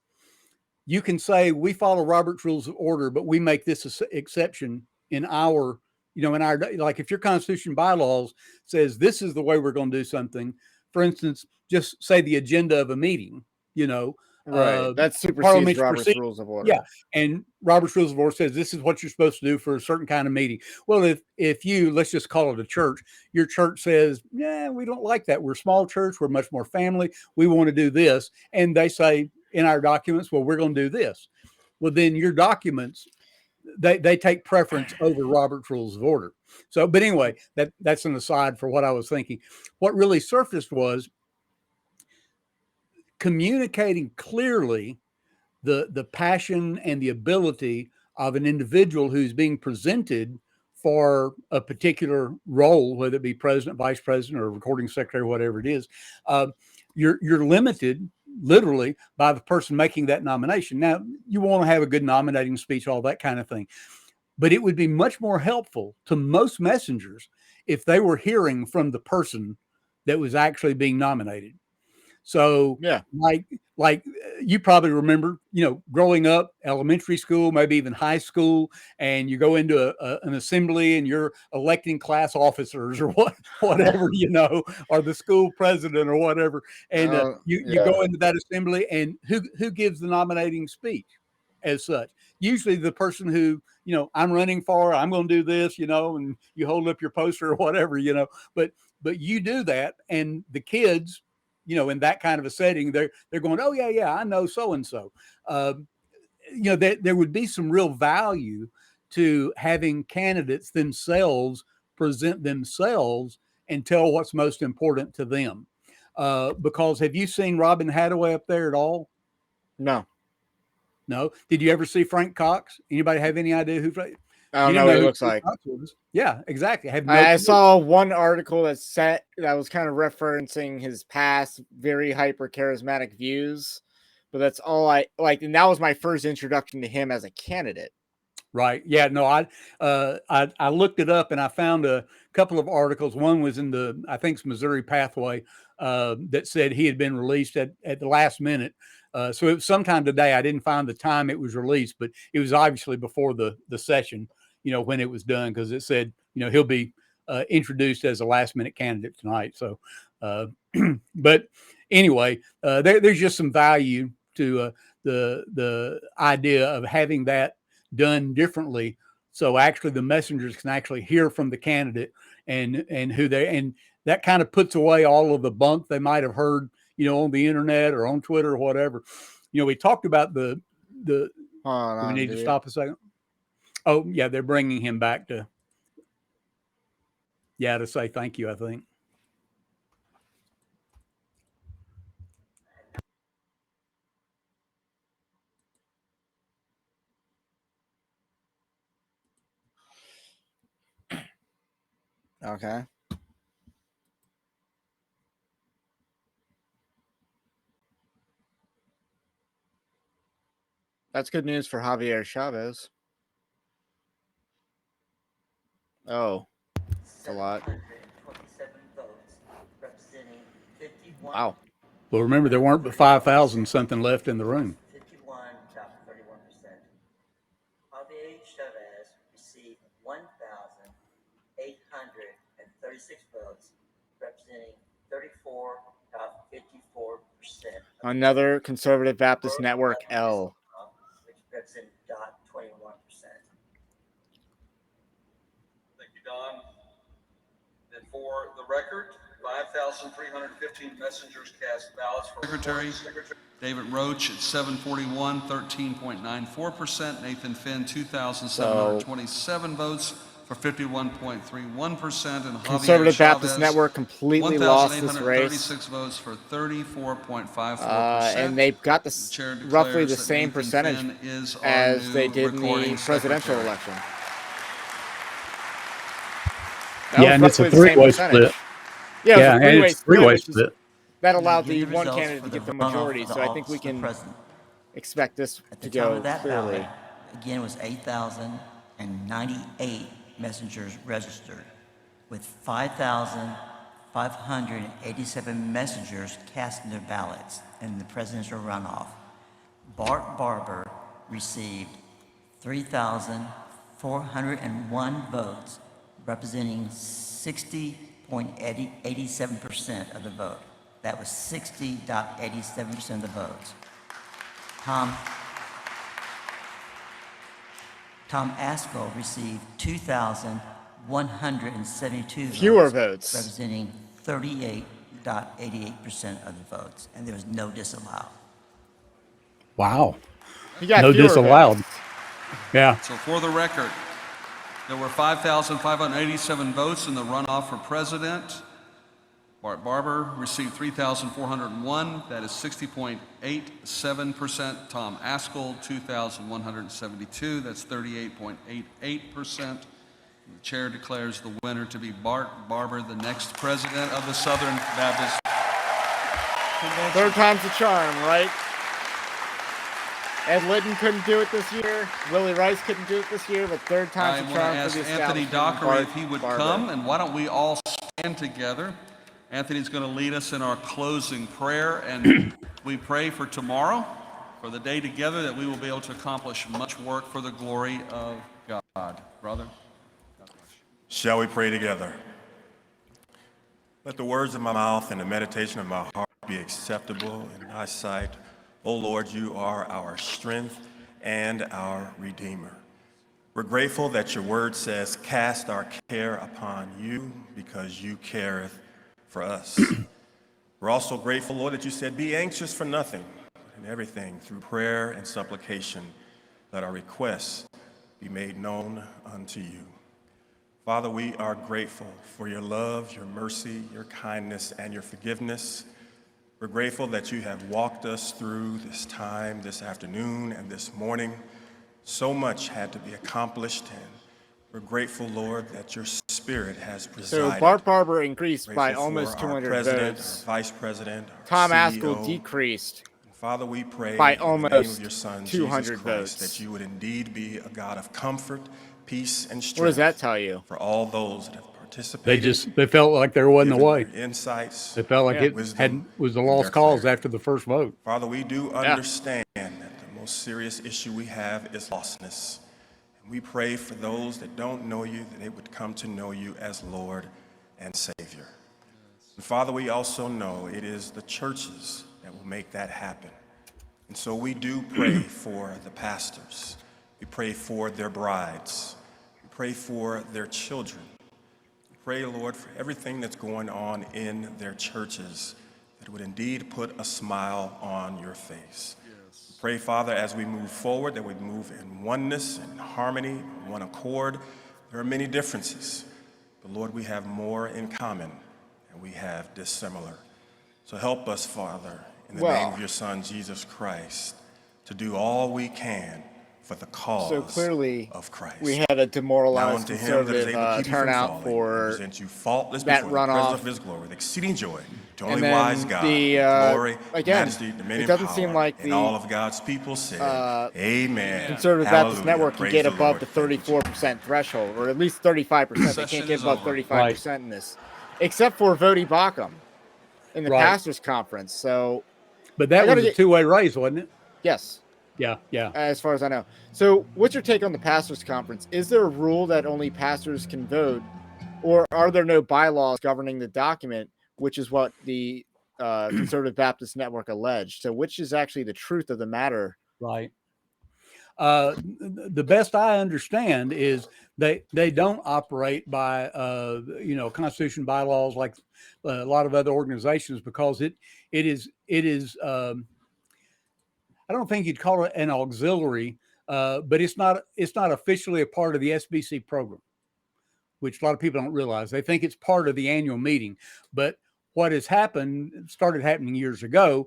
You can say we follow Robert's Rules of Order, but we make this exception in our, like if your constitution bylaws says this is the way we're going to do something. For instance, just say the agenda of a meeting, Right, that supersedes parliamentary Robert's procedure. Rules of Order. Yeah, and Robert's Rules of Order says this is what you're supposed to do for a certain kind of meeting. Well, if you, let's just call it a church, your church says, yeah, we don't like that. We're a small church. We're much more family. We want to do this. And they say in our documents, well, we're going to do this. Well, then your documents, they take preference over Robert's Rules of Order. So, but anyway, that's an aside for what I was thinking. What really surfaced was communicating clearly the passion and the ability of an individual who's being presented for a particular role, whether it be president, vice president, or recording secretary, whatever it is. You're limited literally by the person making that nomination. Now, you want to have a good nominating speech, all that kind of thing. But it would be much more helpful to most messengers if they were hearing from the person that was actually being nominated. So yeah, like you probably remember, growing up, elementary school, maybe even high school, and you go into an assembly and you're electing class officers or whatever, or the school president or whatever. And you go into that assembly, and who gives the nominating speech as such? Usually the person who, I'm running for, I'm going to do this, and you hold up your poster or whatever, but you do that, and the kids, in that kind of a setting, they're going, oh yeah, I know so-and-so. There would be some real value to having candidates themselves present themselves and tell what's most important to them. Because have you seen Robin Hathaway up there at all? No. Did you ever see Frank Cox? Anybody have any idea who Frank? I don't know what he looks like. Yeah, exactly. I saw one article that was kind of referencing his past very hyper charismatic views, but that's all I like. And that was my first introduction to him as a candidate. Right. Yeah. No, I looked it up and I found a couple of articles. One was in I think it's Missouri Pathway, that said he had been released at the last minute. So it was sometime today. I didn't find the time it was released, but it was obviously before the session, when it was done, because it said, he'll be introduced as a last minute candidate tonight. So, but anyway, there's just some value to the idea of having that done differently. So actually the messengers can actually hear from the candidate and that kind of puts away all of the bunk they might have heard, on the internet or on Twitter or whatever. We talked about do we need to stop a second? Oh yeah, they're bringing him back to say thank you, I think. Okay. That's good news for Javier Chavez. Oh, that's a lot. Wow. Well, remember, there weren't but 5,000 something left in the room. 51.31%. Javier Chavez received 1,836 votes, representing 34.54%. Another Conservative Baptist Network L. Which represents 21%. Thank you, Don. And for the record, 5,315 messengers cast ballots for Secretary. David Roach at 741, 13.94%. Nathan Finn, 2,727 votes for 51.31%. And Conservative Javier Baptist Chavez, Network completely lost this race. 1,836 votes for 34.54%. And they've got roughly the same percentage as they did in the presidential election. And it's a three-way split. Yeah, it's a three-way split. That allowed the one candidate to get the majority, so I think we can expect this to go clearly. Ballot, again, was 8,098 messengers registered, with 5,587 messengers casting their ballots in the presidential runoff. Bart Barber received 3,401 votes, representing 60.87% of the vote. That was 60.87% of the votes. Tom Askell received 2,172 fewer votes, representing 38.88% of the votes, and there was no disallowed. Wow. No disallowed. Votes. Yeah. So for the record, there were 5,587 votes in the runoff for president. Bart Barber received 3,401. That is 60.87%. Tom Askell, 2,172. That's 38.88%. The chair declares the winner to be Bart Barber, the next president of the Southern Baptist Convention. Third time's the charm, right? Ed Litton couldn't do it this year. Willie Rice couldn't do it this year, but third time's the charm for the establishment. Anthony Dockery if he would come, and why don't we all stand together? Anthony's going to lead us in our closing prayer, and we pray for tomorrow, for the day together, that we will be able to accomplish much work for the glory of God. Brother? Shall we pray together? Let the words of my mouth and the meditation of my heart be acceptable in thy sight. O Lord, you are our strength and our Redeemer. We're grateful that your word says, cast our care upon you because you careth for us. We're also grateful, Lord, that you said, be anxious for nothing and everything through prayer and supplication. Let our requests be made known unto you. Father, we are grateful for your love, your mercy, your kindness, and your forgiveness. We're grateful that you have walked us through this time, this afternoon, and this morning. So much had to be accomplished, and we're grateful, Lord, that your Spirit has presided. So Bart Barber increased by almost 200 votes. Our Vice President, our Tom CEO. Askell decreased Father, we pray by in the almost name of your Son, 200 Jesus Christ, votes. that you would indeed be a God of comfort, peace, and strength. What does that tell you? For all those that have participated. They felt like there wasn't a way. Insights. They felt like it was a lost cause after the first vote. Father, we do understand that the most serious issue we have is lostness. And we pray for those that don't know you, that they would come to know you as Lord and Savior. And Father, we also know it is the churches that will make that happen. And so we do pray for the pastors. We pray for their brides. We pray for their children. We pray, Lord, for everything that's going on in their churches that would indeed put a smile on your face. Yes. We pray, Father, as we move forward, that we move in oneness and harmony, one accord. There are many differences, but Lord, we have more in common and we have dissimilar. So help us, Father, in the name of your Son, Jesus Christ, to do all we can for the cause of Christ. We had a demoralized Now unto him that is able to conservative keep you from turnout falling, for and present you faultless that before the presence runoff. of his glory with exceeding joy. To And only then wise God, the, glory, again, majesty, dominion, it doesn't power, seem like and the, all of God's people said, Amen. Conservative Hallelujah. Baptist Network can Praise get the above Lord. the 34% threshold, or at least 35%. They Session can't get is above over. 35% in this, except for Vodi Bakum in the pastors' conference. So, but that was a two-way race, wasn't it? Yes. Yeah, yeah. As far as I know. So, what's your take on the pastors' conference? Is there a rule that only pastors can vote, or are there no bylaws governing the document, which is what the Conservative Baptist Network alleged? So, which is actually the truth of the matter? Right. The best I understand is they don't operate by Constitution bylaws like a lot of other organizations, because it is I don't think you'd call it an auxiliary, but it's not officially a part of the SBC program, which a lot of people don't realize. They think it's part of the annual meeting. But what has happened, started happening years ago,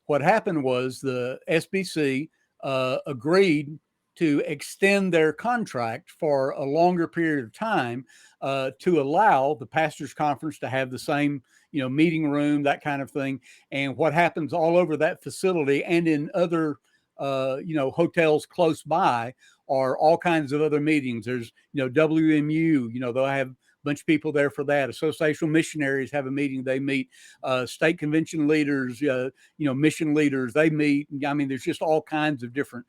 what happened was the SBC agreed to extend their contract for a longer period of time to allow the pastors' conference to have the same, meeting room, that kind of thing. And what happens all over that facility and in other, hotels close by are all kinds of other meetings. There's, WMU, they'll have a bunch of people there for that. Associational missionaries have a meeting. They meet. State convention leaders, mission leaders, they meet. I mean, there's just all kinds of different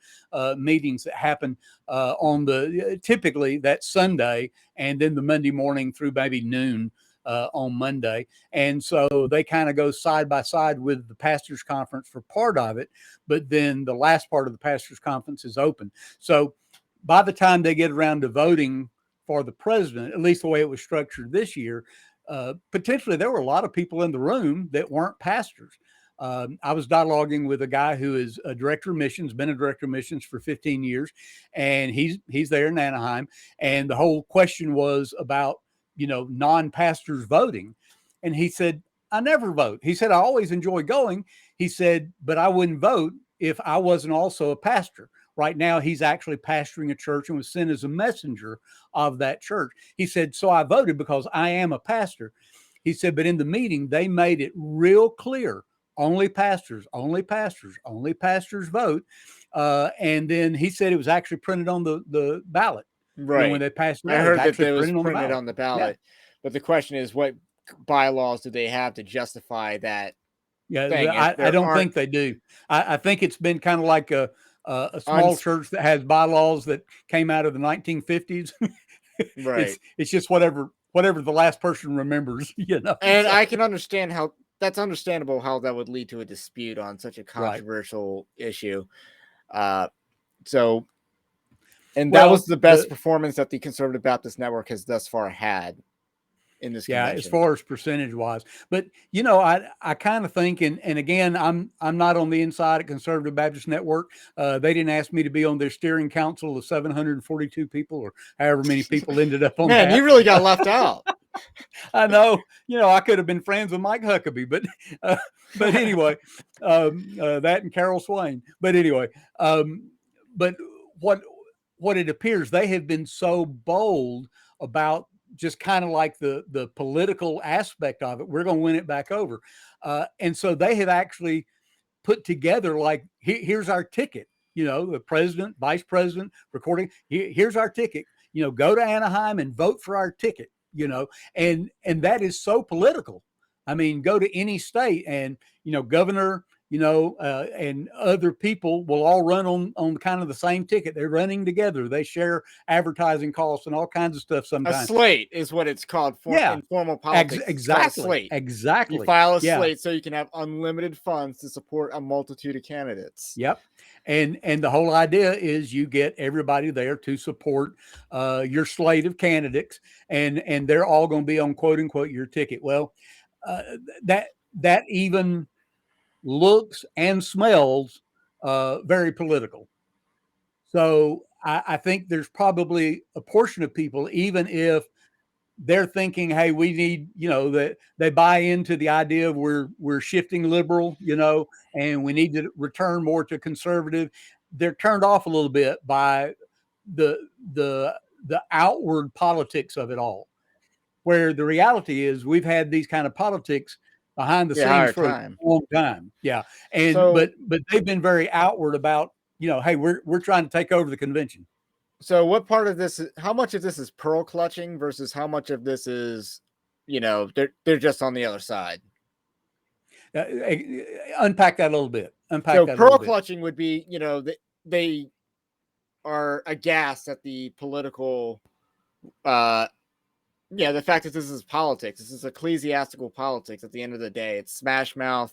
meetings that happen on typically that Sunday, and then the Monday morning through maybe noon on Monday. And so they kind of go side by side with the pastors' conference for part of it, but then the last part of the pastors' conference is open. So by the time they get around to voting for the president, at least the way it was structured this year, potentially there were a lot of people in the room that weren't pastors. I was dialoguing with a guy who is a director of missions, been a director of missions for 15 years, and he's there in Anaheim. And the whole question was about, non-pastors voting. And he said, I never vote. He said, I always enjoy going. He said, but I wouldn't vote if I wasn't also a pastor. Right now, he's actually pastoring a church and was sent as a messenger of that church. He said, so I voted because I am a pastor. He said, but in the meeting, they made it real clear. Only pastors, only pastors, only pastors vote. And then he said it was actually printed on the ballot. Right. When they passed it I out, heard that it it was was printed on the ballot. Yeah. But the question is, what bylaws do they have to justify that? Yeah, I don't think they do. I think it's been kind of like a small church that has bylaws that came out of the 1950s. Right. It's just whatever the last person remembers, And I can understand how that's understandable, how that would lead to a dispute on such a controversial issue. That was the best performance that the Conservative Baptist Network has thus far had in this convention. As far as percentage wise. But I kind of think, and again, I'm not on the inside at Conservative Baptist Network. They didn't ask me to be on their steering council of 742 people, or however many people ended up on that. Man, you really got left out. I know. I could have been friends with Mike Huckabee, but anyway, that and Carol Swain. But anyway, but what it appears, they have been so bold about just kind of like the political aspect of it. We're going to win it back over. And so they have actually put together, like, here's our ticket, the president, vice president, recording, here's our ticket, go to Anaheim and vote for our ticket, and that is so political. I mean, go to any state and, governor and other people will all run on kind of the same ticket. They're running together. They share advertising costs and all kinds of stuff A sometimes. slate is what it's called for Yeah. informal politics. It's called a Exactly. slate. Exactly. You file a Yeah. slate so you can have unlimited funds to support a multitude of candidates. Yep. And the whole idea is you get everybody there to support your slate of candidates, and they're all going to be on quote unquote your ticket. Well, that even looks and smells very political. So I think there's probably a portion of people, even if they're thinking, hey, we need, that they buy into the idea of we're shifting liberal, and we need to return more to conservative. They're turned off a little bit by the outward politics of it all, where the reality is we've had these kind of politics behind the scenes for a long time. Yeah. And So- but they've been very outward about, hey, we're trying to take over the convention. So what part of this how much of this is pearl clutching versus how much of this is, they're just on the other side? Unpack that a little bit. So pearl clutching would be, they are aghast at the political, the fact that this is politics. This is ecclesiastical politics. At the end of the day, it's smash mouth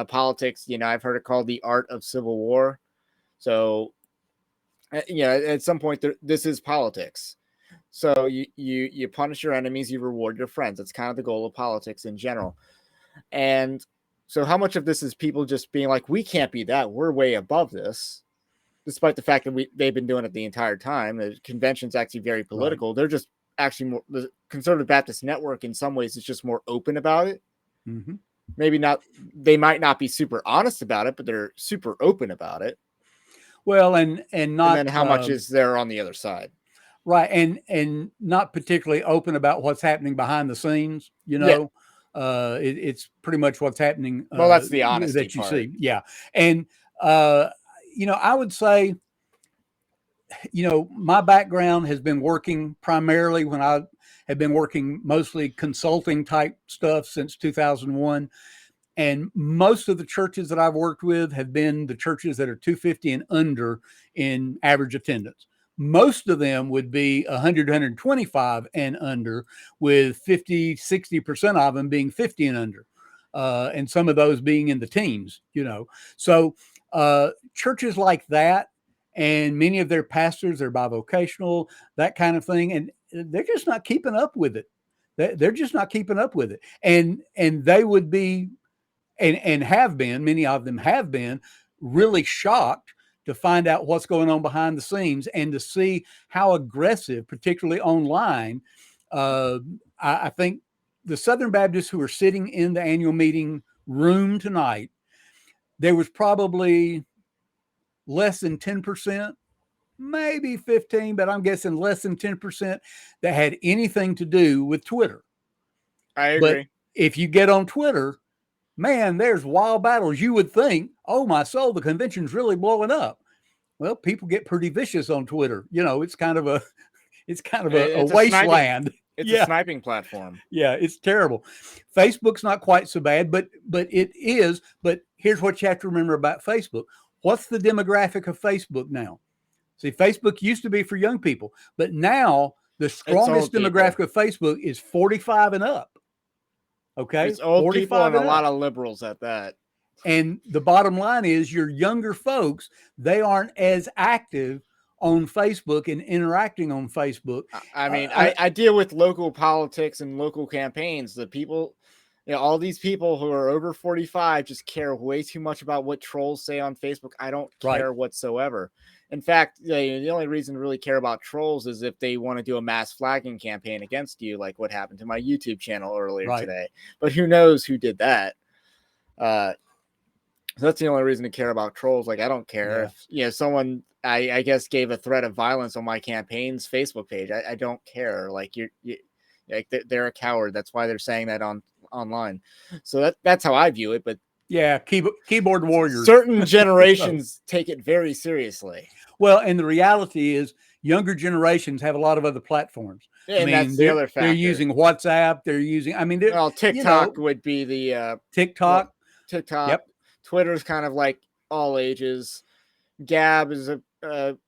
politics. I've heard it called the art of civil war. So, at some point, this is politics. So you punish your enemies, you reward your friends. That's kind of the goal of politics in general. And so how much of this is people just being like, we can't be that, we're way above this, despite the fact that they've been doing it the entire time. The convention's actually very political. Right. They're just actually more, the Conservative Baptist Network in some ways is just more open about it. Mm-hmm. Maybe not, they might not be super honest about it, but they're super open about it. Well, and not, and then how much is there on the other side? Right. And not particularly open about what's happening behind the scenes, it's pretty much what's happening. Well, that's the honesty that you part. see. Yeah. And, I would say, my background has been working primarily when I have been working mostly consulting type stuff since 2001. And most of the churches that I've worked with have been the churches that are 250 and under in average attendance. Most of them would be 100, 125 and under, with 50, 60% of them being 50 and under. And some of those being in the teens, So churches like that, and many of their pastors are bivocational, that kind of thing. And they're just not keeping up with it. They're just not keeping up with it. And they would be, and have been, many of them have been really shocked to find out what's going on behind the scenes and to see how aggressive, particularly online. I think the Southern Baptists who are sitting in the annual meeting room tonight, there was probably less than 10%, maybe 15, but I'm guessing less than 10% that had anything to do with Twitter. I agree. But if you get on Twitter, man, there's wild battles. You would think, oh my soul, the convention's really blowing up. Well, people get pretty vicious on Twitter. It's kind of a wasteland. It's a sniping platform. Yeah, it's terrible. Facebook's not quite so bad, but it is. But here's what you have to remember about Facebook. What's the demographic of Facebook now? See, Facebook used to be for young people, but now the strongest demographic of Facebook is 45 and up. Okay. It's old people and a lot of liberals at that. And the bottom line is your younger folks, they aren't as active on Facebook and interacting on Facebook. I mean, I deal with local politics and local campaigns. The people, all these people who are over 45 just care way too much about what trolls say on Facebook. I don't care whatsoever. In fact, the only reason to really care about trolls is if they want to do a mass flagging campaign against you, like what happened to my YouTube channel earlier today. But who knows who did that? So that's the only reason to care about trolls. Like, I don't care if someone, I guess, gave a threat of violence on my campaign's Facebook page. I don't care. Like they're a coward. That's why they're saying that online. So that's how I view it. But yeah, keyboard warriors. Certain generations take it very seriously. Well, and the reality is younger generations have a lot of other platforms. Yeah, and that's the other factor. They're using WhatsApp. They're using, TikTok would be the TikTok. TikTok. Yep. Twitter's kind of like all ages. Gab is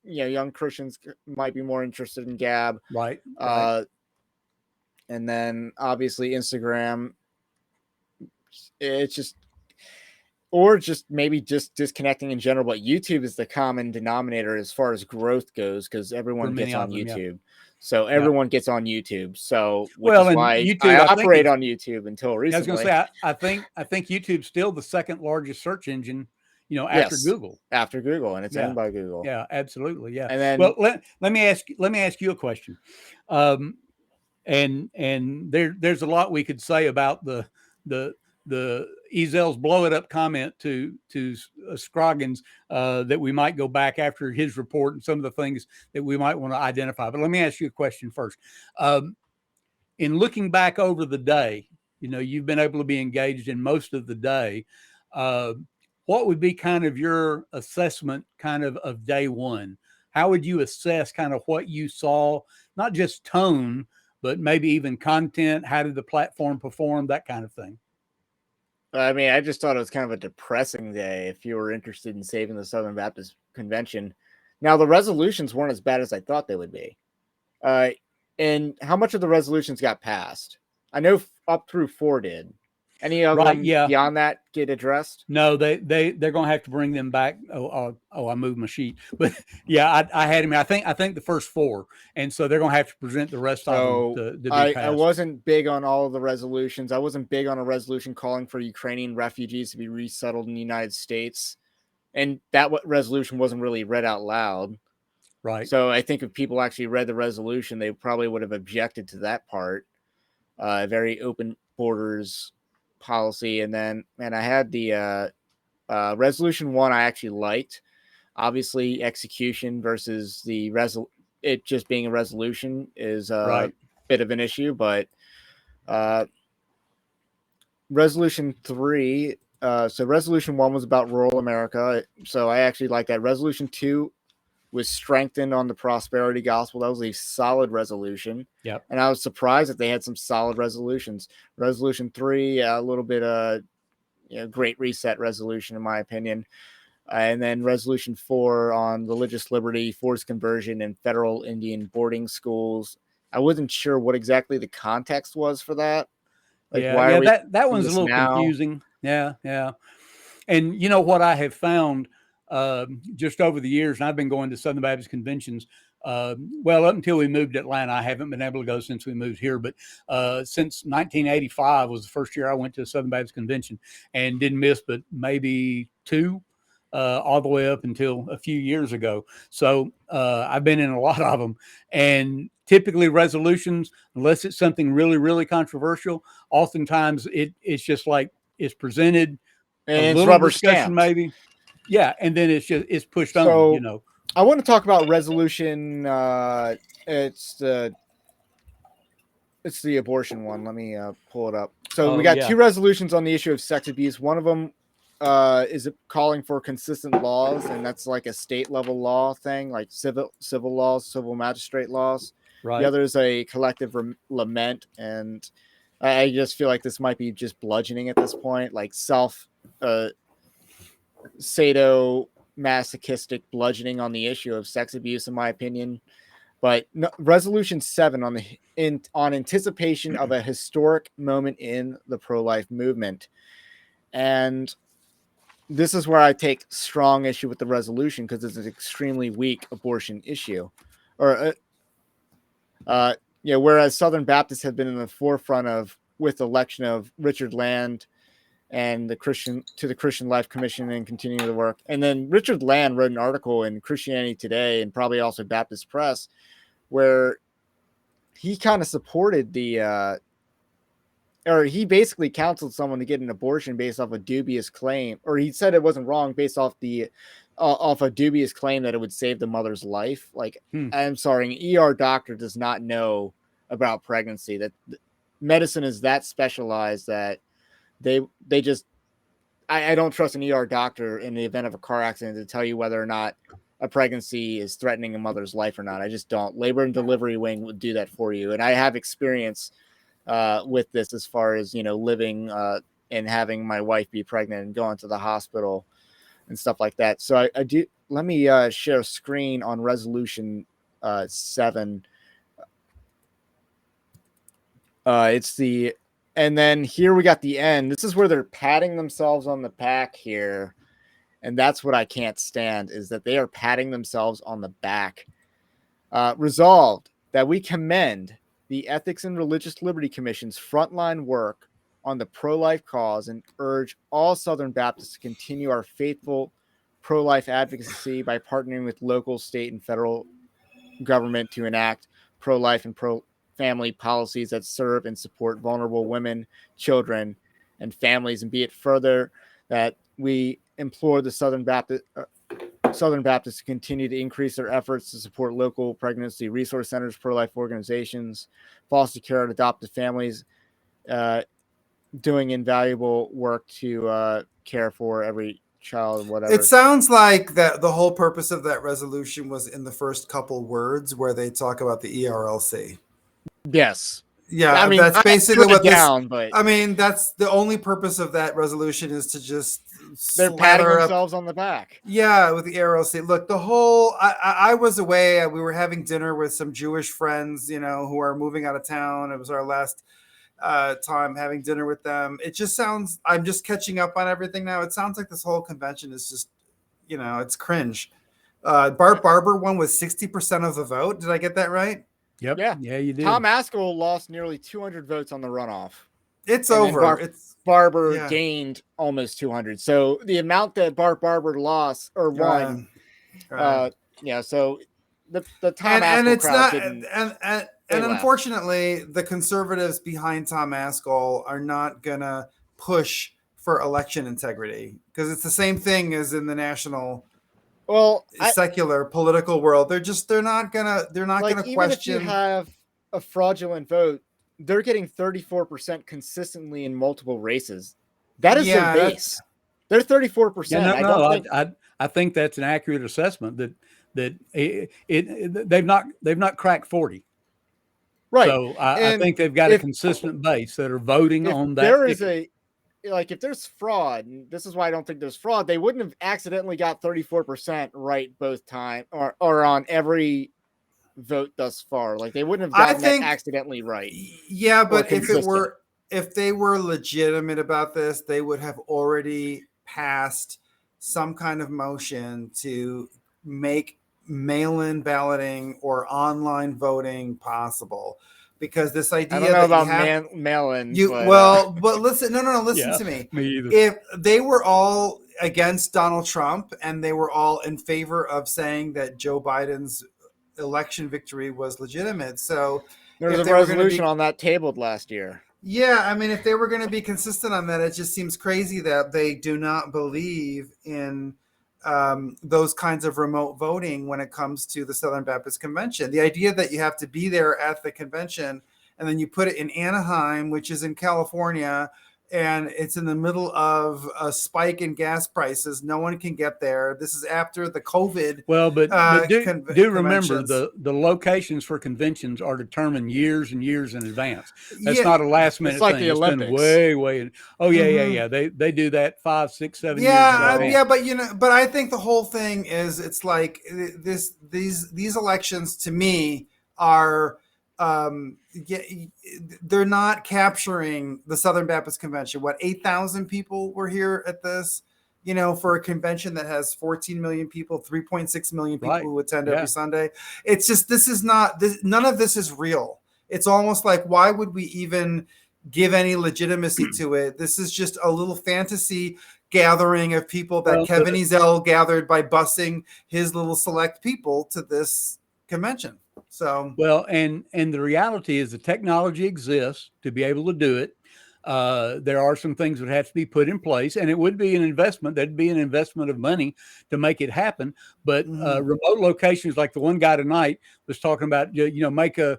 young Christians might be more interested in Gab. Right. And then obviously Instagram. It's just, or just maybe just disconnecting in general. But YouTube is the common denominator as far as growth goes, because everyone gets on YouTube. So everyone gets on YouTube. So which is why YouTube, I operate on YouTube until recently. I was going to say, I think YouTube's still the second largest search engine, after Google. After Google, and it's owned by Google. Yeah, absolutely. Yeah. And then, well, let me ask you a question. And there's a lot we could say about the Ezel's blow it up comment to Scroggins that we might go back after his report and some of the things that we might want to identify. But let me ask you a question first. In looking back over the day, you've been able to be engaged in most of the day. What would be kind of your assessment of day one? How would you assess kind of what you saw, not just tone, but maybe even content? How did the platform perform? That kind of thing. I mean, I just thought it was kind of a depressing day if you were interested in saving the Southern Baptist Convention. Now, the resolutions weren't as bad as I thought they would be. And how much of the resolutions got passed? I know up through 4 did. Any of them beyond that get addressed? No, they're going to have to bring them back. I moved my sheet, but yeah, I had him. I think the first 4, and so they're going to have to present the rest of them to be passed. I wasn't big on all of the resolutions. I wasn't big on a resolution calling for Ukrainian refugees to be resettled in the United States, and that resolution wasn't really read out loud. Right. So I think if people actually read the resolution, they probably would have objected to that part. Very open borders policy. And then, I had the resolution 1 I actually liked. Obviously, execution versus the it just being a resolution is a bit of an issue, but resolution 3, so resolution 1 was about rural America, so I actually like that. Resolution 2 was strengthened on the prosperity gospel. That was a solid resolution. Yep. And I was surprised that they had some solid resolutions. Resolution 3, a little bit great reset resolution, in my opinion. And then resolution 4 on religious liberty, forced conversion, and federal Indian boarding schools. I wasn't sure what exactly the context was for that. That one's a little confusing. Yeah. And what I have found just over the years, and I've been going to Southern Baptist conventions. Up until we moved to Atlanta, I haven't been able to go since we moved here. But since 1985 was the first year I went to a Southern Baptist convention, and didn't miss but maybe 2, all the way up until a few years ago. So I've been in a lot of them, and typically resolutions, unless it's something really, really controversial, oftentimes it's just like it's presented, and it's rubber stamped, maybe. Yeah, and then it's pushed on. I want to talk about resolution. It's the abortion one. Let me pull it up. So we got 2 resolutions on the issue of sex abuse. One of them is calling for consistent laws, and that's like a state level law thing, like civil laws, civil magistrate laws. Right. The other is a collective lament, and I just feel like this might be just bludgeoning at this point, like sadomasochistic bludgeoning on the issue of sex abuse, in my opinion. But resolution 7 on anticipation of a historic moment in the pro-life movement. And this is where I take strong issue with the resolution, because it's an extremely weak abortion issue. Whereas Southern Baptists have been in the forefront with the election of Richard Land and the Christian Life Commission, and continuing the work. And then Richard Land wrote an article in Christianity Today, and probably also Baptist Press, where he kind of supported he basically counseled someone to get an abortion based off a dubious claim, or he said it wasn't wrong based off off a dubious claim that it would save the mother's life. Like, I'm sorry, an ER doctor does not know about pregnancy. That medicine is that specialized that they just, I don't trust an ER doctor in the event of a car accident to tell you whether or not a pregnancy is threatening a mother's life or not. I just don't. Labor and delivery wing would do that for you. And I have experience with this as far as, living in having my wife be pregnant and going to the hospital and stuff like that. So I do. Let me share a screen on resolution 7. And then here we got the end. This is where they're patting themselves on the back here. And that's what I can't stand, is that they are patting themselves on the back. Resolved that we commend the Ethics and Religious Liberty Commission's frontline work on the pro-life cause and urge all Southern Baptists to continue our faithful pro-life advocacy by partnering with local, state, and federal government to enact pro-life and pro-family policies that serve and support vulnerable women, children, and families. And be it further that we implore the Southern Baptists to continue to increase their efforts to support local pregnancy resource centers, pro-life organizations, foster care and adoptive families, doing invaluable work to care for every child, whatever. It sounds like that the whole purpose of that resolution was in the first couple words where they talk about the ERLC. Yes. Yeah, I mean, that's basically what but I mean, that's the only purpose of that resolution, is to just they're patting slather up- themselves on the back. Yeah, with the ERLC. Look, the whole I was away. We were having dinner with some Jewish friends, who are moving out of town. It was our last time having dinner with them. It just sounds, I'm just catching up on everything now. It sounds like this whole convention is just, it's cringe. Bart Barber won with 60% of the vote. Did I get that right? Yep. Yeah, you did. Tom Askell lost nearly 200 votes on the runoff. It's over. Barber gained almost 200. So the amount that Bart Barber lost or won, so the Tom Askell crowd didn't. And unfortunately, the conservatives behind Tom Askell are not gonna push for election integrity, because it's the same thing as in the national, secular political world. They're not gonna even question. If you have a fraudulent vote, they're getting 34% consistently in multiple races. That is their base. They're 34%. I think that's an accurate assessment. That they've not cracked 40. Right. So I think they've got a consistent base that are voting on that. There is if there's fraud, and this is why I don't think there's fraud, they wouldn't have accidentally got 34% right both times or on every vote thus far. Like, they wouldn't have gotten that accidentally right. Yeah, but if they were legitimate about this, they would have already passed some kind of motion to make mail-in balloting or online voting possible, because this idea I don't know about mail-in. But listen, no, listen to me. Me either. If they were all against Donald Trump and they were all in favor of saying that Joe Biden's election victory was legitimate, so there was a resolution on that tabled last year. Yeah, I mean, if they were going to be consistent on that, it just seems crazy that they do not believe in those kinds of remote voting when it comes to the Southern Baptist Convention. The idea that you have to be there at the convention and then you put it in Anaheim, which is in California, and it's in the middle of a spike in gas prices. No one can get there. This is after the COVID. Well, but do remember the locations for conventions are determined years and years in advance. That's not a last minute thing. The Olympics. It's been way. Oh yeah. They do that 5, 6, 7 years. But I think the whole thing is, it's like these elections to me are. They're not capturing the Southern Baptist Convention. 8,000 people were here at this, for a convention that has 14 million people, 3.6 million people who attend every Sunday. It's just, none of this is real. It's almost like, why would we even give any legitimacy to it? This is just a little fantasy gathering of people that Kevin Ezell gathered by busing his little select people to this convention. So and the reality is the technology exists to be able to do it. There are some things that have to be put in place, and it would be an investment. That'd be an investment of money to make it happen. But remote locations, like the one guy tonight was talking about, make a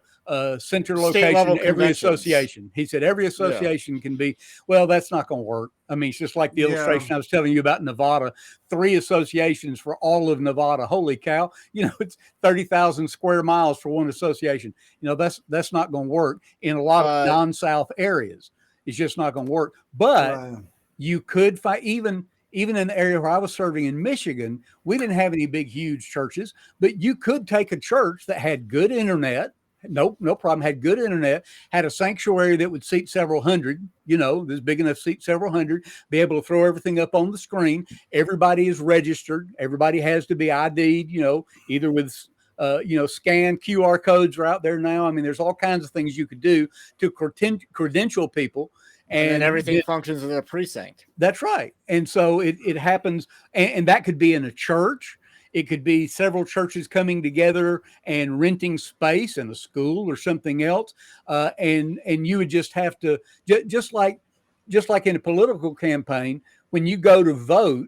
center location every association. He said every association can be. Well, that's not going to work. I mean, it's just like the illustration I was telling you about Nevada. 3 associations for all of Nevada. Holy cow! It's 30,000 square miles for one association. That's not going to work in a lot of non-South areas. It's just not going to work. But Right. you could find even in the area where I was serving in Michigan, we didn't have any big, huge churches, but you could take a church that had good internet. No problem. Had good internet, had a sanctuary that would seat several hundred, this big enough seat several hundred, be able to throw everything up on the screen. Everybody is registered. Everybody has to be ID'd, either with, scan QR codes are out there now. I mean, there's all kinds of things you could do to credential people. And then everything functions in a precinct. That's right. And so it happens. And that could be in a church. It could be several churches coming together and renting space in a school or something else. And you would just have to, just like in a political campaign, when you go to vote,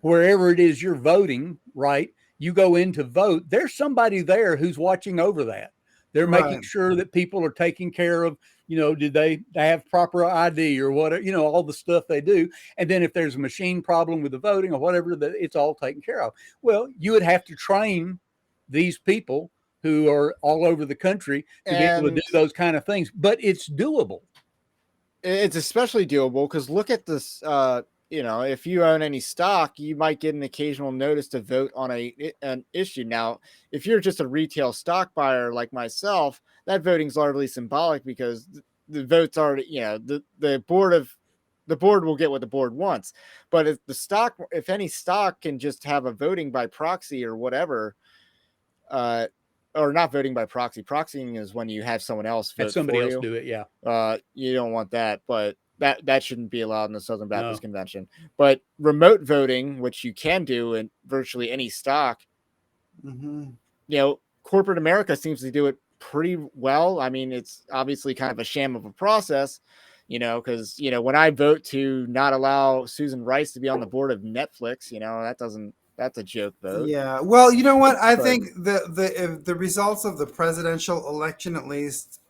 wherever it is you're voting, right? You go in to vote, there's somebody there who's watching over that. They're making sure that people are taken care of. Did they have proper ID or whatever, all the stuff they do. And then if there's a machine problem with the voting or whatever, it's all taken care of. Well, you would have to train these people who are all over the country to be able to do those kind of things, but it's doable. It's especially doable because look at this, if you own any stock, you might get an occasional notice to vote on an issue. Now, if you're just a retail stock buyer like myself, that voting's largely symbolic because the votes are, the board will get what the board wants. But if any stock can just have a voting by proxy or whatever, or not voting by proxy. Proxying is when you have someone else vote somebody for else you. do it. Yeah. You don't want that, but that shouldn't be allowed in the Southern Baptist Convention. But remote voting, which you can do in virtually any stock, corporate America seems to do it pretty well. I mean, it's obviously kind of a sham of a process, because, when I vote to not allow Susan Rice to be on the board of Netflix, that's a joke vote. Yeah. Well, you know what? I think the results of the presidential election, at least,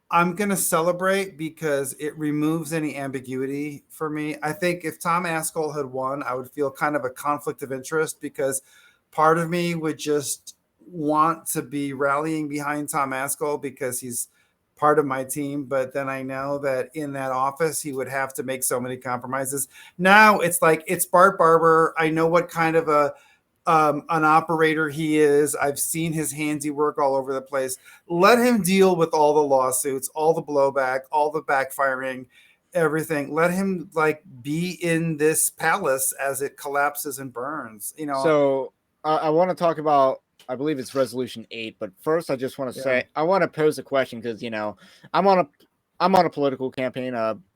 I'm going to celebrate because it removes any ambiguity for me. I think if Tom Askell had won, I would feel kind of a conflict of interest because part of me would just want to be rallying behind Tom Askell because he's part of my team. But then I know that in that office, he would have to make so many compromises. Now it's like, it's Bart Barber. I know what kind of an operator he is. I've seen his handiwork all over the place. Let him deal with all the lawsuits, all the blowback, all the backfiring, everything. Let him be in this palace as it collapses and burns. So I want to talk about, I believe it's resolution 8, but first I just want to say, I want to pose a question because, I'm on a political campaign.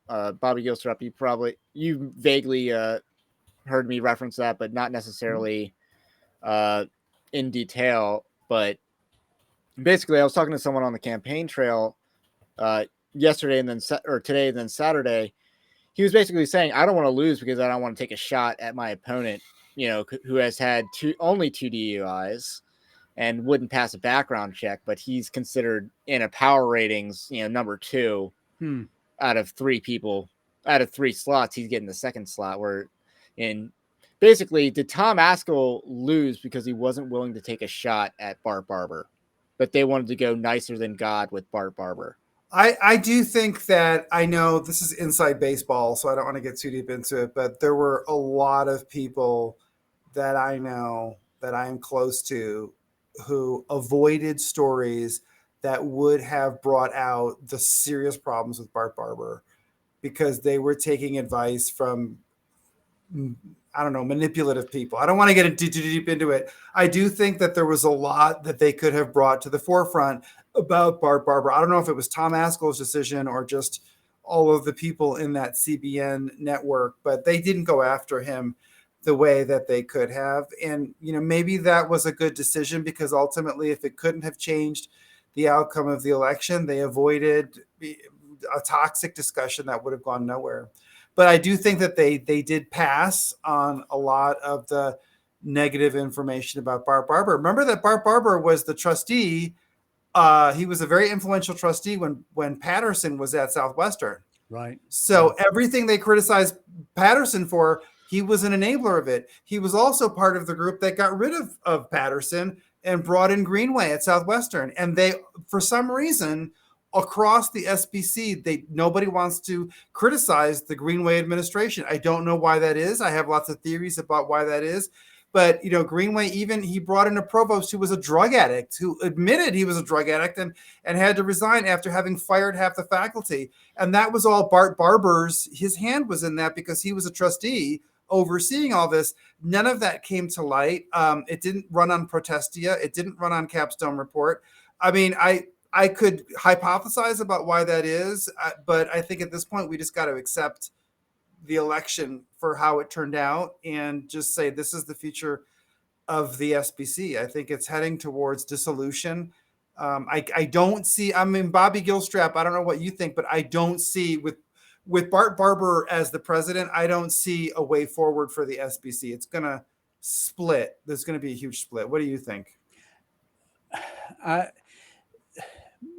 Bobby Gilstrap, you vaguely heard me reference that, but not necessarily in detail. But basically I was talking to someone on the campaign trail yesterday and then today and then Saturday. He was basically saying, I don't want to lose because I don't want to take a shot at my opponent, who has had only 2 DUIs and wouldn't pass a background check, but he's considered in a power ratings, number 2 out of 3 people, out of 3 slots. He's getting the second slot. Basically, did Tom Askell lose because he wasn't willing to take a shot at Bart Barber, but they wanted to go nicer than God with Bart Barber? I do think that, I know this is inside baseball, so I don't want to get too deep into it, but there were a lot of people that I know that I'm close to who avoided stories that would have brought out the serious problems with Bart Barber because they were taking advice from, I don't know, manipulative people. I don't want to get too deep into it. I do think that there was a lot that they could have brought to the forefront about Bart Barber. I don't know if it was Tom Askell's decision or just all of the people in that CBN network, but they didn't go after him the way that they could have. And, maybe that was a good decision because ultimately, if it couldn't have changed the outcome of the election, they avoided a toxic discussion that would have gone nowhere. But I do think that they did pass on a lot of the negative information about Bart Barber. Remember that Bart Barber was the trustee. He was a very influential trustee when Patterson was at Southwestern. Right. So everything they criticized Patterson for, he was an enabler of it. He was also part of the group that got rid of Patterson and brought in Greenway at Southwestern. And they, for some reason, across the SBC, nobody wants to criticize the Greenway administration. I don't know why that is. I have lots of theories about why that is. But, Greenway, even he brought in a provost who was a drug addict, who admitted he was a drug addict and had to resign after having fired half the faculty. And that was all Bart Barber's, his hand was in that because he was a trustee overseeing all this. None of that came to light. It didn't run on Protestia. It didn't run on Capstone Report. I mean, I could hypothesize about why that is, but I think at this point we just got to accept the election for how it turned out and just say this is the future of the SBC. I think it's heading towards dissolution. I don't see, I mean, Bobby Gilstrap, I don't know what you think, but I don't see with Bart Barber as the president, I don't see a way forward for the SBC. It's going to split. There's going to be a huge split. What do you think?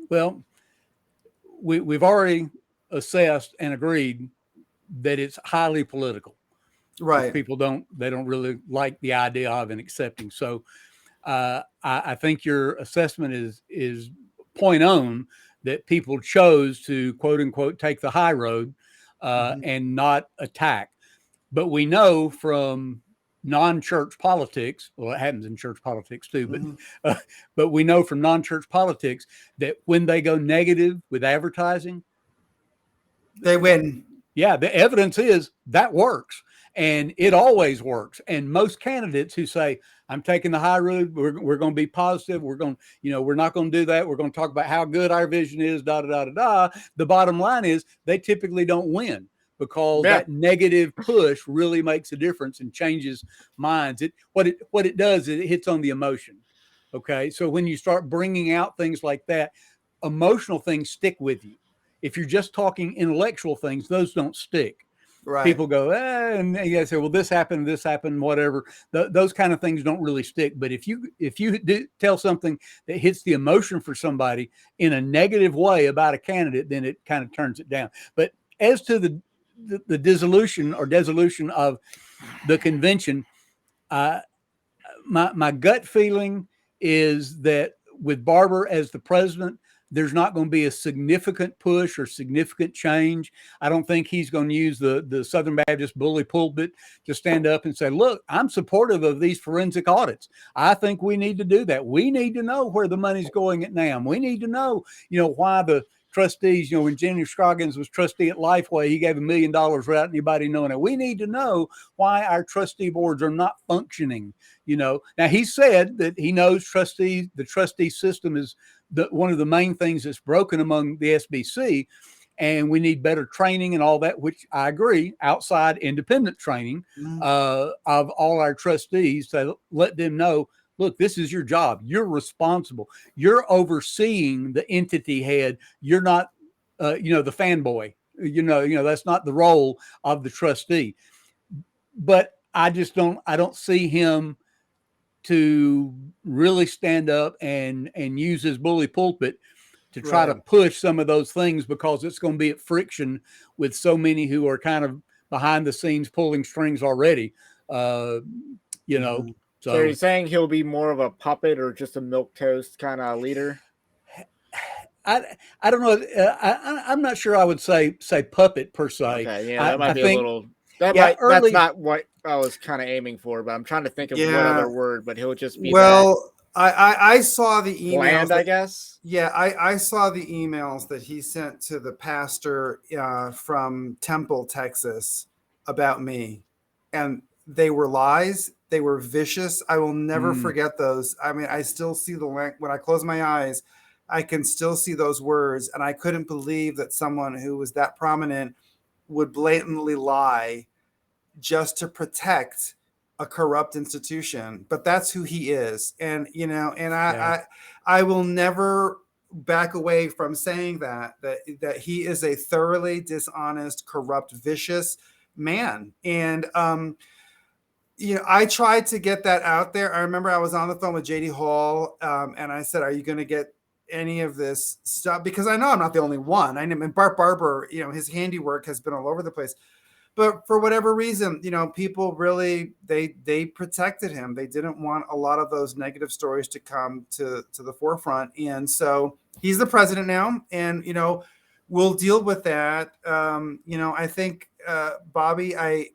Well, we've already assessed and agreed that it's highly political, right? People don't really like the idea of and accepting. So I think your assessment is point on, that people chose to quote unquote take the high road and not attack. But we know from non-church politics, well, it happens in church politics too, but we know from non-church politics that when they go negative with advertising, they win. Yeah, the evidence is that works, and it always works. And most candidates who say, I'm taking the high road, we're going to be positive, we're going, we're not going to do that, we're going to talk about how good our vision is, da, da, da, da, da. The bottom line is they typically don't win, because that negative push really makes a difference and changes minds. What it does is it hits on the emotion. Okay. So when you start bringing out things like that, emotional things stick with you. If you're just talking intellectual things, those don't stick. Right. People go, and you say, well, this happened, whatever. Those kind of things don't really stick. But if you do tell something that hits the emotion for somebody in a negative way about a candidate, then it kind of turns it down. But as to the dissolution of the convention, my gut feeling is that with Barber as the president, there's not going to be a significant push or significant change. I don't think he's going to use the Southern Baptist bully pulpit to stand up and say, look, I'm supportive of these forensic audits. I think we need to do that. We need to know where the money's going at NAM. We need to know, why the trustees, when Jenny Scroggins was trustee at Lifeway, he gave $1 million without anybody knowing it. We need to know why our trustee boards are not functioning. Now he said that he knows the trustee system is one of the main things that's broken among the SBC, and we need better training and all that, which I agree, outside independent training of all our trustees to let them know, look, this is your job. You're responsible. You're overseeing the entity head. You're not, the fanboy. That's not the role of the trustee. But I don't see him to really stand up and use his bully pulpit to try to push some of those things, because it's going to be at friction with so many who are kind of behind the scenes pulling strings already. So are you saying he'll be more of a puppet or just a milquetoast kind of leader? I don't know. I'm not sure I would say puppet per se. Okay, yeah, that might be a little. That's not what I was kind of aiming for, but I'm trying to think of what other word. But he'll just be. Well, I saw the emails. Bland, I guess. Yeah, I saw the emails that he sent to the pastor from Temple, Texas, about me, and they were lies. They were vicious. I will never forget those. I mean, I still see when I close my eyes, I can still see those words, and I couldn't believe that someone who was that prominent would blatantly lie just to protect a corrupt institution. But that's who he is. And, I will never back away from saying that he is a thoroughly dishonest, corrupt, vicious man. And, I tried to get that out there. I remember I was on the phone with JD Hall, and I said, are you going to get any of this stuff? Because I know I'm not the only one. I mean, Bart Barber, his handiwork has been all over the place. But for whatever reason, people really they protected him. They didn't want a lot of those negative stories to come to the forefront. And so he's the president now, and we'll deal with that. I think Bobby, I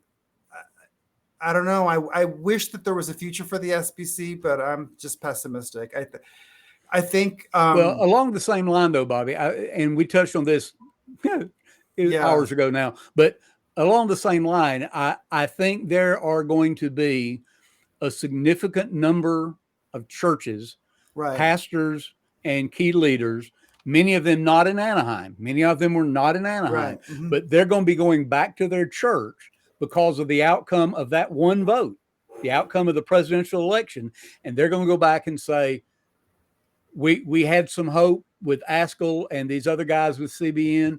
don't know. I wish that there was a future for the SBC, but I'm just pessimistic. I think. Well, along the same line, though, Bobby, and we touched on this hours ago now, but along the same line, I think there are going to be a significant number of churches, pastors, and key leaders. Many of them not in Anaheim. Many of them were not in Anaheim, but they're going to be going back to their church because of the outcome of that one vote, the outcome of the presidential election. And they're going to go back and say, we had some hope with Askell and these other guys with CBN,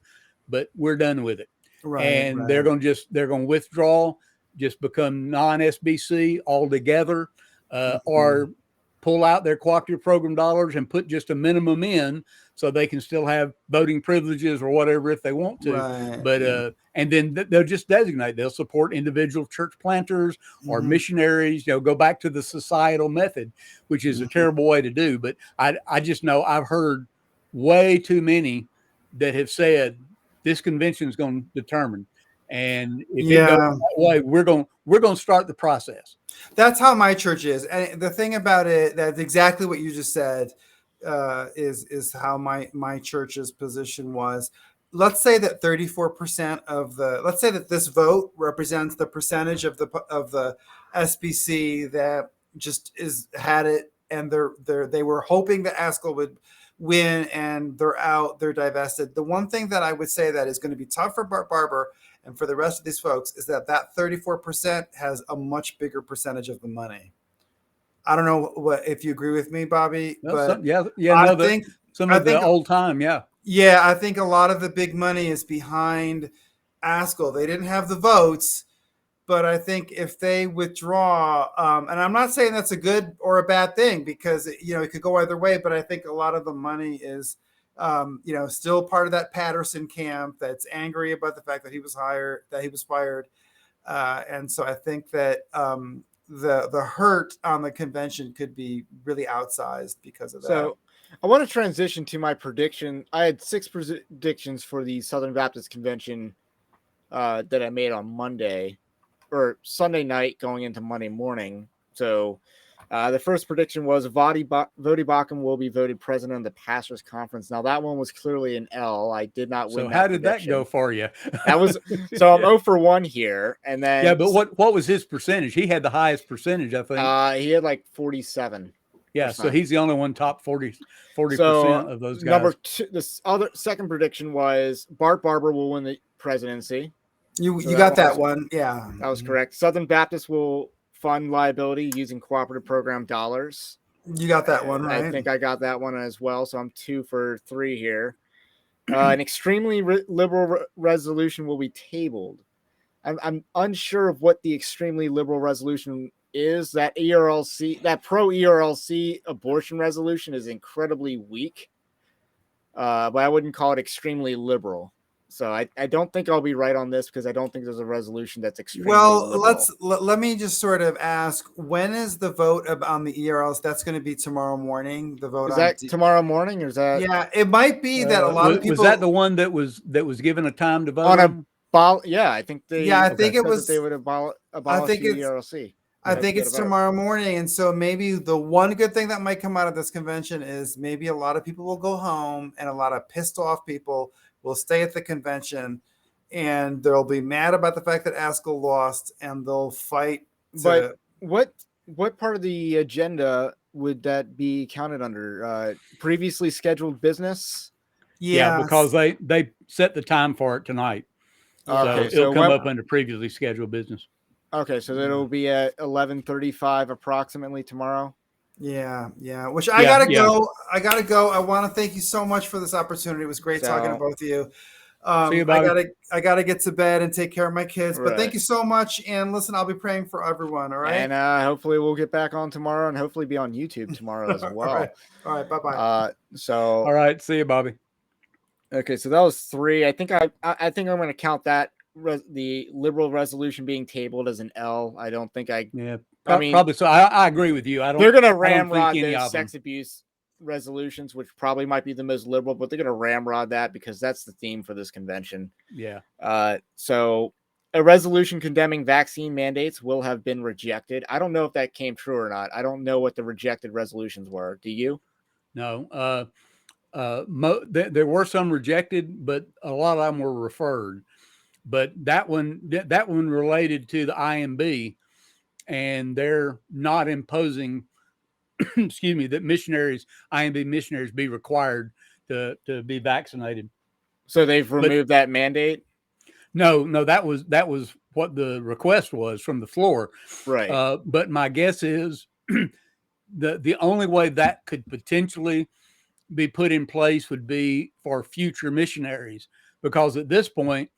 but we're done with it. They're going to withdraw, just become non-SBC altogether, or pull out their cooperative program dollars and put just a minimum in so they can still have voting privileges or whatever if they want to. But and then they'll just designate, they'll support individual church planters or missionaries, go back to the societal method, which is a terrible way to do. But I just know I've heard way too many that have said this convention is going to determine. And if it goes that way, we're going to start the process. That's how my church is. And the thing about it, that's exactly what you just said, is how my church's position was. Let's say that 34% let's say that this vote represents the percentage of the SBC that just had it, and they were hoping that Askell would win, and they're out, they're divested. The one thing that I would say that is going to be tough for Bart Barber and for the rest of these folks is that 34% has a much bigger percentage of the money. I don't know if you agree with me, Bobby, but I think some of the old time, yeah, I think a lot of the big money is behind Askell. They didn't have the votes, but I think if they withdraw, and I'm not saying that's a good or a bad thing, because it could go either way, but I think a lot of the money is still part of that Patterson camp that's angry about the fact that he was fired. And so I think that the hurt on the convention could be really outsized because of that. So I want to transition to my prediction. I had 6 predictions for the Southern Baptist Convention that I made on Monday or Sunday night going into Monday morning. So the first prediction was Vodi Bakum will be voted president of the Pastors Conference. Now that one was clearly an L. I did not win. So how did that go for you? That was so I'm 0 for 1 here, and then but what was his percentage? He had the highest percentage, I think. He had like 47. Yeah, so he's the only one top 40% of those guys. Number 2, the second prediction was Bart Barber will win the presidency. You got that one. Yeah, that was correct. Southern Baptist will fund liability using cooperative program dollars. You got that one right. I think I got that one as well. So I'm 2 for 3 here. An extremely liberal resolution will be tabled. I'm unsure of what the extremely liberal resolution is. That pro ERLC abortion resolution is incredibly weak, but I wouldn't call it extremely liberal. So I don't think I'll be right on this, because I don't think there's a resolution that's extremely liberal. Let me just sort of ask, when is the vote on the ERLs? That's going to be tomorrow morning. The vote is that tomorrow morning, or is that? Yeah, it might be that a lot of people. Was that the one that was given a time to vote on? Yeah, I think they. Yeah, I think it was. They would abolish the ERLC. I think it's tomorrow morning, and so maybe the one good thing that might come out of this convention is maybe a lot of people will go home, and a lot of pissed off people will stay at the convention, and they'll be mad about the fact that Askell lost, and they'll fight. But what part of the agenda would that be counted under? Previously scheduled business? Yeah, because they set the time for it tonight. Okay, so it'll come up under previously scheduled business. Okay, so it'll be at 11:35 approximately tomorrow. Yeah. Which I gotta go. I want to thank you so much for this opportunity. It was great talking to both of you. See you, Bobby. I gotta get to bed and take care of my kids. But thank you so much. And listen, I'll be praying for everyone. All right. And hopefully we'll get back on tomorrow, and hopefully be on YouTube tomorrow as well. All right. Bye bye. All right. See you, Bobby. Okay, so that was 3. I think I'm going to count that the liberal resolution being tabled as an L. I don't think I mean, probably so. I agree with you. They're going to I don't think ramrod any those of them. sex abuse resolutions, which probably might be the most liberal, but they're going to ramrod that because that's the theme for this convention. Yeah. So a resolution condemning vaccine mandates will have been rejected. I don't know if that came true or not. I don't know what the rejected resolutions were. Do you? No. There were some rejected, but a lot of them were referred. But that one related to the IMB, and they're not imposing, excuse me, that IMB missionaries be required to be vaccinated. So they've removed that mandate? No, that was what the request was from the floor. Right. But my guess is the only way that could potentially be put in place would be for future missionaries, because at this point,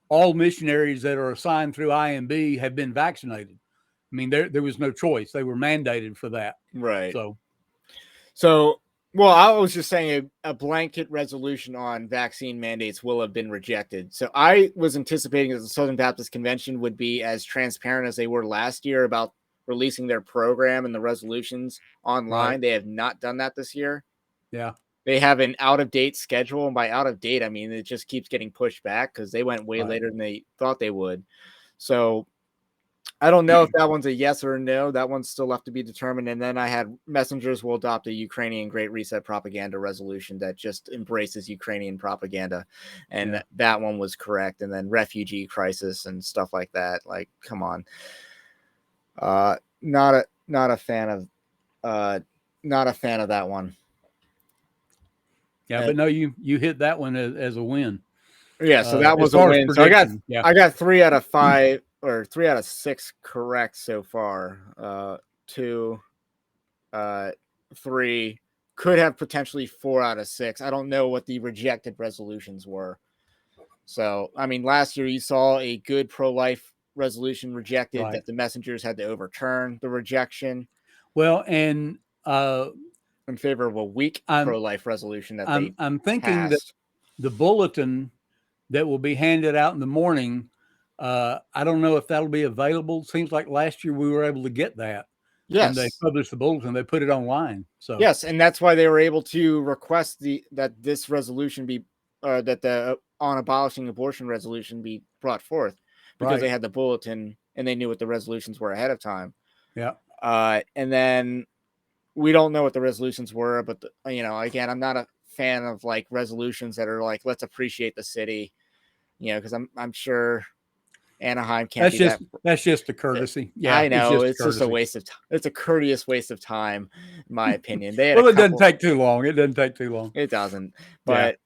all missionaries that are assigned through IMB have been vaccinated. I mean, there was no choice. They were mandated for that. Right. So, well, I was just saying a blanket resolution on vaccine mandates will have been rejected. So I was anticipating that the Southern Baptist Convention would be as transparent as they were last year about releasing their program and the resolutions online. Right. They have not done that this year. Yeah. They have an out-of-date schedule, and by out-of-date, I mean it just keeps getting pushed back because they went way later than they thought they would. So I don't know if that one's a yes or a no. That one's still left to be determined. And then I had messengers will adopt a Ukrainian Great Reset propaganda resolution that just embraces Ukrainian propaganda. And that one was correct. And then refugee crisis and stuff like that. Like, come on. Not a fan of that one. Yeah, but no, you hit that one as a win. Yeah, so that was a win. So I got 3 out of 5 or 3 out of 6 correct so far. 2, 3 could have potentially 4 out of 6. I don't know what the rejected resolutions were. So, I mean, last year you saw a good pro-life resolution rejected that the messengers had to overturn the rejection. Well, and in favor of a weak pro-life resolution that I'm thinking passed. that the bulletin that will be handed out in the morning, I don't know if that'll be available. Seems like last year we were able to get that. Yes. When they published the bulletin, they put it online. So yes, and that's why they were able to request that this resolution be that the on abolishing abortion resolution be brought forth, because they had the bulletin and they knew what the resolutions were ahead of time. Yeah. And then we don't know what the resolutions were, but again, I'm not a fan of like resolutions that are like, let's appreciate the city, because I'm sure Anaheim can't that's be just that. That's just a courtesy. Yeah, I know it's just a waste of time. It's a courteous waste of time, in my opinion. They had well, it doesn't take too long. It doesn't take too long. It doesn't, but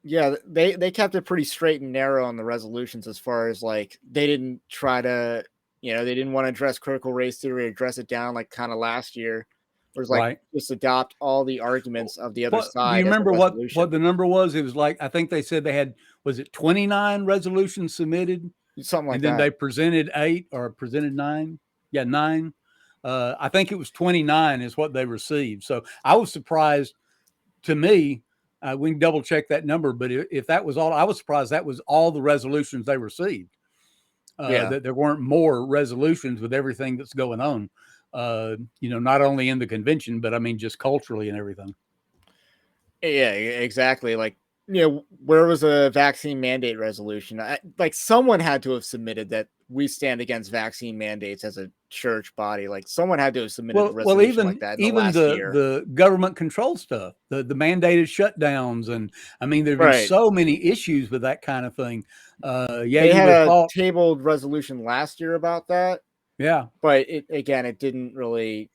yeah, they kept it pretty straight and narrow on the resolutions, as far as like they didn't try to, they didn't want to address critical race theory, address it down like kind of last year. Whereas like just adopt all the arguments of the other side. Do you remember what the number was? It was like, I think they said they had, was it 29 resolutions submitted? Something like and that. And then they presented 8 or presented 9. Yeah, 9. I think it was 29 is what they received. So I was surprised. To me, we can double check that number, but if that was all, I was surprised that was all the resolutions they received. That there weren't more resolutions with everything that's going on. Not only in the convention, but I mean, just culturally and everything. Yeah, exactly. Like, where was a vaccine mandate resolution? Like someone had to have submitted that we stand against vaccine mandates as a church body. Like someone had to have submitted a resolution like that in the last year. The government control stuff, the mandated shutdowns. And I mean, there've been so many issues with that kind of thing. They had a tabled resolution last year about that. Yeah. But it didn't really,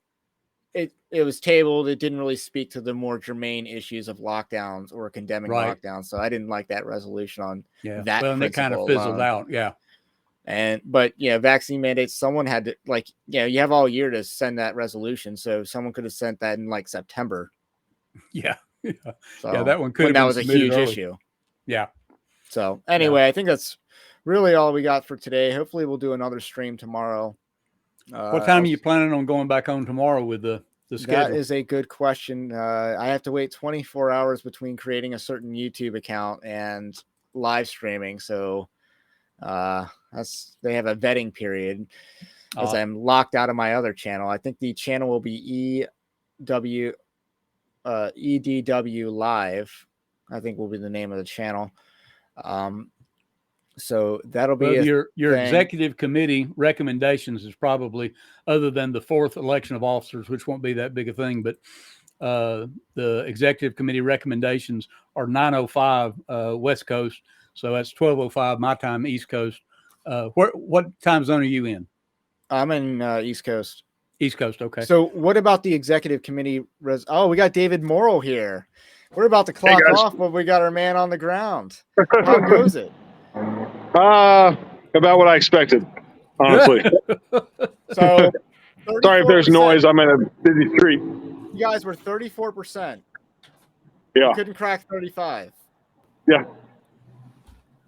it was tabled. It didn't really speak to the more germane issues of lockdowns or condemning lockdowns. So I didn't like that resolution on that. Well, and it kind of fizzled out. Yeah. But vaccine mandates, someone had to you have all year to send that resolution. So someone could have sent that in like September. Yeah. So, that one could have been that was a huge issue. Yeah. So anyway, I think that's really all we got for today. Hopefully we'll do another stream tomorrow. What time are you planning on going back on tomorrow with the schedule? That is a good question. I have to wait 24 hours between creating a certain YouTube account and live streaming. So they have a vetting period as I'm locked out of my other channel. I think the channel will be EDW Live, I think will be the name of the channel. So that'll be your executive committee recommendations is probably, other than the 4th election of officers, which won't be that big a thing, but the executive committee recommendations are 9:05 West Coast. So that's 12:05 my time, East Coast. What time zone are you in? I'm in East Coast. East Coast, okay. So what about the executive committee? Oh, we got David Morrill here. We're about to clock off, but we got our man on the ground. How goes it? About what I expected, honestly. So, sorry if there's noise. I'm in a busy street. You guys were 34%. Yeah. You couldn't crack 35. Yeah.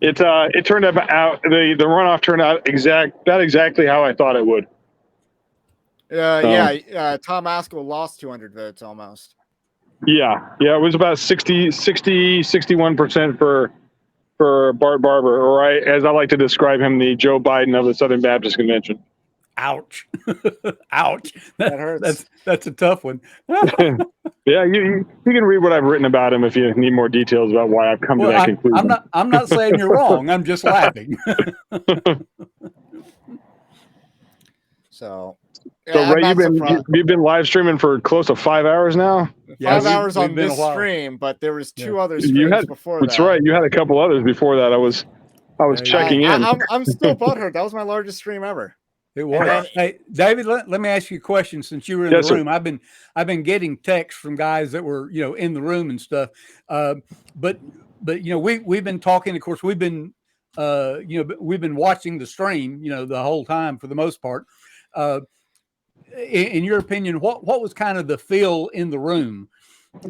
It turned out the runoff turned out exactly how I thought it would. Tom Askell lost 200 votes almost. Yeah, it was about 61% for Bart Barber, or as I like to describe him, the Joe Biden of the Southern Baptist Convention. Ouch. Ouch. That hurts. That's a tough one. Yeah, you can read what I've written about him if you need more details about why I've come to that conclusion. I'm not saying you're wrong. I'm just laughing. So Ray, you've been live streaming for close to 5 hours now. 5 hours on this stream, but there was 2 other streams before that. That's right. You had a couple others before that. I was checking in. I'm still butthurt. That was my largest stream ever. It was. Hey, David, let me ask you a question. Since you were in the room, sir. I've been getting texts from guys that were in the room and stuff. But we've been talking. Of course, we've been watching the stream the whole time for the most part. In your opinion, what was kind of the feel in the room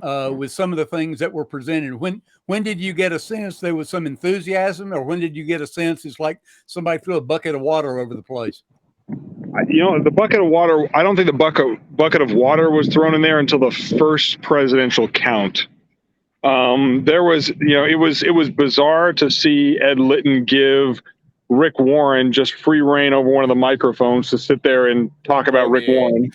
with some of the things that were presented? When did you get a sense there was some enthusiasm, or when did you get a sense it's like somebody threw a bucket of water over the place? The bucket of water, I don't think the bucket of water was thrown in there until the first presidential count. There was, it was bizarre to see Ed Litton give Rick Warren just free reign over one of the microphones to sit there and talk about Rick Warren.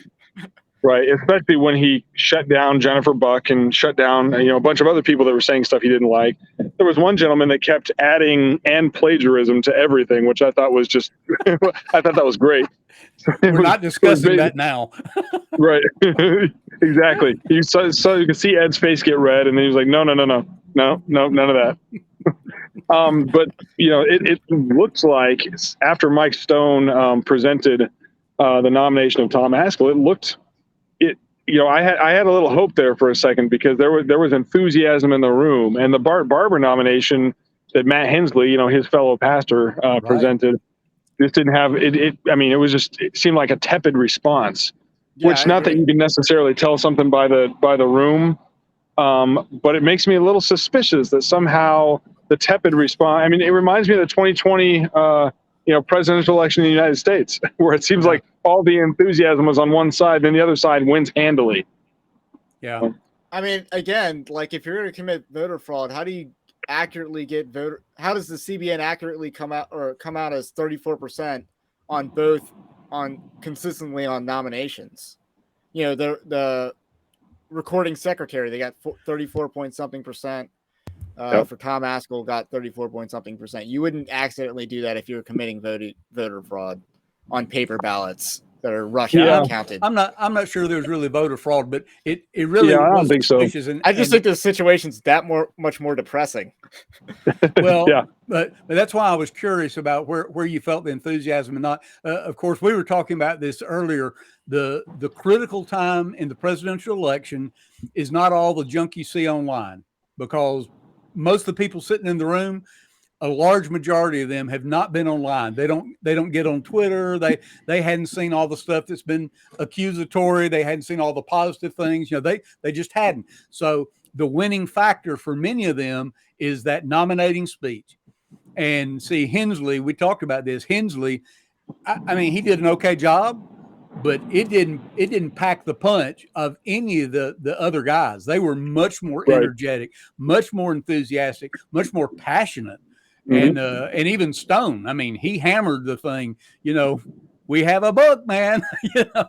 Right. Especially when he shut down Jennifer Buck and shut down, a bunch of other people that were saying stuff he didn't like. There was one gentleman that kept adding and plagiarism to everything, which I thought was just, I thought that was great. We're not discussing that now. Right. Exactly. So you can see Ed's face get red, and then he was like, no, none of that. But it looks like after Mike Stone presented the nomination of Tom Askell, I had a little hope there for a second, because there was enthusiasm in the room, and the Bart Barber nomination that Matt Hensley, his fellow pastor, presented, just didn't have it. It seemed like a tepid response, which not that you can necessarily tell something by the room, but it makes me a little suspicious that somehow the tepid response. It reminds me of the 2020 presidential election in the United States, where it seems like all the enthusiasm was on one side, then the other side wins handily. Yeah. Again, like, if you're going to commit voter fraud, how do you accurately get voter? How does the CBN accurately come out as 34% consistently on nominations? The recording secretary, they got 34 point something percent. For Tom Askell, got 34 point something percent. You wouldn't accidentally do that if you were committing voter fraud on paper ballots that are rushed and counted. I'm not sure there's really voter fraud, but it really I don't think so. I just think the situation's much more depressing. Well, but that's why I was curious about where you felt the enthusiasm and not. Of course, we were talking about this earlier. The critical time in the presidential election is not all the junk you see online, because most of the people sitting in the room, a large majority of them have not been online. They don't get on Twitter. They hadn't seen all the stuff that's been accusatory. They hadn't seen all the positive things. They just hadn't. So the winning factor for many of them is that nominating speech. And see, Hensley, we talked about this. Hensley, he did an okay job, but it didn't pack the punch of any of the other guys. They were much more energetic, much more enthusiastic, much more passionate and even Stone. I mean, he hammered the thing. We have a book, man.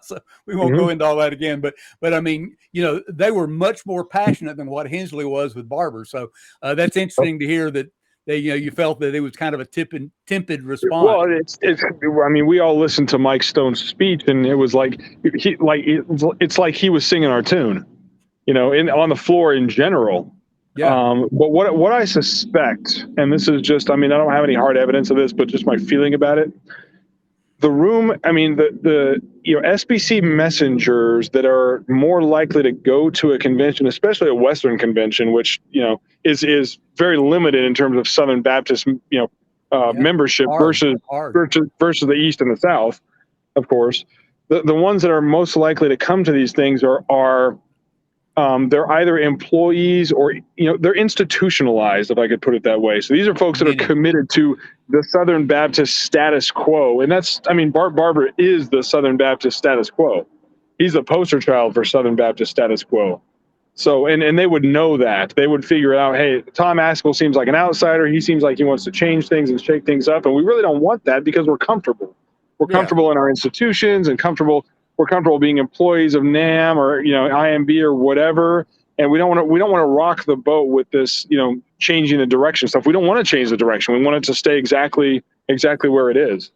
So we won't go into all that again. But I mean, they were much more passionate than what Hensley was with Barber. So that's interesting to hear that you felt that it was kind of a timid response. Well, it's. I mean, we all listened to Mike Stone's speech, and it was like it's like he was singing our tune, on the floor in general. Yeah. But what I suspect, and this is just, I mean, I don't have any hard evidence of this, but just my feeling about it. The room, I mean, the SBC messengers that are more likely to go to a convention, especially a Western convention, which is very limited in terms of Southern Baptist membership versus the East and the South, of course. The ones that are most likely to come to these things are they're either employees or they're institutionalized, if I could put it that way. So these are folks that are committed to the Southern Baptist status quo, and Bart Barber is the Southern Baptist status quo. He's the poster child for Southern Baptist status quo. So and they would know that. They would figure out, hey, Tom Askell seems like an outsider. He seems like he wants to change things and shake things up, and we really don't want that because we're comfortable. We're comfortable in our institutions and we're comfortable being employees of NAM or IMB or whatever, and we don't want to rock the boat with this changing the direction stuff. We don't want to change the direction. We want it to stay exactly where it is.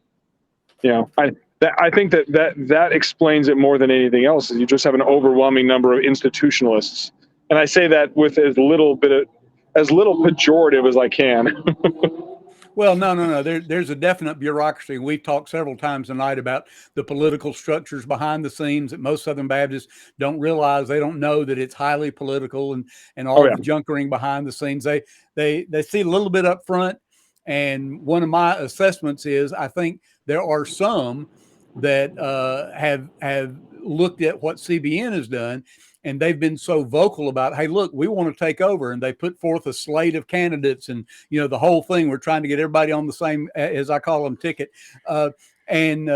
I think that explains it more than anything else. Is you just have an overwhelming number of institutionalists, and I say that with as little pejorative as I can. Well, no. There's a definite bureaucracy. We've talked several times tonight about the political structures behind the scenes that most Southern Baptists don't realize. They don't know that it's highly political and all the junkering behind the scenes. They see a little bit up front. And one of my assessments is I think there are some that have looked at what CBN has done, and they've been so vocal about, hey, look, we want to take over. And they put forth a slate of candidates and, the whole thing. We're trying to get everybody on the same, as I call them, ticket. And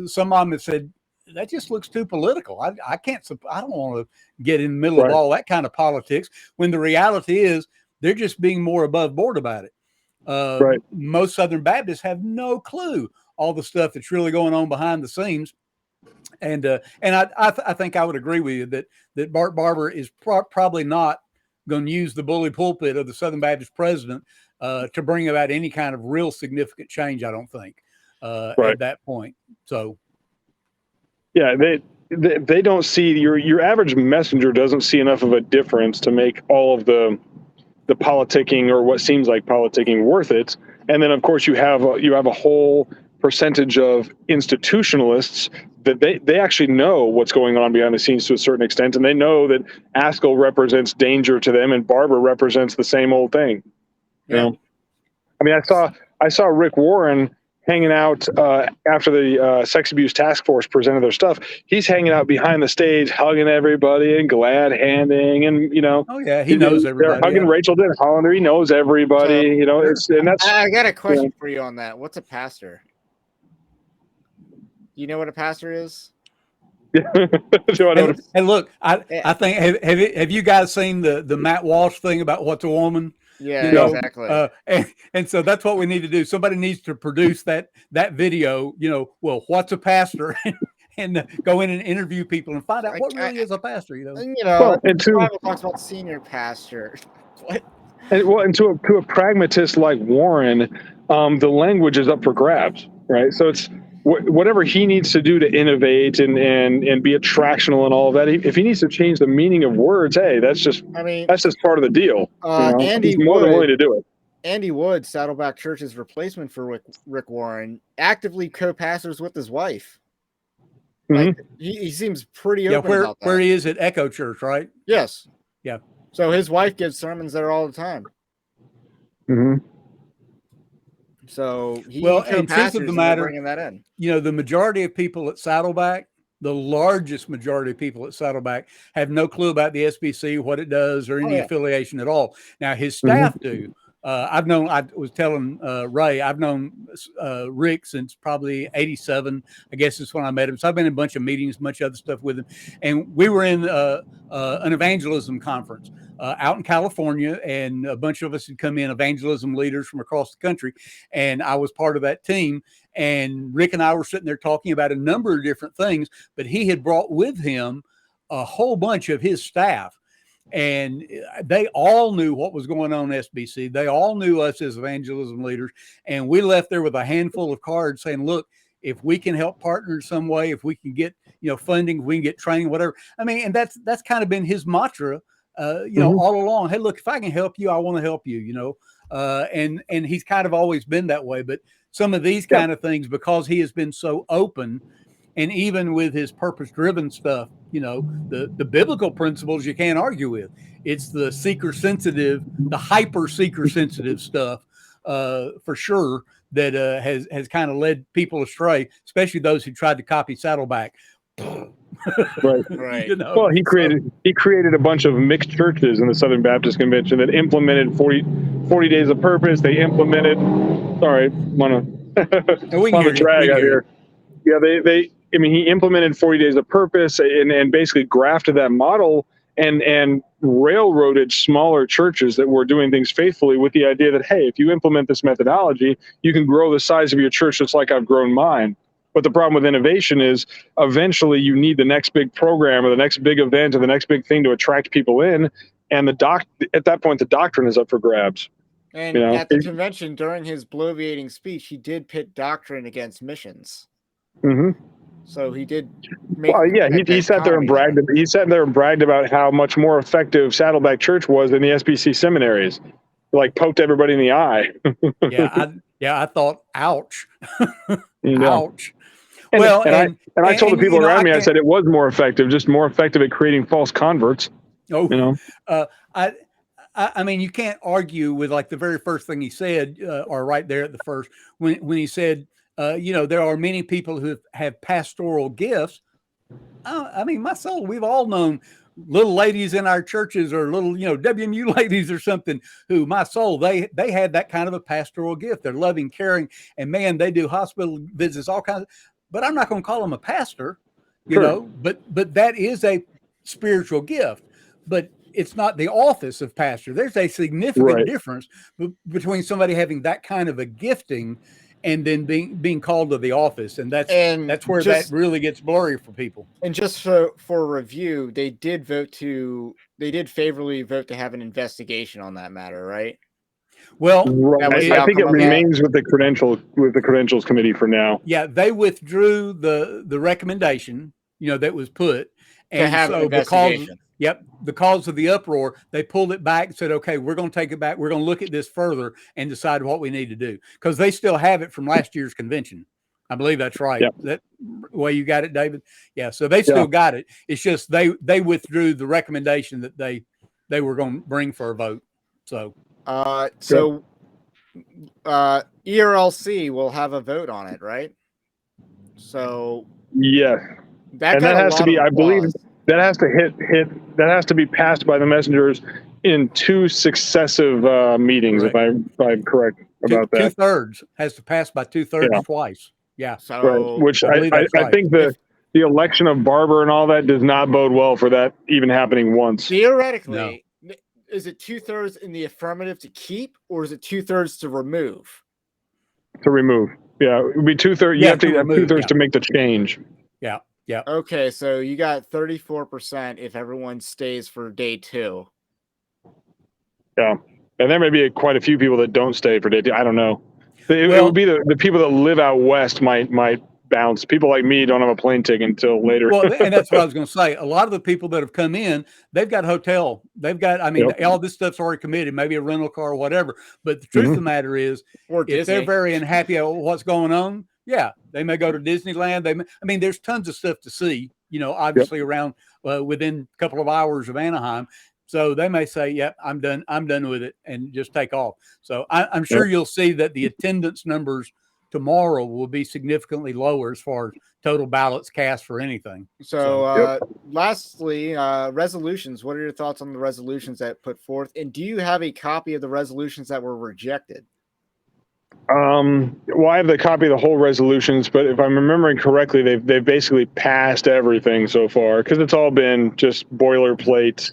some of them have said, that just looks too political. I don't want to get in the middle of all that kind of politics, when the reality is they're just being more above board about it. Most Southern Baptists have no clue all the stuff that's really going on behind the scenes. And I think I would agree with you that Bart Barber is probably not going to use the bully pulpit of the Southern Baptist president to bring about any kind of real significant change. I don't think at that point. So, yeah, they don't see your average messenger doesn't see enough of a difference to make all of the politicking or what seems like politicking worth it. And then of course you have a whole percentage of institutionalists that they actually know what's going on behind the scenes to a certain extent, and they know that Askell represents danger to them and Barber represents the same old thing. I mean, I saw Rick Warren hanging out after the sex abuse task force presented their stuff. He's hanging out behind the stage, hugging everybody and glad handing, and oh yeah, he knows everybody. They're hugging Rachel Den Hollander. He knows everybody. I got a question for you on that. What's a pastor? You know what a pastor is? Hey, look, I think have you guys seen the Matt Walsh thing about what's a woman? Yeah, exactly. And so that's what we need to do. Somebody needs to produce that video. Well, what's a pastor? and go in and interview people and find out what really is a pastor. And the Bible talks about senior pastor. What? And to a pragmatist like Warren, the language is up for grabs, right? So it's whatever he needs to do to innovate and be attractional and all of that. If he needs to change the meaning of words, hey, that's just part of the deal. He's more than willing to do it. Andy Wood, Saddleback Church's replacement for Rick Warren, actively co-pastors with his wife. Like, he seems pretty open about that. Where he is at Echo Church, right? Yes. Yeah. So his wife gives sermons there all the time. So and truth of the matter, bringing that in. The majority of people at Saddleback, the largest majority of people at Saddleback, have no clue about the SBC, what it does, or any affiliation at all. Now his staff do, I was telling Ray, I've known Rick since probably 87. I guess is when I met him. So I've been in a bunch of meetings, much other stuff with him. And we were in an evangelism conference out in California, and a bunch of us had come in, evangelism leaders from across the country. And I was part of that team. And Rick and I were sitting there talking about a number of different things, but he had brought with him a whole bunch of his staff. And they all knew what was going on in SBC. They all knew us as evangelism leaders. And we left there with a handful of cards saying, look, if we can help partner in some way, if we can get, funding, if we can get training, whatever. I mean, and that's kind of been his mantra, all along. Hey, look, if I can help you, I want to help you, and he's kind of always been that way. But some of these kind of things, because he has been so open, and even with his purpose-driven stuff, the biblical principles you can't argue with. It's the seeker-sensitive, the hyper-seeker-sensitive stuff, for sure, that has kind of led people astray, especially those who tried to copy Saddleback. Right. Well, he created a bunch of mixed churches in the Southern Baptist Convention that implemented 40 days of purpose. They implemented. Sorry, want to drag out here. Yeah, he implemented 40 days of purpose and basically grafted that model and railroaded smaller churches that were doing things faithfully with the idea that, hey, if you implement this methodology, you can grow the size of your church just like I've grown mine. But the problem with innovation is eventually you need the next big program or the next big event or the next big thing to attract people in. And at that point, the doctrine is up for grabs. And at the convention, during his bloviating speech, he did pit doctrine against missions. Mm-hmm. So he did. He sat there and bragged. He sat there and bragged about how much more effective Saddleback Church was than the SBC seminaries. Like poked everybody in the eye. I thought, ouch, Yeah. ouch. And I told the people around me, I said it was more effective, just more effective at creating false converts. I mean, you can't argue with like the very first thing he said, or right there at the first, when he said, there are many people who have pastoral gifts. I mean, my soul, we've all known little ladies in our churches or little, WMU ladies or something who, my soul, they had that kind of a pastoral gift. They're loving, caring, and man, they do hospital visits, all kinds of, but I'm not going to call them a pastor, but that is a spiritual gift, but it's not the office of pastor. There's a significant difference between somebody having that kind of a gifting and then being called to the office. And that's where that really gets blurry for people. And just for review, they did favorably vote to have an investigation on that matter, right? Well, I think it remains with the credentials committee for now. Yeah, they withdrew the recommendation, that was put, and to have so an investigation. Because of the uproar, they pulled it back and said, okay, we're going to take it back. We're going to look at this further and decide what we need to do, because they still have it from last year's convention. I believe that's right. Yep. That way you got it, David? Yeah. So they still got it. It's just they withdrew the recommendation that they were going to bring for a vote. So. ERLC will have a vote on it, right? So that has to be, I believe, that has to be passed by the messengers in 2 successive meetings. Correct. If I'm correct about that. 2/3 has to pass by 2/3 twice. Yeah. So which I think the election of Barber and all that does not bode well for that even happening once. Theoretically. No. Is it 2/3 in the affirmative to keep, or is it 2/3 to remove? To remove. Yeah, it would be 2/3. You have to have 2/3 to make the change. Yeah. Yeah. Okay, so you got 34% if everyone stays for day 2. Yeah, and there may be quite a few people that don't stay for day 2. I don't know. It would be the people that live out west might bounce. People like me don't have a plane ticket until later. Well, and that's what I was going to say. A lot of the people that have come in, they've got hotel. They've got, all this stuff's already committed, maybe a rental car or whatever. But the truth of the matter is, if they're very unhappy at what's going on, they may go to Disneyland. There's tons of stuff to see, obviously around within a couple of hours of Anaheim. So they may say, yep, I'm done with it, and just take off. So I'm sure you'll see that the attendance numbers tomorrow will be significantly lower as far as total ballots cast for anything. So, lastly, resolutions. What are your thoughts on the resolutions that put forth? And do you have a copy of the resolutions that were rejected? Well, I have the copy of the whole resolutions, but if I'm remembering correctly, they've basically passed everything so far because it's all been just boilerplate,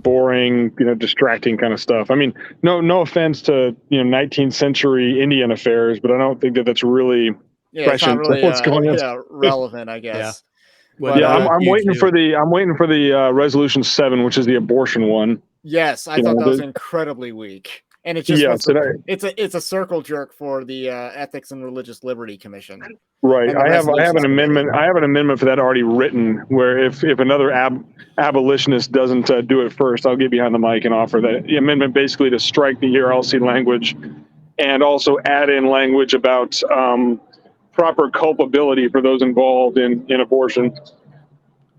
boring, distracting kind of stuff. I mean, no offense to 19th century Indian affairs, but I don't think that that's really it's not really what's going on. relevant, I guess. Well, But, I'm waiting for the resolution 7, which is the abortion one. Yes, I thought that was incredibly weak. And it's just it's a circle jerk for the Ethics and Religious Liberty Commission. Right. I have an amendment. I have an amendment for that already written. Where if another abolitionist doesn't do it first, I'll get behind the mic and offer that the amendment basically to strike the ERLC language, and also add in language about proper culpability for those involved in abortion.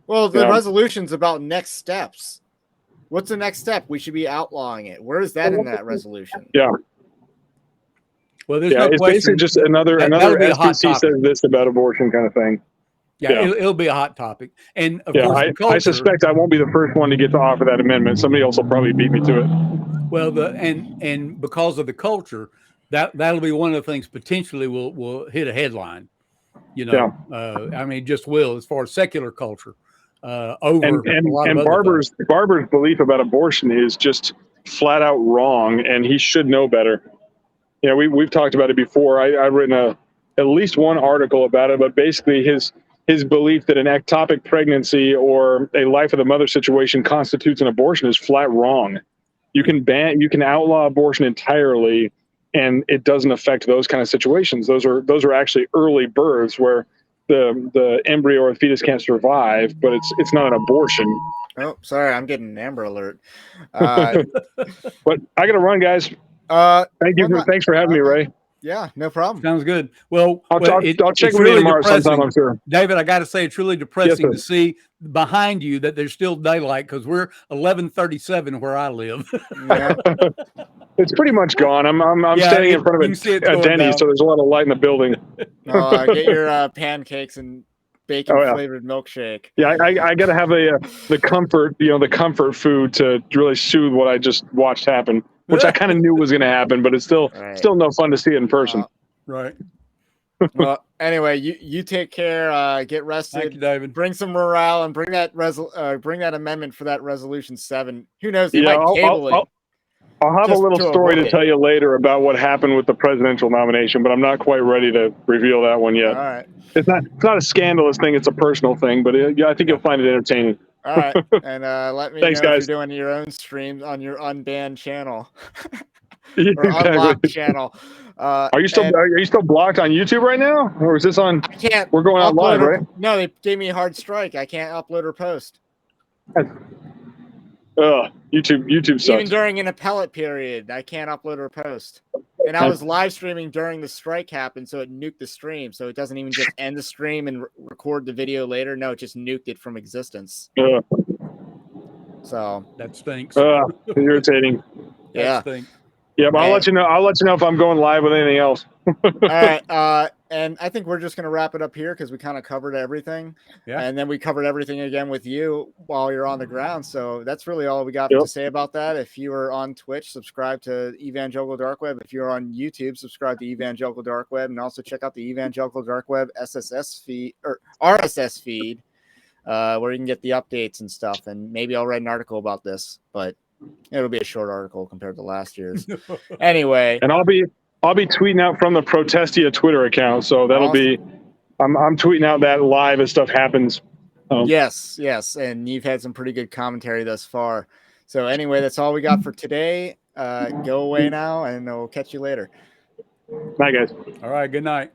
Well, the resolution's about next steps. What's the next step? We should be outlawing it. Where is that in that resolution? Yeah. Well, there's no it's question. Basically just another SBC says this about abortion kind of thing. Yeah. It'll be a hot topic. And of course, the I suspect I won't be the first one to get to offer that amendment. Somebody else will probably beat me to it. Well, and because of the culture, that'll be one of the things potentially will hit a headline. I mean, it just will as far as secular culture. And Barber's belief about abortion is just flat out wrong, and he should know better. We've talked about it before. I've written at least one article about it, but basically his belief that an ectopic pregnancy or a life of the mother situation constitutes an abortion is flat wrong. You can outlaw abortion entirely, and it doesn't affect those kind of situations. Those are actually early births where the embryo or the fetus can't survive, but it's not an abortion. Oh, sorry, I'm getting an Amber Alert. But I got to run, guys. Thanks for having me, Ray. Yeah, no problem. Sounds good. Well, I'll check with you tomorrow sometime, I'm sure. David, I got to say, it's really depressing to see behind you that there's still daylight because we're 11:37 where I live. Yeah. It's pretty much gone. I'm standing in front of a Denny's, so there's a lot of light in the building. Get your pancakes and bacon flavored milkshake. Yeah, I got to have the comfort food to really soothe what I just watched happen, which I kind of knew was going to happen, but it's still no fun to see it in person. Right. Well, anyway, you take care. Get rested. Thank you, David. Bring some morale and bring that amendment for that resolution 7. Who knows? He might table it. I'll have a little story to tell you later about what happened with the presidential nomination, but I'm not quite ready to reveal that one yet. All right. It's not a scandalous thing. It's a personal thing, but I think you'll find it entertaining. All right. And let me know if you're doing your own streams on your unbanned channel or unlocked channel. Are you still blocked on YouTube right now? Or is this on? I can't. We're going on live, right? No, they gave me a hard strike. I can't upload or post. YouTube sucks. Even during an appellate period, I can't upload or post. And I was live streaming during the strike happened, so it nuked the stream. So it doesn't even just end the stream and record the video later. No, it just nuked it from existence. So that stinks. Irritating. Yeah. Yeah, but I'll let you know. I'll let you know if I'm going live with anything else. All right. And I think we're just going to wrap it up here because we kind of covered everything. Yeah. And then we covered everything again with you while you're on the ground. So that's really all we got to say about that. If you are on Twitch, subscribe to Evangelical Dark Web. If you're on YouTube, subscribe to Evangelical Dark Web. And also check out the Evangelical Dark Web SSS feed or RSS feed where you can get the updates and stuff. And maybe I'll write an article about this, but it'll be a short article compared to last year's. Anyway. And I'll be tweeting out from the Protestia Twitter account, so that'll be. I'm tweeting out that live as stuff happens. Yes, and you've had some pretty good commentary thus far. So anyway, that's all we got for today. Go away now, and we'll catch you later. Bye, guys. All right, good night.